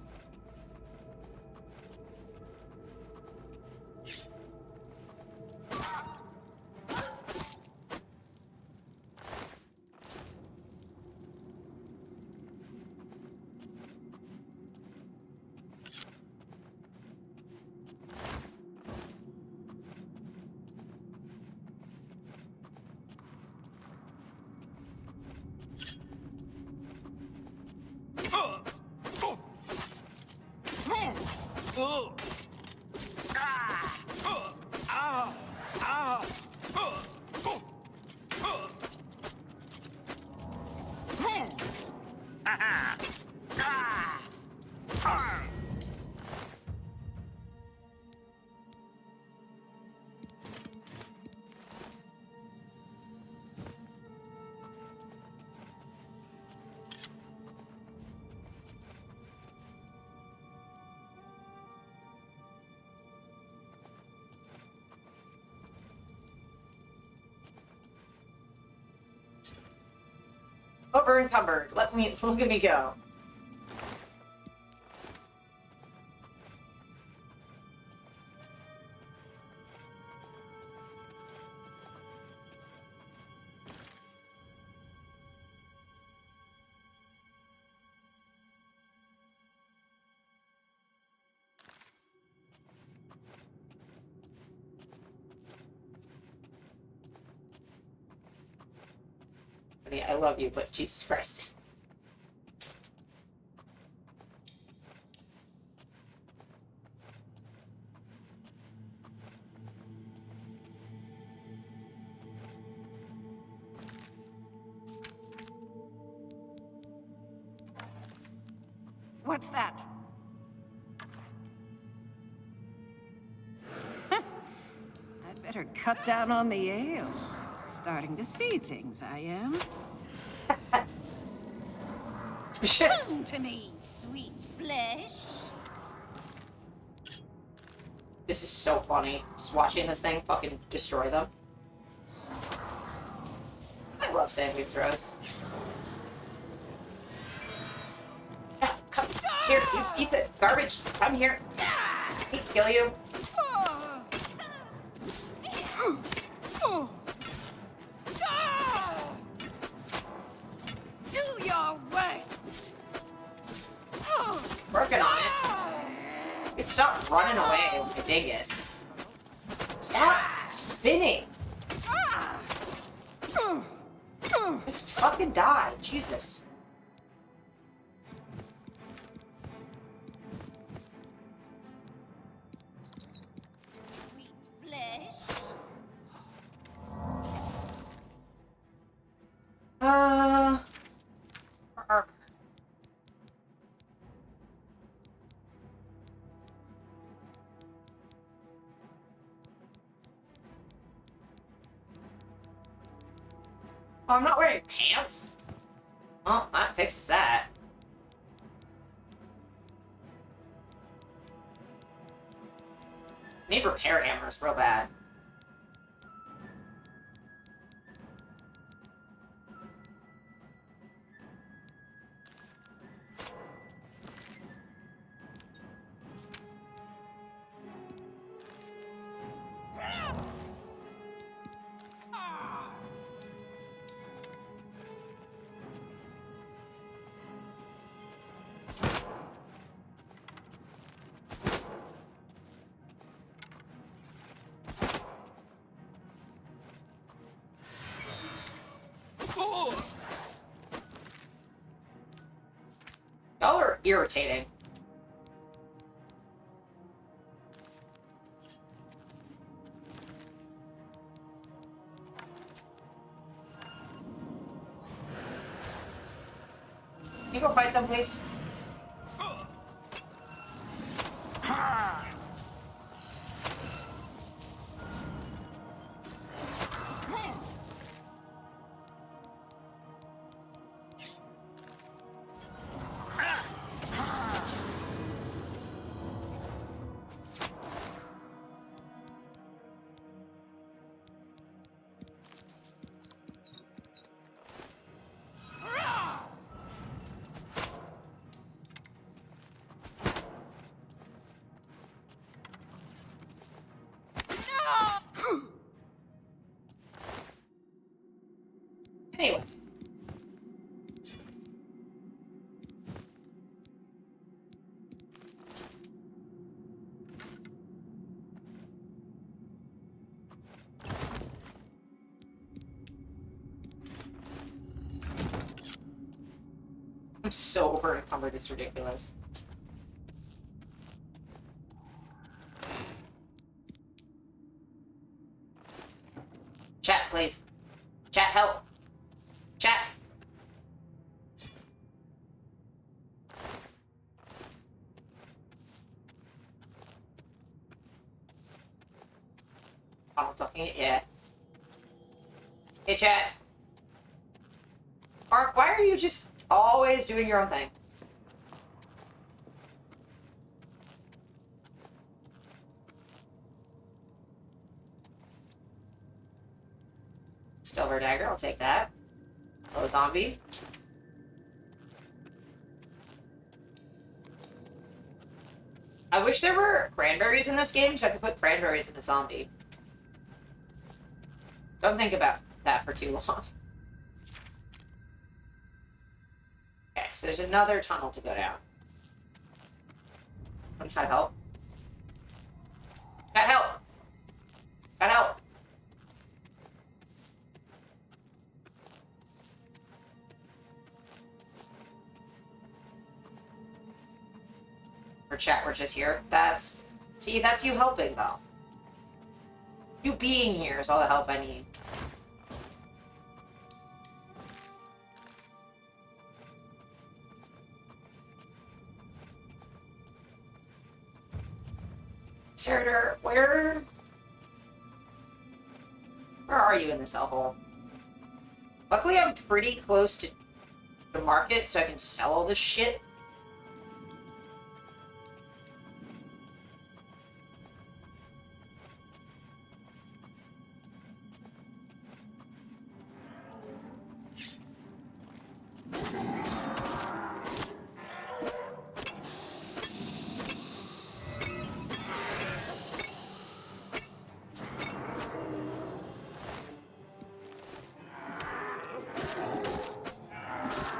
over encumbered. Look at me go. Honey, I love you, but Jesus Christ. What's that? I'd better cut down on the ale. Starting to see things, I am. Come to me, sweet flesh. This is so funny. Just watching this thing fucking destroy them. I love sandwich throws. Ah, come here, you piece of garbage. Come here. He kill you. Do your worst. Working on it. It stopped running away with the dingus. Stop spinning. Just fucking die. Jesus. Flesh. Oh, I'm not wearing pants. Well, that fixes that. Need repair hammers real bad. Y'all are irritating. Can you go fight them, please? Anyway. I'm so over encumbered, it's ridiculous. Chat, please. Chat, help. Chat. I'm not talking it yet. Hey, chat. Mark, why are you just always doing your own thing? Silver dagger, I'll take that. Oh, zombie. I wish there were cranberries in this game so I could put cranberries in the zombie. Don't think about that for too long. Okay, so there's another tunnel to go down. Got help. Got help. Got help. For chat, we're just here. See, that's you helping, though. You being here is all the help I need. Sarah, where are you in this hellhole? Luckily, I'm pretty close to the market, so I can sell all this shit.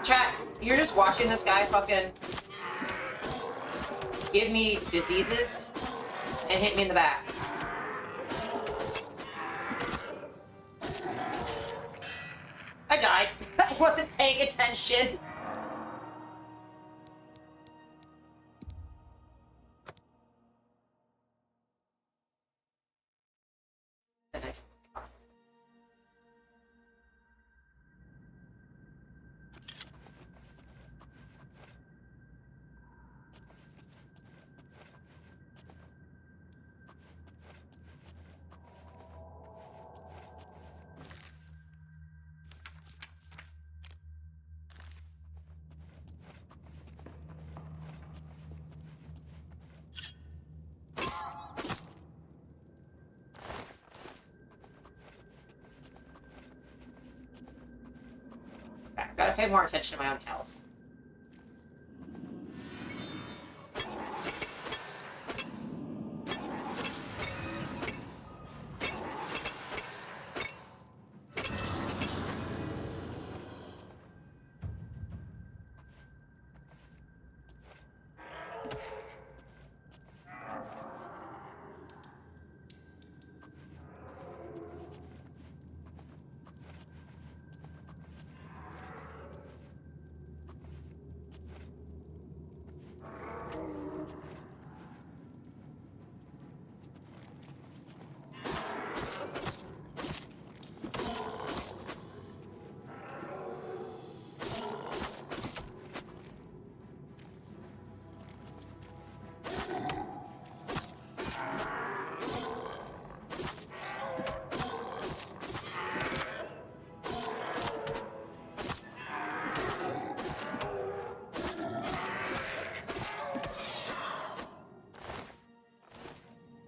Chat, you're just watching this guy fucking give me diseases and hit me in the back. I died. I wasn't paying attention. Gotta pay more attention to my own health.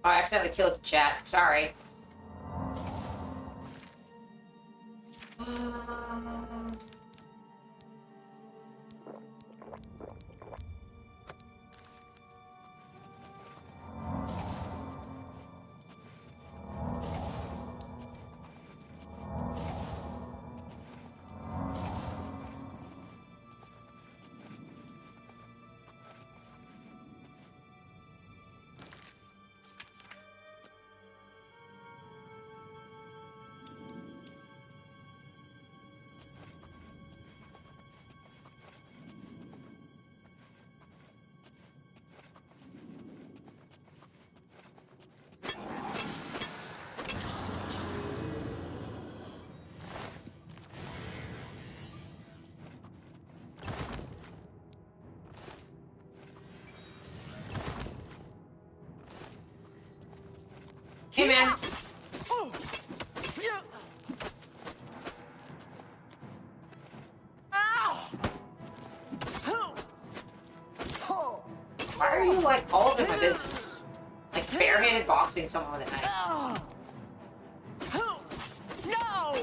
Oh, I accidentally killed the chat. Sorry. Hey, man. Why are you, like, all up in my business? Like, barehanded boxing someone with a knife. No!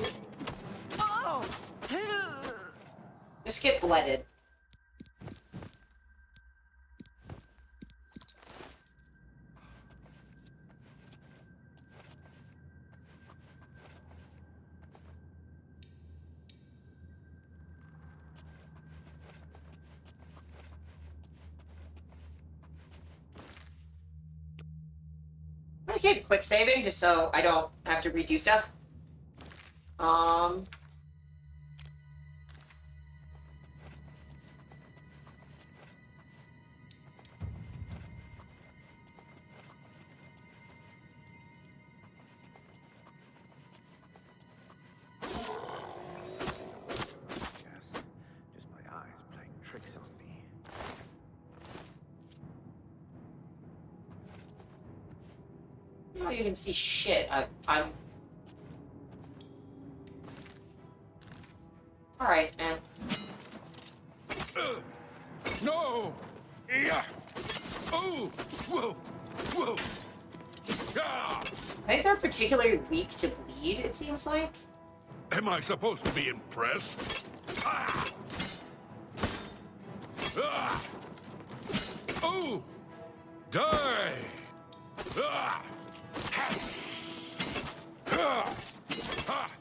Just get blooded. advocate quick saving just so I don't have to redo stuff. Oh, you can see shit. I'm... Alright, man. No! Yeah! Oh! Whoa! Whoa! Ah! I think they're particularly weak to bleed, it seems like. Am I supposed to be impressed? Ah! Ah! Oh! Die! Ah! Ha! Ah! Ha!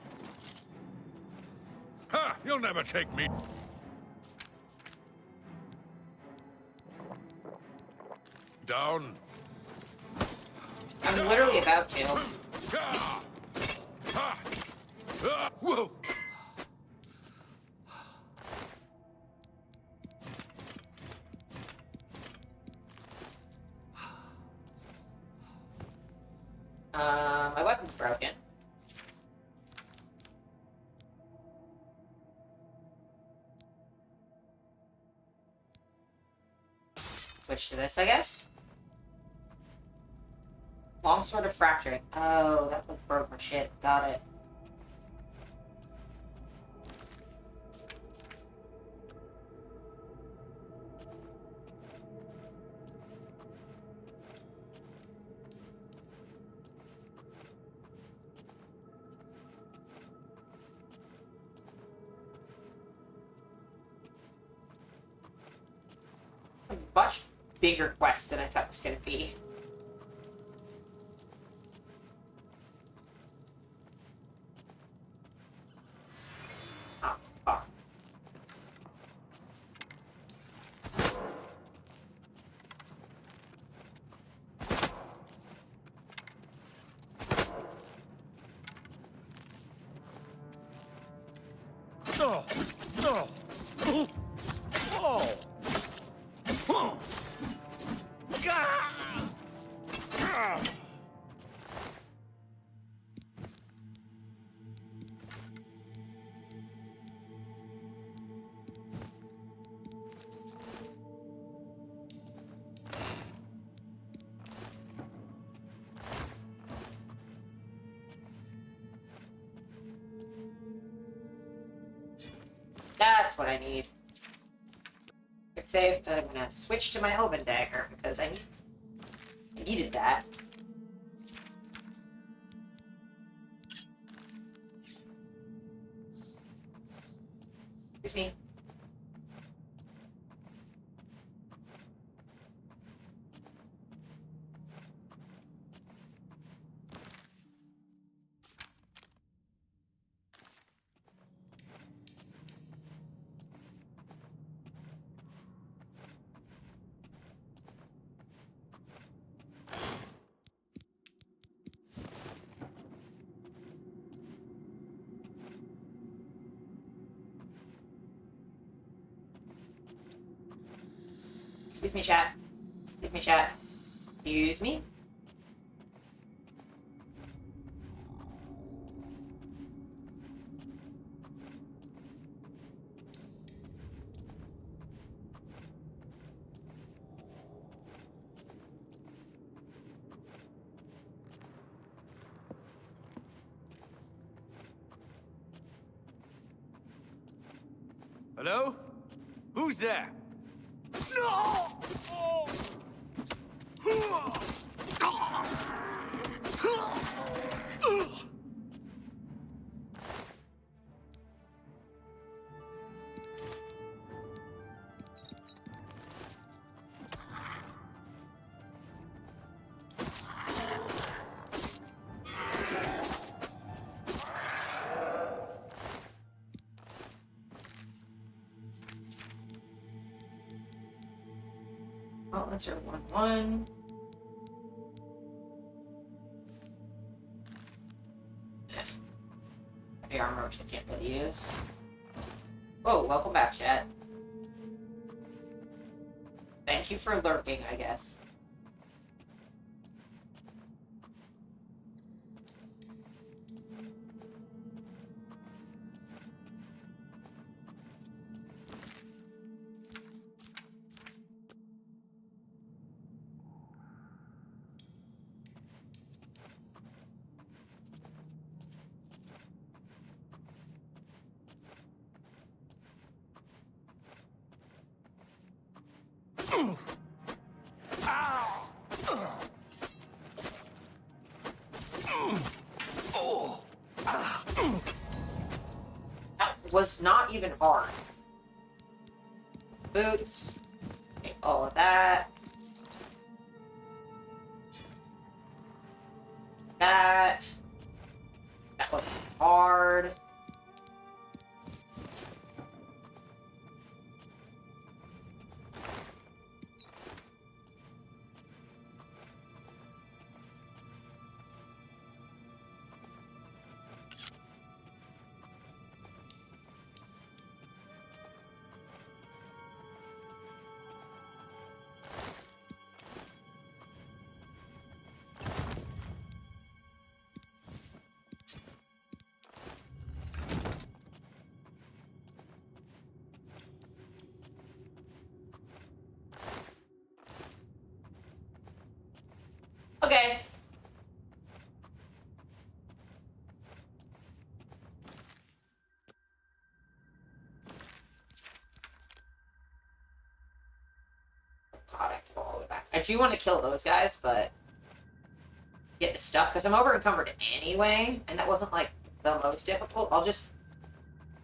Ha! You'll never take me. Down. I'm literally about to. Ah! Ha! Ah! Whoa! My weapon's broken. Switch to this, I guess. Longsword of fracturing. Oh, that was broke my shit. Got it. A much bigger quest than I thought it was going to be. Oh, fuck. No! No! Oh! Oh! Oh! Gah! Ah! That's what I need. Quick save. I'm gonna switch to my Elven Dagger because I needed that. Excuse me. Excuse me, chat. Excuse me, chat. Excuse me. Hello? Who's there? No! Oh, answer 1-1. torch I can't really use. Oh, welcome back, chat. Thank you for lurking, I guess. That was not even hard. Boots. Take all of that. That. That wasn't hard. Okay. God, I have to go all the way back. I do want to kill those guys, but get the stuff because I'm over encumbered anyway, and that wasn't like the most difficult. I'll just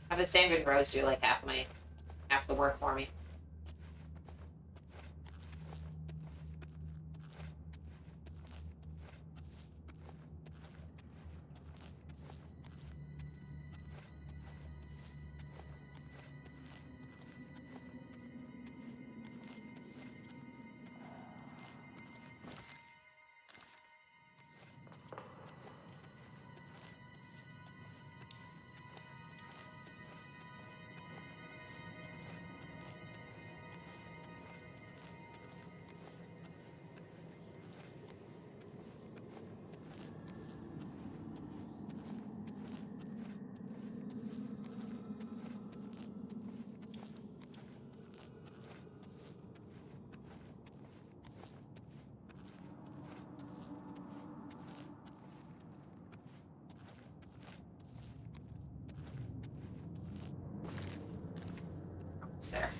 have the Sanguine Rose do like half the work for me. There.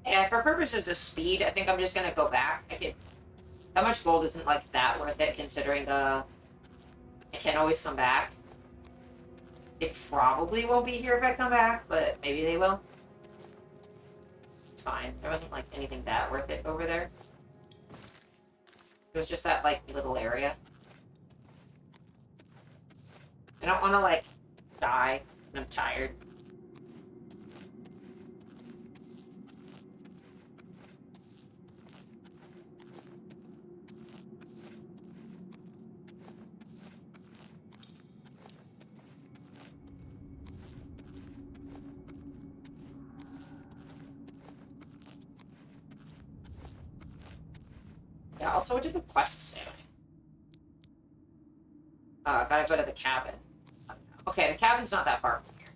Yeah, for purposes of speed, I think I'm just gonna go back. How much gold isn't like that worth it considering I can always come back. They probably won't be here if I come back, but maybe they will. It's fine. There wasn't like anything that worth it over there. It was just that like little area. I don't want to like die and I'm tired. Yeah, also, what did the quest say? Gotta go to the cabin. Okay, the cabin's not that far from here.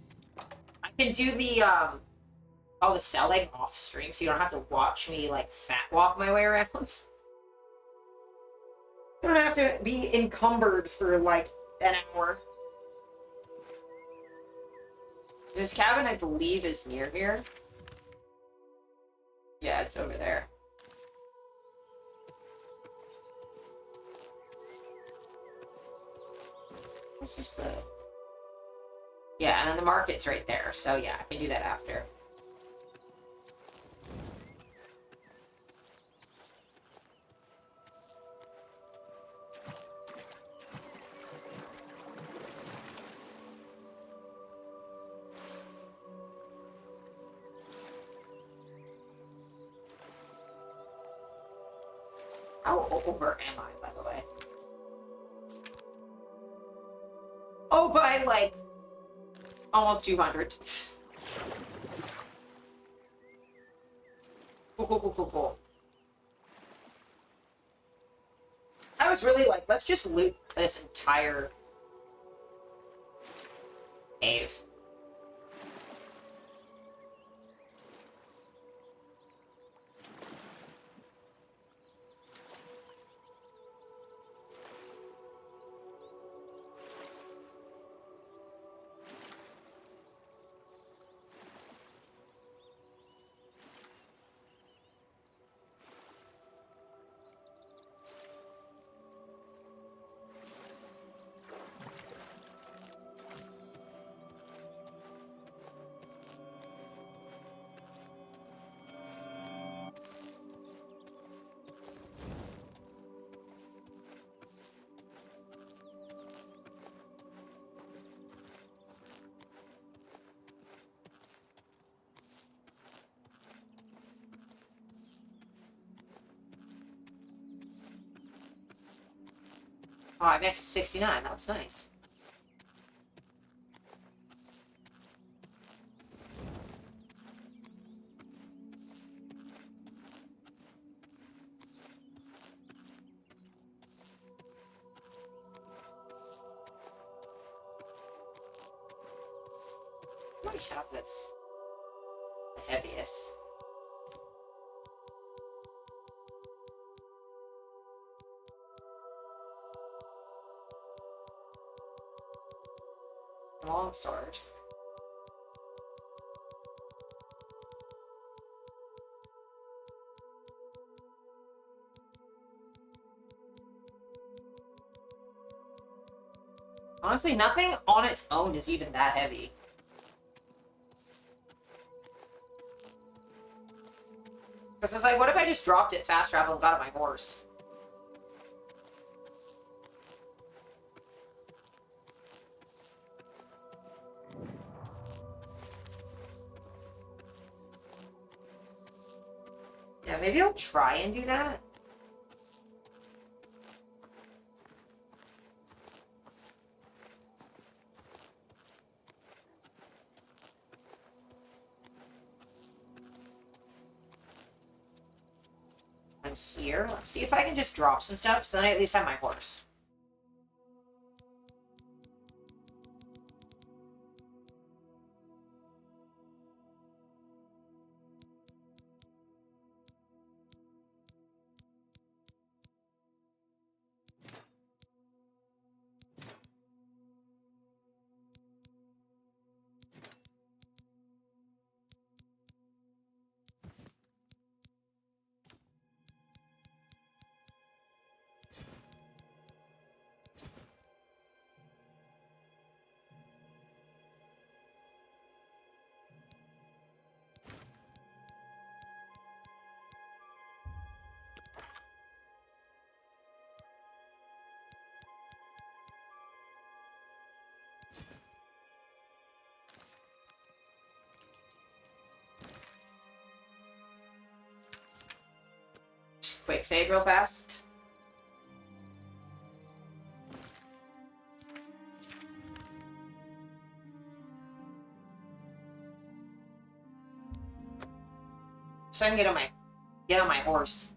I can do the, the selling off stream, so you don't have to watch me, like, fat walk my way around. You don't have to be encumbered for, like, an hour. This cabin, I believe, is near here. Yeah, it's over there. This is the... Yeah, and then the market's right there. So yeah, I can do that after. How over am I, by the way? Oh, by like almost 200. Cool. I was really like, let's just loot this entire cave. Oh, I missed 69. That was nice. What do we have that's the heaviest? Longsword. Honestly, nothing on its own is even that heavy. Because it's like, what if I just dropped it fast travel and got on my horse? Yeah, maybe I'll try and do that. I'm here. Let's see if I can just drop some stuff so then I at least have my horse. Just quick save real fast. So I can get on my horse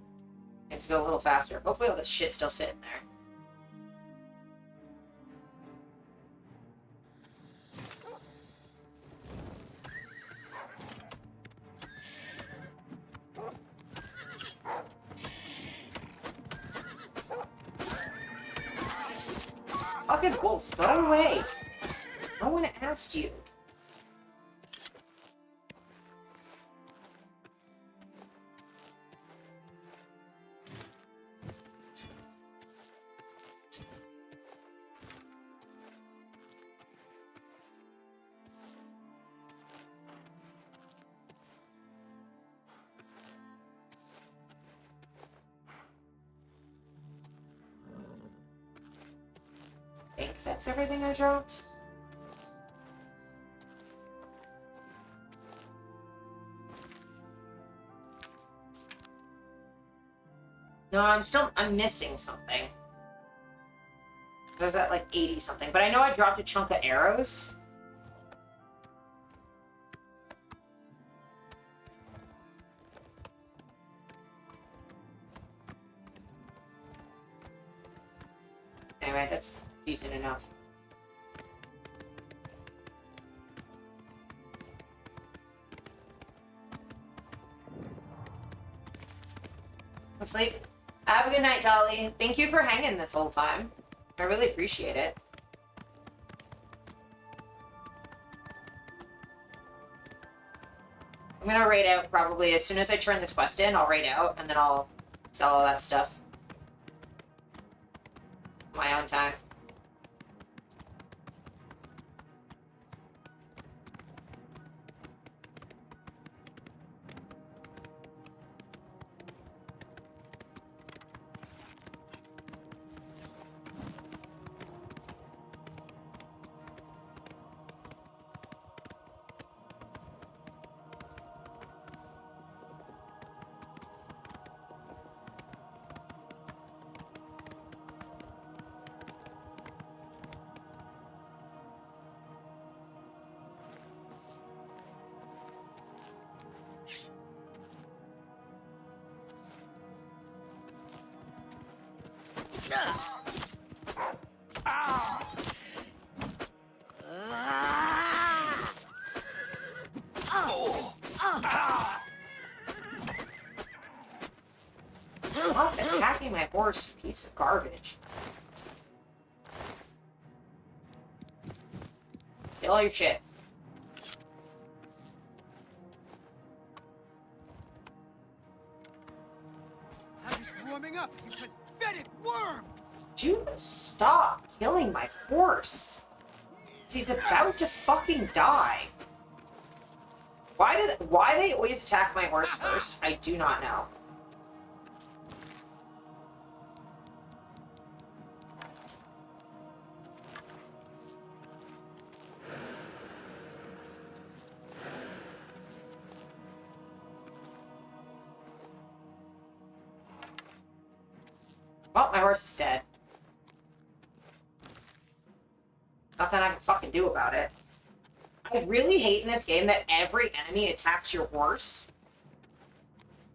and just go a little faster. Hopefully all this shit's still sitting there. Fucking wolf, go away! No one asked you. that's everything I dropped. No, I'm missing something. I was at like 80 something, but I know I dropped a chunk of arrows. Anyway, that's decent enough. Go sleep. Have a good night, Dolly. Thank you for hanging this whole time. I really appreciate it. I'm gonna raid out probably as soon as I turn this quest in. I'll raid out and then I'll sell all that stuff. My own time. Stop attacking my horse, piece of garbage. Steal all your shit. I'm just warming up, you pathetic worm! Would you stop killing my horse? He's about to fucking die. Why they always attack my horse first, I do not know. Well, my horse is dead. Nothing I can fucking do about it. I really hate in this game that every enemy attacks your horse.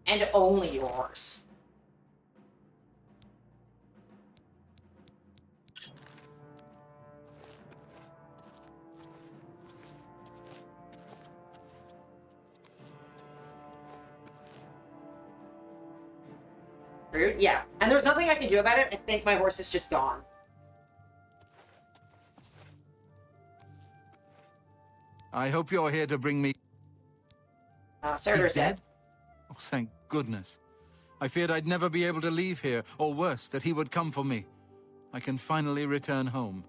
And only your horse. Rude? Yeah. And there's nothing I can do about it. I think my horse is just gone. I hope you're here to bring me... Sarah's dead. Oh, thank goodness. I feared I'd never be able to leave here, or worse, that he would come for me. I can finally return home.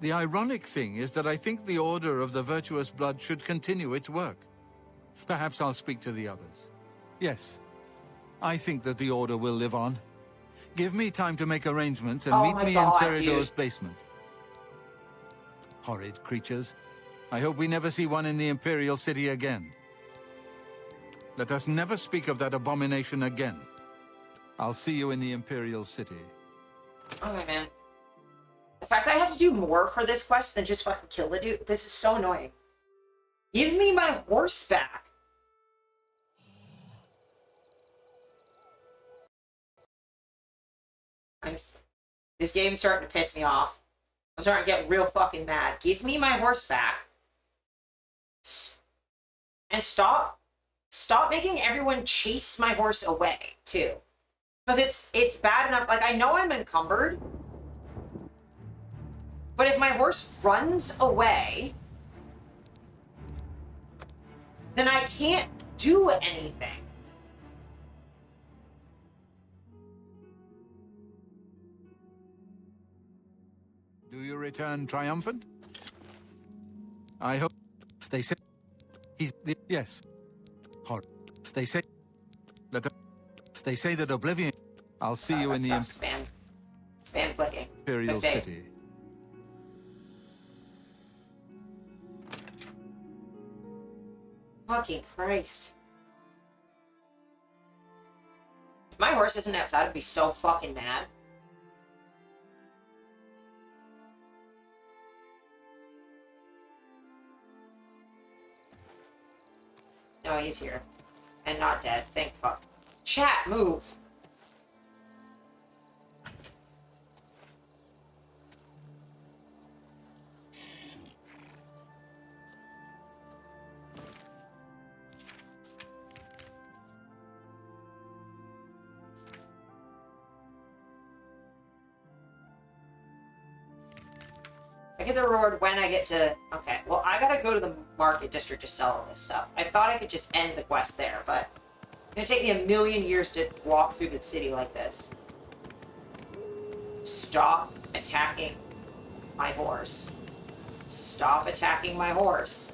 The ironic thing is that I think the Order of the Virtuous Blood should continue its work. Perhaps I'll speak to the others. Yes, I think that the Order will live on. Give me time to make arrangements and meet me in Ceridor's basement. Horrid creatures. I hope we never see one in the Imperial City again. Let us never speak of that abomination again. I'll see you in the Imperial City. Okay, man. The fact that I have to do more for this quest than just fucking kill the dude, this is so annoying. Give me my horse back. This game's starting to piss me off. I'm starting to get real fucking mad. Give me my horse back. And stop making everyone chase my horse away, too. Because it's bad enough. Like, I know I'm encumbered. But if my horse runs away, then I can't do anything. Do you return triumphant? I hope. They say he's the yes. Hard. They say that Oblivion. I'll see you in the spam clicking. Imperial City. Fucking Christ. If my horse isn't outside, I'd be so fucking mad. No, he's here. And not dead. Thank fuck. Chat, move! I get the reward when I get to... Okay, well, I gotta go to the market district to sell all this stuff. I thought I could just end the quest there, but... It's gonna take me a million years to walk through the city like this. Stop attacking my horse. Stop attacking my horse.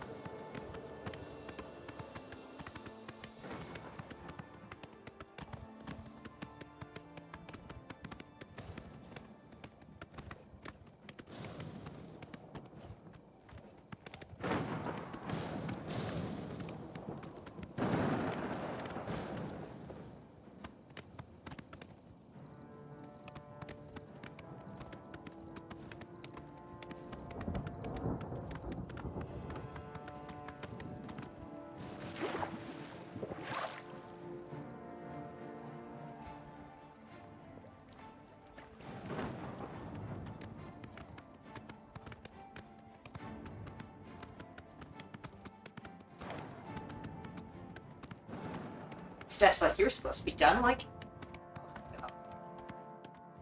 Stuff's like you're supposed to be done, like...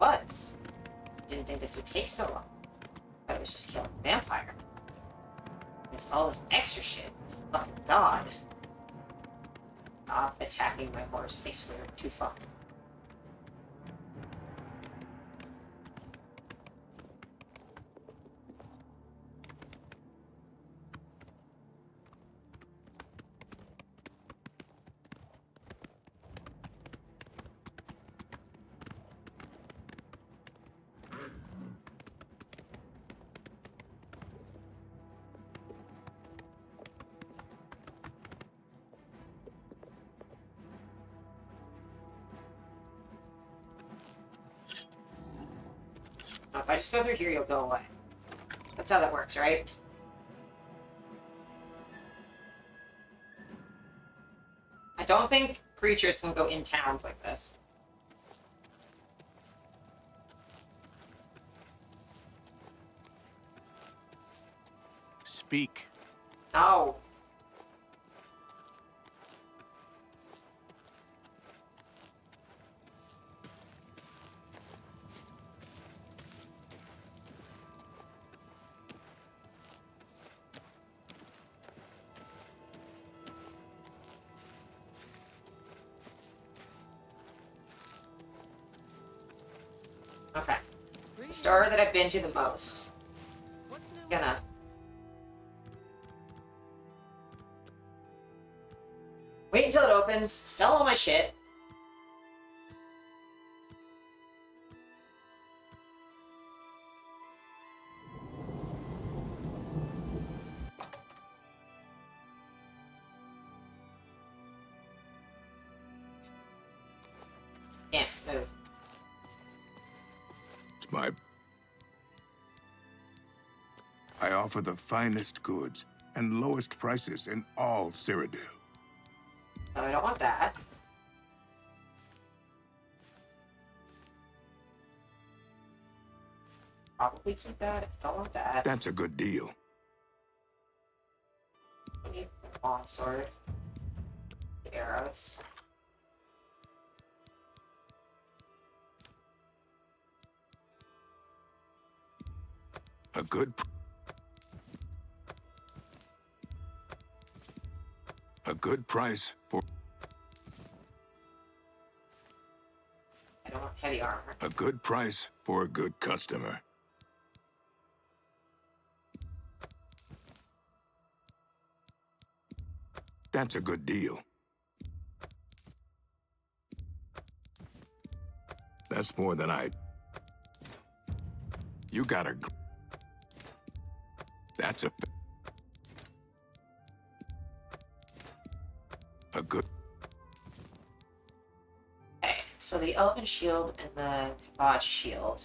Was. Didn't think this would take so long. Thought it was just killing a vampire. It's all this extra shit. Fucking God. Stop attacking my horse. I swear, too far. If I just go through here, you'll go away. That's how that works, right? I don't think creatures can go in towns like this. Speak. No. Okay. The store that I've been to the most. Gonna... Wait until it opens, sell all my shit. Can't move. I offer the finest goods and lowest prices in all Cyrodiil. No, I don't want that. Probably keep that. I don't want that. That's a good deal. I need a long sword. The arrows. A good price for I don't want heavy armor. a good price for a good customer. That's a good deal. That's more than You got a... That's a... A good... Okay, so the elephant shield and the Kavad shield.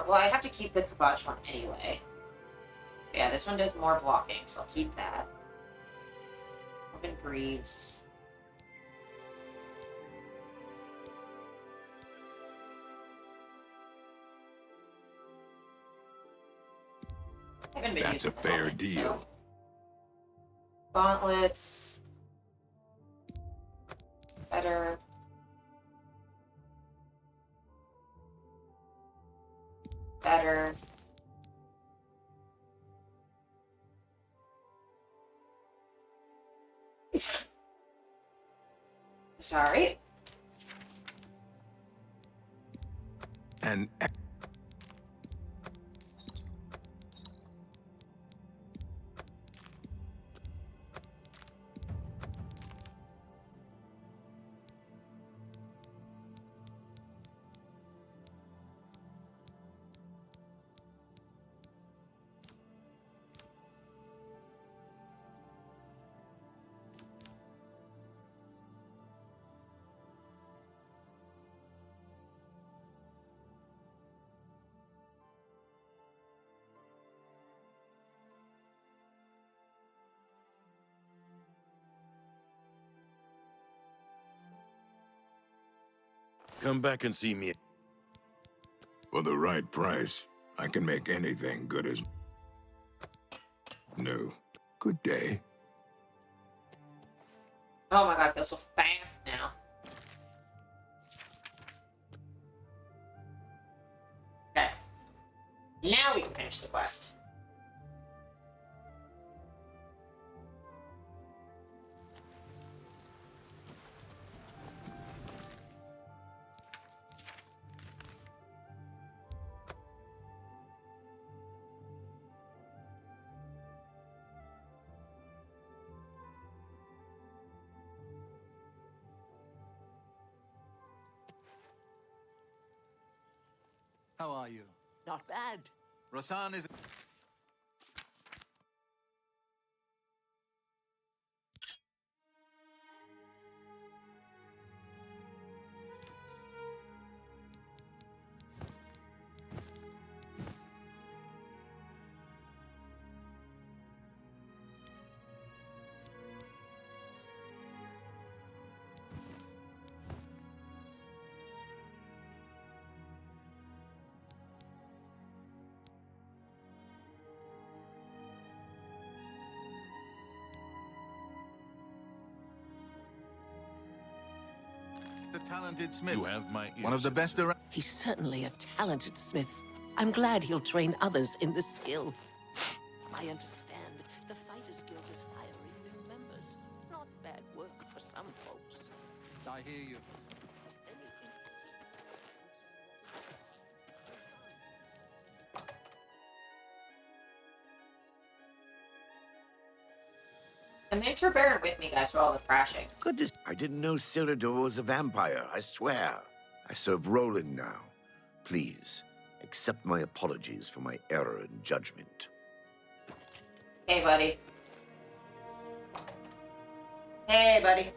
Well, I have to keep the Kavad one anyway. Yeah, this one does more blocking, so I'll keep that. Open Greaves. That's a fair deal. So. Gauntlets. Better. Better. Sorry. And... Come back and see me. For the right price, I can make anything good as new. Good day. Oh my god, I feel so fast now. Okay. Now we can finish the quest. How are you? Not bad. Rosan is... the talented smith. You have my ear, One of the best around. He's certainly a talented smith. I'm glad he'll train others in this skill. I understand the Fighters Guild is hiring new members. Not bad work for some folks. I hear you. And thanks for bearing with me, guys, for all the crashing. Goodness, I didn't know Cyrodiil was a vampire, I swear. I serve Roland now. Please, accept my apologies for my error in judgment. Hey, buddy. Hey, buddy.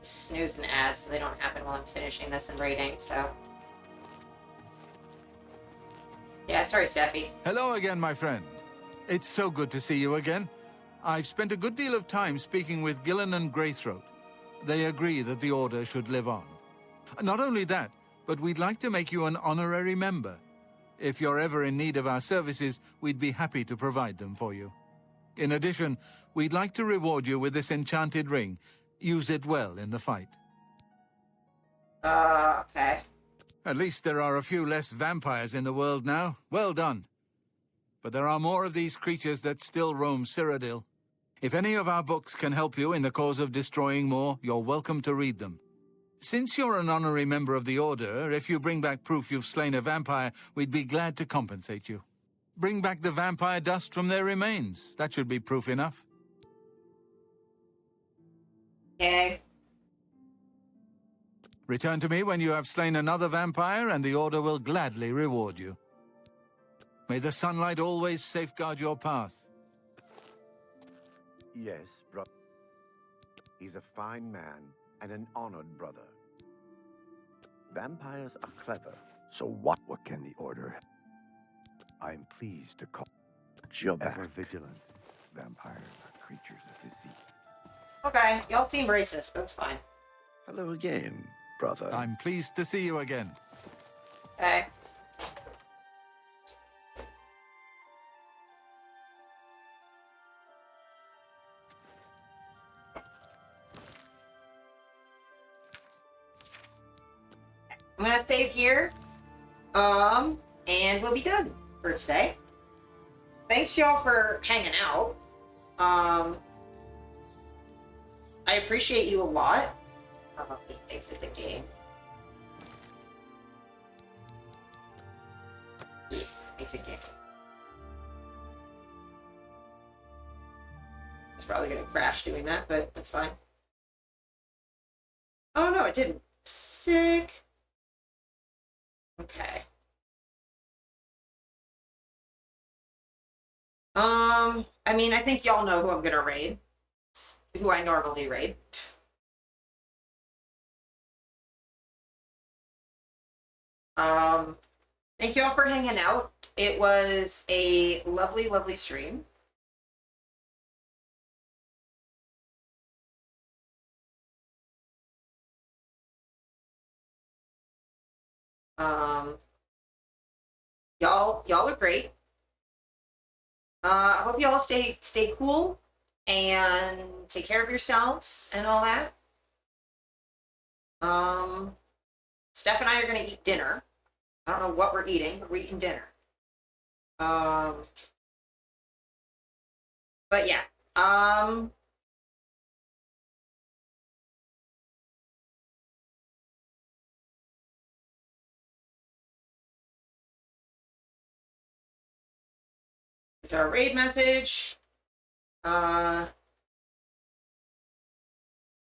Snoozing ads so they don't happen while I'm finishing this and raiding, so... Yeah, sorry, Steffi. Hello again, my friend. It's so good to see you again. I've spent a good deal of time speaking with Gillen and Greythroat. They agree that the Order should live on. Not only that, but we'd like to make you an honorary member. If you're ever in need of our services, we'd be happy to provide them for you. In addition, we'd like to reward you with this enchanted ring. Use it well in the fight. Okay. At least there are a few less vampires in the world now. Well done. But there are more of these creatures that still roam Cyrodiil. If any of our books can help you in the cause of destroying more, you're welcome to read them. Since you're an honorary member of the Order, if you bring back proof you've slain a vampire, we'd be glad to compensate you. Bring back the vampire dust from their remains. That should be proof enough. Okay. Return to me when you have slain another vampire, and the Order will gladly reward you. May the sunlight always safeguard your path. Yes, brother. He's a fine man and an honored brother. Vampires are clever, so what? What can the Order? I am pleased to call. You're back. Ever vigilant. Vampires are creatures of deceit. Okay, y'all seem racist, but that's fine. Hello again, brother. I'm pleased to see you again. Okay. I'm gonna save here. And we'll be done for today. Thanks y'all for hanging out. I appreciate you a lot. Exit the game. Yes, exit game. It's probably gonna crash doing that, but that's fine. Oh no, it didn't. Sick. Okay. I mean, I think y'all know who I'm gonna raid. It's who I normally raid. Thank you all for hanging out. It was a lovely, lovely stream. Y'all are great. I hope y'all stay cool and take care of yourselves and all that. Steph and I are gonna eat dinner. I don't know what we're eating, but we're eating dinner. But yeah. Is our raid message.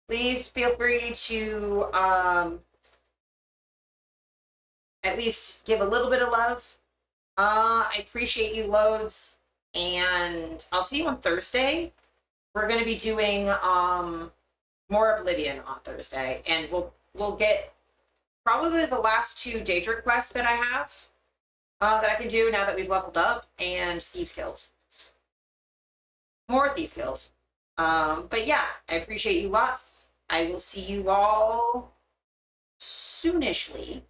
Please feel free to at least give a little bit of love. I appreciate you loads, and I'll see you on Thursday. We're gonna be doing more Oblivion on Thursday, and we'll get probably the last 2 Daedric quests that I have that I can do now that we've leveled up, and Thieves Guild. More Thieves Guild. But yeah, I appreciate you lots. I will see you all soonishly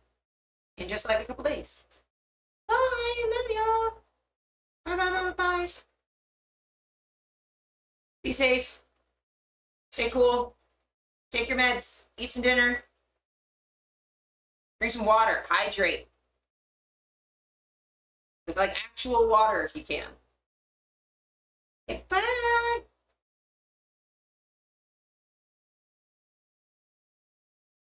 in just like a couple days. Bye, love y'all. Bye, bye, bye, bye. Be safe. Stay cool. Take your meds. Eat some dinner. Drink some water. Hydrate. With like actual water if you can. Okay, bye.